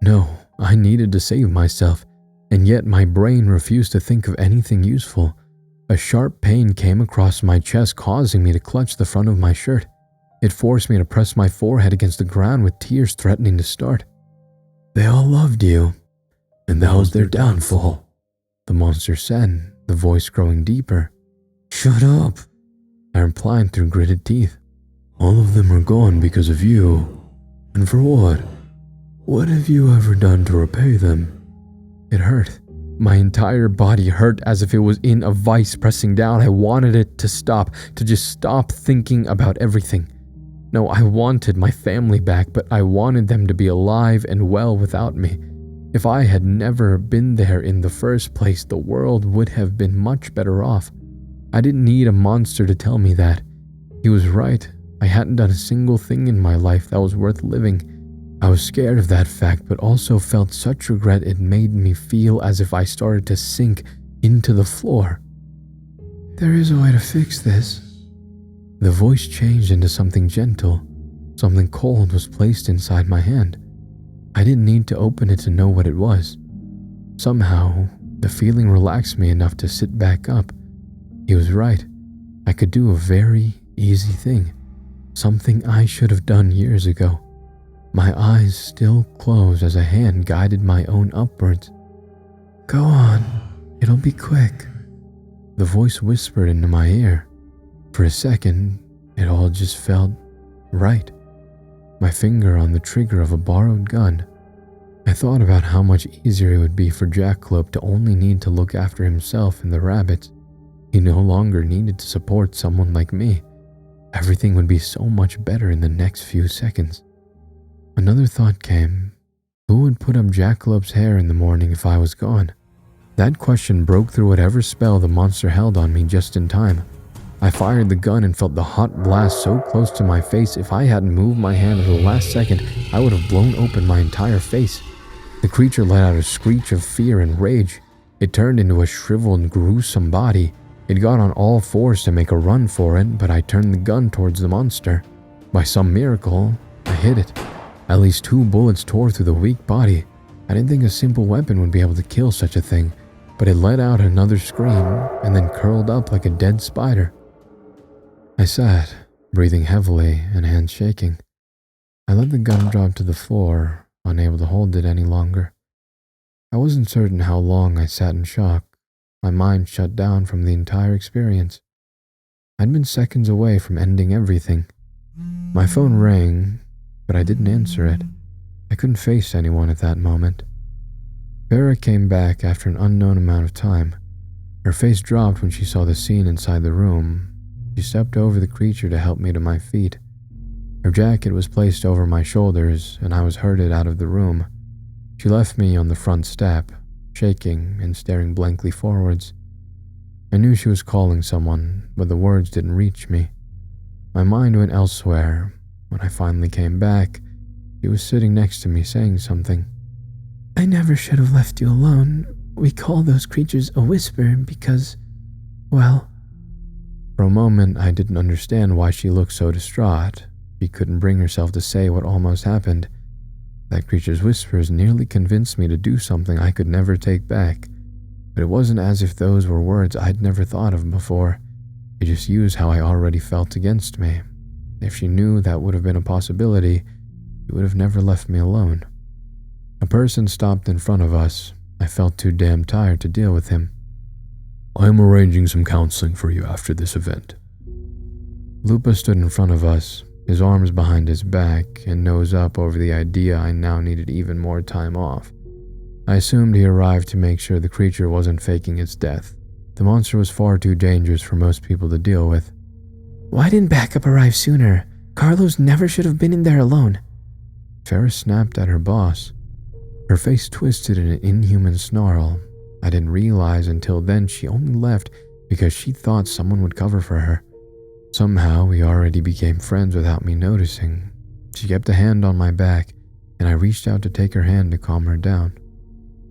Speaker 2: No, I needed to save myself, and yet my brain refused to think of anything useful. A sharp pain came across my chest, causing me to clutch the front of my shirt. It forced me to press my forehead against the ground with tears threatening to start.
Speaker 4: They all loved you, and that was their downfall,
Speaker 2: the monster said, the voice growing deeper.
Speaker 4: Shut up,
Speaker 2: I replied through gritted teeth.
Speaker 4: All of them are gone because of you. And for what? What have you ever done to repay them?
Speaker 2: It hurt. My entire body hurt as if it was in a vice pressing down. I wanted it to stop, to just stop thinking about everything. No, I wanted my family back, but I wanted them to be alive and well without me. If I had never been there in the first place, the world would have been much better off. I didn't need a monster to tell me that. He was right. I hadn't done a single thing in my life that was worth living. I was scared of that fact, but also felt such regret it made me feel as if I started to sink into the floor.
Speaker 4: There is a way to fix this.
Speaker 2: The voice changed into something gentle. Something cold was placed inside my hand. I didn't need to open it to know what it was. Somehow, the feeling relaxed me enough to sit back up. He was right. I could do a very easy thing. Something I should have done years ago. My eyes still closed as a hand guided my own upwards.
Speaker 4: Go on, it'll be quick.
Speaker 2: The voice whispered into my ear. For a second, it all just felt right. My finger on the trigger of a borrowed gun. I thought about how much easier it would be for Jackalope to only need to look after himself and the rabbits. He no longer needed to support someone like me. Everything would be so much better in the next few seconds. Another thought came. Who would put up Jackalope's hair in the morning if I was gone? That question broke through whatever spell the monster held on me just in time. I fired the gun and felt the hot blast so close to my face. If I hadn't moved my hand at the last second, I would have blown open my entire face. The creature let out a screech of fear and rage. It turned into a shriveled, gruesome body. It got on all fours to make a run for it, but I turned the gun towards the monster. By some miracle, I hit it. At least 2 bullets tore through the weak body. I didn't think a simple weapon would be able to kill such a thing, but it let out another scream and then curled up like a dead spider. I sat, breathing heavily and hands shaking. I let the gun drop to the floor, unable to hold it any longer. I wasn't certain how long I sat in shock. My mind shut down from the entire experience. I'd been seconds away from ending everything. My phone rang, but I didn't answer it. I couldn't face anyone at that moment. Vera came back after an unknown amount of time. Her face dropped when she saw the scene inside the room. She stepped over the creature to help me to my feet. Her jacket was placed over my shoulders, and I was herded out of the room. She left me on the front step, shaking and staring blankly forwards. I knew she was calling someone, but the words didn't reach me. My mind went elsewhere. When I finally came back, he was sitting next to me saying something.
Speaker 3: I never should have left you alone. We call those creatures a whisper because, well...
Speaker 2: For a moment, I didn't understand why she looked so distraught. She couldn't bring herself to say what almost happened. That creature's whispers nearly convinced me to do something I could never take back. But it wasn't as if those were words I'd never thought of before.
Speaker 1: She just used how I already felt against me. If she knew that would have been a possibility, she would have never left me alone. A person stopped in front of us. I felt too damn tired to deal with him. I am arranging some counseling for you after this event. Lupa stood in front of us, his arms behind his back and nose up over the idea I now needed even more time off. I assumed he arrived to make sure the creature wasn't faking its death. The monster was far too dangerous for most people to deal with.
Speaker 3: Why didn't backup arrive sooner? Carlos never should have been in there alone.
Speaker 1: Farah snapped at her boss. Her face twisted in an inhuman snarl. I didn't realize until then she only left because she thought someone would cover for her. Somehow we already became friends without me noticing. She kept a hand on my back, and I reached out to take her hand to calm her down.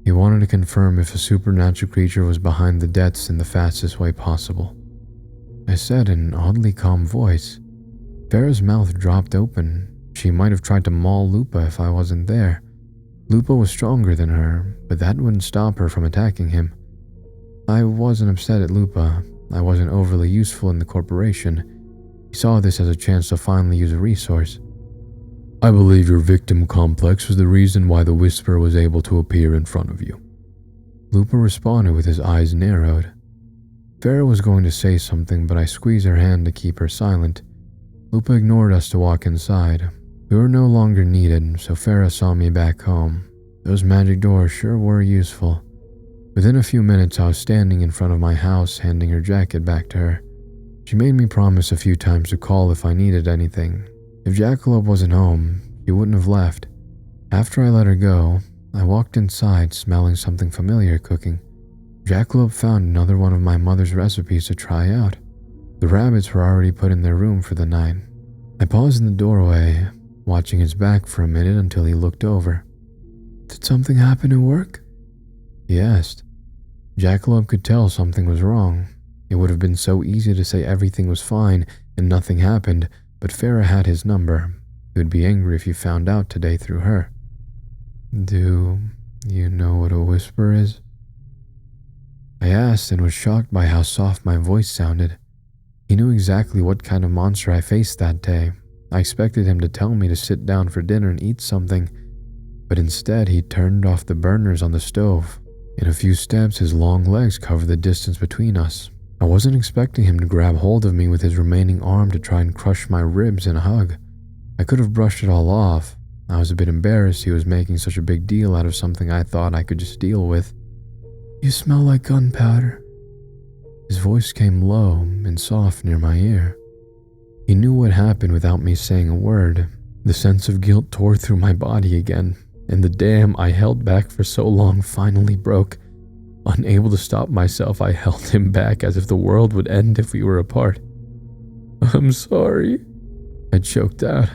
Speaker 1: He wanted to confirm if a supernatural creature was behind the deaths in the fastest way possible. I said in an oddly calm voice. Farah's mouth dropped open. She might have tried to maul Lupa if I wasn't there. Lupa was stronger than her, but that wouldn't stop her from attacking him. I wasn't upset at Lupa. I wasn't overly useful in the corporation. He saw this as a chance to finally use a resource. I believe your victim complex was the reason why the Whisperer was able to appear in front of you. Lupa responded with his eyes narrowed. Farah was going to say something, but I squeezed her hand to keep her silent. Lupa ignored us to walk inside. We were no longer needed, so Farah saw me back home. Those magic doors sure were useful. Within a few minutes, I was standing in front of my house, handing her jacket back to her. She made me promise a few times to call if I needed anything. If Jackalope wasn't home, she wouldn't have left. After I let her go, I walked inside, smelling something familiar cooking. Jackalope found another one of my mother's recipes to try out. The rabbits were already put in their room for the night. I paused in the doorway, watching his back for a minute until he looked over.
Speaker 4: Did something happen at work?
Speaker 1: He asked. Jackalope could tell something was wrong. It would have been so easy to say everything was fine and nothing happened, but Farah had his number. He would be angry if he found out today through her. Do you know what a whisper is? I asked and was shocked by how soft my voice sounded. He knew exactly what kind of monster I faced that day. I expected him to tell me to sit down for dinner and eat something, but instead he turned off the burners on the stove. In a few steps, his long legs covered the distance between us. I wasn't expecting him to grab hold of me with his remaining arm to try and crush my ribs in a hug. I could have brushed it all off. I was a bit embarrassed he was making such a big deal out of something I thought I could just deal with.
Speaker 4: You smell like gunpowder.
Speaker 1: His voice came low and soft near my ear. He knew what happened without me saying a word. The sense of guilt tore through my body again, and the dam I held back for so long finally broke. Unable to stop myself, I held him back as if the world would end if we were apart. I'm sorry, I choked out.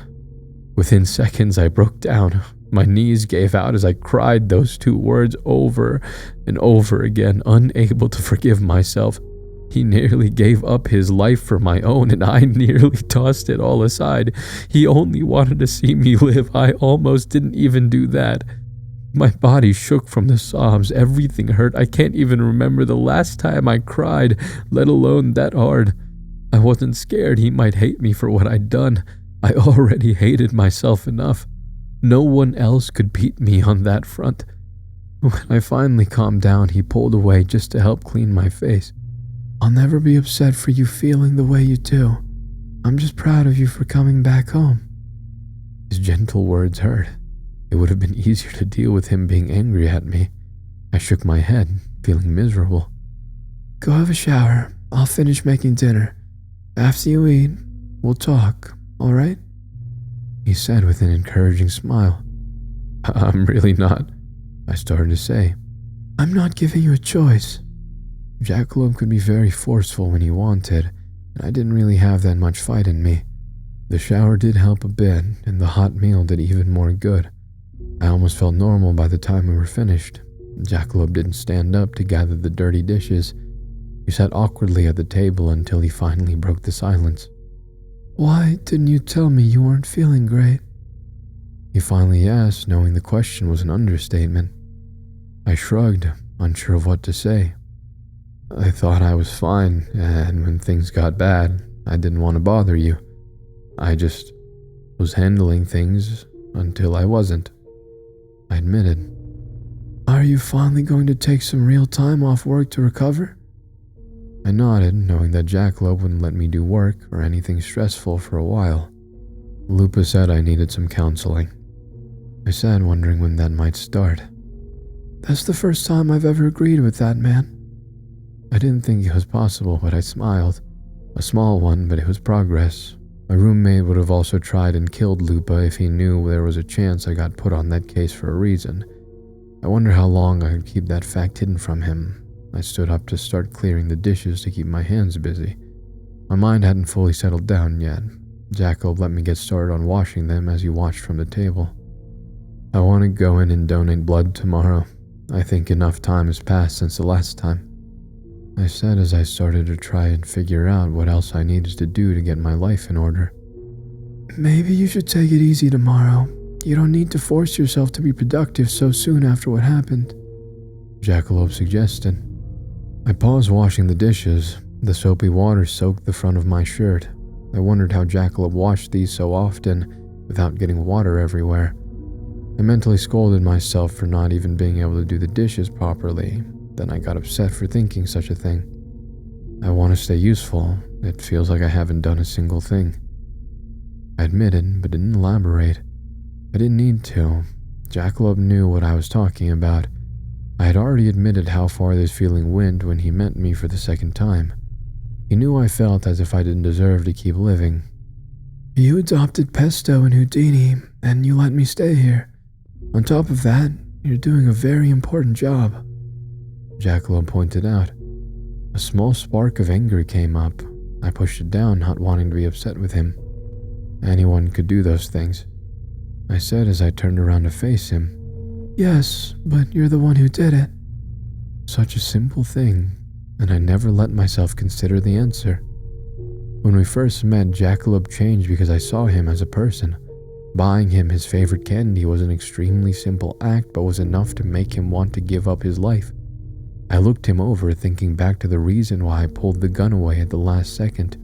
Speaker 1: Within seconds, I broke down. My knees gave out as I cried those two words over and over again, unable to forgive myself. He nearly gave up his life for my own, and I nearly tossed it all aside. He only wanted to see me live. I almost didn't even do that. My body shook from the sobs. Everything hurt. I can't even remember the last time I cried, let alone that hard. I wasn't scared he might hate me for what I'd done. I already hated myself enough. No one else could beat me on that front. When I finally calmed down, he pulled away just to help clean my face.
Speaker 4: I'll never be upset for you feeling the way you do. I'm just proud of you for coming back home.
Speaker 1: His gentle words hurt. It would have been easier to deal with him being angry at me. I shook my head, feeling miserable.
Speaker 4: Go have a shower. I'll finish making dinner. After you eat, we'll talk, all right?
Speaker 1: He said with an encouraging smile. I'm really not, I started to say.
Speaker 4: I'm not giving you a choice.
Speaker 1: Jackalope could be very forceful when he wanted, and I didn't really have that much fight in me. The shower did help a bit, and the hot meal did even more good. I almost felt normal by the time we were finished. Jackalope didn't stand up to gather the dirty dishes. He sat awkwardly at the table until he finally broke the silence.
Speaker 4: Why didn't you tell me you weren't feeling great?
Speaker 1: He finally asked, knowing the question was an understatement. I shrugged, unsure of what to say.
Speaker 2: I thought I was fine, and when things got bad, I didn't want to bother you. I just was handling things until I wasn't. I admitted.
Speaker 4: Are you finally going to take some real time off work to recover?
Speaker 2: I nodded, knowing that Jackalope wouldn't let me do work or anything stressful for a while. Lupa said I needed some counseling. I said, wondering when that might start.
Speaker 4: That's the first time I've ever agreed with that, man.
Speaker 2: I didn't think it was possible, but I smiled. A small one, but it was progress. My roommate would have also tried and killed Lupa if he knew there was a chance I got put on that case for a reason. I wonder how long I could keep that fact hidden from him. I stood up to start clearing the dishes to keep my hands busy. My mind hadn't fully settled down yet. Jacob let me get started on washing them as he watched from the table. I want to go in and donate blood tomorrow. I think enough time has passed since the last time, I said as I started to try and figure out what else I needed to do to get my life in order.
Speaker 4: Maybe you should take it easy tomorrow. You don't need to force yourself to be productive so soon after what happened,
Speaker 2: Jackalope suggested. I paused washing the dishes. The soapy water soaked the front of my shirt. I wondered how Jackalope washed these so often without getting water everywhere. I mentally scolded myself for not even being able to do the dishes properly. Then I got upset for thinking such a thing. I want to stay useful. It feels like I haven't done a single thing. I admitted, but didn't elaborate. I didn't need to. Jackalope knew what I was talking about. I had already admitted how far this feeling went when he met me for the second time. He knew I felt as if I didn't deserve to keep living.
Speaker 4: You adopted Pesto and Houdini, and you let me stay here. On top of that, you're doing a very important job,
Speaker 2: Jackalope pointed out. A small spark of anger came up. I pushed it down, not wanting to be upset with him. Anyone could do those things, I said as I turned around to face him.
Speaker 4: Yes, but you're the one who did it.
Speaker 2: Such a simple thing, and I never let myself consider the answer. When we first met, Jackalope changed because I saw him as a person. Buying him his favorite candy was an extremely simple act, but was enough to make him want to give up his life. I looked him over, thinking back to the reason why I pulled the gun away at the last second.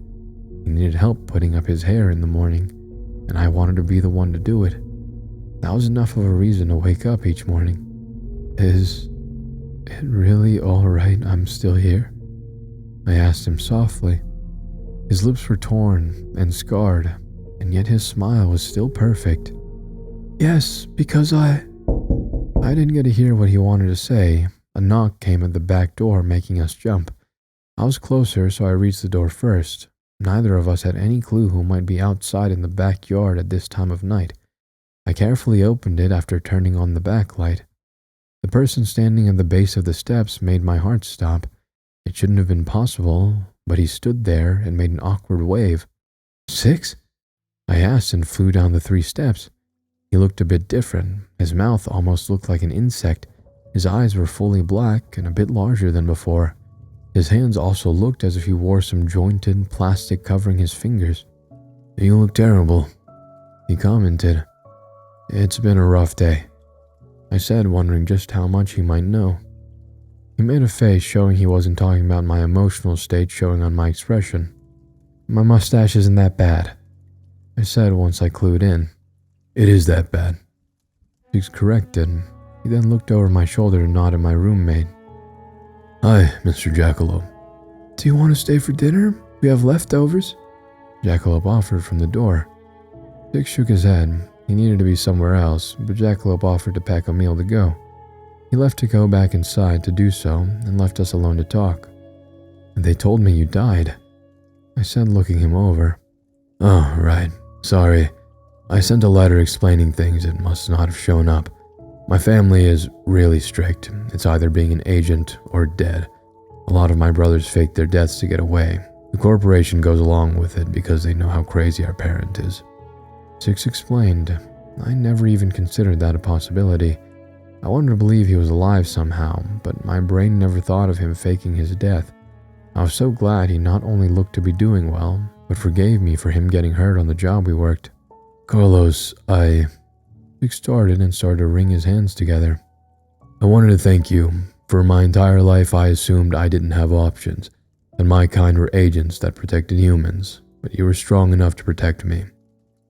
Speaker 2: He needed help putting up his hair in the morning, and I wanted to be the one to do it. That was enough of a reason to wake up each morning. Is it really all right I'm still here? I asked him softly. His lips were torn and scarred, and yet his smile was still perfect.
Speaker 4: Yes, because I
Speaker 2: didn't get to hear what he wanted to say. A knock came at the back door, making us jump. I was closer, so I reached the door first. Neither of us had any clue who might be outside in the backyard at this time of night. I carefully opened it after turning on the backlight. The person standing at the base of the steps made my heart stop. It shouldn't have been possible, but he stood there and made an awkward wave. 6? I asked and flew down the 3 steps. He looked a bit different. His mouth almost looked like an insect. His eyes were fully black and a bit larger than before. His hands also looked as if he wore some jointed plastic covering his fingers. You look terrible, he commented. It's been a rough day, I said, wondering just how much he might know. He made a face showing he wasn't talking about my emotional state showing on my expression. My mustache isn't that bad, I said once I clued in. It is that bad, he corrected. He then looked over my shoulder to nod at my roommate. Hi, Mr. Jackalope.
Speaker 4: Do you want to stay for dinner? We have leftovers.
Speaker 2: Jackalope offered from the door. Dick shook his head. He needed to be somewhere else, but Jackalope offered to pack a meal to go. He left to go back inside to do so and left us alone to talk. They told me you died, I said, looking him over. Oh, right. Sorry. I sent a letter explaining things. It must not have shown up. My family is really strict. It's either being an agent or dead. A lot of my brothers fake their deaths to get away. The corporation goes along with it because they know how crazy our parent is. Six explained. I never even considered that a possibility. I wanted to believe he was alive somehow, but my brain never thought of him faking his death. I was so glad he not only looked to be doing well, but forgave me for him getting hurt on the job we worked. Carlos, Dick started and started to wring his hands together. I wanted to thank you. For my entire life, I assumed I didn't have options, and my kind were agents that protected humans, but you were strong enough to protect me.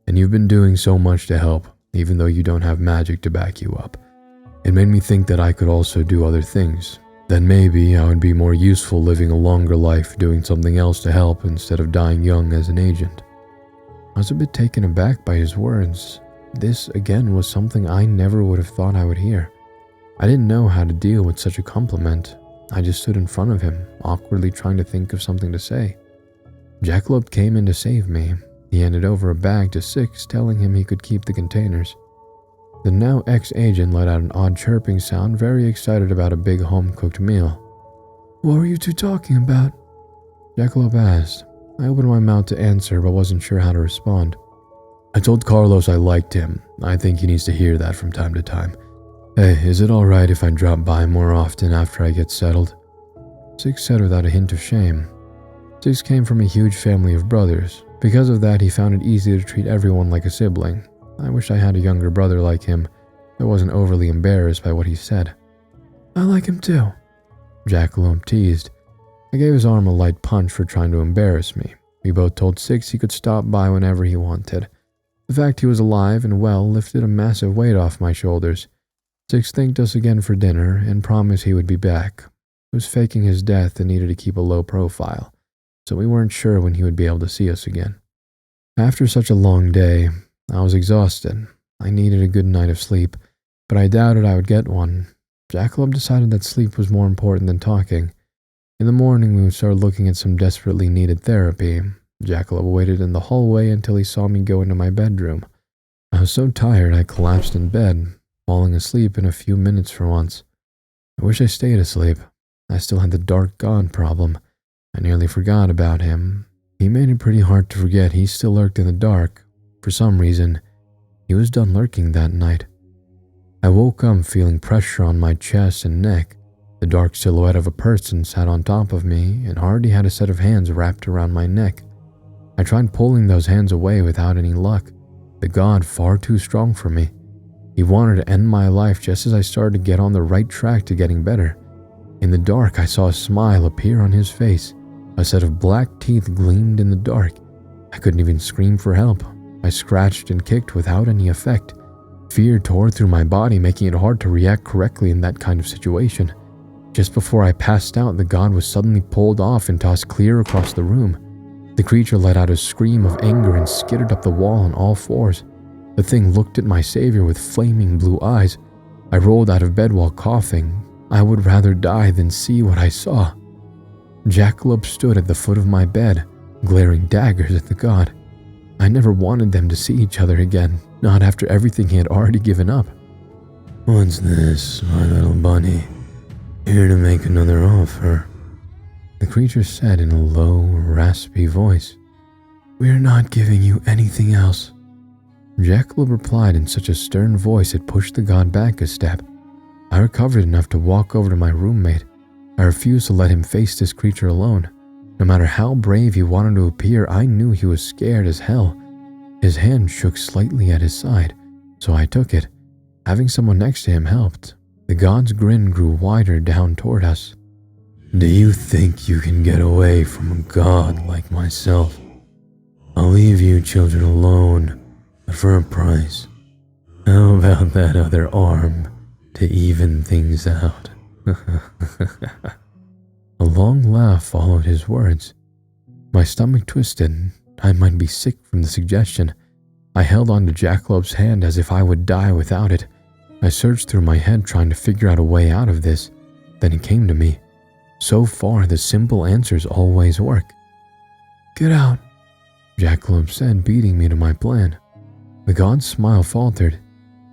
Speaker 2: And you've been doing so much to help, even though you don't have magic to back you up. It made me think that I could also do other things. Then maybe I would be more useful living a longer life doing something else to help instead of dying young as an agent. I was a bit taken aback by his words. This, again, was something I never would have thought I would hear. I didn't know how to deal with such a compliment. I just stood in front of him, awkwardly trying to think of something to say. Jackalope came in to save me. He handed over a bag to Six, telling him he could keep the containers. The now ex-agent let out an odd chirping sound, very excited about a big home-cooked meal.
Speaker 4: What were you two talking about?
Speaker 2: Jackalope asked. I opened my mouth to answer, but wasn't sure how to respond. I told Carlos I liked him. I think he needs to hear that from time to time. Hey, is it alright if I drop by more often after I get settled? Six said without a hint of shame. Six came from a huge family of brothers. Because of that, he found it easy to treat everyone like a sibling. I wish I had a younger brother like him. I wasn't overly embarrassed by what he said.
Speaker 4: I like him too,
Speaker 2: Jackalope teased. I gave his arm a light punch for trying to embarrass me. We both told Six he could stop by whenever he wanted. The fact he was alive and well lifted a massive weight off my shoulders. Six thanked us again for dinner and promised he would be back. He was faking his death and needed to keep a low profile, so we weren't sure when he would be able to see us again. After such a long day, I was exhausted. I needed a good night of sleep, but I doubted I would get one. Jackalope decided that sleep was more important than talking. In the morning, we would start looking at some desperately needed therapy. Jackalope waited in the hallway until he saw me go into my bedroom. I was so tired I collapsed in bed, falling asleep in a few minutes for once. I wish I stayed asleep. I still had the dark god problem. I nearly forgot about him. He made it pretty hard to forget he still lurked in the dark. For some reason, he was done lurking that night. I woke up feeling pressure on my chest and neck. The dark silhouette of a person sat on top of me and already had a set of hands wrapped around my neck. I tried pulling those hands away without any luck. The god far too strong for me. He wanted to end my life just as I started to get on the right track to getting better. In the dark, I saw a smile appear on his face. A set of black teeth gleamed in the dark. I couldn't even scream for help. I scratched and kicked without any effect. Fear tore through my body, making it hard to react correctly in that kind of situation. Just before I passed out, the god was suddenly pulled off and tossed clear across the room. The creature let out a scream of anger and skittered up the wall on all fours. The thing looked at my savior with flaming blue eyes. I rolled out of bed while coughing. I would rather die than see what I saw. Jackalope stood at the foot of my bed, glaring daggers at the god. I never wanted them to see each other again, not after everything he had already given up.
Speaker 1: What's this, my little bunny? Here to make another offer,
Speaker 2: the creature said in a low, raspy voice.
Speaker 4: We're not giving you anything else,
Speaker 2: Jackalope replied in such a stern voice it pushed the god back a step. I recovered enough to walk over to my roommate. I refused to let him face this creature alone. No matter how brave he wanted to appear, I knew he was scared as hell. His hand shook slightly at his side, so I took it. Having someone next to him helped. The god's grin grew wider down toward us.
Speaker 1: Do you think you can get away from a god like myself? I'll leave you children alone, but for a price. How about that other arm to even things out?
Speaker 2: A long laugh followed his words. My stomach twisted. I might be sick from the suggestion. I held onto Jackalope's hand as if I would die without it. I searched through my head trying to figure out a way out of this. Then it came to me. So far, the simple answers always work.
Speaker 4: Get out,
Speaker 2: Jackalope said, beating me to my plan. The god's smile faltered.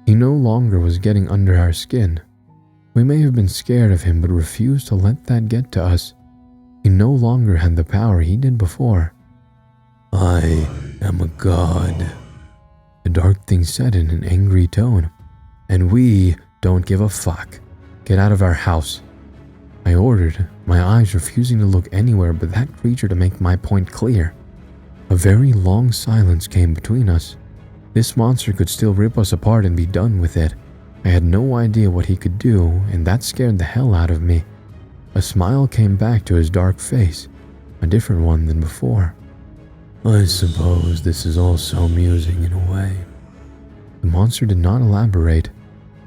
Speaker 2: He no longer was getting under our skin. We may have been scared of him, but refused to let that get to us. He no longer had the power he did before.
Speaker 1: I am a god,
Speaker 2: the dark thing said in an angry tone. And we don't give a fuck. Get out of our house, I ordered, my eyes refusing to look anywhere but that creature to make my point clear. A very long silence came between us. This monster could still rip us apart and be done with it.
Speaker 1: I had no idea what he could do, and that scared the hell out of me. A smile came back to his dark face, a different one than before. I suppose this is also amusing in a way. The monster did not elaborate.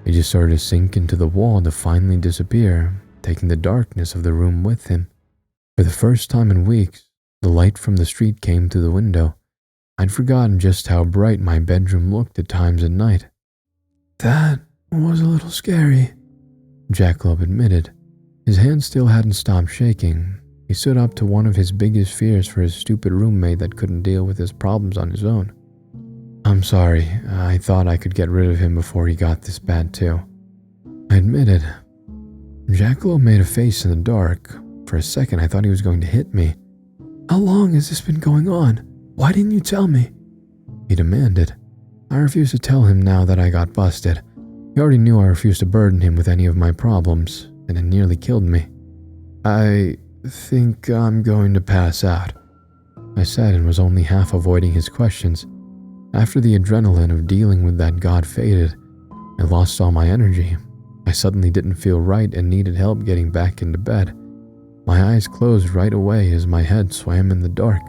Speaker 1: It just started to sink into the wall to finally disappear, taking the darkness of the room with him. For the first time in weeks, the light from the street came through the window. I'd forgotten just how bright my bedroom looked at times at night.
Speaker 4: That was a little scary,
Speaker 1: Jackalope admitted. His hand still hadn't stopped shaking. He stood up to one of his biggest fears for his stupid roommate that couldn't deal with his problems on his own. I'm sorry, I thought I could get rid of him before he got this bad too, I admitted. Jackalope made a face in the dark. For a second I thought he was going to hit me.
Speaker 4: How long has this been going on? Why didn't you tell me?
Speaker 1: He demanded. I refused to tell him now that I got busted. He already knew I refused to burden him with any of my problems, and it nearly killed me. I think I'm going to pass out, I said, and was only half avoiding his questions. After the adrenaline of dealing with that god faded, I lost all my energy. I suddenly didn't feel right and needed help getting back into bed. My eyes closed right away as my head swam in the dark.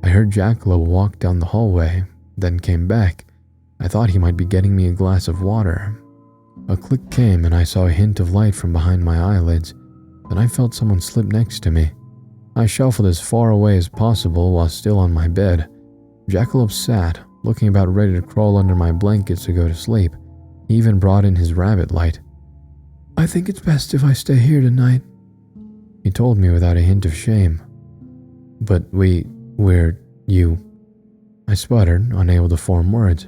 Speaker 1: I heard Jackalope walk down the hallway, then came back. I thought he might be getting me a glass of water. A click came and I saw a hint of light from behind my eyelids. Then I felt someone slip next to me. I shuffled as far away as possible while still on my bed. Jackalope sat, looking about ready to crawl under my blankets to go to sleep. He even brought in his rabbit light.
Speaker 4: I think it's best if I stay here tonight,
Speaker 1: he told me without a hint of shame. But you... I sputtered, unable to form words.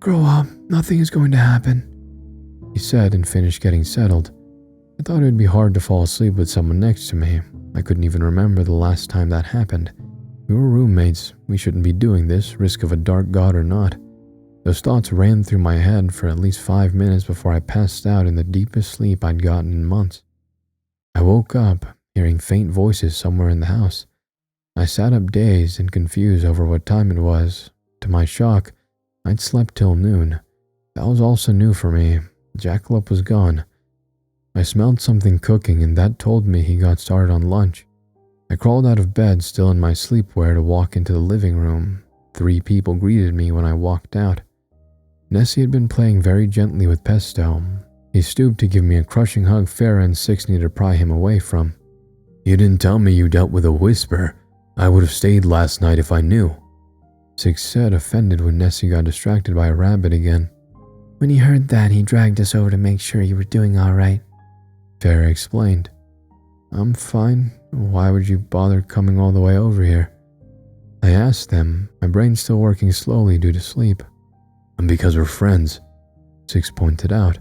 Speaker 4: Grow up, nothing is going to happen,
Speaker 1: he said and finished getting settled. I thought it would be hard to fall asleep with someone next to me. I couldn't even remember the last time that happened. We were roommates. We shouldn't be doing this, risk of a dark god or not. Those thoughts ran through my head for at least 5 minutes before I passed out in the deepest sleep I'd gotten in months. I woke up, hearing faint voices somewhere in the house. I sat up dazed and confused over what time it was. To my shock, I'd slept till noon. That was also new for me. Jackalope was gone. I smelled something cooking and that told me he got started on lunch. I crawled out of bed still in my sleepwear to walk into the living room. 3 people greeted me when I walked out. Nessie had been playing very gently with Pesto. He stooped to give me a crushing hug Farah and Six needed to pry him away from. You didn't tell me you dealt with a whisper. I would have stayed last night if I knew, Six said, offended when Nessie got distracted by a rabbit again.
Speaker 3: When he heard that, he dragged us over to make sure you were doing all right,
Speaker 1: Farah explained. I'm fine. Why would you bother coming all the way over here? I asked them, my brain still working slowly due to sleep. And because we're friends, Six pointed out.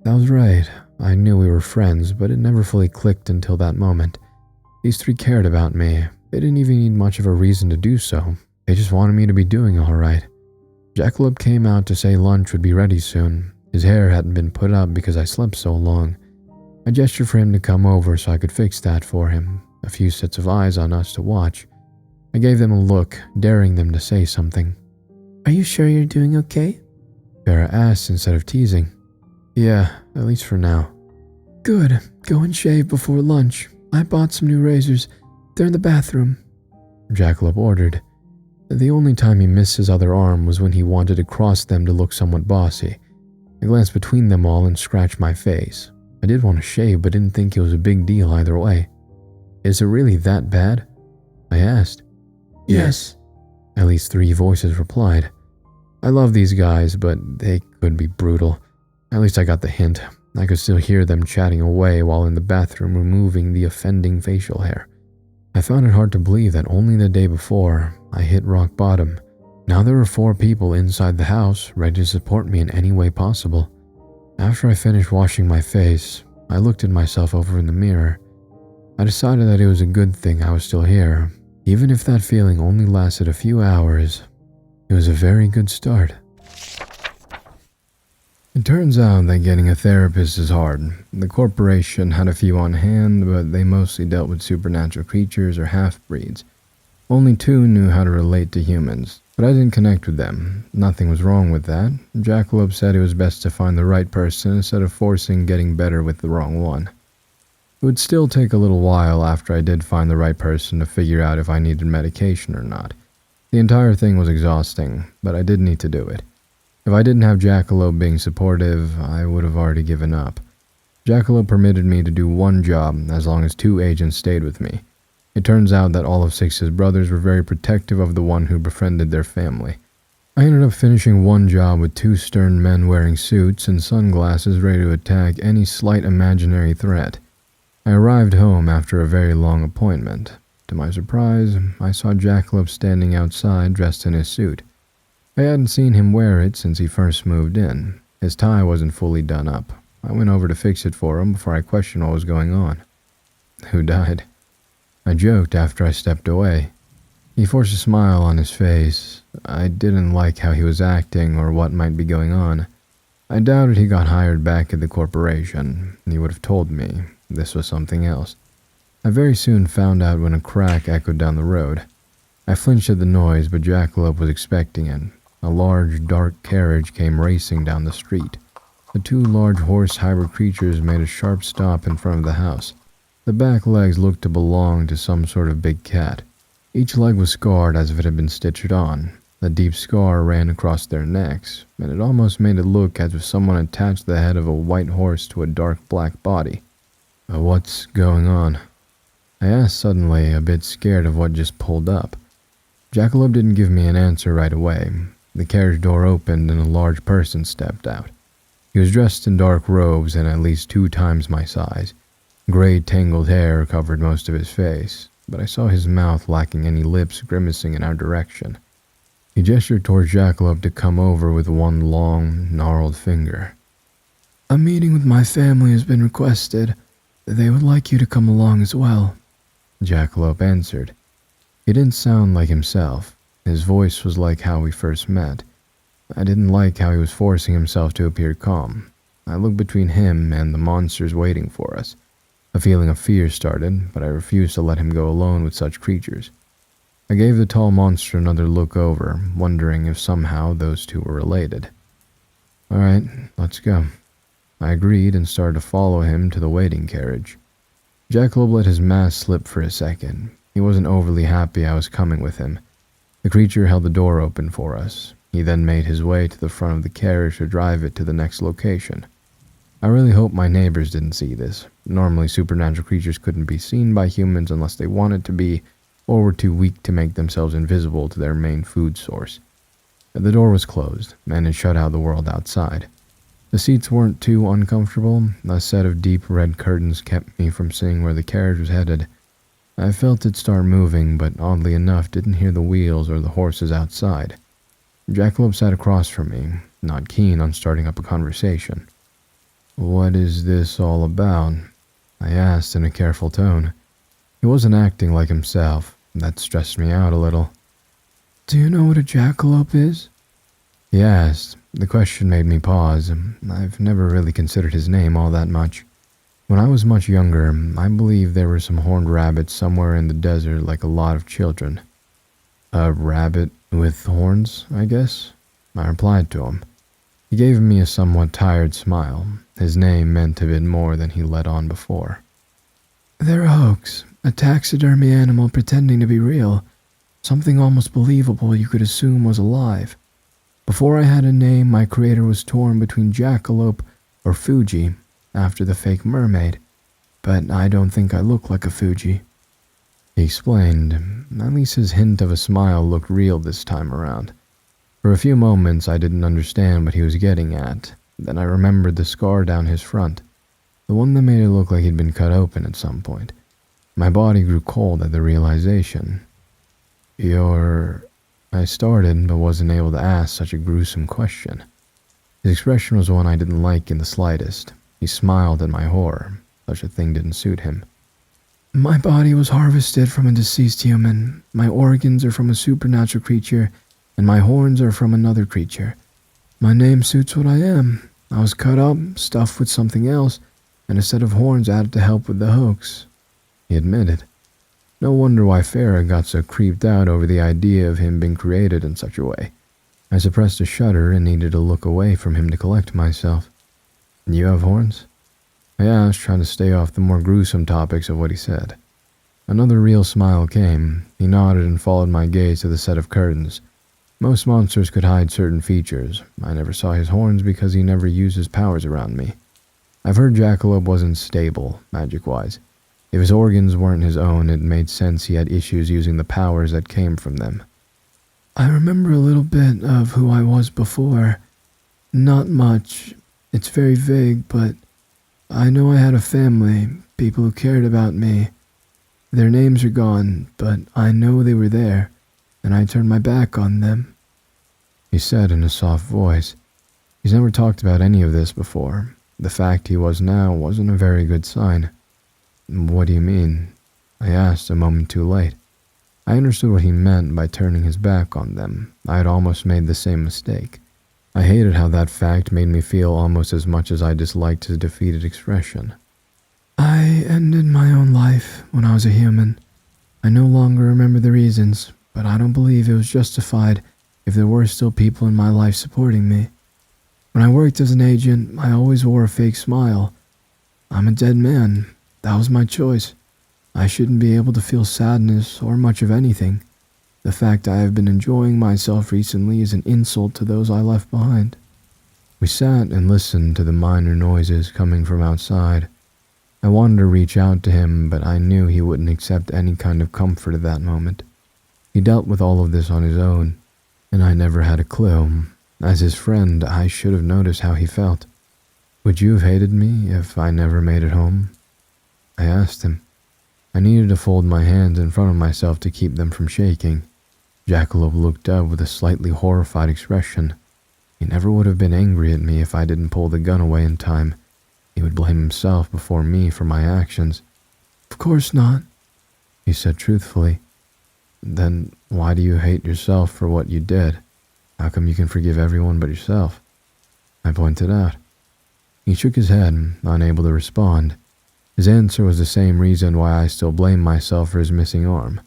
Speaker 1: That was right. I knew we were friends, but it never fully clicked until that moment. These 3 cared about me. They didn't even need much of a reason to do so. They just wanted me to be doing all right. Jackalope came out to say lunch would be ready soon. His hair hadn't been put up because I slept so long. I gestured for him to come over so I could fix that for him. A few sets of eyes on us to watch. I gave them a look, daring them to say something.
Speaker 3: Are you sure you're doing okay?
Speaker 1: Farah asked instead of teasing. Yeah, at least for now.
Speaker 4: Good. Go and shave before lunch. I bought some new razors. They're in the bathroom,
Speaker 1: Jackalope ordered. The only time he missed his other arm was when he wanted to cross them to look somewhat bossy. I glanced between them all and scratched my face. I did want to shave, but didn't think it was a big deal either way. Is it really that bad? I asked.
Speaker 4: Yes.
Speaker 1: At least 3 voices replied. I love these guys, but they could be brutal. At least I got the hint. I could still hear them chatting away while in the bathroom removing the offending facial hair. I found it hard to believe that only the day before, I hit rock bottom. Now there were 4 people inside the house ready to support me in any way possible. After I finished washing my face, I looked at myself over in the mirror. I decided that it was a good thing I was still here. Even if that feeling only lasted a few hours, it was a very good start. It turns out that getting a therapist is hard. The corporation had a few on hand, but they mostly dealt with supernatural creatures or half-breeds. Only 2 knew how to relate to humans. But I didn't connect with them. Nothing was wrong with that. Jackalope said it was best to find the right person instead of forcing getting better with the wrong one. It would still take a little while after I did find the right person to figure out if I needed medication or not. The entire thing was exhausting, but I did need to do it. If I didn't have Jackalope being supportive, I would have already given up. Jackalope permitted me to do one job as long as 2 agents stayed with me. It turns out that all of Six's brothers were very protective of the one who befriended their family. I ended up finishing one job with 2 stern men wearing suits and sunglasses ready to attack any slight imaginary threat. I arrived home after a very long appointment. To my surprise, I saw Jackalope standing outside dressed in his suit. I hadn't seen him wear it since he first moved in. His tie wasn't fully done up. I went over to fix it for him before I questioned what was going on. Who died? I joked after I stepped away. He forced a smile on his face. I didn't like how he was acting or what might be going on. I doubted he got hired back at the corporation. He would have told me. This was something else. I very soon found out when a crack echoed down the road. I flinched at the noise, but Jackalope was expecting it. A large, dark carriage came racing down the street. The 2 large horse hybrid creatures made a sharp stop in front of the house. The back legs looked to belong to some sort of big cat. Each leg was scarred as if it had been stitched on. A deep scar ran across their necks, and it almost made it look as if someone attached the head of a white horse to a dark black body. What's going on? I asked suddenly, a bit scared of what just pulled up. Jackalope didn't give me an answer right away. The carriage door opened and a large person stepped out. He was dressed in dark robes and at least 2 times my size. Gray tangled hair covered most of his face, but I saw his mouth lacking any lips grimacing in our direction. He gestured towards Jackalope to come over with one long, gnarled finger.
Speaker 4: A meeting with my family has been requested. They would like you to come along as well.
Speaker 1: Jackalope answered. He didn't sound like himself. His voice was like how we first met. I didn't like how he was forcing himself to appear calm. I looked between him and the monsters waiting for us. A feeling of fear started, but I refused to let him go alone with such creatures. I gave the tall monster another look over, wondering if somehow those 2 were related. All right, let's go. I agreed and started to follow him to the waiting carriage. Jackalope let his mask slip for a second. He wasn't overly happy I was coming with him. The creature held the door open for us. He then made his way to the front of the carriage to drive it to the next location. I really hope my neighbors didn't see this. Normally, supernatural creatures couldn't be seen by humans unless they wanted to be, or were too weak to make themselves invisible to their main food source. The door was closed, and it shut out the world outside. The seats weren't too uncomfortable. A set of deep red curtains kept me from seeing where the carriage was headed. I felt it start moving, but oddly enough didn't hear the wheels or the horses outside. Jackalope sat across from me, not keen on starting up a conversation. What is this all about? I asked in a careful tone. He wasn't acting like himself. That stressed me out a little.
Speaker 4: Do you know what a jackalope is?
Speaker 1: He asked. The question made me pause. I've never really considered his name all that much. When I was much younger, I believe there were some horned rabbits somewhere in the desert like a lot of children. A rabbit with horns, I guess? I replied to him. He gave me a somewhat tired smile. His name meant a bit more than he let on before.
Speaker 4: They're a hoax, a taxidermy animal pretending to be real, something almost believable you could assume was alive. Before I had a name, my creator was torn between Jackalope or Fuji, after the fake mermaid, but I don't think I look like a Fuji.
Speaker 1: He explained. At least his hint of a smile looked real this time around. For a few moments I didn't understand what he was getting at. Then I remembered the scar down his front, the one that made it look like he'd been cut open at some point. My body grew cold at the realization. I started, but wasn't able to ask such a gruesome question. His expression was one I didn't like in the slightest. He smiled at my horror. Such a thing didn't suit him.
Speaker 4: My body was harvested from a deceased human. My organs are from a supernatural creature, and my horns are from another creature. My name suits what I am. I was cut up, stuffed with something else, and a set of horns added to help with the hoax.
Speaker 1: He admitted. No wonder why Farah got so creeped out over the idea of him being created in such a way. I suppressed a shudder and needed to look away from him to collect myself. You have horns? I asked, trying to stay off the more gruesome topics of what he said. Another real smile came. He nodded and followed my gaze to the set of curtains. Most monsters could hide certain features. I never saw his horns because he never used his powers around me. I've heard Jackalope wasn't stable, magic-wise. If his organs weren't his own, it made sense he had issues using the powers that came from them.
Speaker 4: I remember a little bit of who I was before. Not much. It's very vague, but I know I had a family, people who cared about me. Their names are gone, but I know they were there, and I turned my back on them.
Speaker 1: He said in a soft voice. He's never talked about any of this before. The fact he was now wasn't a very good sign. What do you mean? I asked a moment too late. I understood what he meant by turning his back on them. I had almost made the same mistake. I hated how that fact made me feel almost as much as I disliked his defeated expression.
Speaker 4: I ended my own life when I was a human. I no longer remember the reasons, but I don't believe it was justified if there were still people in my life supporting me. When I worked as an agent, I always wore a fake smile. I'm a dead man. That was my choice. I shouldn't be able to feel sadness or much of anything. The fact I have been enjoying myself recently is an insult to those I left behind.
Speaker 1: We sat and listened to the minor noises coming from outside. I wanted to reach out to him, but I knew he wouldn't accept any kind of comfort at that moment. He dealt with all of this on his own, and I never had a clue. As his friend, I should have noticed how he felt. Would you have hated me if I never made it home? I asked him. I needed to fold my hands in front of myself to keep them from shaking. Jackalope looked up with a slightly horrified expression. He never would have been angry at me if I didn't pull the gun away in time. He would blame himself before me for my actions.
Speaker 4: Of course not,
Speaker 1: he said truthfully. Then why do you hate yourself for what you did? How come you can forgive everyone but yourself? I pointed out. He shook his head, unable to respond. His answer was the same reason why I still blame myself for his missing arm.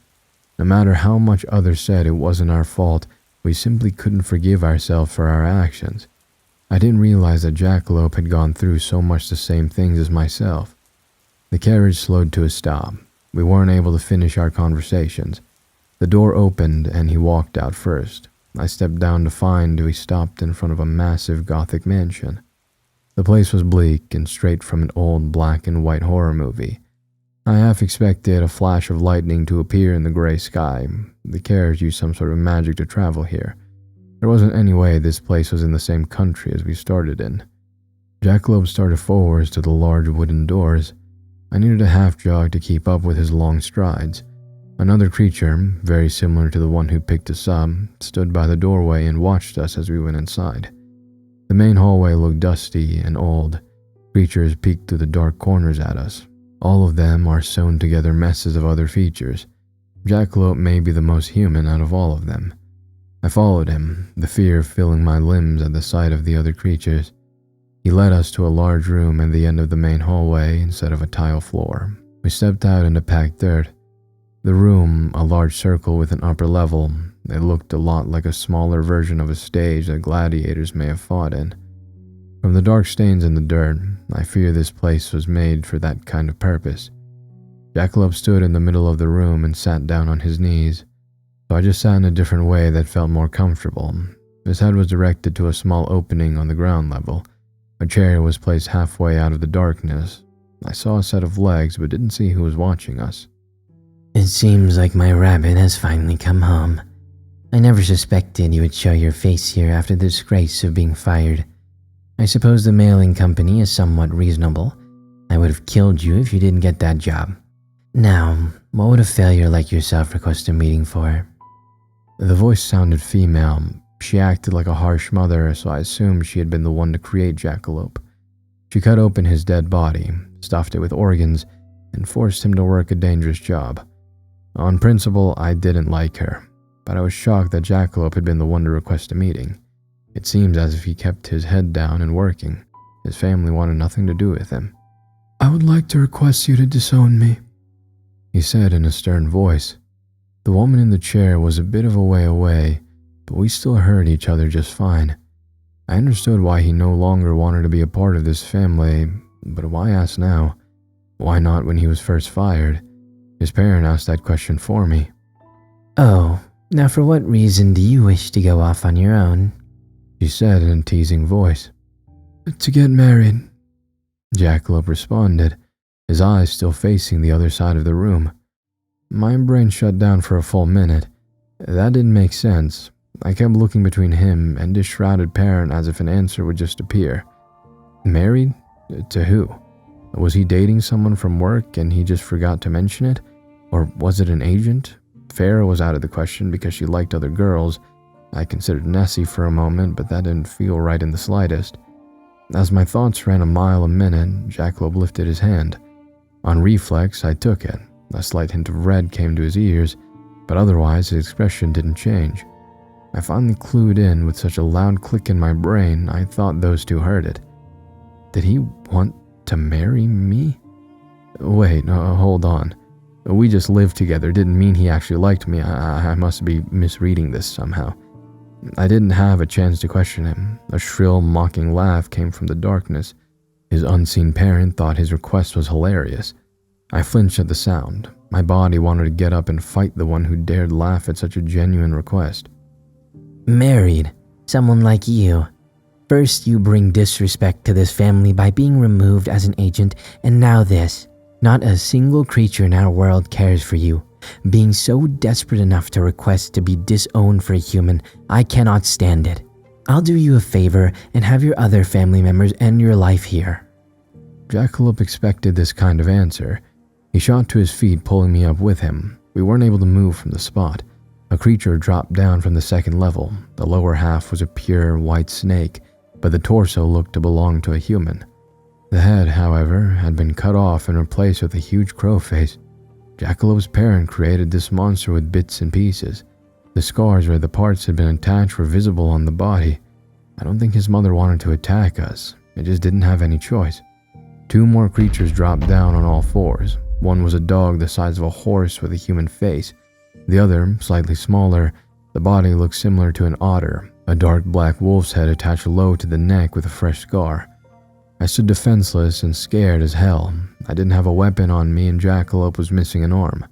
Speaker 1: No matter how much others said it wasn't our fault, we simply couldn't forgive ourselves for our actions. I didn't realize that Jackalope had gone through so much the same things as myself. The carriage slowed to a stop. We weren't able to finish our conversations. The door opened and he walked out first. I stepped down to find he stopped in front of a massive Gothic mansion. The place was bleak and straight from an old black and white horror movie. I half expected a flash of lightning to appear in the gray sky. The carriage used some sort of magic to travel here. There wasn't any way this place was in the same country as we started in. Jackalope started forwards to the large wooden doors. I needed a half jog to keep up with his long strides. Another creature, very similar to the one who picked us up, stood by the doorway and watched us as we went inside. The main hallway looked dusty and old. Creatures peeked through the dark corners at us. All of them are sewn together messes of other features. Jackalope may be the most human out of all of them. I followed him, the fear filling my limbs at the sight of the other creatures. He led us to a large room at the end of the main hallway instead of a tile floor. We stepped out into packed dirt. The room, a large circle with an upper level, it looked a lot like a smaller version of a stage that gladiators may have fought in. From the dark stains in the dirt, I fear this place was made for that kind of purpose. Jackalope stood in the middle of the room and sat down on his knees, so I just sat in a different way that felt more comfortable. His head was directed to a small opening on the ground level. A chair was placed halfway out of the darkness. I saw a set of legs but didn't see who was watching us.
Speaker 3: It seems like my rabbit has finally come home. I never suspected you would show your face here after the disgrace of being fired. I suppose the mailing company is somewhat reasonable. I would have killed you if you didn't get that job. Now, what would a failure like yourself request a meeting for?
Speaker 1: The voice sounded female. She acted like a harsh mother, so I assumed she had been the one to create Jackalope. She cut open his dead body, stuffed it with organs, and forced him to work a dangerous job. On principle, I didn't like her, but I was shocked that Jackalope had been the one to request a meeting. It seemed as if he kept his head down and working. His family wanted nothing to do with him.
Speaker 4: I would like to request you to disown me.
Speaker 1: he said in a stern voice. The woman in the chair was a bit of a way away, but we still heard each other just fine. I understood why he no longer wanted to be a part of this family, but why ask now? Why not when he was first fired? His parent asked that question for me.
Speaker 3: Oh, now for what reason do you wish to go off on your own?
Speaker 1: She said in a teasing voice.
Speaker 4: To get married.
Speaker 1: Jackalope responded, his eyes still facing the other side of the room. My brain shut down for a full minute. That didn't make sense. I kept looking between him and his shrouded parent as if an answer would just appear. Married? To who? Was he dating someone from work and he just forgot to mention it? Or was it an agent? Farah was out of the question because she liked other girls. I considered Nessie for a moment, but that didn't feel right in the slightest. As my thoughts ran a mile a minute, Jackalope lifted his hand. On reflex, I took it. A slight hint of red came to his ears, but otherwise his expression didn't change. I finally clued in with such a loud click in my brain, I thought those two heard it. Did he want to marry me? Wait, hold on. We just lived together didn't mean he actually liked me. I must be misreading this somehow. I didn't have a chance to question him. A shrill, mocking laugh came from the darkness. His unseen parent thought his request was hilarious. I flinched at the sound. My body wanted to get up and fight the one who dared laugh at such a genuine request.
Speaker 3: Married. Someone like you. First, you bring disrespect to this family by being removed as an agent, and now this. Not a single creature in our world cares for you. Being so desperate enough to request to be disowned for a human, I cannot stand it. I'll do you a favor and have your other family members end your life here.
Speaker 1: Jackalope expected this kind of answer. He shot to his feet, pulling me up with him. We weren't able to move from the spot. A creature dropped down from the second level. The lower half was a pure white snake, but the torso looked to belong to a human. The head, however, had been cut off and replaced with a huge crow face. Jackalope's parent created this monster with bits and pieces. The scars where the parts had been attached were visible on the body. I don't think his mother wanted to attack us. It just didn't have any choice. Two more creatures dropped down on all fours. One was a dog the size of a horse with a human face. The other, slightly smaller, the body looked similar to an otter, a dark black wolf's head attached low to the neck with a fresh scar. I stood defenseless and scared as hell. I didn't have a weapon on me and Jackalope was missing an arm.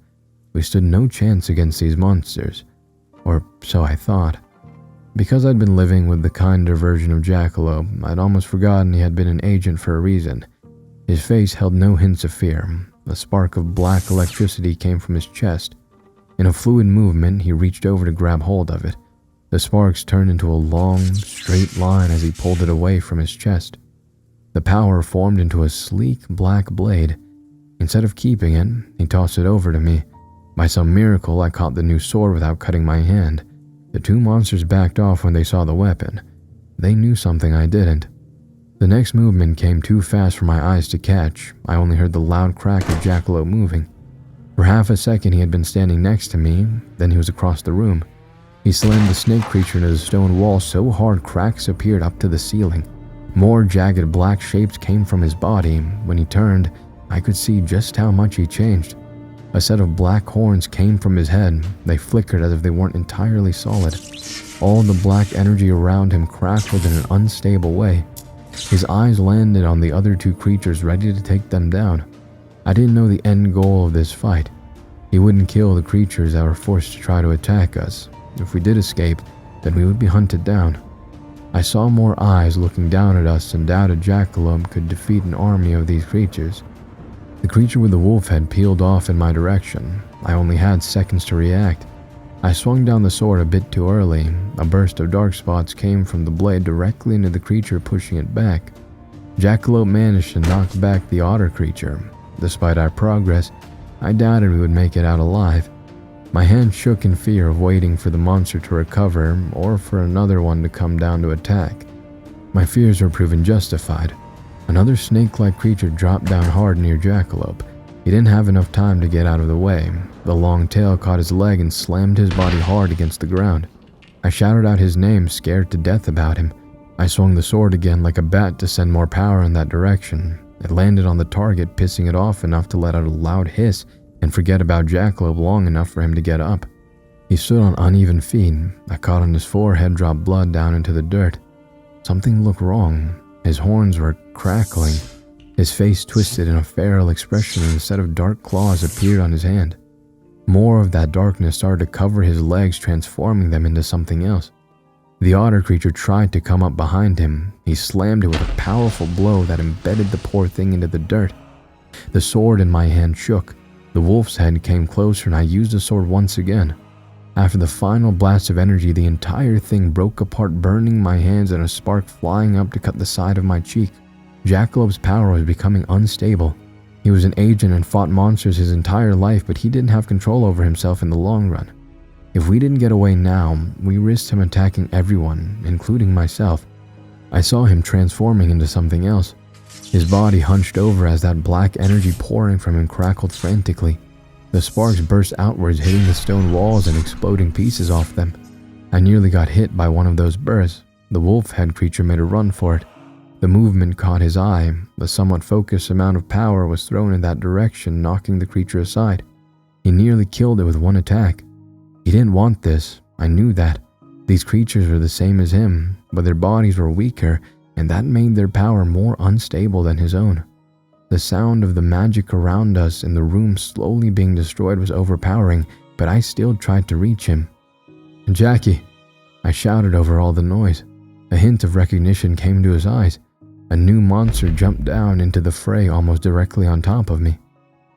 Speaker 1: We stood no chance against these monsters. Or so I thought. Because I'd been living with the kinder version of Jackalope, I'd almost forgotten he had been an agent for a reason. His face held no hints of fear. A spark of black electricity came from his chest. In a fluid movement, he reached over to grab hold of it. The sparks turned into a long, straight line as he pulled it away from his chest. The power formed into a sleek black blade. Instead of keeping it, he tossed it over to me. By some miracle, I caught the new sword without cutting my hand. The two monsters backed off when they saw the weapon. They knew something I didn't. The next movement came too fast for my eyes to catch. I only heard the loud crack of Jackalope moving. For half a second he had been standing next to me, then he was across the room. He slammed the snake creature into the stone wall so hard cracks appeared up to the ceiling. More jagged black shapes came from his body. When he turned, I could see just how much he changed. A set of black horns came from his head. They flickered as if they weren't entirely solid. All the black energy around him crackled in an unstable way. His eyes landed on the other two creatures ready to take them down. I didn't know the end goal of this fight. He wouldn't kill the creatures that were forced to try to attack us. If we did escape, then we would be hunted down. I saw more eyes looking down at us and doubted Jackalope could defeat an army of these creatures. The creature with the wolf head peeled off in my direction. I only had seconds to react. I swung down the sword a bit too early. A burst of dark spots came from the blade directly into the creature, pushing it back. Jackalope managed to knock back the otter creature. Despite our progress, I doubted we would make it out alive. My hand shook in fear of waiting for the monster to recover or for another one to come down to attack. My fears were proven justified. Another snake-like creature dropped down hard near Jackalope. He didn't have enough time to get out of the way. The long tail caught his leg and slammed his body hard against the ground. I shouted out his name, scared to death about him. I swung the sword again like a bat to send more power in that direction. It landed on the target, pissing it off enough to let out a loud hiss and forget about Jackalope long enough for him to get up. He stood on uneven feet. I caught on his forehead dropped blood down into the dirt. Something looked wrong. His horns were crackling. His face twisted in a feral expression, and a set of dark claws appeared on his hand. More of that darkness started to cover his legs, transforming them into something else. The otter creature tried to come up behind him. He slammed it with a powerful blow that embedded the poor thing into the dirt. The sword in my hand shook. The wolf's head came closer, and I used the sword once again. After the final blast of energy, the entire thing broke apart, burning my hands and a spark flying up to cut the side of my cheek. Jackalope's power was becoming unstable. He was an agent and fought monsters his entire life, but he didn't have control over himself in the long run. If we didn't get away now, we risked him attacking everyone, including myself. I saw him transforming into something else. His body hunched over as that black energy pouring from him crackled frantically. The sparks burst outwards, hitting the stone walls and exploding pieces off them. I nearly got hit by one of those bursts. The wolf-head creature made a run for it. The movement caught his eye. The somewhat focused amount of power was thrown in that direction, knocking the creature aside. He nearly killed it with one attack. He didn't want this. I knew that. These creatures were the same as him, but their bodies were weaker, and that made their power more unstable than his own. The sound of the magic around us in the room slowly being destroyed was overpowering, but I still tried to reach him. "Jackie!" I shouted over all the noise. A hint of recognition came to his eyes. A new monster jumped down into the fray almost directly on top of me.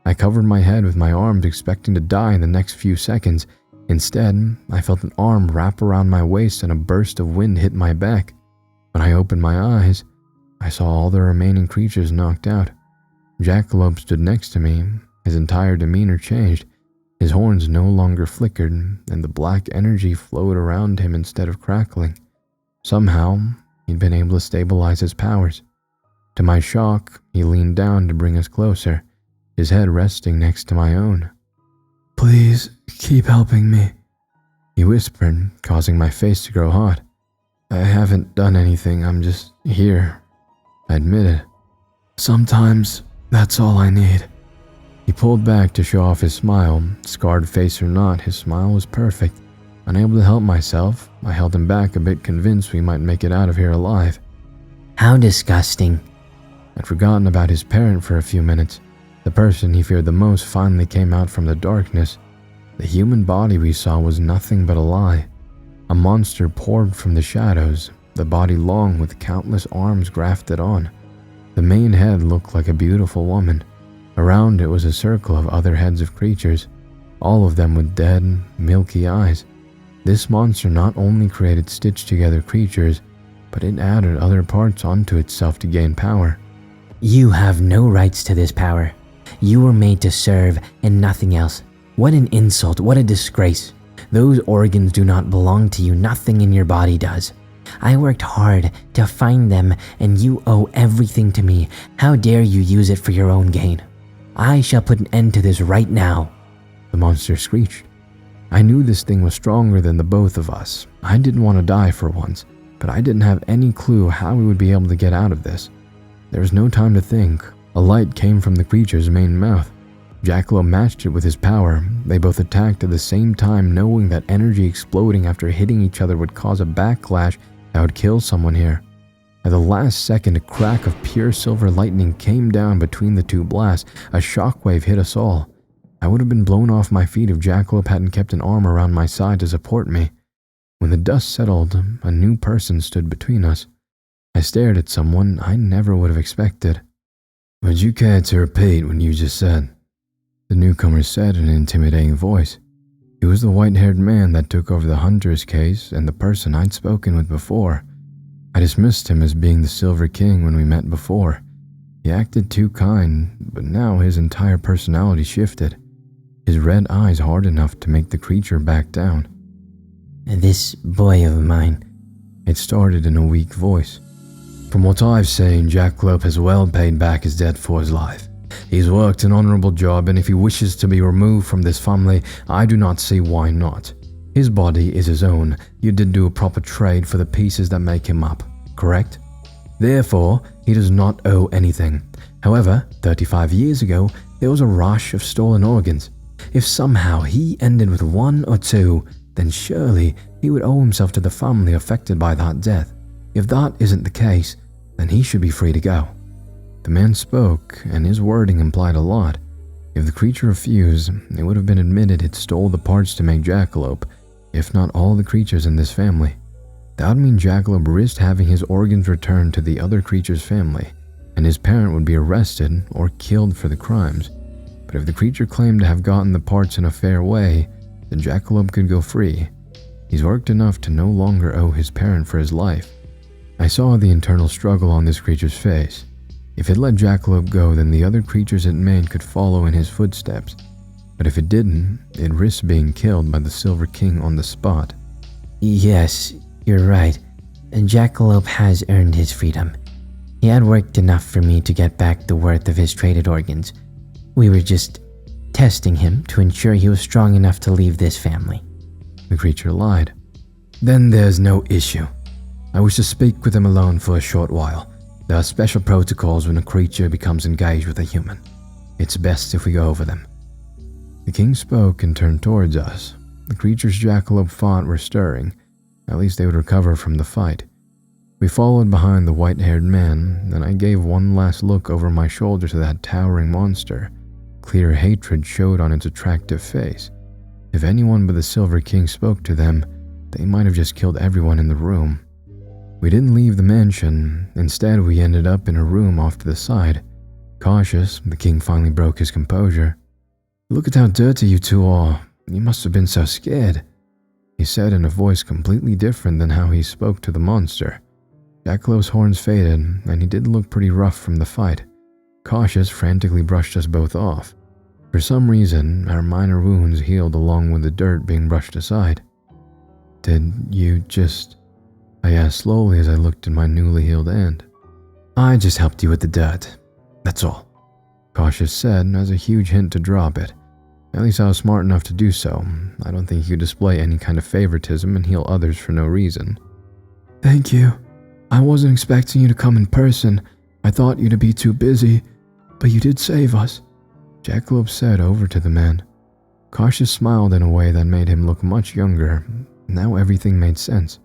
Speaker 1: I covered my head with my arms, expecting to die in the next few seconds. Instead, I felt an arm wrap around my waist and a burst of wind hit my back. When I opened my eyes, I saw all the remaining creatures knocked out. Jackalope stood next to me. His entire demeanor changed. His horns no longer flickered, and the black energy flowed around him instead of crackling. Somehow, he'd been able to stabilize his powers. To my shock, he leaned down to bring us closer, his head resting next to my own.
Speaker 4: "Please, keep helping me,"
Speaker 1: he whispered, causing my face to grow hot. "I haven't done anything, I'm just here," I admitted.
Speaker 4: "Sometimes that's all I need."
Speaker 1: He pulled back to show off his smile. Scarred face or not, his smile was perfect. Unable to help myself, I held him back a bit, convinced we might make it out of here alive.
Speaker 3: How disgusting.
Speaker 1: I'd forgotten about his parent for a few minutes. The person he feared the most finally came out from the darkness. The human body we saw was nothing but a lie. A monster poured from the shadows, the body long with countless arms grafted on. The main head looked like a beautiful woman. Around it was a circle of other heads of creatures, all of them with dead, milky eyes. This monster not only created stitched-together creatures, but it added other parts onto itself to gain power.
Speaker 3: You have no rights to this power. You were made to serve and nothing else. What an insult, what a disgrace. Those organs do not belong to you, nothing in your body does. I worked hard to find them, and you owe everything to me. How dare you use it for your own gain? I shall put an end to this right now,"
Speaker 1: the monster screeched. I knew this thing was stronger than the both of us. I didn't want to die for once, but I didn't have any clue how we would be able to get out of this. There was no time to think. A light came from the creature's main mouth. Jackalope matched it with his power. They both attacked at the same time, knowing that energy exploding after hitting each other would cause a backlash that would kill someone here. At the last second, a crack of pure silver lightning came down between the two blasts. A shockwave hit us all. I would have been blown off my feet if Jackalope hadn't kept an arm around my side to support me. When the dust settled, a new person stood between us. I stared at someone I never would have expected. "Would you care to repeat what you just said?" the newcomer said in an intimidating voice. He was the white-haired man that took over the Hunter's case and the person I'd spoken with before. I dismissed him as being the Silver King when we met before. He acted too kind, but now his entire personality shifted. His red eyes hard enough to make the creature back down.
Speaker 3: "This boy of mine,"
Speaker 1: it started in a weak voice. "From what I've seen, Jackalope has well paid back his debt for his life. He's worked an honorable job, and if he wishes to be removed from this family, I do not see why not. His body is his own. You did do a proper trade for the pieces that make him up, correct? Therefore, he does not owe anything. However, 35 years ago, there was a rush of stolen organs.
Speaker 3: If somehow he ended with one or two, then surely he would owe himself to the family affected by that death. If that isn't the case, then he should be free to go. The man spoke, and his wording implied a lot. If the creature refused, it would have been admitted it stole the parts to make Jackalope, if not all the creatures in this family. That would mean Jackalope risked having his organs returned to the other creature's family, and his parent would be arrested or killed for the crimes. But if the creature claimed to have gotten the parts in a fair way, then Jackalope could go free. He's worked enough to no longer owe his parent for his life. I saw the internal struggle on this creature's face. If it let Jackalope go, then the other creatures it made could follow in his footsteps. But if it didn't, it risked being killed by the Silver King on the spot.
Speaker 5: Yes, you're right. And Jackalope has earned his freedom. He had worked enough for me to get back the worth of his traded organs. We were just testing him to ensure he was strong enough to leave this family.
Speaker 1: The creature lied. Then there's no issue. I wish to speak with him alone for a short while. There are special protocols when a creature becomes engaged with a human. It's best if we go over them. The king spoke and turned towards us. The creatures Jackalope fought were stirring. At least they would recover from the fight. We followed behind the white-haired man, and I gave one last look over my shoulder to that towering monster. Clear hatred showed on its attractive face. If anyone but the Silver King spoke to them, they might have just killed everyone in the room. We didn't leave the mansion. Instead, we ended up in a room off to the side. Cautious, the king finally broke his composure. "Look at how dirty you two are. You must have been so scared," he said in a voice completely different than how he spoke to the monster. Jackalope's horns faded, and he did look pretty rough from the fight. Cautious frantically brushed us both off. For some reason, our minor wounds healed along with the dirt being brushed aside. "Did you just..." I asked slowly as I looked at my newly healed hand. "I just helped you with the dirt. That's all," Cautious said as a huge hint to drop it. At least I was smart enough to do so. I don't think he could display any kind of favoritism and heal others for no reason.
Speaker 4: Thank you. I wasn't expecting you to come in person. I thought you'd be too busy, but you did save us,"
Speaker 1: Jackalope said over to the man. Cautious smiled in a way that made him look much younger. Now everything made sense.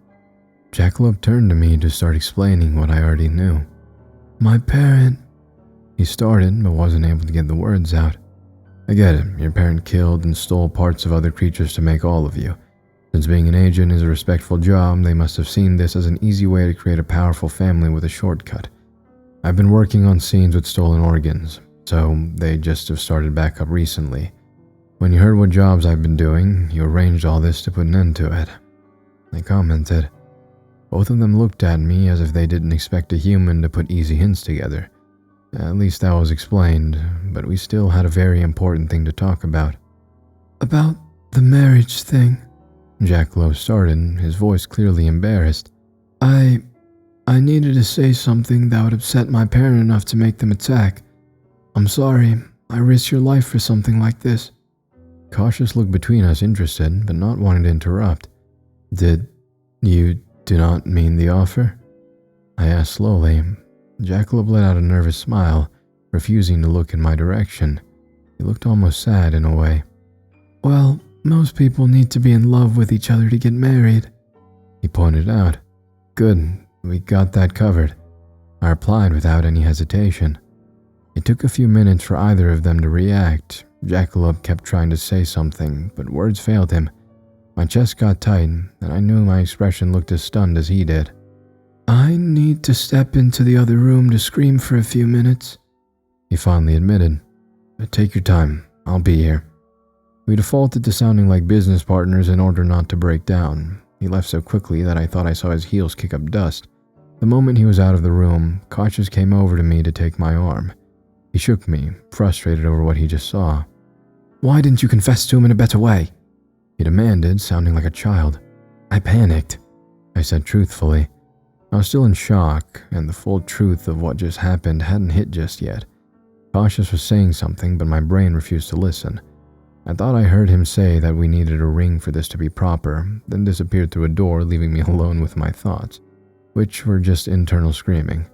Speaker 1: Jackalope turned to me to start explaining what I already knew.
Speaker 4: "My parent..."
Speaker 1: He started, but wasn't able to get the words out. "I get it. Your parent killed and stole parts of other creatures to make all of you. Since being an agent is a respectful job, they must have seen this as an easy way to create a powerful family with a shortcut. I've been working on scenes with stolen organs, so they just have started back up recently. When you heard what jobs I've been doing, you arranged all this to put an end to it," I commented. Both of them looked at me as if they didn't expect a human to put easy hints together. At least that was explained, but we still had a very important thing to talk about.
Speaker 4: "About the marriage thing,"
Speaker 1: Jackalope started, his voice clearly embarrassed.
Speaker 4: I needed to say something that would upset my parent enough to make them attack. I'm sorry, I risked your life for something like this."
Speaker 1: Cautious looked between us, interested, but not wanting to interrupt. "Did you do not mean the offer?" I asked slowly. Jackalope let out a nervous smile, refusing to look in my direction. He looked almost sad in a way.
Speaker 4: "Well, most people need to be in love with each other to get married,"
Speaker 1: he pointed out. "Good, we got that covered," I replied without any hesitation. It took a few minutes for either of them to react. Jackalope kept trying to say something, but words failed him. My chest got tight, and I knew my expression looked as stunned as he did.
Speaker 4: "I need to step into the other room to scream for a few minutes,"
Speaker 1: he finally admitted. "But take your time, I'll be here." We defaulted to sounding like business partners in order not to break down. He left so quickly that I thought I saw his heels kick up dust. The moment he was out of the room, Cautious came over to me to take my arm. He shook me, frustrated over what he just saw.
Speaker 3: "Why didn't you confess to him in a better way?"
Speaker 1: he demanded, sounding like a child.
Speaker 3: "I panicked,"
Speaker 1: I said truthfully. I was still in shock, and the full truth of what just happened hadn't hit just yet. Cautious was saying something, but my brain refused to listen. I thought I heard him say that we needed a ring for this to be proper, then disappeared through a door, leaving me alone with my thoughts, which were just internal screaming.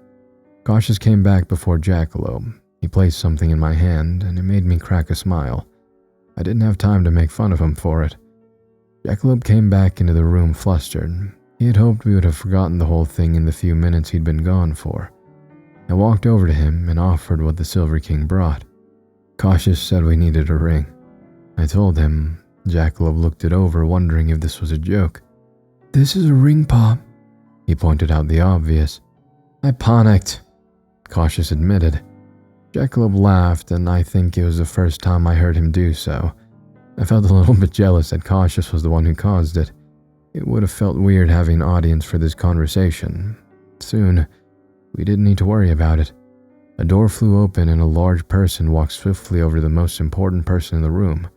Speaker 1: Cautious came back before Jackalope. He placed something in my hand, and it made me crack a smile. I didn't have time to make fun of him for it. Jackalope came back into the room flustered. He had hoped we would have forgotten the whole thing in the few minutes he'd been gone for. I walked over to him and offered what the Silver King brought. Cautious said we needed a ring. I told him. Jackalope looked it over, wondering if this was a joke.
Speaker 4: This is a ring pop.
Speaker 1: He pointed out the obvious. I panicked, Cautious admitted. Jackalope laughed, and I think it was the first time I heard him do so. I felt a little bit jealous that Cautious was the one who caused it. It would have felt weird having an audience for this conversation. Soon, we didn't need to worry about it. A door flew open and a large person walked swiftly over to the most important person in the room.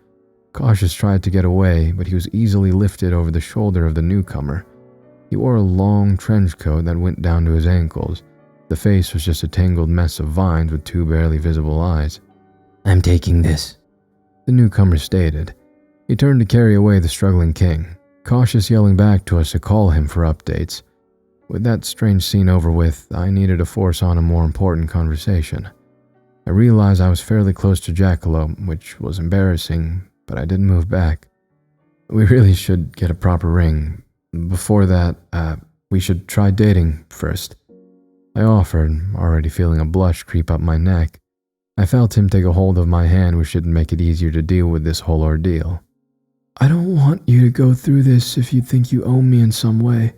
Speaker 1: Cautious tried to get away, but he was easily lifted over the shoulder of the newcomer. He wore a long trench coat that went down to his ankles. The face was just a tangled mess of vines with 2 barely visible eyes.
Speaker 5: I'm taking this,
Speaker 1: the newcomer stated. He turned to carry away the struggling king, Cautious yelling back to us to call him for updates. With that strange scene over with, I needed to force on a more important conversation. I realized I was fairly close to Jackalope, which was embarrassing, but I didn't move back. We really should get a proper ring. Before that, we should try dating first. I offered, already feeling a blush creep up my neck. I felt him take a hold of my hand, which shouldn't make it easier to deal with this whole ordeal.
Speaker 4: I don't want you to go through this if you think you owe me in some way.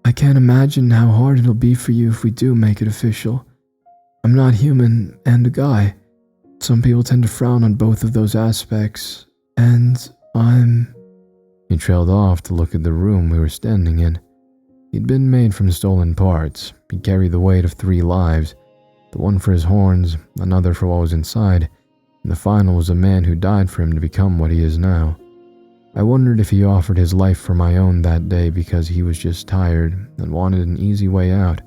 Speaker 4: I can't imagine how hard it'll be for you if we do make it official. I'm not human and a guy. Some people tend to frown on both of those aspects, and I'm...
Speaker 1: He trailed off to look at the room we were standing in. He'd been made from stolen parts. He carried the weight of 3 lives, the one for his horns, another for what was inside, and the final was a man who died for him to become what he is now. I wondered if he offered his life for my own that day because he was just tired and wanted an easy way out,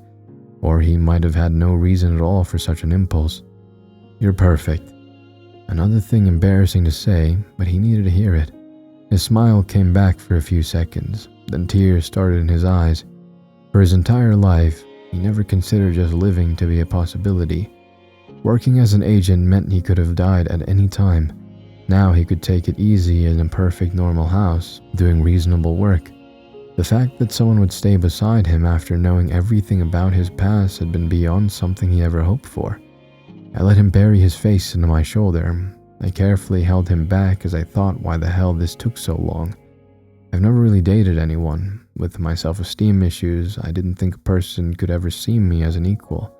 Speaker 1: or he might have had no reason at all for such an impulse. You're perfect. Another thing embarrassing to say, but he needed to hear it. His smile came back for a few seconds, then tears started in his eyes. For his entire life, he never considered just living to be a possibility. Working as an agent meant he could have died at any time. Now he could take it easy in a perfect normal house, doing reasonable work. The fact that someone would stay beside him after knowing everything about his past had been beyond something he ever hoped for. I let him bury his face into my shoulder. I carefully held him back as I thought why the hell this took so long. I've never really dated anyone. With my self-esteem issues, I didn't think a person could ever see me as an equal.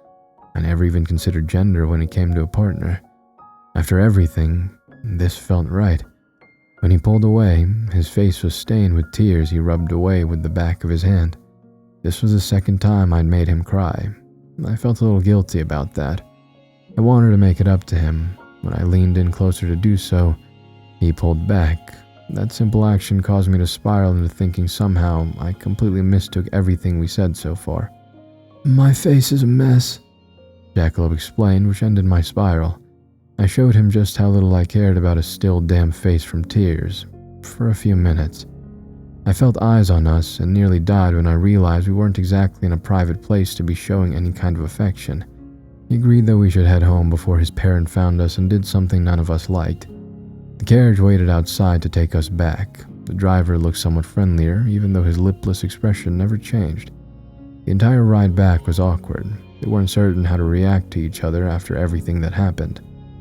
Speaker 1: I never even considered gender when it came to a partner. After everything, this felt right. When he pulled away, his face was stained with tears he rubbed away with the back of his hand. This was the second time I'd made him cry. I felt a little guilty about that. I wanted to make it up to him. When I leaned in closer to do so, he pulled back. That simple action caused me to spiral into thinking somehow I completely mistook everything we said so far.
Speaker 4: My face is a mess,
Speaker 1: Jackalope explained, which ended my spiral. I showed him just how little I cared about a still damp face from tears, for a few minutes. I felt eyes on us and nearly died when I realized we weren't exactly in a private place to be showing any kind of affection. He agreed that we should head home before his parent found us and did something none of us liked. The carriage waited outside to take us back. The driver looked somewhat friendlier, even though his lipless expression never changed. The entire ride back was awkward. We weren't certain how to react to each other after everything that happened.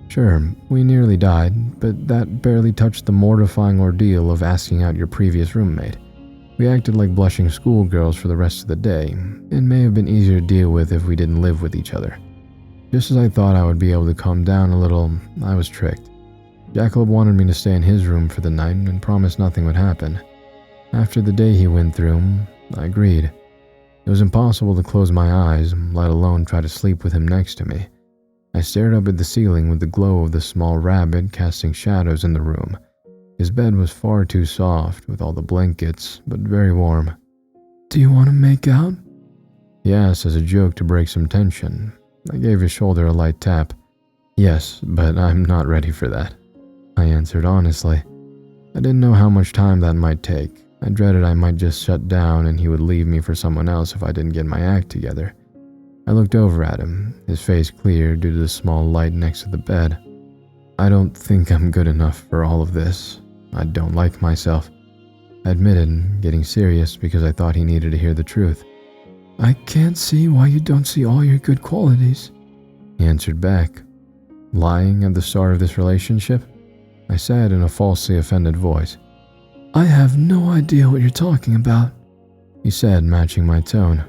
Speaker 1: Sure, we nearly died, but that barely touched the mortifying ordeal of asking out your previous roommate. We acted like blushing schoolgirls for the rest of the day. It may have been easier to deal with if we didn't live with each other. Just as I thought I would be able to calm down a little, I was tricked. Jackalope wanted me to stay in his room for the night and promised nothing would happen. After the day he went through, I agreed. It was impossible to close my eyes, let alone try to sleep with him next to me. I stared up at the ceiling with the glow of the small rabbit casting shadows in the room. His bed was far too soft with all the blankets, but very warm.
Speaker 4: Do you want to make out?
Speaker 1: He asked as a joke to break some tension. I gave his shoulder a light tap. Yes, but I'm not ready for that, I answered honestly. I didn't know how much time that might take. I dreaded I might just shut down and he would leave me for someone else if I didn't get my act together. I looked over at him, his face clear due to the small light next to the bed. I don't think I'm good enough for all of this. I don't like myself. I admitted, getting serious because I thought he needed to hear the truth.
Speaker 4: I can't see why you don't see all your good qualities,
Speaker 1: He answered back. Lying at the start of this relationship? I said in a falsely offended voice.
Speaker 4: I have no idea what you're talking about,
Speaker 1: He said, matching my tone.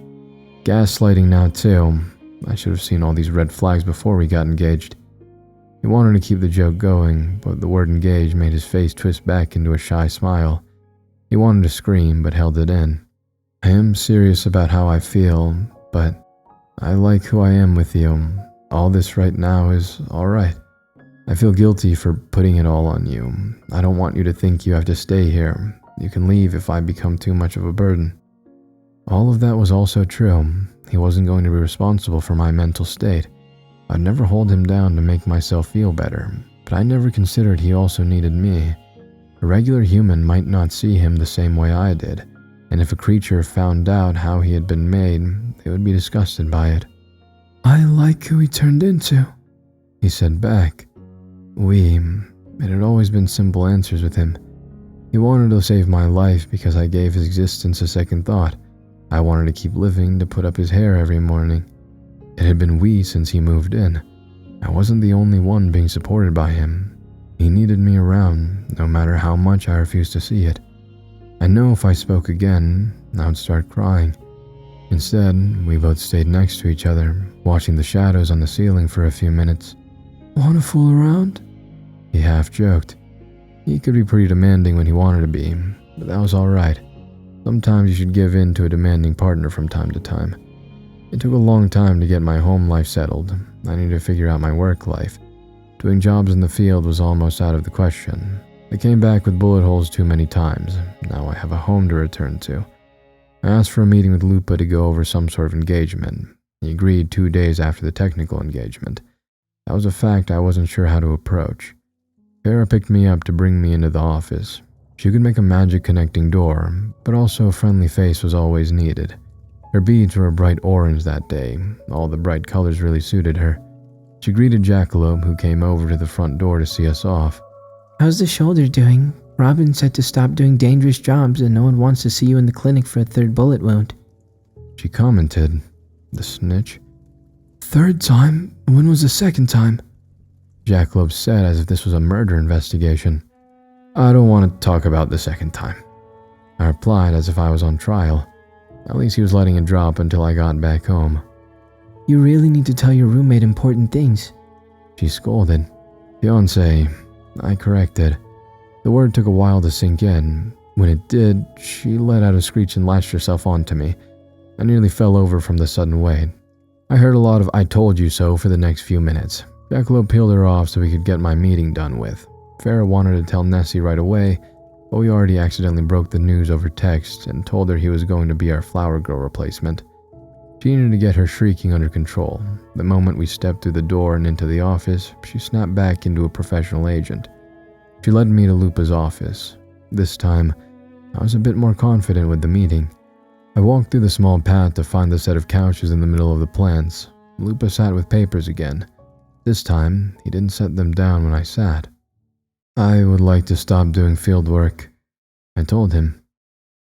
Speaker 1: Gaslighting now too. I should have seen all these red flags before we got engaged. He wanted to keep the joke going, but the word engaged made his face twist back into a shy smile. He wanted to scream, but held it in. I am serious about how I feel, but I like who I am with you. All this right now is alright. I feel guilty for putting it all on you. I don't want you to think you have to stay here. You can leave if I become too much of a burden. All of that was also true. He wasn't going to be responsible for my mental state. I'd never hold him down to make myself feel better, but I never considered he also needed me. A regular human might not see him the same way I did, and if a creature found out how he had been made, they would be disgusted by it.
Speaker 4: I like who he turned into,
Speaker 1: He said back. It had always been simple answers with him. He wanted to save my life because I gave his existence a second thought. I wanted to keep living to put up his hair every morning. It had been we since he moved in. I wasn't the only one being supported by him. He needed me around, no matter how much I refused to see it. I know if I spoke again, I would start crying. Instead, we both stayed next to each other, watching the shadows on the ceiling for a few minutes.
Speaker 4: Want to fool around?
Speaker 1: He half joked. He could be pretty demanding when he wanted to be, but that was alright. Sometimes you should give in to a demanding partner from time to time. It took a long time to get my home life settled. I needed to figure out my work life. Doing jobs in the field was almost out of the question. I came back with bullet holes too many times. Now I have a home to return to. I asked for a meeting with Lupa to go over some sort of engagement. He agreed 2 days after the technical engagement. That was a fact I wasn't sure how to approach. Farah picked me up to bring me into the office. She could make a magic connecting door, but also a friendly face was always needed. Her beads were a bright orange that day. All the bright colors really suited her. She greeted Jackalope, who came over to the front door to see us off.
Speaker 3: How's the shoulder doing? Robin said to stop doing dangerous jobs and no one wants to see you in the clinic for a third bullet wound.
Speaker 1: She commented. The snitch.
Speaker 4: Third time? When was the second time?
Speaker 1: Jackalope said as if this was a murder investigation. I don't want to talk about the second time. I replied as if I was on trial. At least he was letting it drop until I got back home.
Speaker 3: You really need to tell your roommate important things.
Speaker 1: She scolded. Fiancé, I corrected. The word took a while to sink in. When it did, she let out a screech and latched herself onto me. I nearly fell over from the sudden weight. I heard a lot of I told you so for the next few minutes. Jackalope peeled her off so we could get my meeting done with. Farah wanted to tell Nessie right away, but we already accidentally broke the news over text and told her he was going to be our flower girl replacement. She needed to get her shrieking under control. The moment we stepped through the door and into the office, she snapped back into a professional agent. She led me to Lupa's office. This time, I was a bit more confident with the meeting. I walked through the small path to find the set of couches in the middle of the plants. Lupa sat with papers again. This time, he didn't set them down when I sat. I would like to stop doing field work, I told him.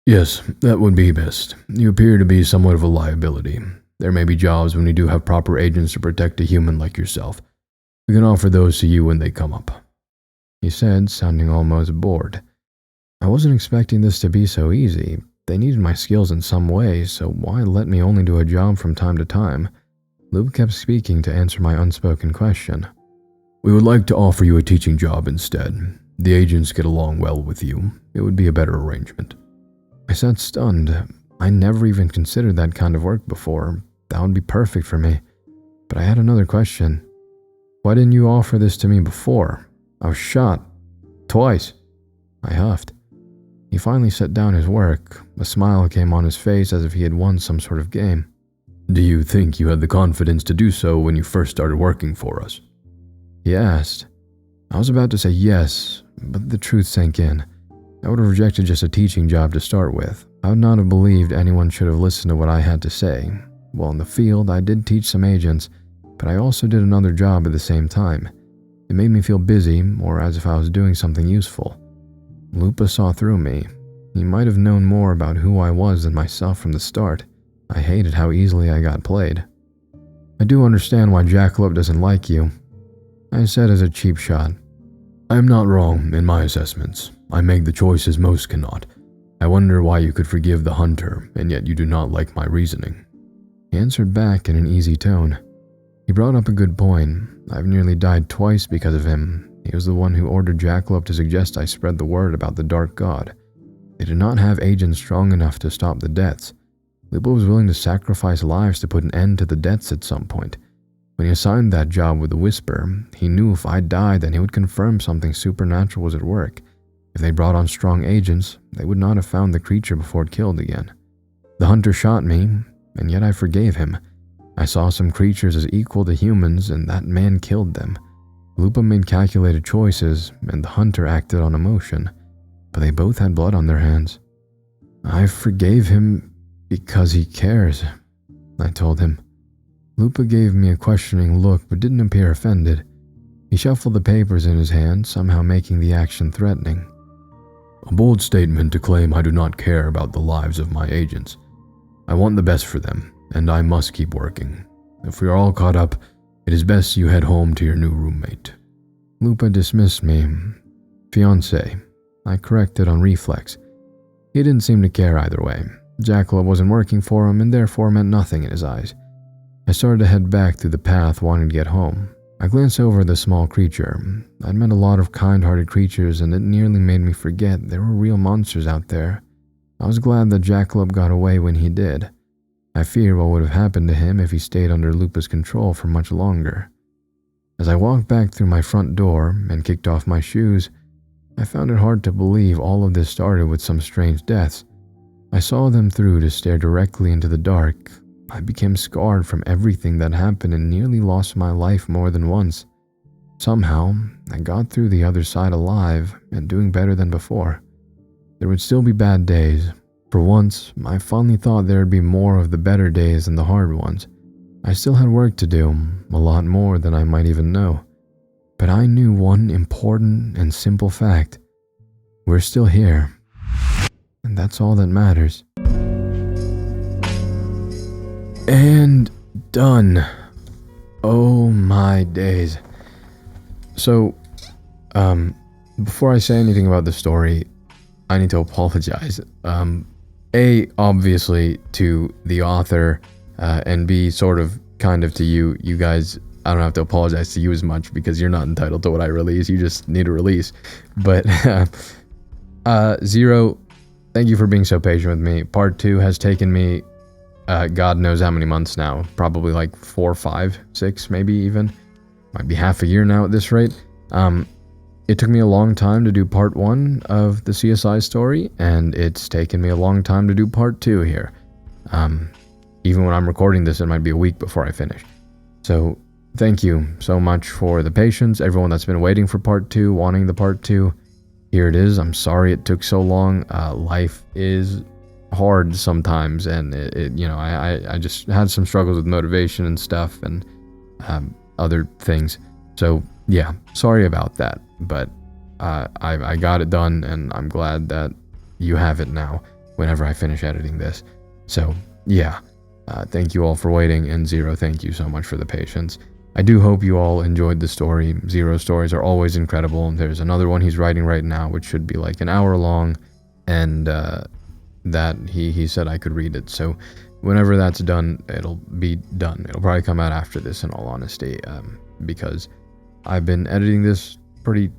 Speaker 1: Yes, that would be best. You appear to be somewhat of a liability. There may be jobs when you do have proper agents to protect a human like yourself. We can offer those to you when they come up, he said, sounding almost bored. I wasn't expecting this to be so easy. They needed my skills in some way, so why let me only do a job from time to time? Lupa kept speaking to answer my unspoken question. We would like to offer you a teaching job instead. The agents get along well with you. It would be a better arrangement. I sat stunned. I never even considered that kind of work before. That would be perfect for me. But I had another question. Why didn't you offer this to me before? I was shot. Twice. I huffed. He finally set down his work. A smile came on his face as if he had won some sort of game. Do you think you had the confidence to do so when you first started working for us? He asked. I was about to say yes, but the truth sank in. I would have rejected just a teaching job to start with. I would not have believed anyone should have listened to what I had to say. Well, in the field, I did teach some agents, but I also did another job at the same time. It made me feel busy, or as if I was doing something useful. Lupa saw through me. He might have known more about who I was than myself from the start. I hated how easily I got played. I do understand why Jackalope doesn't like you, I said as a cheap shot. I am not wrong in my assessments. I make the choices most cannot. I wonder why you could forgive the hunter, and yet you do not like my reasoning. He answered back in an easy tone. He brought up a good point. I've nearly died twice because of him. He was the one who ordered Jackalope to suggest I spread the word about the Dark God. They did not have agents strong enough to stop the deaths. Lupa was willing to sacrifice lives to put an end to the deaths at some point. When he assigned that job with the Whisper, he knew if I died, then he would confirm something supernatural was at work. If they brought on strong agents, they would not have found the creature before it killed again. The hunter shot me, and yet I forgave him. I saw some creatures as equal to humans, and that man killed them. Lupa made calculated choices, and the hunter acted on emotion, but they both had blood on their hands. I forgave him because he cares, I told him. Lupa gave me a questioning look but didn't appear offended. He shuffled the papers in his hand, somehow making the action threatening. A bold statement to claim I do not care about the lives of my agents. I want the best for them, and I must keep working. If we are all caught up, it is best you head home to your new roommate. Lupa dismissed me. Fiancé, I corrected on reflex. He didn't seem to care either way. Jackalope wasn't working for him and therefore meant nothing in his eyes. I started to head back through the path, wanting to get home. I glanced over at the small creature. I'd met a lot of kind-hearted creatures, and it nearly made me forget there were real monsters out there. I was glad that Jackalope got away when he did. I feared what would have happened to him if he stayed under Lupa's control for much longer. As I walked back through my front door and kicked off my shoes, I found it hard to believe all of this started with some strange deaths. I saw them through to stare directly into the dark. I became scarred from everything that happened and nearly lost my life more than once. Somehow, I got through the other side alive and doing better than before. There would still be bad days. For once, I finally thought there would be more of the better days than the hard ones. I still had work to do, a lot more than I might even know. But I knew one important and simple fact. We're still here. And that's all that matters. And done. Oh my days. So, before I say anything about the story, I need to apologize. Obviously to the author, and B, sort of, kind of to you guys. I don't have to apologize to you as much because you're not entitled to what I release. You just need a release. But, Zero, thank you for being so patient with me. Part 2 has taken me God knows how many months now. Probably like 4, 5, 6, maybe even. Might be half a year now at this rate. It took me a long time to do part 1 of the CSI story, and it's taken me a long time to do part 2 here. Even when I'm recording this, it might be a week before I finish. So, thank you so much for the patience, everyone that's been waiting for part 2, wanting the part 2. Here it is. I'm sorry it took so long. Life is hard sometimes, and I just had some struggles with motivation and stuff and other things. So yeah, sorry about that, but I got it done, and I'm glad that you have it now whenever I finish editing this. So yeah, thank you all for waiting, and Zero, thank you so much for the patience. I do hope you all enjoyed the story. Zero's stories are always incredible. There's another one he's writing right now, which should be like an hour long, and that he said I could read it. So whenever that's done, it'll be done. It'll probably come out after this, in all honesty, because I've been editing this pretty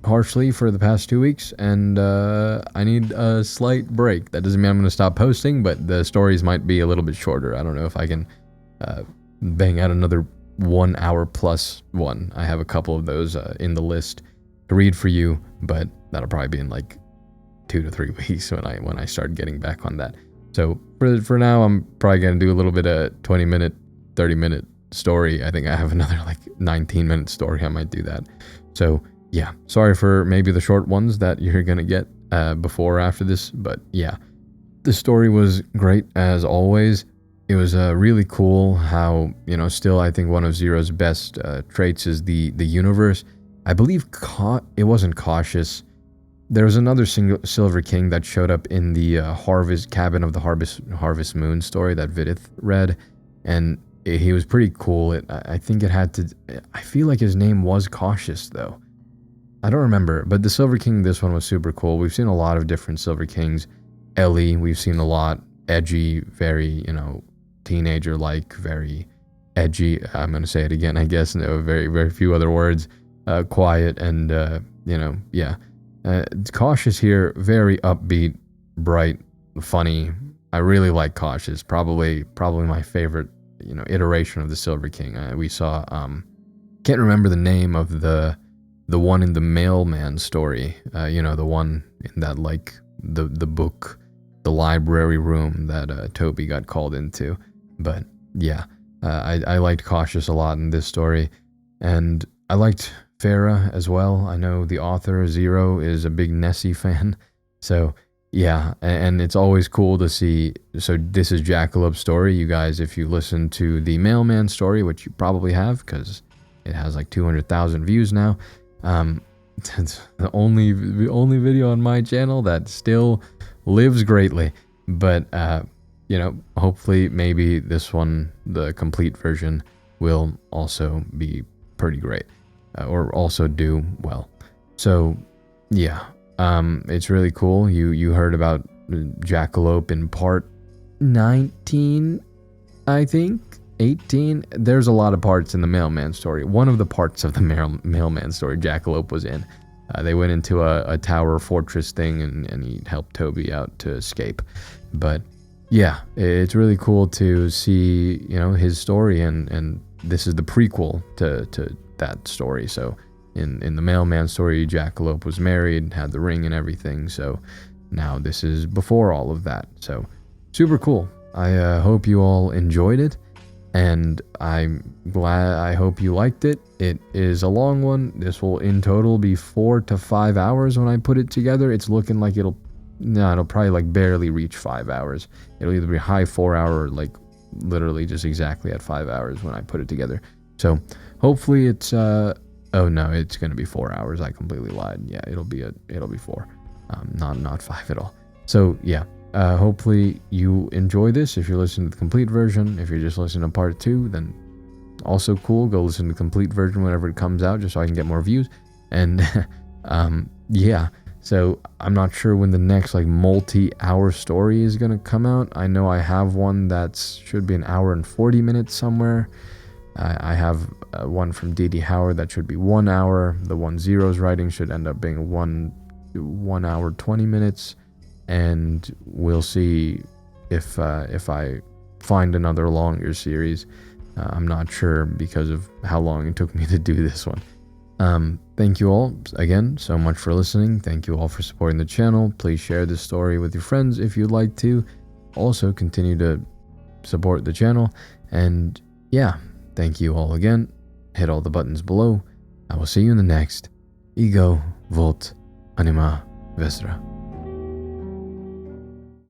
Speaker 1: harshly for the past 2 weeks, and I need a slight break. That doesn't mean I'm going to stop posting, but the stories might be a little bit shorter. I don't know if I can bang out another 1 hour plus one. I have a couple of those in the list to read for you, but that'll probably be in like 2 to 3 weeks when I start getting back on that. So for now, I'm probably gonna do a little bit of 20-minute, 30-minute story. I think I have another like 19-minute story. I might do that. So yeah, sorry for maybe the short ones that you're gonna get before or after this, but yeah, the story was great as always. It was really cool how, still I think one of Zero's best traits is the universe.
Speaker 2: I believe it wasn't Cautious. There was another Silver King that showed up in the Harvest Cabin of the Harvest Moon story that Vidith read, and he was pretty cool. I think it had to. I feel like his name was Cautious though. I don't remember, but the Silver King, this one was super cool. We've seen a lot of different Silver Kings. Ellie, we've seen a lot. Edgy, very, teenager-like, very edgy. I'm going to say it again, I guess. No, very, very few other words. Quiet and, yeah. Cautious here, very upbeat, bright, funny. I really like Cautious. Probably my favorite, iteration of the Silver King. We saw, can't remember the name of the one in the mailman story. The one in that, like, the book, the library room that Toby got called into. But yeah, I liked Cautious a lot in this story, and I liked Farah as well. I know the author Zero is a big Nessie fan, so yeah, and it's always cool to see. So this is Jackalop's story. You guys, if you listen to the mailman story, which you probably have because it has like 200,000 views now, it's the only video on my channel that still lives greatly. But hopefully maybe this one, the complete version, will also be pretty great, or also do well. So yeah, it's really cool. You heard about Jackalope in part 19, I think 18. There's a lot of parts in the mailman story. One of the parts of the mailman story Jackalope was in. They went into a tower fortress thing, and he helped Toby out to escape. But yeah, it's really cool to see, his story, and this is the prequel to that story. So in the mailman story, Jackalope was married, had the ring and everything. So now this is before all of that. So super cool. I hope you all enjoyed it, and I hope you liked it. It is a long one. This will in total be 4 to 5 hours when I put it together. It's looking like it'll probably like barely reach 5 hours. It'll either be high 4 hour or like literally just exactly at 5 hours when I put it together. So hopefully it's oh no, it's gonna be 4 hours. I completely lied. Yeah, it'll be 4. Not 5 at all. So yeah, hopefully you enjoy this. If you're listening to the complete version, if you're just listening to part 2, then also cool. Go listen to the complete version whenever it comes out, just so I can get more views. And yeah. So I'm not sure when the next like multi-hour story is gonna come out. I know I have one that should be 1 hour and 40 minutes somewhere. I have one from D.D. Howard that should be 1 hour. The one Zero's writing should end up being 1 hour 20 minutes, and we'll see if I find another longer series. I'm not sure because of how long it took me to do this one. Thank you all again so much for listening. Thank you all for supporting the channel. Please share this story with your friends if you'd like to. Also continue to support the channel, and yeah, thank you all again. Hit all the buttons below. I will see you in the next Ego Volt Anima Vestra.